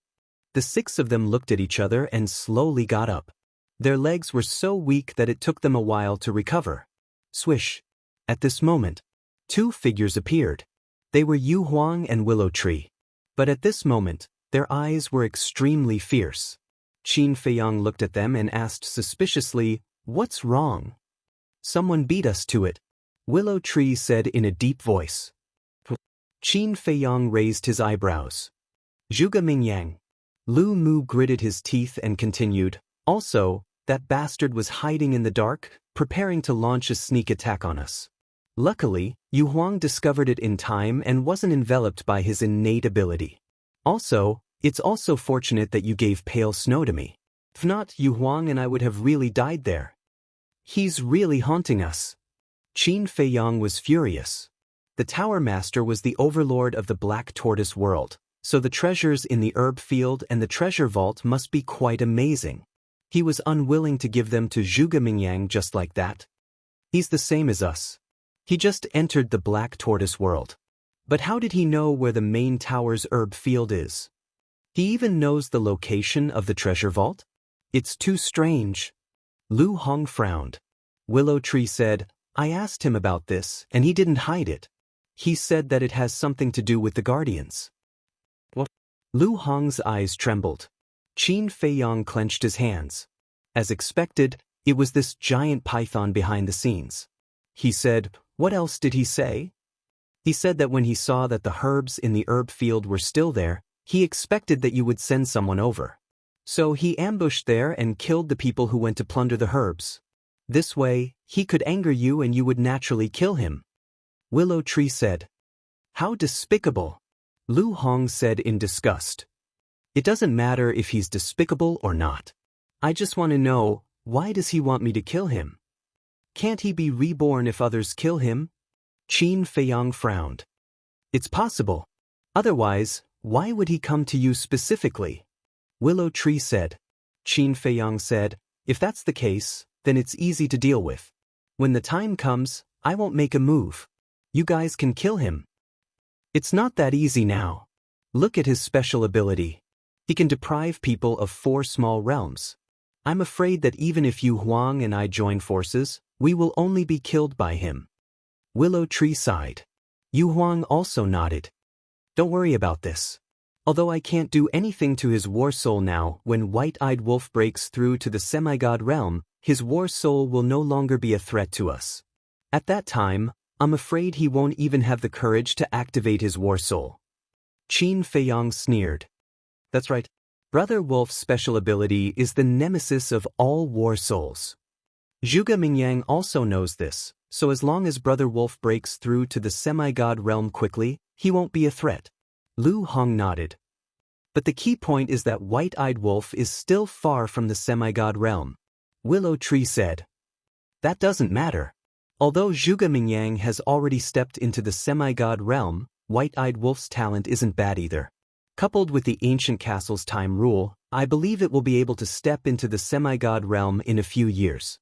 The 6 of them looked at each other and slowly got up. Their legs were so weak that it took them a while to recover. Swish. At this moment, 2 figures appeared. They were Yu Huang and Willow Tree. But at this moment, their eyes were extremely fierce. Qin Feiyang looked at them and asked suspiciously, What's wrong? Someone beat us to it. Willow Tree said in a deep voice. Qin Feiyang raised his eyebrows. Zhuge Mingyang. Lu Mu gritted his teeth and continued, Also, that bastard was hiding in the dark, preparing to launch a sneak attack on us. Luckily, Yu Huang discovered it in time and wasn't enveloped by his innate ability. Also, it's also fortunate that you gave pale snow to me. If not, Yu Huang and I would have really died there. He's really haunting us. Qin Feiyang was furious. The Tower Master was the overlord of the Black Tortoise world, so the treasures in the herb field and the treasure vault must be quite amazing. He was unwilling to give them to Zhuge Mingyang just like that. He's the same as us. He just entered the Black Tortoise world. But how did he know where the main tower's herb field is? He even knows the location of the treasure vault? It's too strange. Lu Hong frowned. Willow Tree said, I asked him about this, and he didn't hide it. He said that it has something to do with the Guardians. What? Lu Hong's eyes trembled. Qin Feiyang clenched his hands. As expected, it was this giant python behind the scenes. He said, What else did he say? He said that when he saw that the herbs in the herb field were still there, he expected that you would send someone over. So he ambushed there and killed the people who went to plunder the herbs. This way, he could anger you and you would naturally kill him. Willow Tree said. How despicable! Lu Hong said in disgust. It doesn't matter if he's despicable or not. I just want to know, why does he want me to kill him? Can't he be reborn if others kill him? Qin Feiyang frowned. It's possible. Otherwise, why would he come to you specifically? Willow Tree said. Qin Feiyang said, If that's the case, then it's easy to deal with. When the time comes, I won't make a move. You guys can kill him. It's not that easy now. Look at his special ability. He can deprive people of 4 small realms. I'm afraid that even if Yu Huang and I join forces, we will only be killed by him. Willow Tree sighed. Yu Huang also nodded. Don't worry about this. Although I can't do anything to his war soul now, when White-Eyed Wolf breaks through to the semi-god realm, his war soul will no longer be a threat to us. At that time, I'm afraid he won't even have the courage to activate his war soul. Qin Feiyang sneered. That's right. Brother Wolf's special ability is the nemesis of all war souls. Zhuge Mingyang also knows this, so as long as Brother Wolf breaks through to the semi-god realm quickly, he won't be a threat. Lu Hong nodded. But the key point is that White-Eyed Wolf is still far from the semi-god realm. Willow Tree said. That doesn't matter. Although Zhuge Mingyang has already stepped into the semi-god realm, White-Eyed Wolf's talent isn't bad either. Coupled with the ancient castle's time rule, I believe it will be able to step into the semi-god realm in a few years.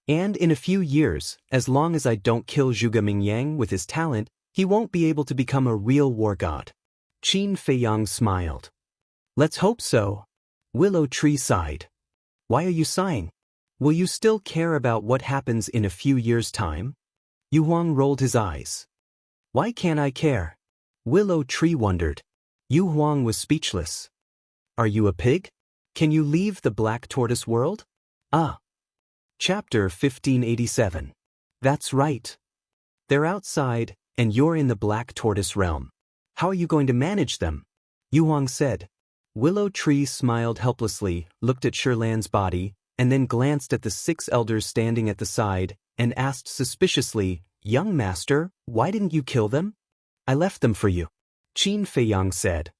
And in a few years, as long as I don't kill Zhuge Mingyang with his talent, he won't be able to become a real war god. Qin Feiyang smiled. Let's hope so. Willow Tree sighed. Why are you sighing? Will you still care about what happens in a few years' time? Yu Huang rolled his eyes. Why can't I care? Willow Tree wondered. Yu Huang was speechless. Are you a pig? Can you leave the Black Tortoise world? Chapter 1587. That's right. They're outside, and you're in the Black Tortoise realm. How are you going to manage them? Yu Huang said. Willow Tree smiled helplessly, looked at Shirlan's body, and then glanced at the 6 elders standing at the side, and asked suspiciously, Young master, why didn't you kill them? I left them for you. Qin Feiyang said.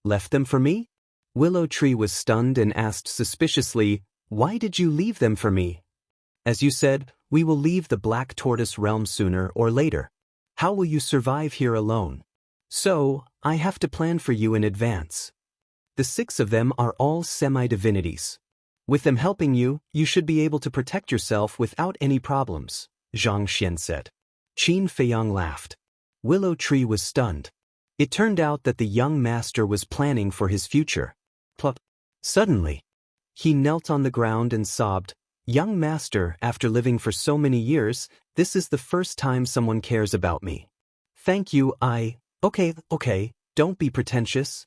Left them for me? Willow Tree was stunned and asked suspiciously, Why did you leave them for me? As you said, we will leave the Black Tortoise realm sooner or later. How will you survive here alone? So, I have to plan for you in advance. The 6 of them are all semi-divinities. With them helping you, you should be able to protect yourself without any problems, Zhang Xian said. Qin Feiyang laughed. Willow Tree was stunned. It turned out that the young master was planning for his future. Plop. Suddenly, he knelt on the ground and sobbed, Young master, after living for so many years, this is the first time someone cares about me. Thank you, Okay, don't be pretentious.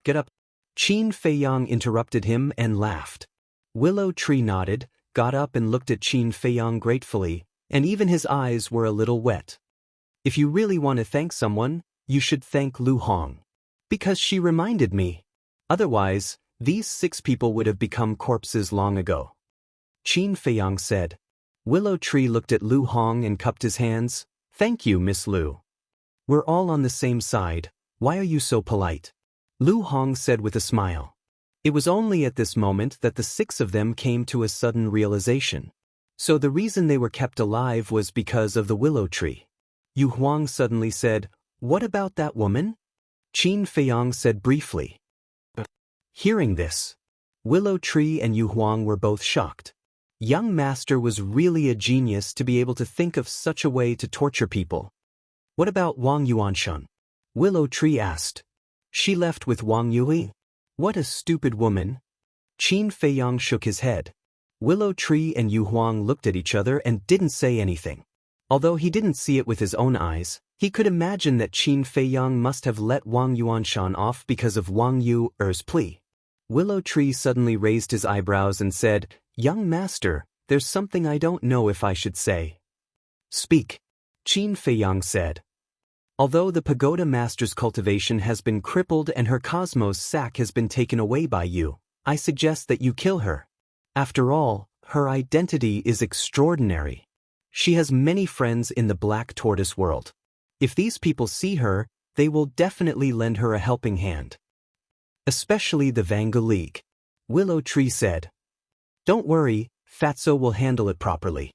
Get up. Qin Feiyang interrupted him and laughed. Willow Tree nodded, got up and looked at Qin Feiyang gratefully, and even his eyes were a little wet. If you really want to thank someone, you should thank Lu Hong. Because she reminded me. Otherwise, these 6 people would have become corpses long ago. Qin Feiyang said. Willow Tree looked at Lu Hong and cupped his hands. Thank you, Miss Lu. We're all on the same side. Why are you so polite? Lu Hong said with a smile. It was only at this moment that the 6 of them came to a sudden realization. So the reason they were kept alive was because of the Willow Tree. Yu Huang suddenly said, What about that woman? Qin Feiyang said briefly. Hearing this, Willow Tree and Yu Huang were both shocked. Young master was really a genius to be able to think of such a way to torture people. What about Wang Yuanshan? Willow Tree asked. She left with Wang Yui. What a stupid woman. Qin Feiyang shook his head. Willow Tree and Yu Huang looked at each other and didn't say anything. Although he didn't see it with his own eyes, he could imagine that Qin Feiyang must have let Wang Yuanshan off because of Wang Yu's plea. Willow Tree suddenly raised his eyebrows and said, Young master, there's something I don't know if I should say. Speak. Qin Feiyang said. Although the pagoda master's cultivation has been crippled and her cosmos sac has been taken away by you, I suggest that you kill her. After all, her identity is extraordinary. She has many friends in the Black Tortoise world. If these people see her, they will definitely lend her a helping hand. Especially the Vanga League. Willow Tree said. Don't worry, Fatso will handle it properly.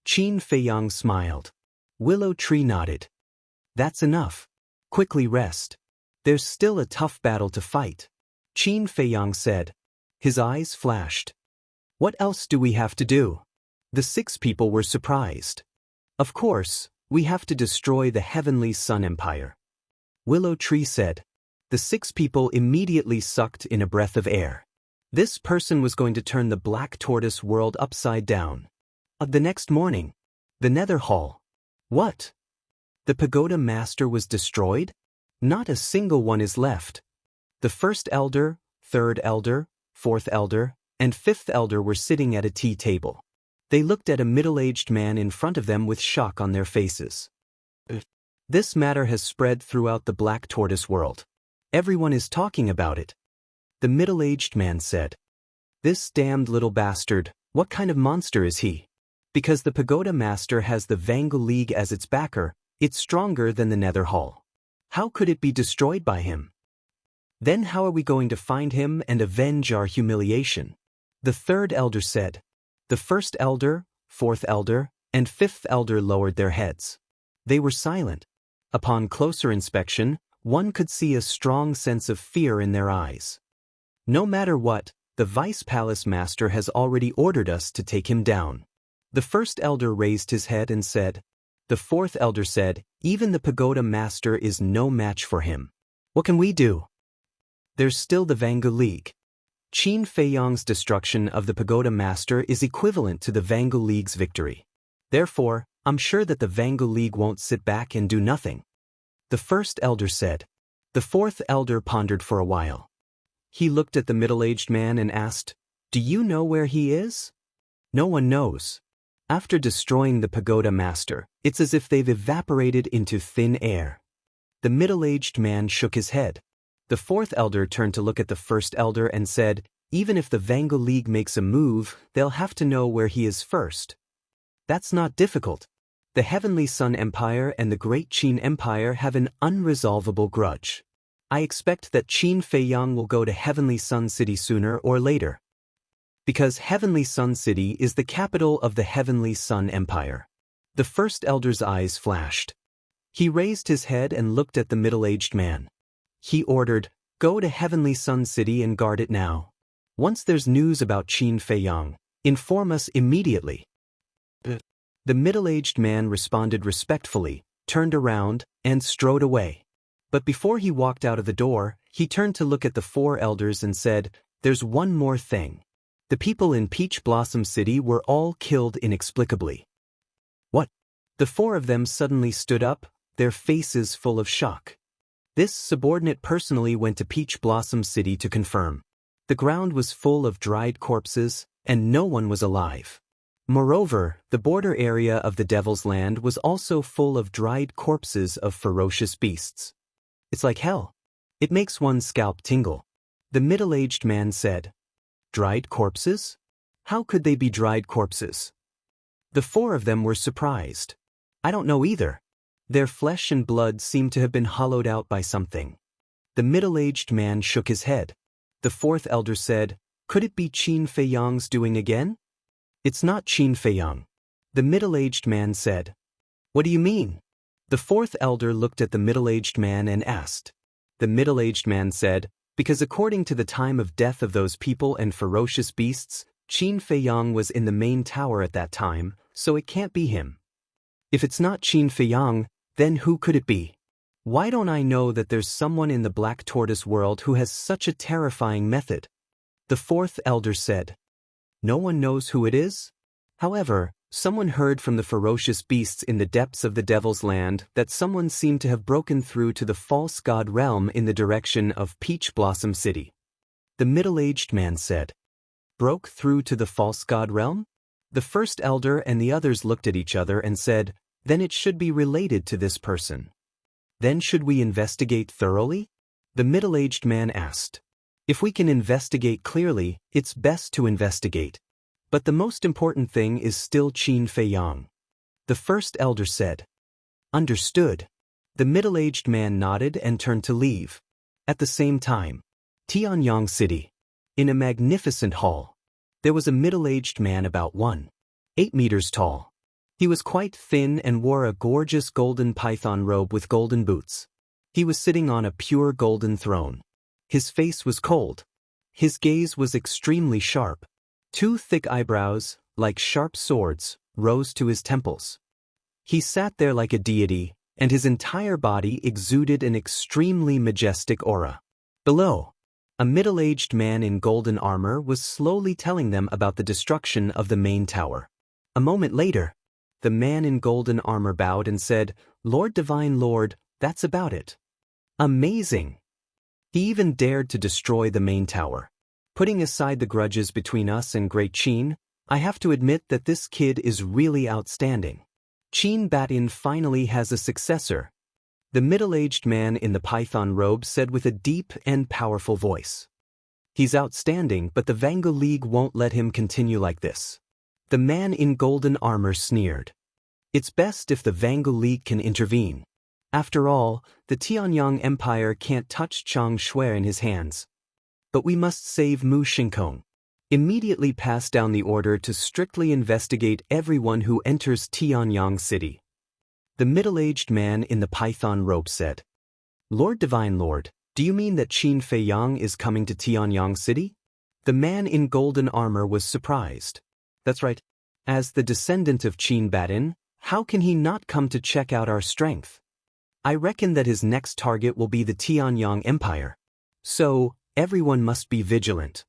Qin Feiyang smiled. Willow Tree nodded. That's enough. Quickly rest. There's still a tough battle to fight. Qin Feiyang said. His eyes flashed. What else do we have to do? The 6 people were surprised. Of course, we have to destroy the Heavenly Sun Empire. Willow Tree said. The 6 people immediately sucked in a breath of air. This person was going to turn the Black Tortoise world upside down. The next morning, the Nether Hall. What? The pagoda master was destroyed? Not a single one is left. The 1st elder, 3rd elder, 4th elder, and fifth elder were sitting at a tea table. They looked at a middle-aged man in front of them with shock on their faces. This matter has spread throughout the Black Tortoise world. Everyone is talking about it. The middle-aged man said. This damned little bastard, what kind of monster is he? Because the Pagoda Master has the Vangu League as its backer, it's stronger than the Nether Hall. How could it be destroyed by him? Then how are we going to find him and avenge our humiliation? The third elder said. The first elder, fourth elder, and fifth elder lowered their heads. They were silent. Upon closer inspection, one could see a strong sense of fear in their eyes. No matter what, the Vice Palace Master has already ordered us to take him down. The first elder raised his head and said. The fourth elder said, even the Pagoda Master is no match for him. What can we do? There's still the Vangu League. Qin Feiyang's destruction of the Pagoda Master is equivalent to the Vangu League's victory. Therefore, I'm sure that the Vangu League won't sit back and do nothing. The first elder said. The fourth elder pondered for a while. He looked at the middle-aged man and asked, Do you know where he is? No one knows. After destroying the Pagoda Master, it's as if they've evaporated into thin air. The middle-aged man shook his head. The fourth elder turned to look at the first elder and said, Even if the Vangu League makes a move, they'll have to know where he is first. That's not difficult. The Heavenly Sun Empire and the Great Qin Empire have an unresolvable grudge. I expect that Qin Feiyang will go to Heavenly Sun City sooner or later. Because Heavenly Sun City is the capital of the Heavenly Sun Empire. The first elder's eyes flashed. He raised his head and looked at the middle-aged man. He ordered, Go to Heavenly Sun City and guard it now. Once there's news about Qin Feiyang, inform us immediately. The middle-aged man responded respectfully, turned around, and strode away. But before he walked out of the door, he turned to look at the four elders and said, There's one more thing. The people in Peach Blossom City were all killed inexplicably. What? The four of them suddenly stood up, their faces full of shock. This subordinate personally went to Peach Blossom City to confirm. The ground was full of dried corpses, and no one was alive. Moreover, the border area of the Devil's Land was also full of dried corpses of ferocious beasts. It's like hell. It makes one's scalp tingle. The middle-aged man said. Dried corpses? How could they be dried corpses? The four of them were surprised. I don't know either. Their flesh and blood seemed to have been hollowed out by something. The middle-aged man shook his head. The fourth elder said, Could it be Qin Feiyang's doing again? It's not Qin Feiyang. The middle-aged man said. What do you mean? The fourth elder looked at the middle-aged man and asked. The middle-aged man said, Because according to the time of death of those people and ferocious beasts, Qin Feiyang was in the main tower at that time, so it can't be him. If it's not Qin Feiyang, then who could it be? Why don't I know that there's someone in the Black Tortoise world who has such a terrifying method? The fourth elder said. No one knows who it is? However, someone heard from the ferocious beasts in the depths of the Devil's Land that someone seemed to have broken through to the false god realm in the direction of Peach Blossom City. The middle-aged man said. Broke through to the false god realm? The first elder and the others looked at each other and said, Then it should be related to this person. Then should we investigate thoroughly? The middle-aged man asked. If we can investigate clearly, it's best to investigate. But the most important thing is still Qin Feiyang. The first elder said. Understood. The middle-aged man nodded and turned to leave. At the same time, Tianyang City. In a magnificent hall. There was a middle-aged man about 1.8 meters tall. He was quite thin and wore a gorgeous golden python robe with golden boots. He was sitting on a pure golden throne. His face was cold. His gaze was extremely sharp. Two thick eyebrows, like sharp swords, rose to his temples. He sat there like a deity, and his entire body exuded an extremely majestic aura. Below, a middle-aged man in golden armor was slowly telling them about the destruction of the main tower. A moment later, the man in golden armor bowed and said, Lord Divine Lord, that's about it. Amazing! He even dared to destroy the main tower. Putting aside the grudges between us and Great Qin, I have to admit that this kid is really outstanding. Qin Batin finally has a successor. The middle-aged man in the python robe said with a deep and powerful voice. He's outstanding, but the Vangu League won't let him continue like this. The man in golden armor sneered. It's best if the Vangu League can intervene. After all, the Tianyang Empire can't touch Chang Shui in his hands. But we must save Mu Shinkong. Immediately pass down the order to strictly investigate everyone who enters Tianyang City. The middle-aged man in the python robe said. Lord Divine Lord, do you mean that Qin Feiyang is coming to Tianyang City? The man in golden armor was surprised. That's right. As the descendant of Qin Batin, how can he not come to check out our strength? I reckon that his next target will be the Tianyang Empire. So, everyone must be vigilant.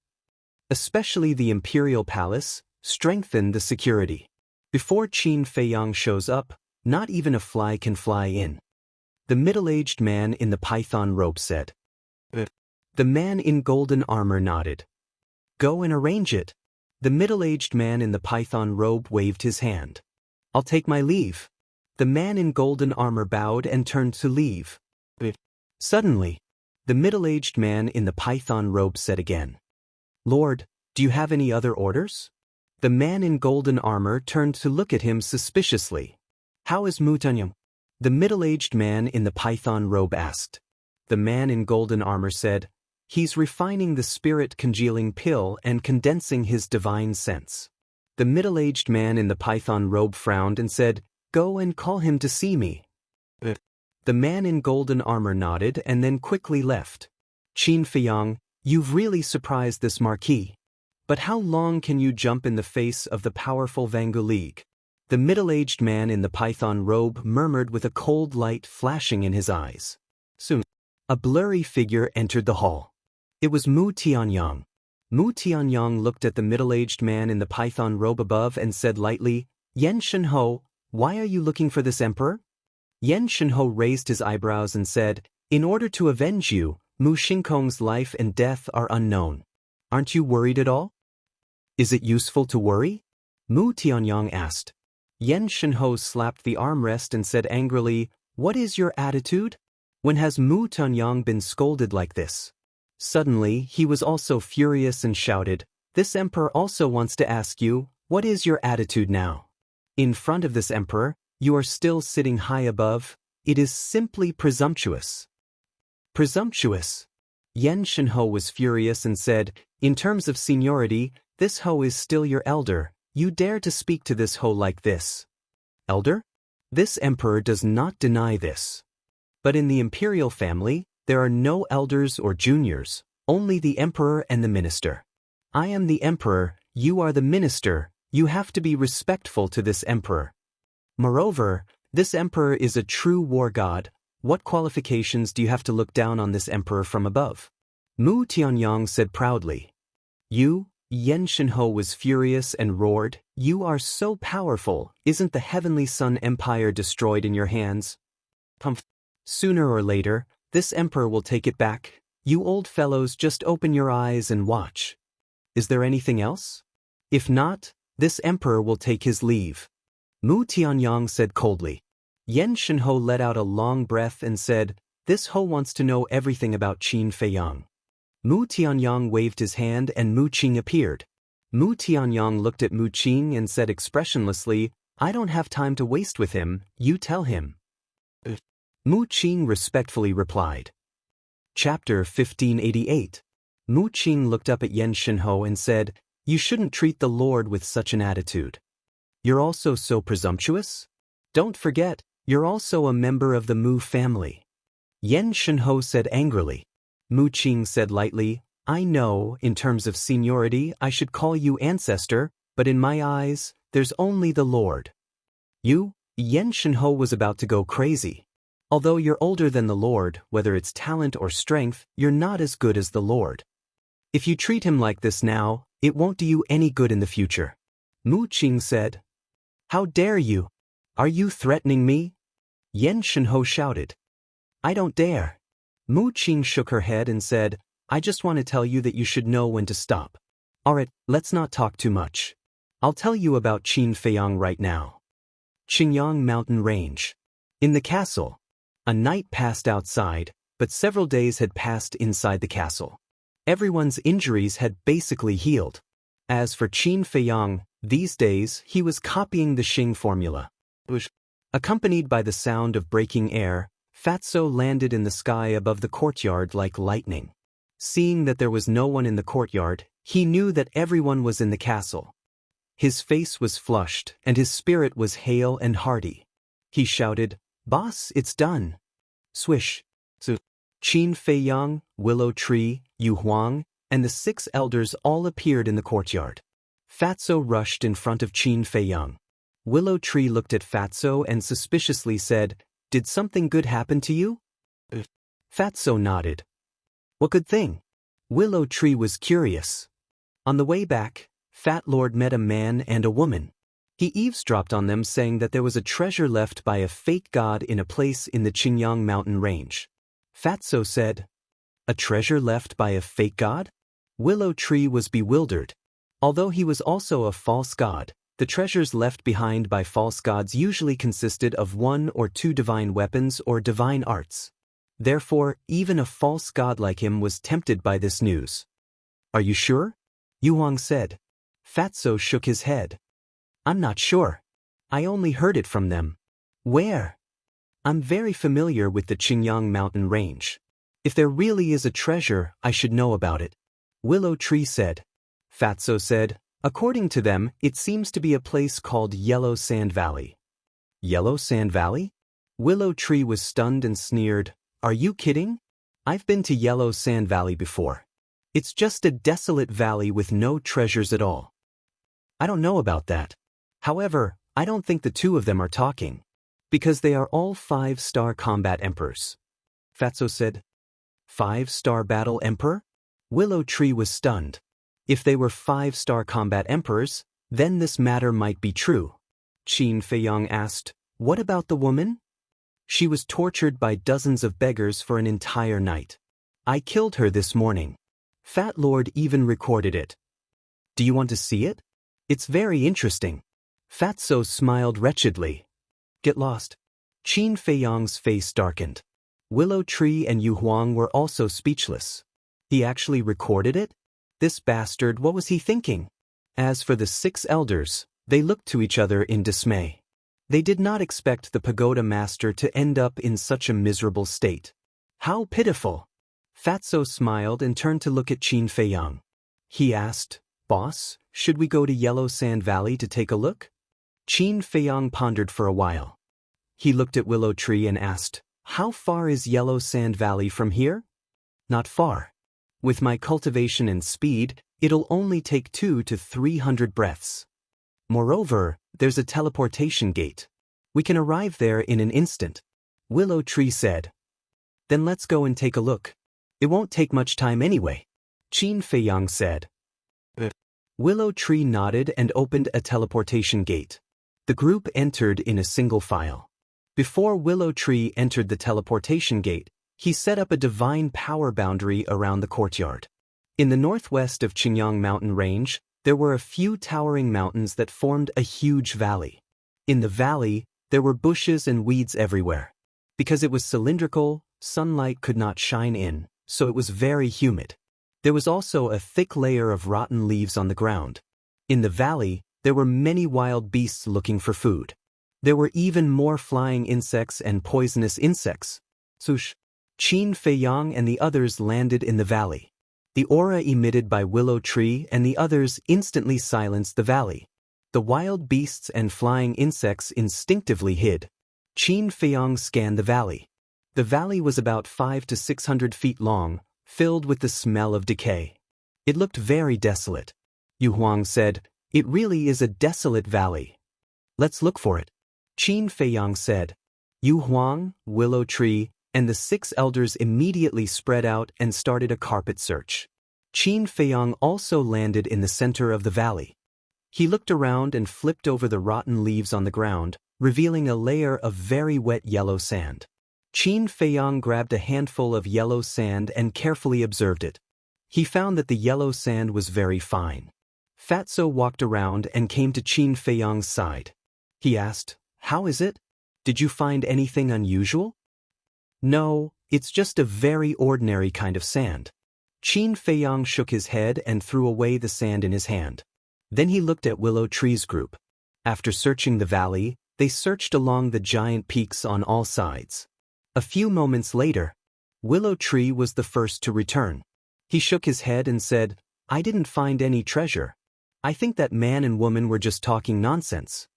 Especially the Imperial Palace, strengthen the security. Before Qin Feiyang shows up, not even a fly can fly in. The middle-aged man in the python robe said. The man in golden armor nodded. Go and arrange it. The middle-aged man in the python robe waved his hand. I'll take my leave. The man in golden armor bowed and turned to leave. Suddenly, the middle-aged man in the python robe said again. Lord, do you have any other orders? The man in golden armor turned to look at him suspiciously. How is Mutanyam? The middle-aged man in the python robe asked. The man in golden armor said, He's refining the spirit congealing pill and condensing his divine sense. The middle-aged man in the python robe frowned and said, Go and call him to see me. The man in golden armor nodded and then quickly left. Qin Feiyang, you've really surprised this marquis. But how long can you jump in the face of the powerful Vangu League? The middle-aged man in the python robe murmured with a cold light flashing in his eyes. Soon, a blurry figure entered the hall. It was Mu Tianyang. Mu Tianyang looked at the middle-aged man in the python robe above and said lightly, Yen Shenho, why are you looking for this emperor? Yen Shenho raised his eyebrows and said, In order to avenge you, Mu Shinkong's life and death are unknown. Aren't you worried at all? Is it useful to worry? Mu Tianyang asked. Yen Shenho slapped the armrest and said angrily, What is your attitude? When has Mu Tianyang been scolded like this? Suddenly, he was also furious and shouted, This emperor also wants to ask you, what is your attitude now? In front of this emperor, you are still sitting high above. It is simply presumptuous. Presumptuous. Yen Shenho was furious and said, In terms of seniority, this ho is still your elder. You dare to speak to this ho like this. Elder? This emperor does not deny this. But in the imperial family, there are no elders or juniors, only the emperor and the minister. I am the emperor, you are the minister, you have to be respectful to this emperor. Moreover, this emperor is a true war god. What qualifications do you have to look down on this emperor from above? Mu Tianyang said proudly. You, Yen Shenho was furious and roared, You are so powerful, isn't the Heavenly Sun Empire destroyed in your hands? Sooner or later, this emperor will take it back. You old fellows just open your eyes and watch. Is there anything else? If not, this emperor will take his leave. Mu Tianyang said coldly. Yen Shenho let out a long breath and said, This ho wants to know everything about Qin Feiyang. Mu Tianyang waved his hand and Mu Qing appeared. Mu Tianyang looked at Mu Qing and said expressionlessly, I don't have time to waste with him, you tell him. Mu Qing respectfully replied. Chapter 1588. Mu Qing looked up at Yen Shenho and said, You shouldn't treat the Lord with such an attitude. You're also so presumptuous? Don't forget, you're also a member of the Mu family. Yen Shenho said angrily. Mu Qing said lightly, I know, in terms of seniority, I should call you ancestor, but in my eyes, there's only the Lord. You, Yen Shenho was about to go crazy. Although you're older than the Lord, whether it's talent or strength, you're not as good as the Lord. If you treat him like this now, it won't do you any good in the future. Mu Qing said. How dare you? Are you threatening me? Yen Shenho shouted. I don't dare. Mu Qing shook her head and said, I just want to tell you that you should know when to stop. Alright, let's not talk too much. I'll tell you about Qin Feiyang right now. Qingyang Mountain Range. In the castle. A night passed outside, but several days had passed inside the castle. Everyone's injuries had basically healed. As for Qin Feiyang, these days he was copying the Xing formula. Accompanied by the sound of breaking air, Fatso landed in the sky above the courtyard like lightning. Seeing that there was no one in the courtyard, he knew that everyone was in the castle. His face was flushed, and his spirit was hale and hearty. He shouted, "Boss, it's done!" Swish. So, Qin Feiyang, Willow Tree, Yu Huang, and the 6 elders all appeared in the courtyard. Fatso rushed in front of Qin Feiyang. Willow Tree looked at Fatso and suspiciously said, "Did something good happen to you?" Fatso nodded. "What good thing?" Willow Tree was curious. On the way back, Fat Lord met a man and a woman. He eavesdropped on them saying that there was a treasure left by a fake god in a place in the Qingyang Mountain Range. Fatso said, "A treasure left by a fake god?" Willow Tree was bewildered. Although he was also a false god, the treasures left behind by false gods usually consisted of 1 or 2 divine weapons or divine arts. Therefore, even a false god like him was tempted by this news. "Are you sure?" Yu Huang said. Fatso shook his head. "I'm not sure. I only heard it from them." "Where?" "I'm very familiar with the Qingyang Mountain Range. If there really is a treasure, I should know about it." Willow Tree said. Fatso said, "According to them, it seems to be a place called Yellow Sand Valley." "Yellow Sand Valley?" Willow Tree was stunned and sneered, "Are you kidding? I've been to Yellow Sand Valley before. It's just a desolate valley with no treasures at all." "I don't know about that. However, I don't think the 2 of them are talking. Because they are all 5-star combat emperors." Fatso said. 5-star battle emperor? Willow Tree was stunned. If they were 5-star combat emperors, then this matter might be true. Qin Feiyang asked, "What about the woman?" "She was tortured by dozens of beggars for an entire night. I killed her this morning. Fat Lord even recorded it." "Do you want to see it? It's very interesting." Fatso smiled wretchedly. "Get lost." Qin Feiyang's face darkened. Willow Tree and Yu Huang were also speechless. He actually recorded it? This bastard, what was he thinking? As for the 6 elders, they looked to each other in dismay. They did not expect the pagoda master to end up in such a miserable state. How pitiful! Fatso smiled and turned to look at Qin Feiyang. He asked, "Boss, should we go to Yellow Sand Valley to take a look?" Qin Feiyang pondered for a while. He looked at Willow Tree and asked, "How far is Yellow Sand Valley from here?" "Not far. With my cultivation and speed, it'll only take 200 to 300 breaths. Moreover, there's a teleportation gate. We can arrive there in an instant," Willow Tree said. "Then let's go and take a look. It won't take much time anyway," Qin Feiyang said. Willow Tree nodded and opened a teleportation gate. The group entered in a single file. Before Willow Tree entered the teleportation gate, he set up a divine power boundary around the courtyard. In the northwest of Qingyang Mountain Range, there were a few towering mountains that formed a huge valley. In the valley, there were bushes and weeds everywhere. Because it was cylindrical, sunlight could not shine in, so it was very humid. There was also a thick layer of rotten leaves on the ground. In the valley, there were many wild beasts looking for food. There were even more flying insects and poisonous insects. Sush. Qin Feiyang and the others landed in the valley. The aura emitted by Willow Tree and the others instantly silenced the valley. The wild beasts and flying insects instinctively hid. Qin Feiyang scanned the valley. The valley was about 500 to 600 feet long, filled with the smell of decay. It looked very desolate. Yu Huang said, "It really is a desolate valley. Let's look for it." Qin Feiyang said. Yu Huang, Willow Tree, and the 6 elders immediately spread out and started a carpet search. Qin Feiyang also landed in the center of the valley. He looked around and flipped over the rotten leaves on the ground, revealing a layer of very wet yellow sand. Qin Feiyang grabbed a handful of yellow sand and carefully observed it. He found that the yellow sand was very fine. Fatso walked around and came to Qin Feiyang's side. He asked, "How is it? Did you find anything unusual?" "No, it's just a very ordinary kind of sand." Qin Feiyang shook his head and threw away the sand in his hand. Then he looked at Willow Tree's group. After searching the valley, they searched along the giant peaks on all sides. A few moments later, Willow Tree was the first to return. He shook his head and said, "I didn't find any treasure. I think that man and woman were just talking nonsense.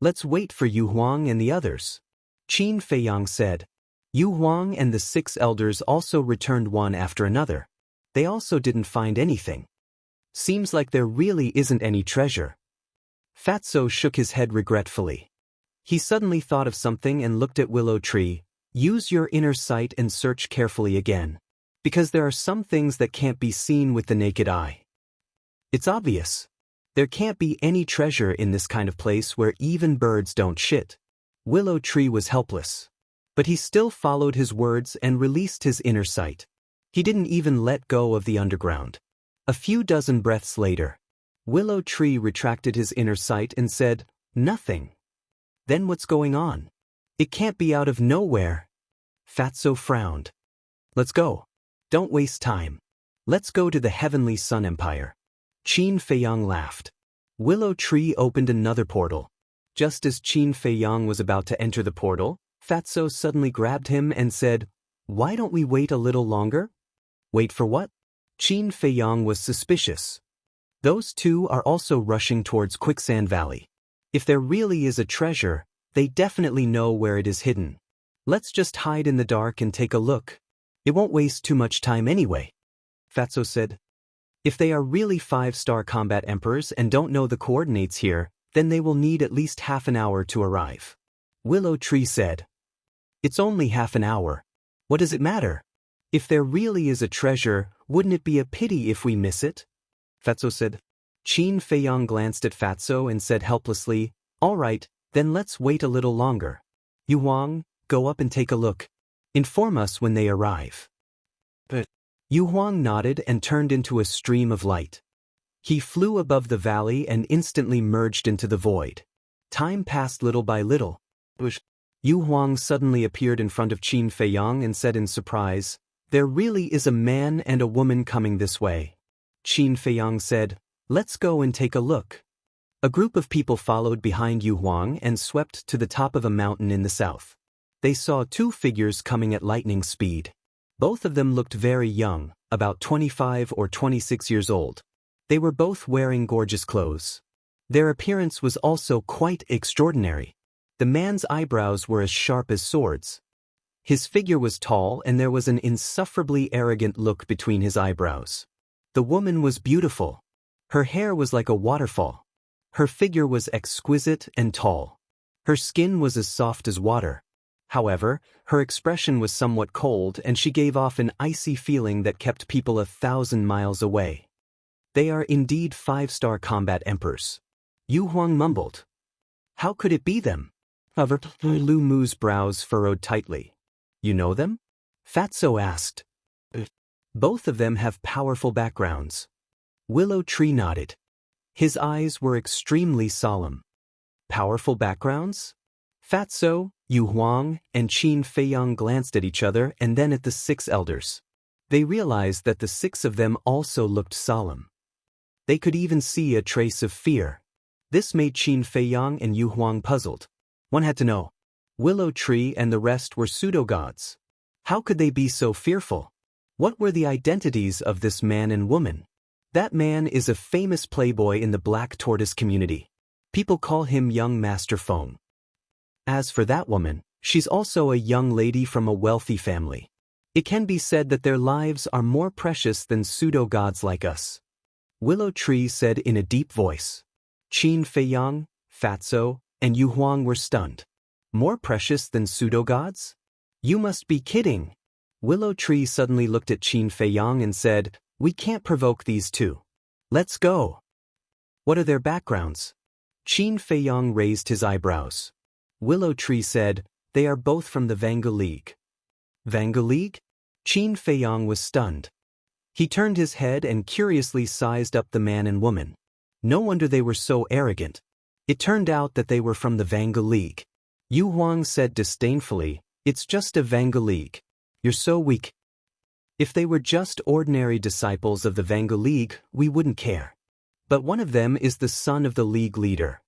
Let's wait for Yu Huang and the others." Qin Feiyang said. Yu Huang and the 6 elders also returned one after another. They also didn't find anything. Seems like there really isn't any treasure. Fatso shook his head regretfully. He suddenly thought of something and looked at Willow Tree. "Use your inner sight and search carefully again. Because there are some things that can't be seen with the naked eye. It's obvious. There can't be any treasure in this kind of place where even birds don't shit." Willow Tree was helpless. But he still followed his words and released his inner sight. He didn't even let go of the underground. A few dozen breaths later, Willow Tree retracted his inner sight and said, "Nothing." "Then what's going on? It can't be out of nowhere." Fatso frowned. "Let's go. Don't waste time. Let's go to the Heavenly Sun Empire." Qin Feiyang laughed. Willow Tree opened another portal. Just as Qin Feiyang was about to enter the portal, Fatso suddenly grabbed him and said, "Why don't we wait a little longer?" "Wait for what?" Qin Feiyang was suspicious. Those two are also rushing towards Quicksand Valley. If there really is a treasure, they definitely know where it is hidden. Let's just hide in the dark and take a look. It won't waste too much time anyway. Fatso said. If they are really 5-star combat emperors and don't know the coordinates here, then they will need at least half an hour to arrive. Willow Tree said. It's only half an hour. What does it matter? If there really is a treasure, wouldn't it be a pity if we miss it? Fatso said. Qin Feiyang glanced at Fatso and said helplessly, "All right, then let's wait a little longer. Yu Huang, go up and take a look. Inform us when they arrive." But Yu Huang nodded and turned into a stream of light. He flew above the valley and instantly merged into the void. Time passed little by little. Yu Huang suddenly appeared in front of Qin Feiyang and said in surprise, "There really is a man and a woman coming this way." Qin Feiyang said, "Let's go and take a look." A group of people followed behind Yu Huang and swept to the top of a mountain in the south. They saw 2 figures coming at lightning speed. Both of them looked very young, about 25 or 26 years old. They were both wearing gorgeous clothes. Their appearance was also quite extraordinary. The man's eyebrows were as sharp as swords. His figure was tall and there was an insufferably arrogant look between his eyebrows. The woman was beautiful. Her hair was like a waterfall. Her figure was exquisite and tall. Her skin was as soft as water. However, her expression was somewhat cold and she gave off an icy feeling that kept people 1,000 miles away. They are indeed 5-star combat emperors. Yu Huang mumbled. How could it be them? Lu Mu's brows furrowed tightly. You know them? Fatso asked. Both of them have powerful backgrounds. Willow Tree nodded. His eyes were extremely solemn. Powerful backgrounds? Fatso, Yu Huang, and Qin Feiyang glanced at each other and then at the 6 elders. They realized that the 6 of them also looked solemn. They could even see a trace of fear. This made Qin Feiyang and Yu Huang puzzled. One had to know. Willow Tree and the rest were pseudo-gods. How could they be so fearful? What were the identities of this man and woman? That man is a famous playboy in the Black Tortoise community. People call him Young Master Feng. As for that woman, she's also a young lady from a wealthy family. It can be said that their lives are more precious than pseudo-gods like us. Willow Tree said in a deep voice. Qin Feiyang, Fatso, and Yu Huang were stunned. More precious than pseudo-gods? You must be kidding. Willow Tree suddenly looked at Qin Feiyang and said, We can't provoke these two. Let's go. What are their backgrounds? Qin Feiyang raised his eyebrows. Willow Tree said, They are both from the Vanga League. Vanga League? Qin Feiyang was stunned. He turned his head and curiously sized up the man and woman. No wonder they were so arrogant. It turned out that they were from the Vanga League. Yu Huang said disdainfully, "It's just a Vanga League. You're so weak. If they were just ordinary disciples of the Vanga League, we wouldn't care. But one of them is the son of the League leader.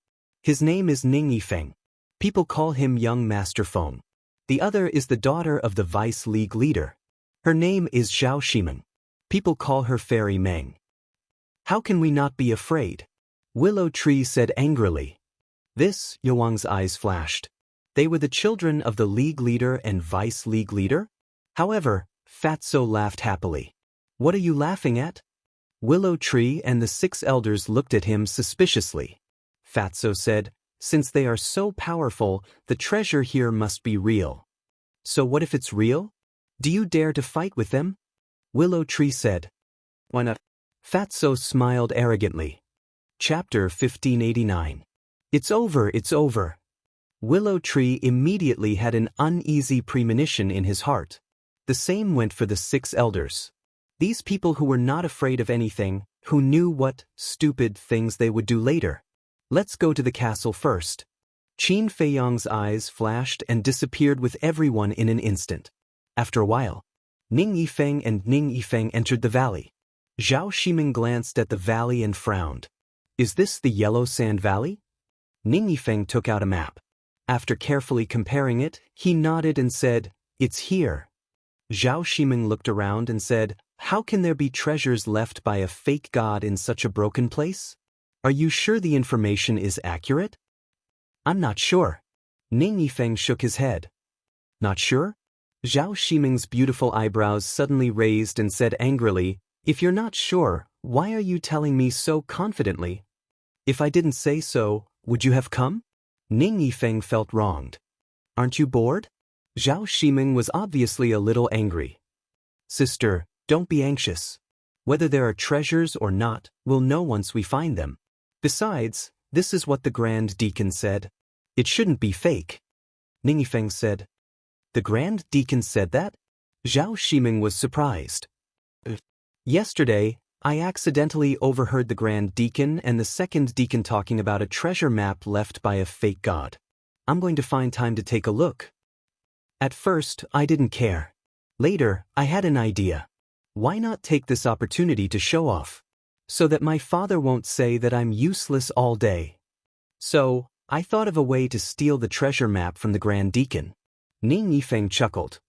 His name is Ning Yifeng. People call him Young Master Feng. The other is the daughter of the Vice League leader. Her name is Zhao Shimeng. People call her Fairy Meng. How can we not be afraid?" Willow Tree said angrily. This, Yuang's eyes flashed. They were the children of the League leader and Vice League leader? However, Fatso laughed happily. "What are you laughing at?" Willow Tree and the 6 elders looked at him suspiciously. Fatso said, "Since they are so powerful, the treasure here must be real." "So what if it's real? Do you dare to fight with them?" Willow Tree said. "Why not?" Fatso smiled arrogantly. Chapter 1589. It's over, it's over. Willow Tree immediately had an uneasy premonition in his heart. The same went for the 6 elders. These people who were not afraid of anything, who knew what stupid things they would do later. Let's go to the castle first. Qin Feiyang's eyes flashed and disappeared with everyone in an instant. After a while, Ning Yifeng and Ning Yifeng entered the valley. Zhao Shimeng glanced at the valley and frowned. "Is this the Yellow Sand Valley?" Ning Yifeng took out a map. After carefully comparing it, he nodded and said, "It's here." Zhao Shimeng looked around and said, "How can there be treasures left by a fake god in such a broken place? Are you sure the information is accurate?" "I'm not sure." Ning Yifeng shook his head. "Not sure?" Zhao Shimeng's beautiful eyebrows suddenly raised and said angrily, "If you're not sure, why are you telling me so confidently? If I didn't say so, would you have come?" Ning Yifeng felt wronged. "Aren't you bored?" Zhao Shimeng was obviously a little angry. "Sister, don't be anxious. Whether there are treasures or not, we'll know once we find them. Besides, this is what the Grand Deacon said. It shouldn't be fake." Ning Yifeng said. "The Grand Deacon said that?" Zhao Shimeng was surprised. "Yesterday, I accidentally overheard the Grand Deacon and the Second Deacon talking about a treasure map left by a fake god. I'm going to find time to take a look." At first, I didn't care. Later, I had an idea. Why not take this opportunity to show off? So that my father won't say that I'm useless all day. So, I thought of a way to steal the treasure map from the Grand Deacon. Ning Yifeng chuckled.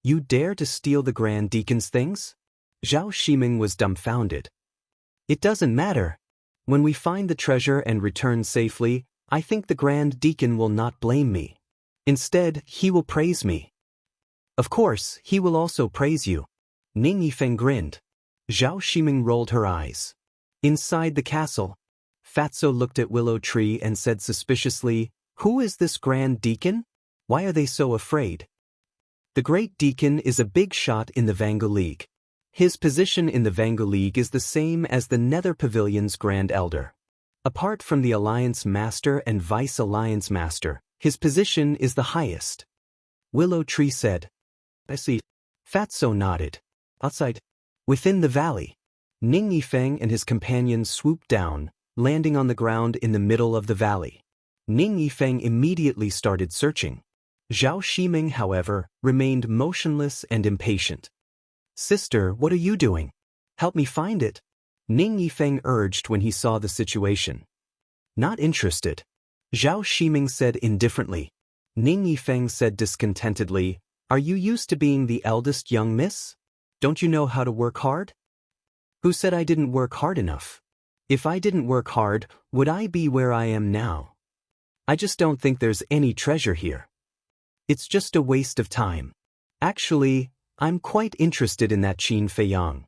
"You dare to steal the Grand Deacon's things?" Zhao Shimeng was dumbfounded. "It doesn't matter. When we find the treasure and return safely, I think the Grand Deacon will not blame me. Instead, he will praise me." "Of course, he will also praise you." Ning Yifeng grinned. Zhao Shimeng rolled her eyes. Inside the castle, Fatso looked at Willow Tree and said suspiciously, "Who is this Grand Deacon? Why are they so afraid?" The Great Deacon is a big shot in the Vanga League. His position in the Vanga League is the same as the Nether Pavilion's Grand Elder. Apart from the Alliance Master and Vice Alliance Master, his position is the highest. Willow Tree said. "I see." Fatso nodded. Outside, within the valley, Ning Yifeng and his companions swooped down, landing on the ground in the middle of the valley. Ning Yifeng immediately started searching. Zhao Shimeng, however, remained motionless and impatient. "Sister, what are you doing? Help me find it," Ning Yifeng urged when he saw the situation. "Not interested," Zhao Shimeng said indifferently. Ning Yifeng said discontentedly, "Are you used to being the eldest young miss? Don't you know how to work hard?" "Who said I didn't work hard enough? If I didn't work hard, would I be where I am now? I just don't think there's any treasure here. It's just a waste of time. Actually, I'm quite interested in that Qin Feiyang,"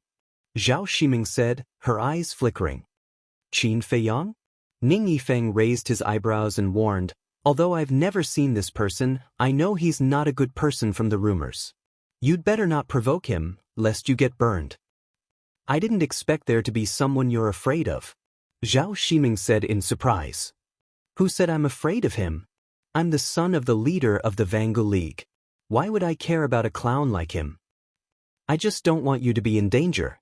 Zhao Shimeng said, her eyes flickering. "Qin Feiyang?" Ning Yifeng raised his eyebrows and warned, "Although I've never seen this person, I know he's not a good person from the rumors. You'd better not provoke him, lest you get burned." "I didn't expect there to be someone you're afraid of," Zhao Shimeng said in surprise. "Who said I'm afraid of him? I'm the son of the leader of the Vanga League. Why would I care about a clown like him? I just don't want you to be in danger."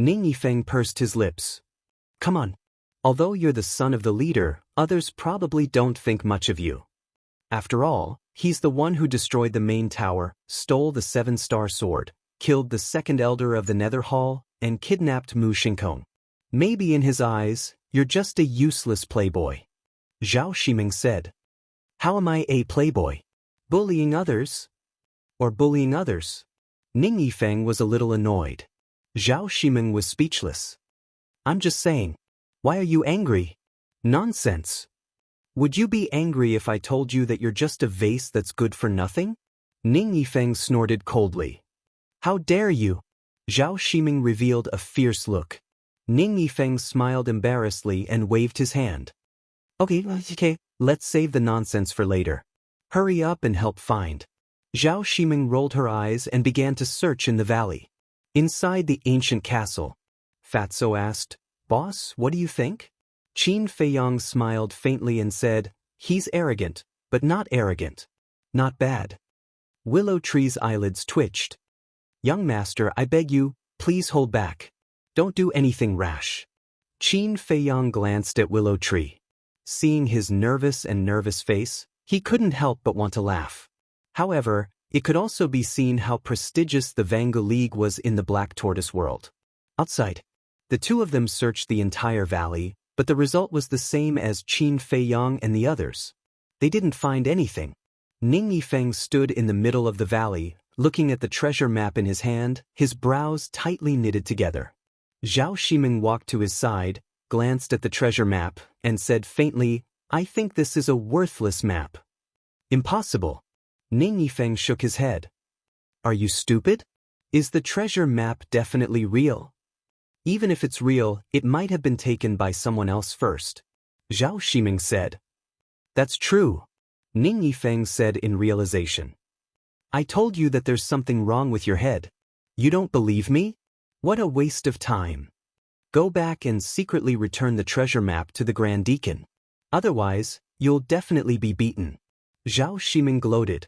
Ning Yifeng pursed his lips. Come on. Although you're the son of the leader, others probably don't think much of you. After all, he's the one who destroyed the main tower, stole the 7-star sword, killed the second elder of the Nether Hall, and kidnapped Mu Shinkong. Maybe in his eyes, you're just a useless playboy. Zhao Shiming said. How am I a playboy? Bullying others? Or bullying others? Ning Yifeng was a little annoyed. Zhao Shiming was speechless. I'm just saying. Why are you angry? Nonsense. Would you be angry if I told you that you're just a vase that's good for nothing? Ning Yifeng snorted coldly. How dare you? Zhao Shiming revealed a fierce look. Ning Yifeng smiled embarrassedly and waved his hand. Okay, let's save the nonsense for later. Hurry up and help find. Zhao Shiming rolled her eyes and began to search in the valley. Inside the ancient castle, Fatso asked, Boss, what do you think? Qin Feiyang smiled faintly and said, He's arrogant, but not arrogant. Not bad. Willow Tree's eyelids twitched. Young master, I beg you, please hold back. Don't do anything rash. Qin Feiyang glanced at Willow Tree. Seeing his nervous face, he couldn't help but want to laugh. However, it could also be seen how prestigious the Vangu League was in the Black Tortoise world. Outside, the two of them searched the entire valley, but the result was the same as Qin Feiyang and the others. They didn't find anything. Ning Yifeng stood in the middle of the valley, looking at the treasure map in his hand, his brows tightly knitted together. Zhao Shiming walked to his side, glanced at the treasure map, and said faintly, I think this is a worthless map. Impossible. Ning Yifeng shook his head. Are you stupid? Is the treasure map definitely real? Even if it's real, it might have been taken by someone else first. Zhao Shiming said. That's true. Ning Yifeng said in realization. I told you that there's something wrong with your head. You don't believe me? What a waste of time. Go back and secretly return the treasure map to the Grand Deacon. Otherwise, you'll definitely be beaten. Zhao Shiming gloated.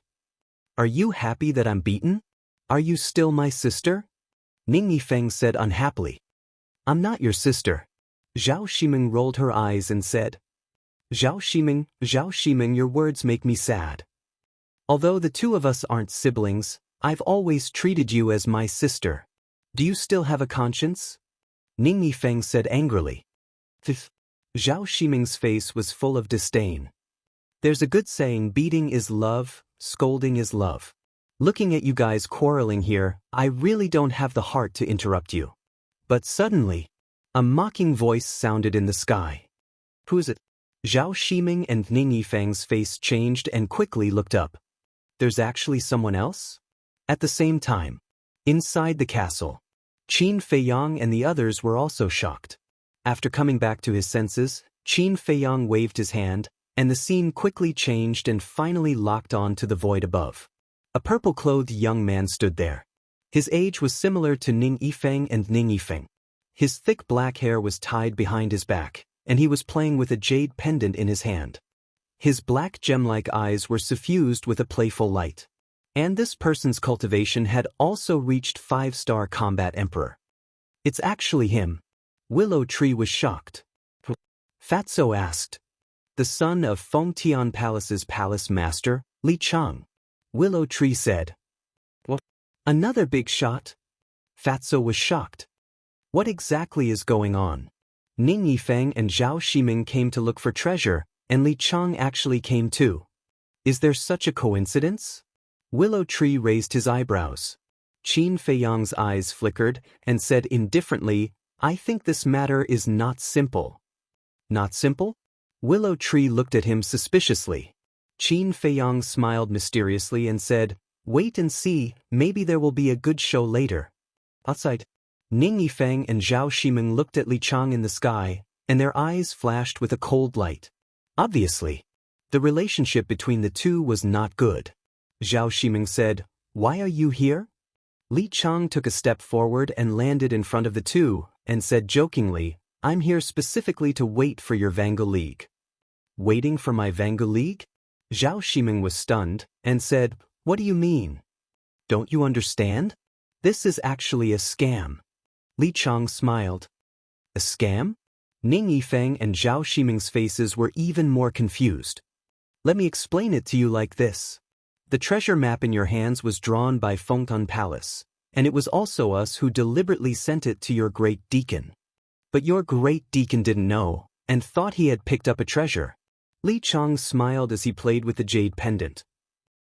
Are you happy that I'm beaten? Are you still my sister? Ning Yifeng said unhappily. I'm not your sister. Zhao Shiming rolled her eyes and said. Zhao Shiming, your words make me sad. Although the two of us aren't siblings, I've always treated you as my sister. Do you still have a conscience? Ning Yifeng said angrily. Zhao Shiming's face was full of disdain. There's a good saying, beating is love, scolding is love. Looking at you guys quarreling here, I really don't have the heart to interrupt you. But suddenly, a mocking voice sounded in the sky. Who's it? Zhao Shiming and Ning Yifeng's face changed and quickly looked up. There's actually someone else? At the same time, inside the castle, Qin Feiyang and the others were also shocked. After coming back to his senses, Qin Feiyang waved his hand, and the scene quickly changed and finally locked on to the void above. A purple-clothed young man stood there. His age was similar to Ning Yifeng and Ning Yifeng. His thick black hair was tied behind his back, and he was playing with a jade pendant in his hand. His black gem-like eyes were suffused with a playful light. And this person's cultivation had also reached 5-star combat emperor. It's actually him. Willow Tree was shocked. Fatso asked. The son of Fengtian Palace's palace master, Li Chang. Willow Tree said. What? Another big shot? Fatso was shocked. What exactly is going on? Ning Yifeng and Zhao Shiming came to look for treasure, and Li Chang actually came too. Is there such a coincidence? Willow Tree raised his eyebrows. Qin Feiyang's eyes flickered and said indifferently, I think this matter is not simple. Not simple? Willow Tree looked at him suspiciously. Qin Feiyang smiled mysteriously and said, Wait and see, maybe there will be a good show later. Outside, Ning Yifeng and Zhao Shiming looked at Li Chang in the sky, and their eyes flashed with a cold light. Obviously, the relationship between the two was not good. Zhao Shiming said, Why are you here? Li Chang took a step forward and landed in front of the two, and said jokingly, I'm here specifically to wait for your Vangu League. Waiting for my Vangu League? Zhao Shiming was stunned, and said, What do you mean? Don't you understand? This is actually a scam. Li Chang smiled. A scam? Ning Yifeng and Zhao Ximing's faces were even more confused. Let me explain it to you like this. The treasure map in your hands was drawn by Fengtan Palace, and it was also us who deliberately sent it to your great deacon. But your great deacon didn't know, and thought he had picked up a treasure. Li Chang smiled as he played with the jade pendant.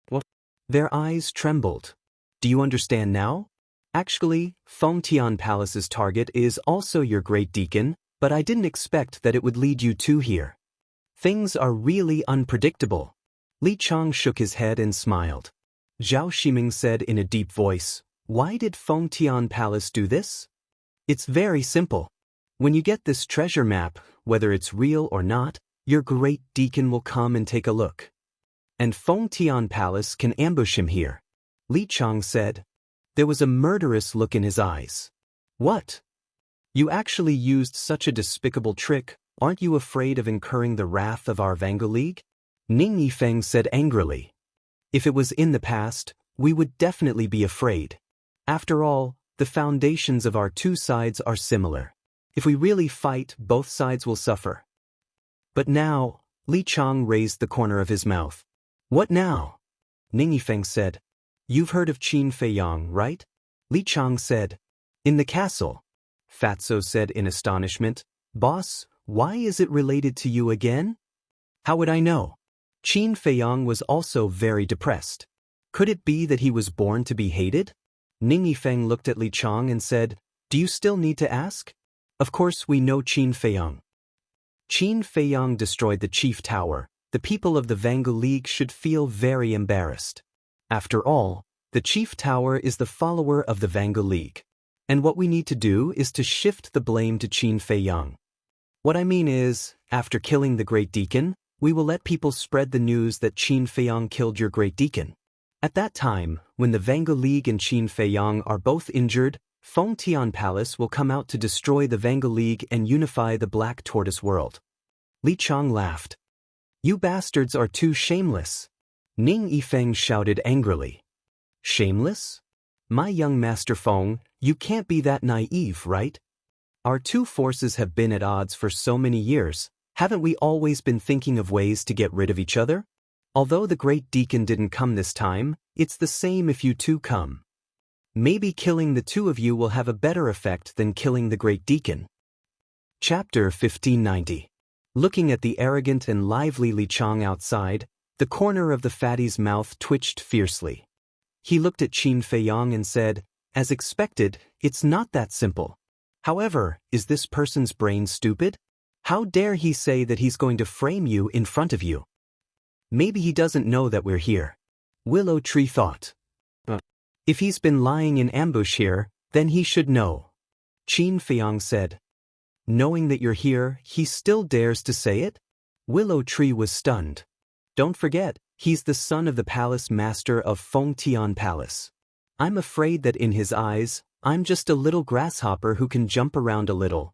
What? Their eyes trembled. Do you understand now? Actually, Fengtian Palace's target is also your great deacon, but I didn't expect that it would lead you to here. Things are really unpredictable. Li Chang shook his head and smiled. Zhao Ximing said in a deep voice, Why did Fengtian Palace do this? It's very simple. When you get this treasure map, whether it's real or not, your great deacon will come and take a look. And Fengtian Palace can ambush him here. Li Chang said. There was a murderous look in his eyes. What? You actually used such a despicable trick, aren't you afraid of incurring the wrath of our Vanguard League? Ning Yifeng said angrily. If it was in the past, we would definitely be afraid. After all, the foundations of our two sides are similar. If we really fight, both sides will suffer. But now, Li Chang raised the corner of his mouth. What now? Ning Yifeng said. You've heard of Qin Feiyang, right? Li Chang said. In the castle. Fatso said in astonishment. Boss, why is it related to you again? How would I know? Qin Feiyang was also very depressed. Could it be that he was born to be hated? Ning Yifeng looked at Li Chang and said, Do you still need to ask? Of course we know Qin Feiyang. Qin Feiyang destroyed the Chief Tower. The people of the Vanguard League should feel very embarrassed. After all, the Chief Tower is the follower of the Vanguard League. And what we need to do is to shift the blame to Qin Feiyang. What I mean is, after killing the Great Deacon, we will let people spread the news that Qin Feiyang killed your Great Deacon. At that time, when the Vanguard League and Qin Feiyang are both injured, Fengtian Palace will come out to destroy the Vanguard League and unify the Black Tortoise world. Li Chang laughed. You bastards are too shameless. Ning Yifeng shouted angrily. Shameless? My young Master Feng, you can't be that naive, right? Our two forces have been at odds for so many years. Haven't we always been thinking of ways to get rid of each other? Although the Great Deacon didn't come this time, it's the same if you two come. Maybe killing the two of you will have a better effect than killing the Great Deacon. Chapter 1590. Looking at the arrogant and lively Li Chang outside, the corner of the fatty's mouth twitched fiercely. He looked at Qin Feiyang and said, As expected, it's not that simple. However, is this person's brain stupid? How dare he say that he's going to frame you in front of you? Maybe he doesn't know that we're here. Willow Tree thought. If he's been lying in ambush here, then he should know. Qin Feiyang said. Knowing that you're here, he still dares to say it? Willow Tree was stunned. Don't forget, he's the son of the palace master of Fengtian Palace. I'm afraid that in his eyes, I'm just a little grasshopper who can jump around a little.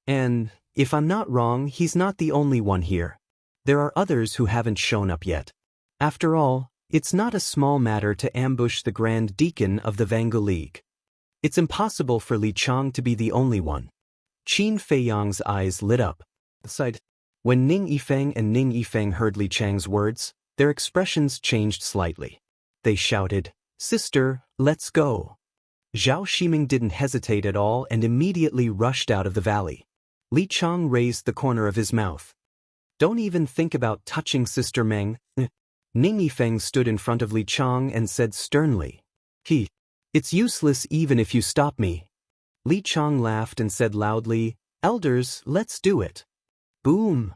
And, if I'm not wrong, he's not the only one here. There are others who haven't shown up yet. After all, it's not a small matter to ambush the Grand Deacon of the Vanguard League. It's impossible for Li Chang to be the only one. Qin Feiyang's eyes lit up. When Ning Yifeng and Ning Yifeng heard Li Chang's words, their expressions changed slightly. They shouted, Sister, let's go. Zhao Ximing didn't hesitate at all and immediately rushed out of the valley. Li Chang raised the corner of his mouth. Don't even think about touching Sister Meng. Ning Yifeng stood in front of Li Chang and said sternly, It's useless even if you stop me. Li Chang laughed and said loudly, Elders, let's do it. Boom!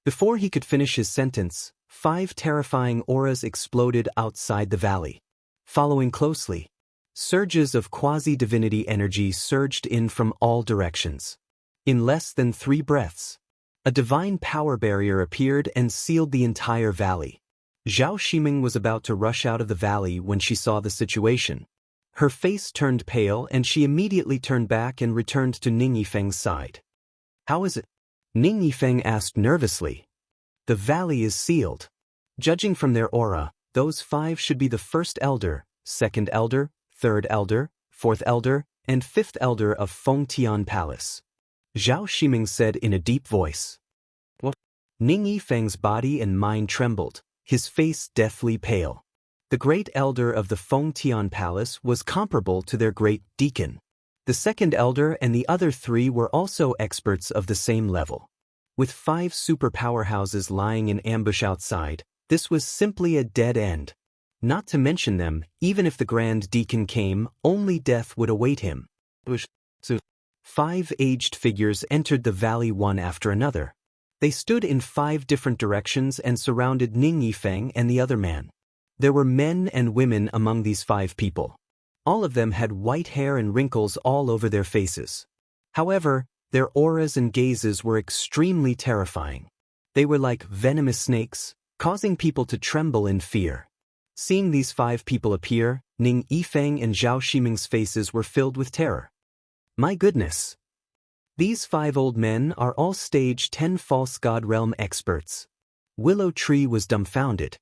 Before he could finish his sentence, 5 terrifying auras exploded outside the valley. Following closely, surges of quasi-divinity energy surged in from all directions. In less than 3 breaths, a divine power barrier appeared and sealed the entire valley. Zhao Ximing was about to rush out of the valley when she saw the situation. Her face turned pale and she immediately turned back and returned to Ning Yifeng's side. How is it? Ning Yifeng asked nervously. The valley is sealed. Judging from their aura, those 5 should be the first elder, second elder, third elder, fourth elder, and 5th elder of Fengtian Palace. Zhao Ximing said in a deep voice. What? Ning Yifeng's body and mind trembled, his face deathly pale. The great elder of the Fengtian Palace was comparable to their great deacon. The 2nd elder and the other 3 were also experts of the same level. With 5 super powerhouses lying in ambush outside, this was simply a dead end. Not to mention them, even if the Grand Deacon came, only death would await him. 5 aged figures entered the valley one after another. They stood in 5 different directions and surrounded Ning Yifeng and the other man. There were men and women among these 5 people. All of them had white hair and wrinkles all over their faces. However, their auras and gazes were extremely terrifying. They were like venomous snakes, causing people to tremble in fear. Seeing these 5 people appear, Ning Yifeng and Zhao Ximing's faces were filled with terror. My goodness! These 5 old men are all stage 10 false god realm experts. Willow Tree was dumbfounded.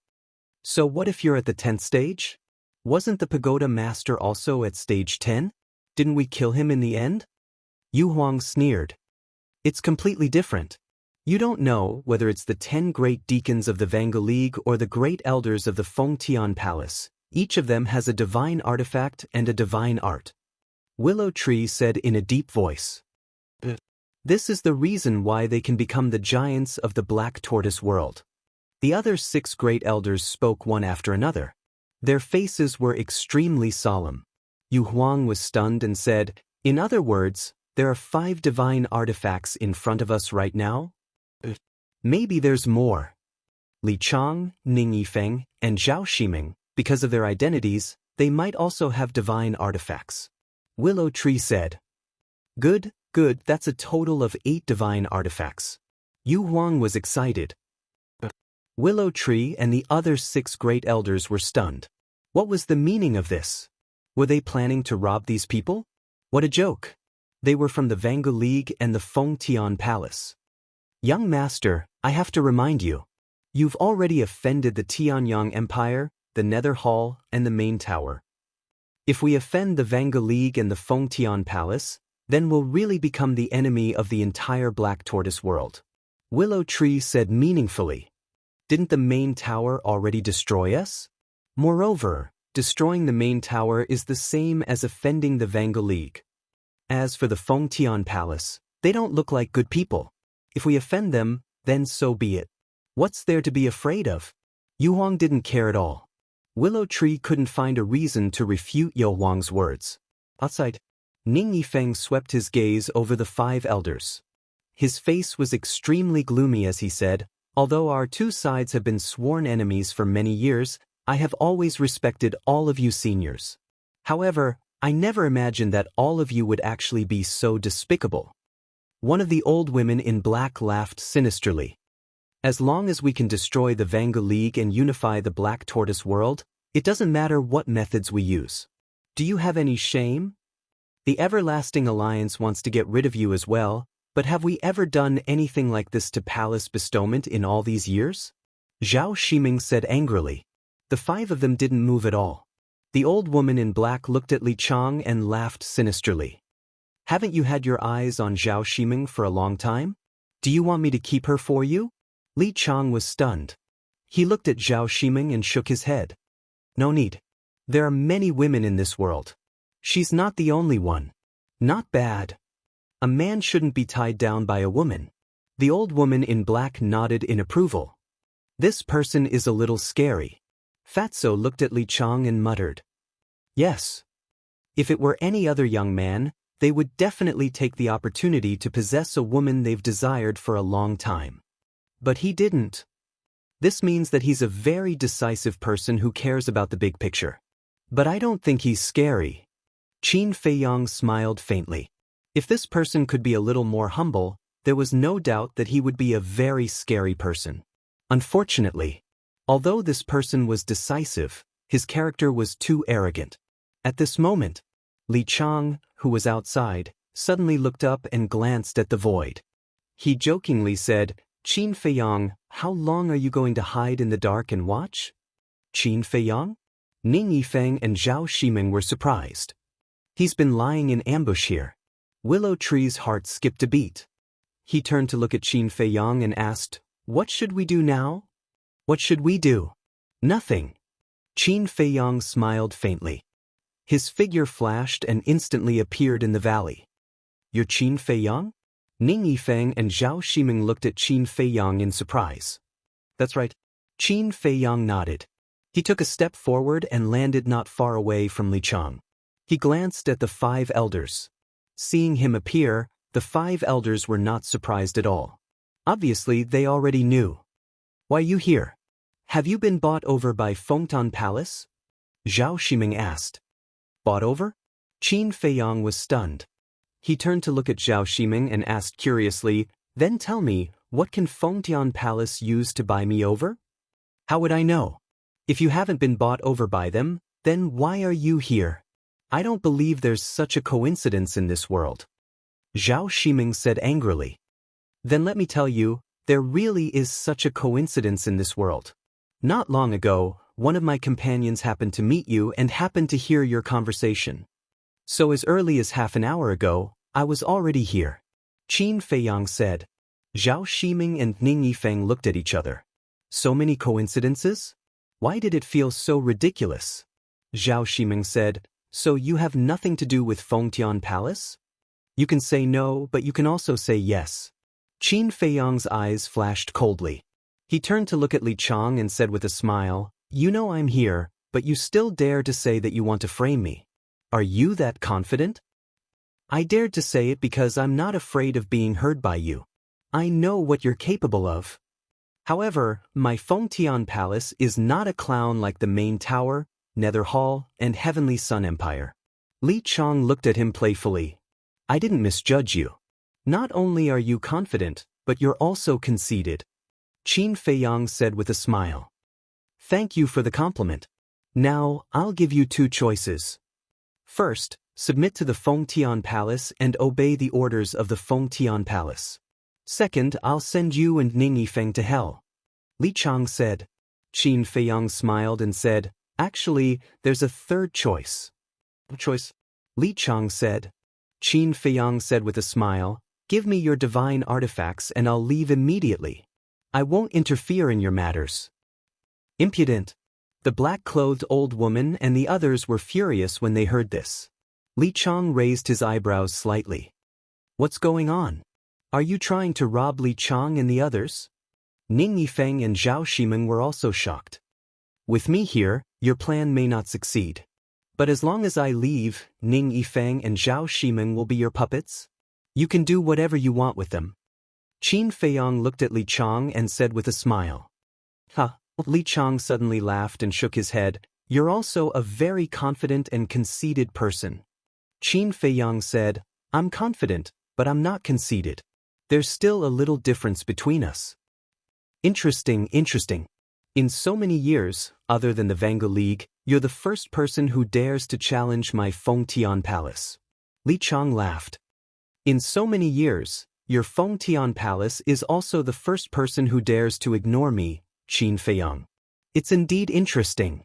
So what if you're at the 10th stage? Wasn't the pagoda master also at stage 10? Didn't we kill him in the end? Yu Huang sneered. It's completely different. You don't know whether it's the 10 great deacons of the Vanga League or the great elders of the Fengtian Palace. Each of them has a divine artifact and a divine art. Willow Tree said in a deep voice. This is the reason why they can become the giants of the Black Tortoise world. The other 6 great elders spoke one after another. Their faces were extremely solemn. Yu Huang was stunned and said, in other words, there are 5 divine artifacts in front of us right now? Maybe there's more. Li Chang, Ning Yifeng, and Zhao Ximing, because of their identities, they might also have divine artifacts. Willow Tree said. Good, that's a total of 8 divine artifacts. Yu Huang was excited. Willow Tree and the other 6 great elders were stunned. What was the meaning of this? Were they planning to rob these people? What a joke! They were from the Vanga League and the Fengtian Palace. Young master, I have to remind you. You've already offended the Tianyang Empire, the Nether Hall, and the main tower. If we offend the Vanga League and the Fengtian Palace, then we'll really become the enemy of the entire Black Tortoise world. Willow Tree said meaningfully. Didn't the main tower already destroy us? Moreover, destroying the main tower is the same as offending the Vanga League. As for the Fengtian Palace, they don't look like good people. If we offend them, then so be it. What's there to be afraid of? Yu Huang didn't care at all. Willow Tree couldn't find a reason to refute Yu Huang's words. Outside, Ning Yifeng swept his gaze over the 5 elders. His face was extremely gloomy as he said, although our 2 sides have been sworn enemies for many years, I have always respected all of you seniors. However, I never imagined that all of you would actually be so despicable. One of the old women in black laughed sinisterly. As long as we can destroy the Vanga League and unify the Black Tortoise world, it doesn't matter what methods we use. Do you have any shame? The Everlasting Alliance wants to get rid of you as well, but have we ever done anything like this to Palace Bestowment in all these years? Zhao Ximing said angrily. The 5 of them didn't move at all. The old woman in black looked at Li Chang and laughed sinisterly. Haven't you had your eyes on Zhao Ximing for a long time? Do you want me to keep her for you? Li Chang was stunned. He looked at Zhao Ximing and shook his head. No need. There are many women in this world. She's not the only one. Not bad. A man shouldn't be tied down by a woman. The old woman in black nodded in approval. This person is a little scary. Fatso looked at Li Chang and muttered. Yes. If it were any other young man, they would definitely take the opportunity to possess a woman they've desired for a long time. But he didn't. This means that he's a very decisive person who cares about the big picture. But I don't think he's scary. Qin Feiyang smiled faintly. If this person could be a little more humble, there was no doubt that he would be a very scary person. Unfortunately, although this person was decisive, his character was too arrogant. At this moment, Li Chang, who was outside, suddenly looked up and glanced at the void. He jokingly said, Qin Feiyang, how long are you going to hide in the dark and watch? Qin Feiyang? Ning Yifeng and Zhao Ximing were surprised. He's been lying in ambush here. Willow Tree's heart skipped a beat. He turned to look at Qin Feiyang and asked, "What should we do now?" "What should we do?" "Nothing." Qin Feiyang smiled faintly. His figure flashed and instantly appeared in the valley. "You're Qin Feiyang?" Ning Yifeng and Zhao Ximing looked at Qin Feiyang in surprise. "That's right." Qin Feiyang nodded. He took a step forward and landed not far away from Li Chang. He glanced at the 5 elders. Seeing him appear, the 5 elders were not surprised at all. Obviously, they already knew. "Why you here? Have you been bought over by Fengtian Palace?" Zhao Ximing asked. "Bought over?" Qin Feiyang was stunned. He turned to look at Zhao Ximing and asked curiously, "Then tell me, what can Fengtian Palace use to buy me over?" "How would I know? If you haven't been bought over by them, then why are you here? I don't believe there's such a coincidence in this world." Zhao Ximing said angrily. "Then let me tell you, there really is such a coincidence in this world. Not long ago, one of my companions happened to meet you and happened to hear your conversation. So as early as half an hour ago, I was already here." Qin Feiyang said. Zhao Ximing and Ning Yifeng looked at each other. So many coincidences? Why did it feel so ridiculous? Zhao Ximing said, "So you have nothing to do with Fengtian Palace?" "You can say no, but you can also say yes." Qin Feiyang's eyes flashed coldly. He turned to look at Li Chang and said with a smile, "You know I'm here, but you still dare to say that you want to frame me. Are you that confident?" "I dared to say it because I'm not afraid of being heard by you. I know what you're capable of. However, my Fengtian Palace is not a clown like the main tower, Nether Hall, and Heavenly Sun Empire." Li Chang looked at him playfully. "I didn't misjudge you. Not only are you confident, but you're also conceited." Qin Feiyang said with a smile. "Thank you for the compliment. Now, I'll give you 2 choices. First, submit to the Fengtian Palace and obey the orders of the Fengtian Palace. Second, I'll send you and Ning Yifeng to hell." Li Chang said. Qin Feiyang smiled and said, "Actually, there's a 3rd choice." "What choice?" Li Chang said. Qin Feiyang said with a smile, "Give me your divine artifacts and I'll leave immediately. I won't interfere in your matters." "Impudent." The black-clothed old woman and the others were furious when they heard this. Li Chang raised his eyebrows slightly. "What's going on? Are you trying to rob Li Chang and the others?" Ning Yifeng and Zhao Ximing were also shocked. "With me here, your plan may not succeed. But as long as I leave, Ning Yifeng and Zhao Ximing will be your puppets? You can do whatever you want with them." Qin Feiyang looked at Li Chang and said with a smile. "Ha!" Li Chang suddenly laughed and shook his head. "You're also a very confident and conceited person." Qin Feiyang said, "I'm confident, but I'm not conceited. There's still a little difference between us." Interesting. In so many years, other than the Vanguard League, you're the first person who dares to challenge my Fengtian Palace." Li Chang laughed. "In so many years, your Fengtian Palace is also the first person who dares to ignore me, Qin Feiyang. It's indeed interesting."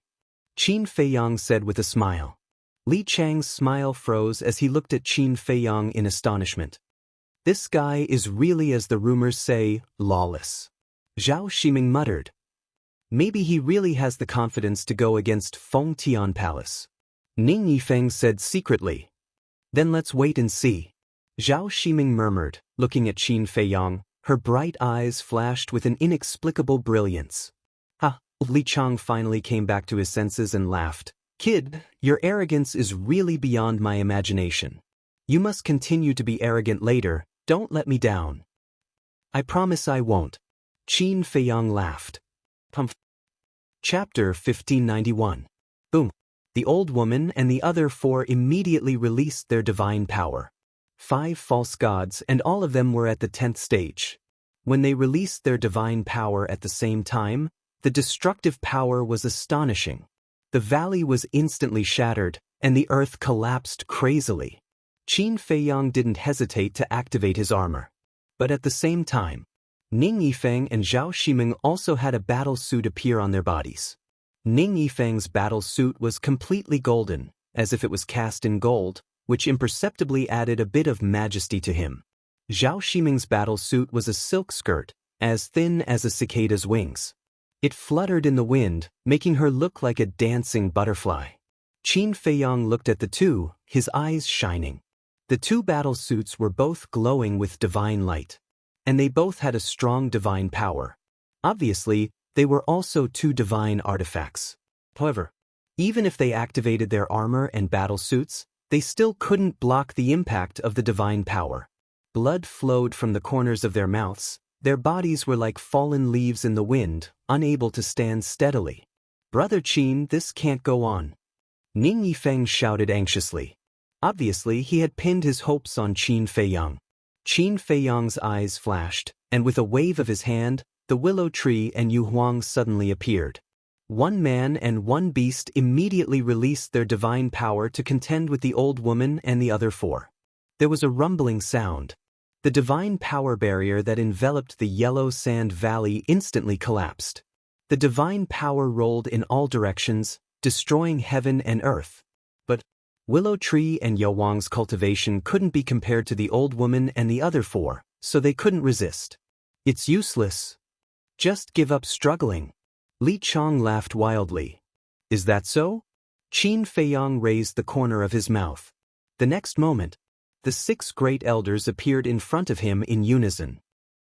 Qin Feiyang said with a smile. Li Chang's smile froze as he looked at Qin Feiyang in astonishment. This guy is really, as the rumors say, lawless. Zhao Ximing muttered. Maybe he really has the confidence to go against Fengtian Palace. Ning Yifeng said secretly. Then let's wait and see. Zhao Ximing murmured, looking at Qin Feiyang. Her bright eyes flashed with an inexplicable brilliance. Ha! Li Chang finally came back to his senses and laughed. Kid, your arrogance is really beyond my imagination. You must continue to be arrogant later. Don't let me down. I promise I won't. Qin Feiyang laughed. Chapter 1591. Boom. The old woman and the other 4 immediately released their divine power. 5 false gods, and all of them were at the 10th stage. When they released their divine power at the same time, the destructive power was astonishing. The valley was instantly shattered, and the earth collapsed crazily. Qin Feiyang didn't hesitate to activate his armor. But at the same time, Ning Yifeng and Zhao Ximing also had a battle suit appear on their bodies. Ning Yifeng's battle suit was completely golden, as if it was cast in gold, which imperceptibly added a bit of majesty to him. Zhao Ximing's battle suit was a silk skirt, as thin as a cicada's wings. It fluttered in the wind, making her look like a dancing butterfly. Qin Feiyang looked at the two, his eyes shining. The two battle suits were both glowing with divine light. And they both had a strong divine power. Obviously, they were also two divine artifacts. However, even if they activated their armor and battle suits, they still couldn't block the impact of the divine power. Blood flowed from the corners of their mouths. Their bodies were like fallen leaves in the wind, unable to stand steadily. "Brother Qin, this can't go on." Ning Yifeng shouted anxiously. Obviously, he had pinned his hopes on Qin Feiyang. Qin Feiyang's eyes flashed, and with a wave of his hand, the willow tree and Yu Huang suddenly appeared. One man and one beast immediately released their divine power to contend with the old woman and the other four. There was a rumbling sound. The divine power barrier that enveloped the yellow sand valley instantly collapsed. The divine power rolled in all directions, destroying heaven and earth. But Willow Tree and Yu Huang's cultivation couldn't be compared to the old woman and the other four, so they couldn't resist. "It's useless. Just give up struggling." Li Chong laughed wildly. "Is that so?" Qin Feiyang raised the corner of his mouth. The next moment, the 6 great elders appeared in front of him in unison.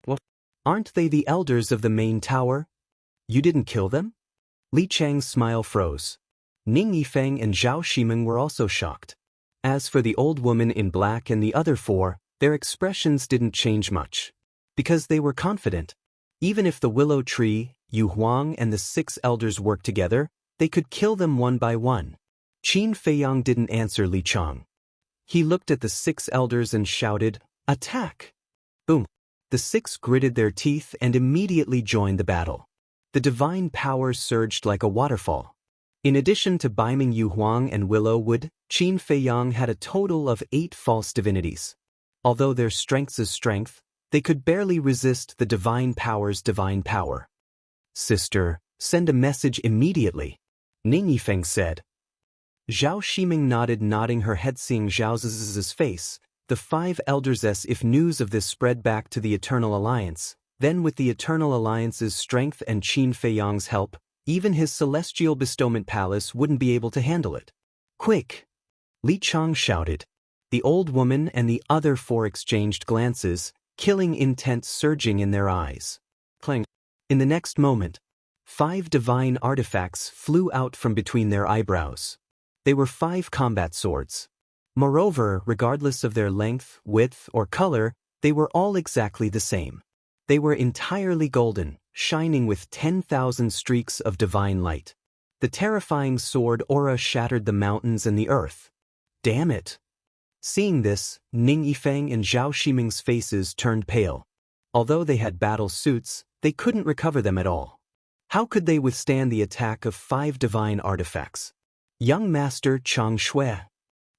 "What? Aren't they the elders of the main tower? You didn't kill them?" Li Chang's smile froze. Ning Yifeng and Zhao Ximing were also shocked. As for the old woman in black and the other four, their expressions didn't change much. Because they were confident. Even if the willow tree, Yu Huang and the 6 elders worked together, they could kill them one by one. Qin Feiyang didn't answer Li Chang. He looked at the 6 elders and shouted, "Attack!" Boom! The 6 gritted their teeth and immediately joined the battle. The divine power surged like a waterfall. In addition to Baiming Yu Huang and Willow Wood, Qin Feiyang had a total of 8 false divinities. Although their strength's strength, they could barely resist the divine power's divine power. "Sister, send a message immediately," Ning Yifeng said. Zhao Ximing nodded, nodding her head, seeing Zhao's face. The 5 elders asked if news of this spread back to the Eternal Alliance. Then with the Eternal Alliance's strength and Qin Feiyang's help, even his celestial bestowment palace wouldn't be able to handle it. "Quick!" Li Chang shouted. The old woman and the other 4 exchanged glances, killing intent surging in their eyes. Clang! In the next moment, 5 divine artifacts flew out from between their eyebrows. They were 5 combat swords. Moreover, regardless of their length, width, or color, they were all exactly the same. They were entirely golden, shining with 10,000 streaks of divine light. The terrifying sword aura shattered the mountains and the earth. Damn it! Seeing this, Ning Yifeng and Zhao Ximing's faces turned pale. Although they had battle suits, they couldn't recover them at all. How could they withstand the attack of 5 divine artifacts? "Young Master Chang Shui!"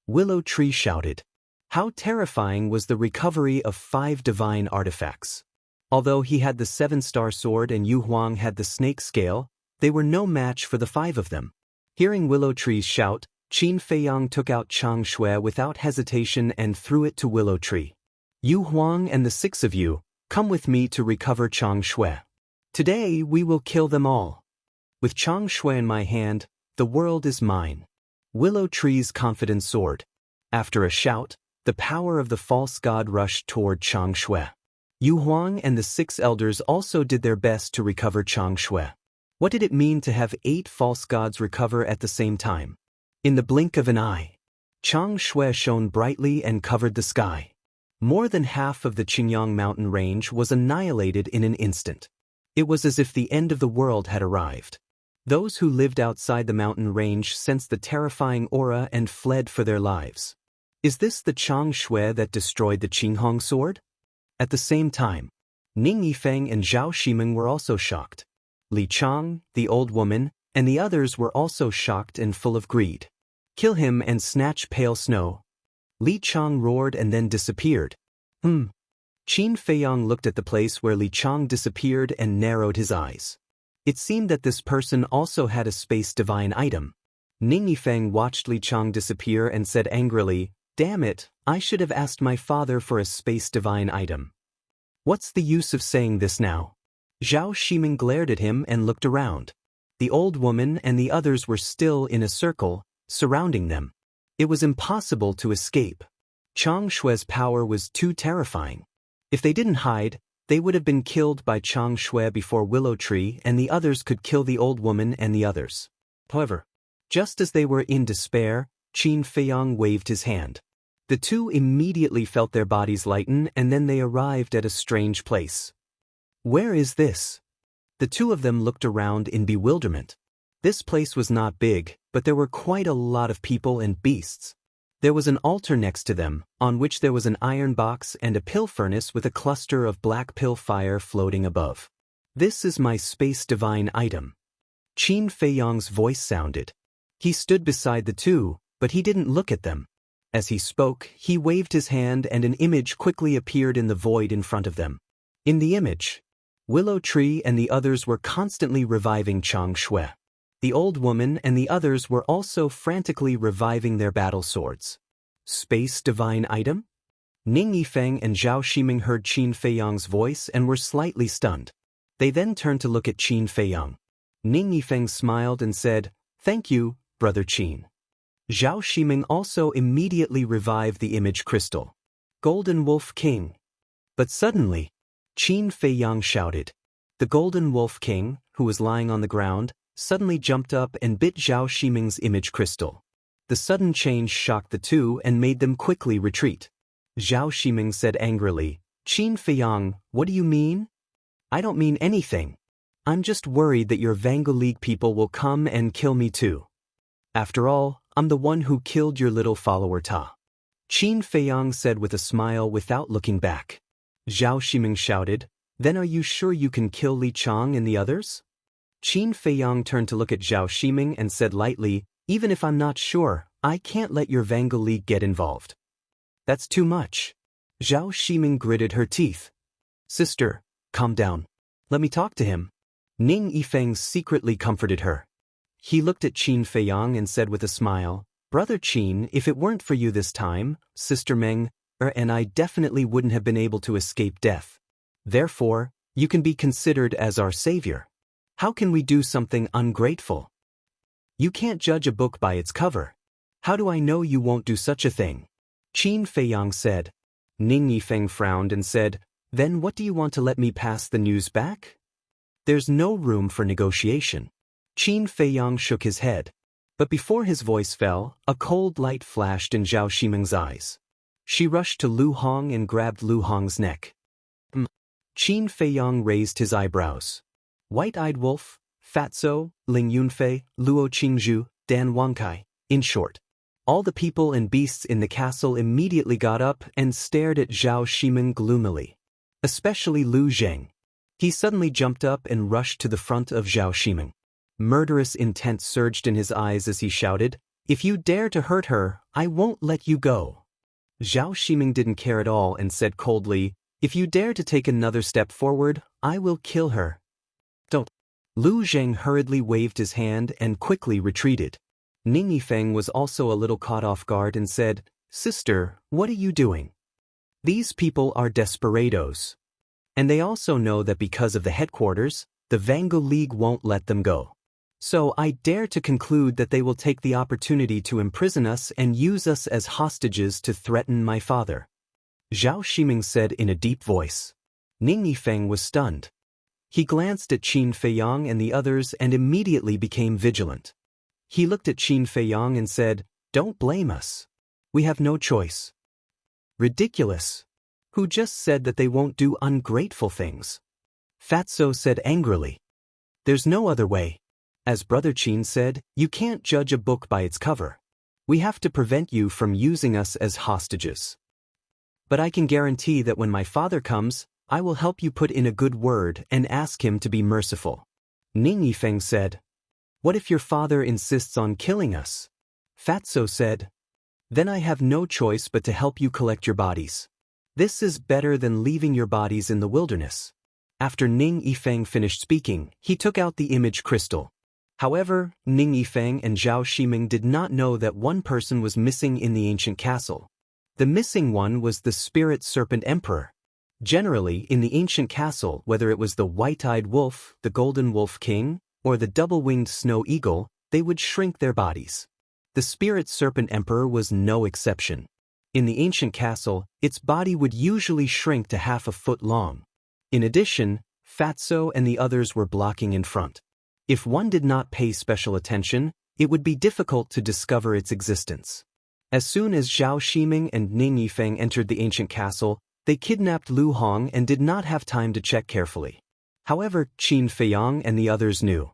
Willow Tree shouted. How terrifying was the recovery of 5 divine artifacts. Although he had the 7-star sword and Yu Huang had the snake scale, they were no match for the 5 of them. Hearing Willow Tree's shout, Qin Feiyang took out Chang Shui without hesitation and threw it to Willow Tree. "Yu Huang and the 6 of you, come with me to recover Chang Shui. Today we will kill them all. With Chang Shui in my hand, the world is mine." Willow Tree's confident soared. After a shout, the power of the false god rushed toward Chang Shui. Yu Huang and the 6 elders also did their best to recover Chang Shui. What did it mean to have 8 false gods recover at the same time? In the blink of an eye, Chang Shui shone brightly and covered the sky. More than half of the Qingyang mountain range was annihilated in an instant. It was as if the end of the world had arrived. Those who lived outside the mountain range sensed the terrifying aura and fled for their lives. Is this the Chang Shui that destroyed the Qinghong sword? At the same time, Ning Yifeng and Zhao Ximing were also shocked. Li Chang, the old woman, and the others were also shocked and full of greed. "Kill him and snatch pale snow." Li Chang roared and then disappeared. Qin Feiyang looked at the place where Li Chang disappeared and narrowed his eyes. It seemed that this person also had a space divine item. Ning Yifeng watched Li Chang disappear and said angrily, Damn it, I should have asked my father for a space divine item. What's the use of saying this now? Zhao Ximing glared at him and looked around. The old woman and the others were still in a circle, surrounding them. It was impossible to escape. Chang Shue's power was too terrifying. If they didn't hide, they would have been killed by Chang Shue before Willow Tree and the others could kill the old woman and the others. However, just as they were in despair, Qin Feiyang waved his hand. The two immediately felt their bodies lighten and then they arrived at a strange place. Where is this? The two of them looked around in bewilderment. This place was not big, but there were quite a lot of people and beasts. There was an altar next to them, on which there was an iron box and a pill furnace with a cluster of black pill fire floating above. This is my space divine item. Qin Feiyang's voice sounded. He stood beside the two, but he didn't look at them. As he spoke, he waved his hand and an image quickly appeared in the void in front of them. In the image, Willow Tree and the others were constantly reviving Chang Shue. The old woman and the others were also frantically reviving their battle swords. Space divine item? Ning Yifeng and Zhao Ximing heard Qin Feiyang's voice and were slightly stunned. They then turned to look at Qin Feiyang. Ning Yifeng smiled and said, "Thank you, Brother Qin." Zhao Ximing also immediately revived the image crystal. Golden Wolf King. But suddenly, Qin Feiyang shouted. The Golden Wolf King, who was lying on the ground, suddenly jumped up and bit Zhao Ximing's image crystal. The sudden change shocked the two and made them quickly retreat. Zhao Ximing said angrily, "Qin Feiyang, what do you mean?" "I don't mean anything. I'm just worried that your Vango League people will come and kill me too. After all, I'm the one who killed your little follower Ta." Qin Feiyang said with a smile without looking back. Zhao Ximing shouted, "Then are you sure you can kill Li Chang and the others?" Qin Feiyang turned to look at Zhao Ximing and said lightly, "Even if I'm not sure, I can't let your Vango League get involved." "That's too much." Zhao Ximing gritted her teeth. "Sister, calm down. Let me talk to him." Ning Yifeng secretly comforted her. He looked at Qin Feiyang and said with a smile, "Brother Qin, if it weren't for you this time, Sister Meng, and I definitely wouldn't have been able to escape death. Therefore, you can be considered as our savior. How can we do something ungrateful? You can't judge a book by its cover. How do I know you won't do such a thing?" Qin Feiyang said. Ning Yifeng frowned and said, "Then what do you want to let me pass the news back?" "There's no room for negotiation." Qin Feiyang shook his head. But before his voice fell, a cold light flashed in Zhao Ximing's eyes. She rushed to Lu Hong and grabbed Lu Hong's neck. Qin Feiyang raised his eyebrows. White-eyed wolf, Fatso, Ling Yunfei, Luo Qingzhu, Dan Wangkai, in short. All the people and beasts in the castle immediately got up and stared at Zhao Ximing gloomily. Especially Lu Zheng. He suddenly jumped up and rushed to the front of Zhao Ximing. Murderous intent surged in his eyes as he shouted, "If you dare to hurt her, I won't let you go." Zhao Ximing didn't care at all and said coldly, "If you dare to take another step forward, I will kill her." "Don't." Lu Zheng hurriedly waved his hand and quickly retreated. Ning Yifeng was also a little caught off guard and said, "Sister, what are you doing? These people are desperados. And they also know that because of the headquarters, the Vango League won't let them go. So I dare to conclude that they will take the opportunity to imprison us and use us as hostages to threaten my father." Zhao Ximing said in a deep voice. Ning Yifeng was stunned. He glanced at Qin Feiyang and the others and immediately became vigilant. He looked at Qin Feiyang and said, "Don't blame us. We have no choice." "Ridiculous. Who just said that they won't do ungrateful things?" Fatso said angrily. "There's no other way. As Brother Qin said, you can't judge a book by its cover. We have to prevent you from using us as hostages. But I can guarantee that when my father comes, I will help you put in a good word and ask him to be merciful." Ning Yifeng said. "What if your father insists on killing us?" Fatso said. "Then I have no choice but to help you collect your bodies. This is better than leaving your bodies in the wilderness." After Ning Yifeng finished speaking, he took out the image crystal. However, Ning Yifeng and Zhao Ximing did not know that one person was missing in the ancient castle. The missing one was the spirit serpent emperor. Generally, in the ancient castle, whether it was the white-eyed wolf, the golden wolf king, or the double-winged snow eagle, they would shrink their bodies. The spirit serpent emperor was no exception. In the ancient castle, its body would usually shrink to half a foot long. In addition, Fatso and the others were blocking in front. If one did not pay special attention, it would be difficult to discover its existence. As soon as Zhao Ximing and Ning Yifeng entered the ancient castle, they kidnapped Lu Hong and did not have time to check carefully. However, Qin Feiyang and the others knew.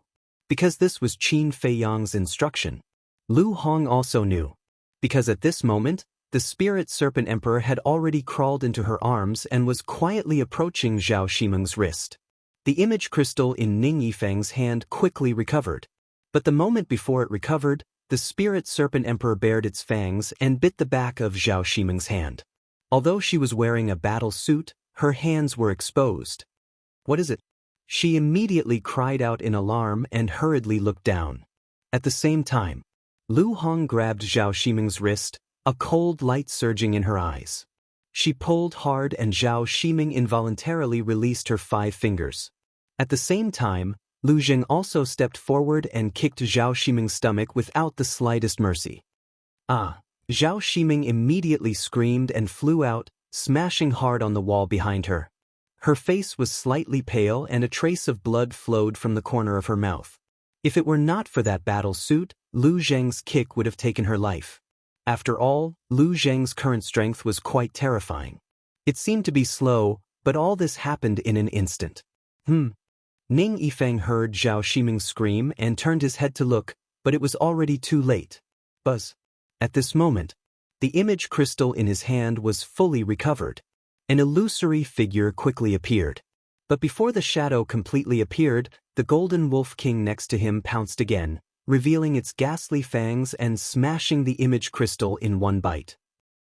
Because this was Qin Feiyang's instruction. Lu Hong also knew. Because at this moment, the spirit serpent emperor had already crawled into her arms and was quietly approaching Zhao Ximing's wrist. The image crystal in Ning Yifeng's hand quickly recovered. But the moment before it recovered, the spirit serpent emperor bared its fangs and bit the back of Zhao Ximing's hand. Although she was wearing a battle suit, her hands were exposed. "What is it?" She immediately cried out in alarm and hurriedly looked down. At the same time, Lu Hong grabbed Zhao Ximing's wrist, a cold light surging in her eyes. She pulled hard and Zhao Ximing involuntarily released her 5 fingers. At the same time, Lu Jing also stepped forward and kicked Zhao Ximing's stomach without the slightest mercy. "Ah!" Zhao Ximing immediately screamed and flew out, smashing hard on the wall behind her. Her face was slightly pale and a trace of blood flowed from the corner of her mouth. If it were not for that battle suit, Lu Zheng's kick would have taken her life. After all, Lu Zheng's current strength was quite terrifying. It seemed to be slow, but all this happened in an instant. Ning Yifeng heard Zhao Ximing scream and turned his head to look, but it was already too late. Buzz. At this moment, the image crystal in his hand was fully recovered. An illusory figure quickly appeared. But before the shadow completely appeared, the golden wolf king next to him pounced again, revealing its ghastly fangs and smashing the image crystal in one bite.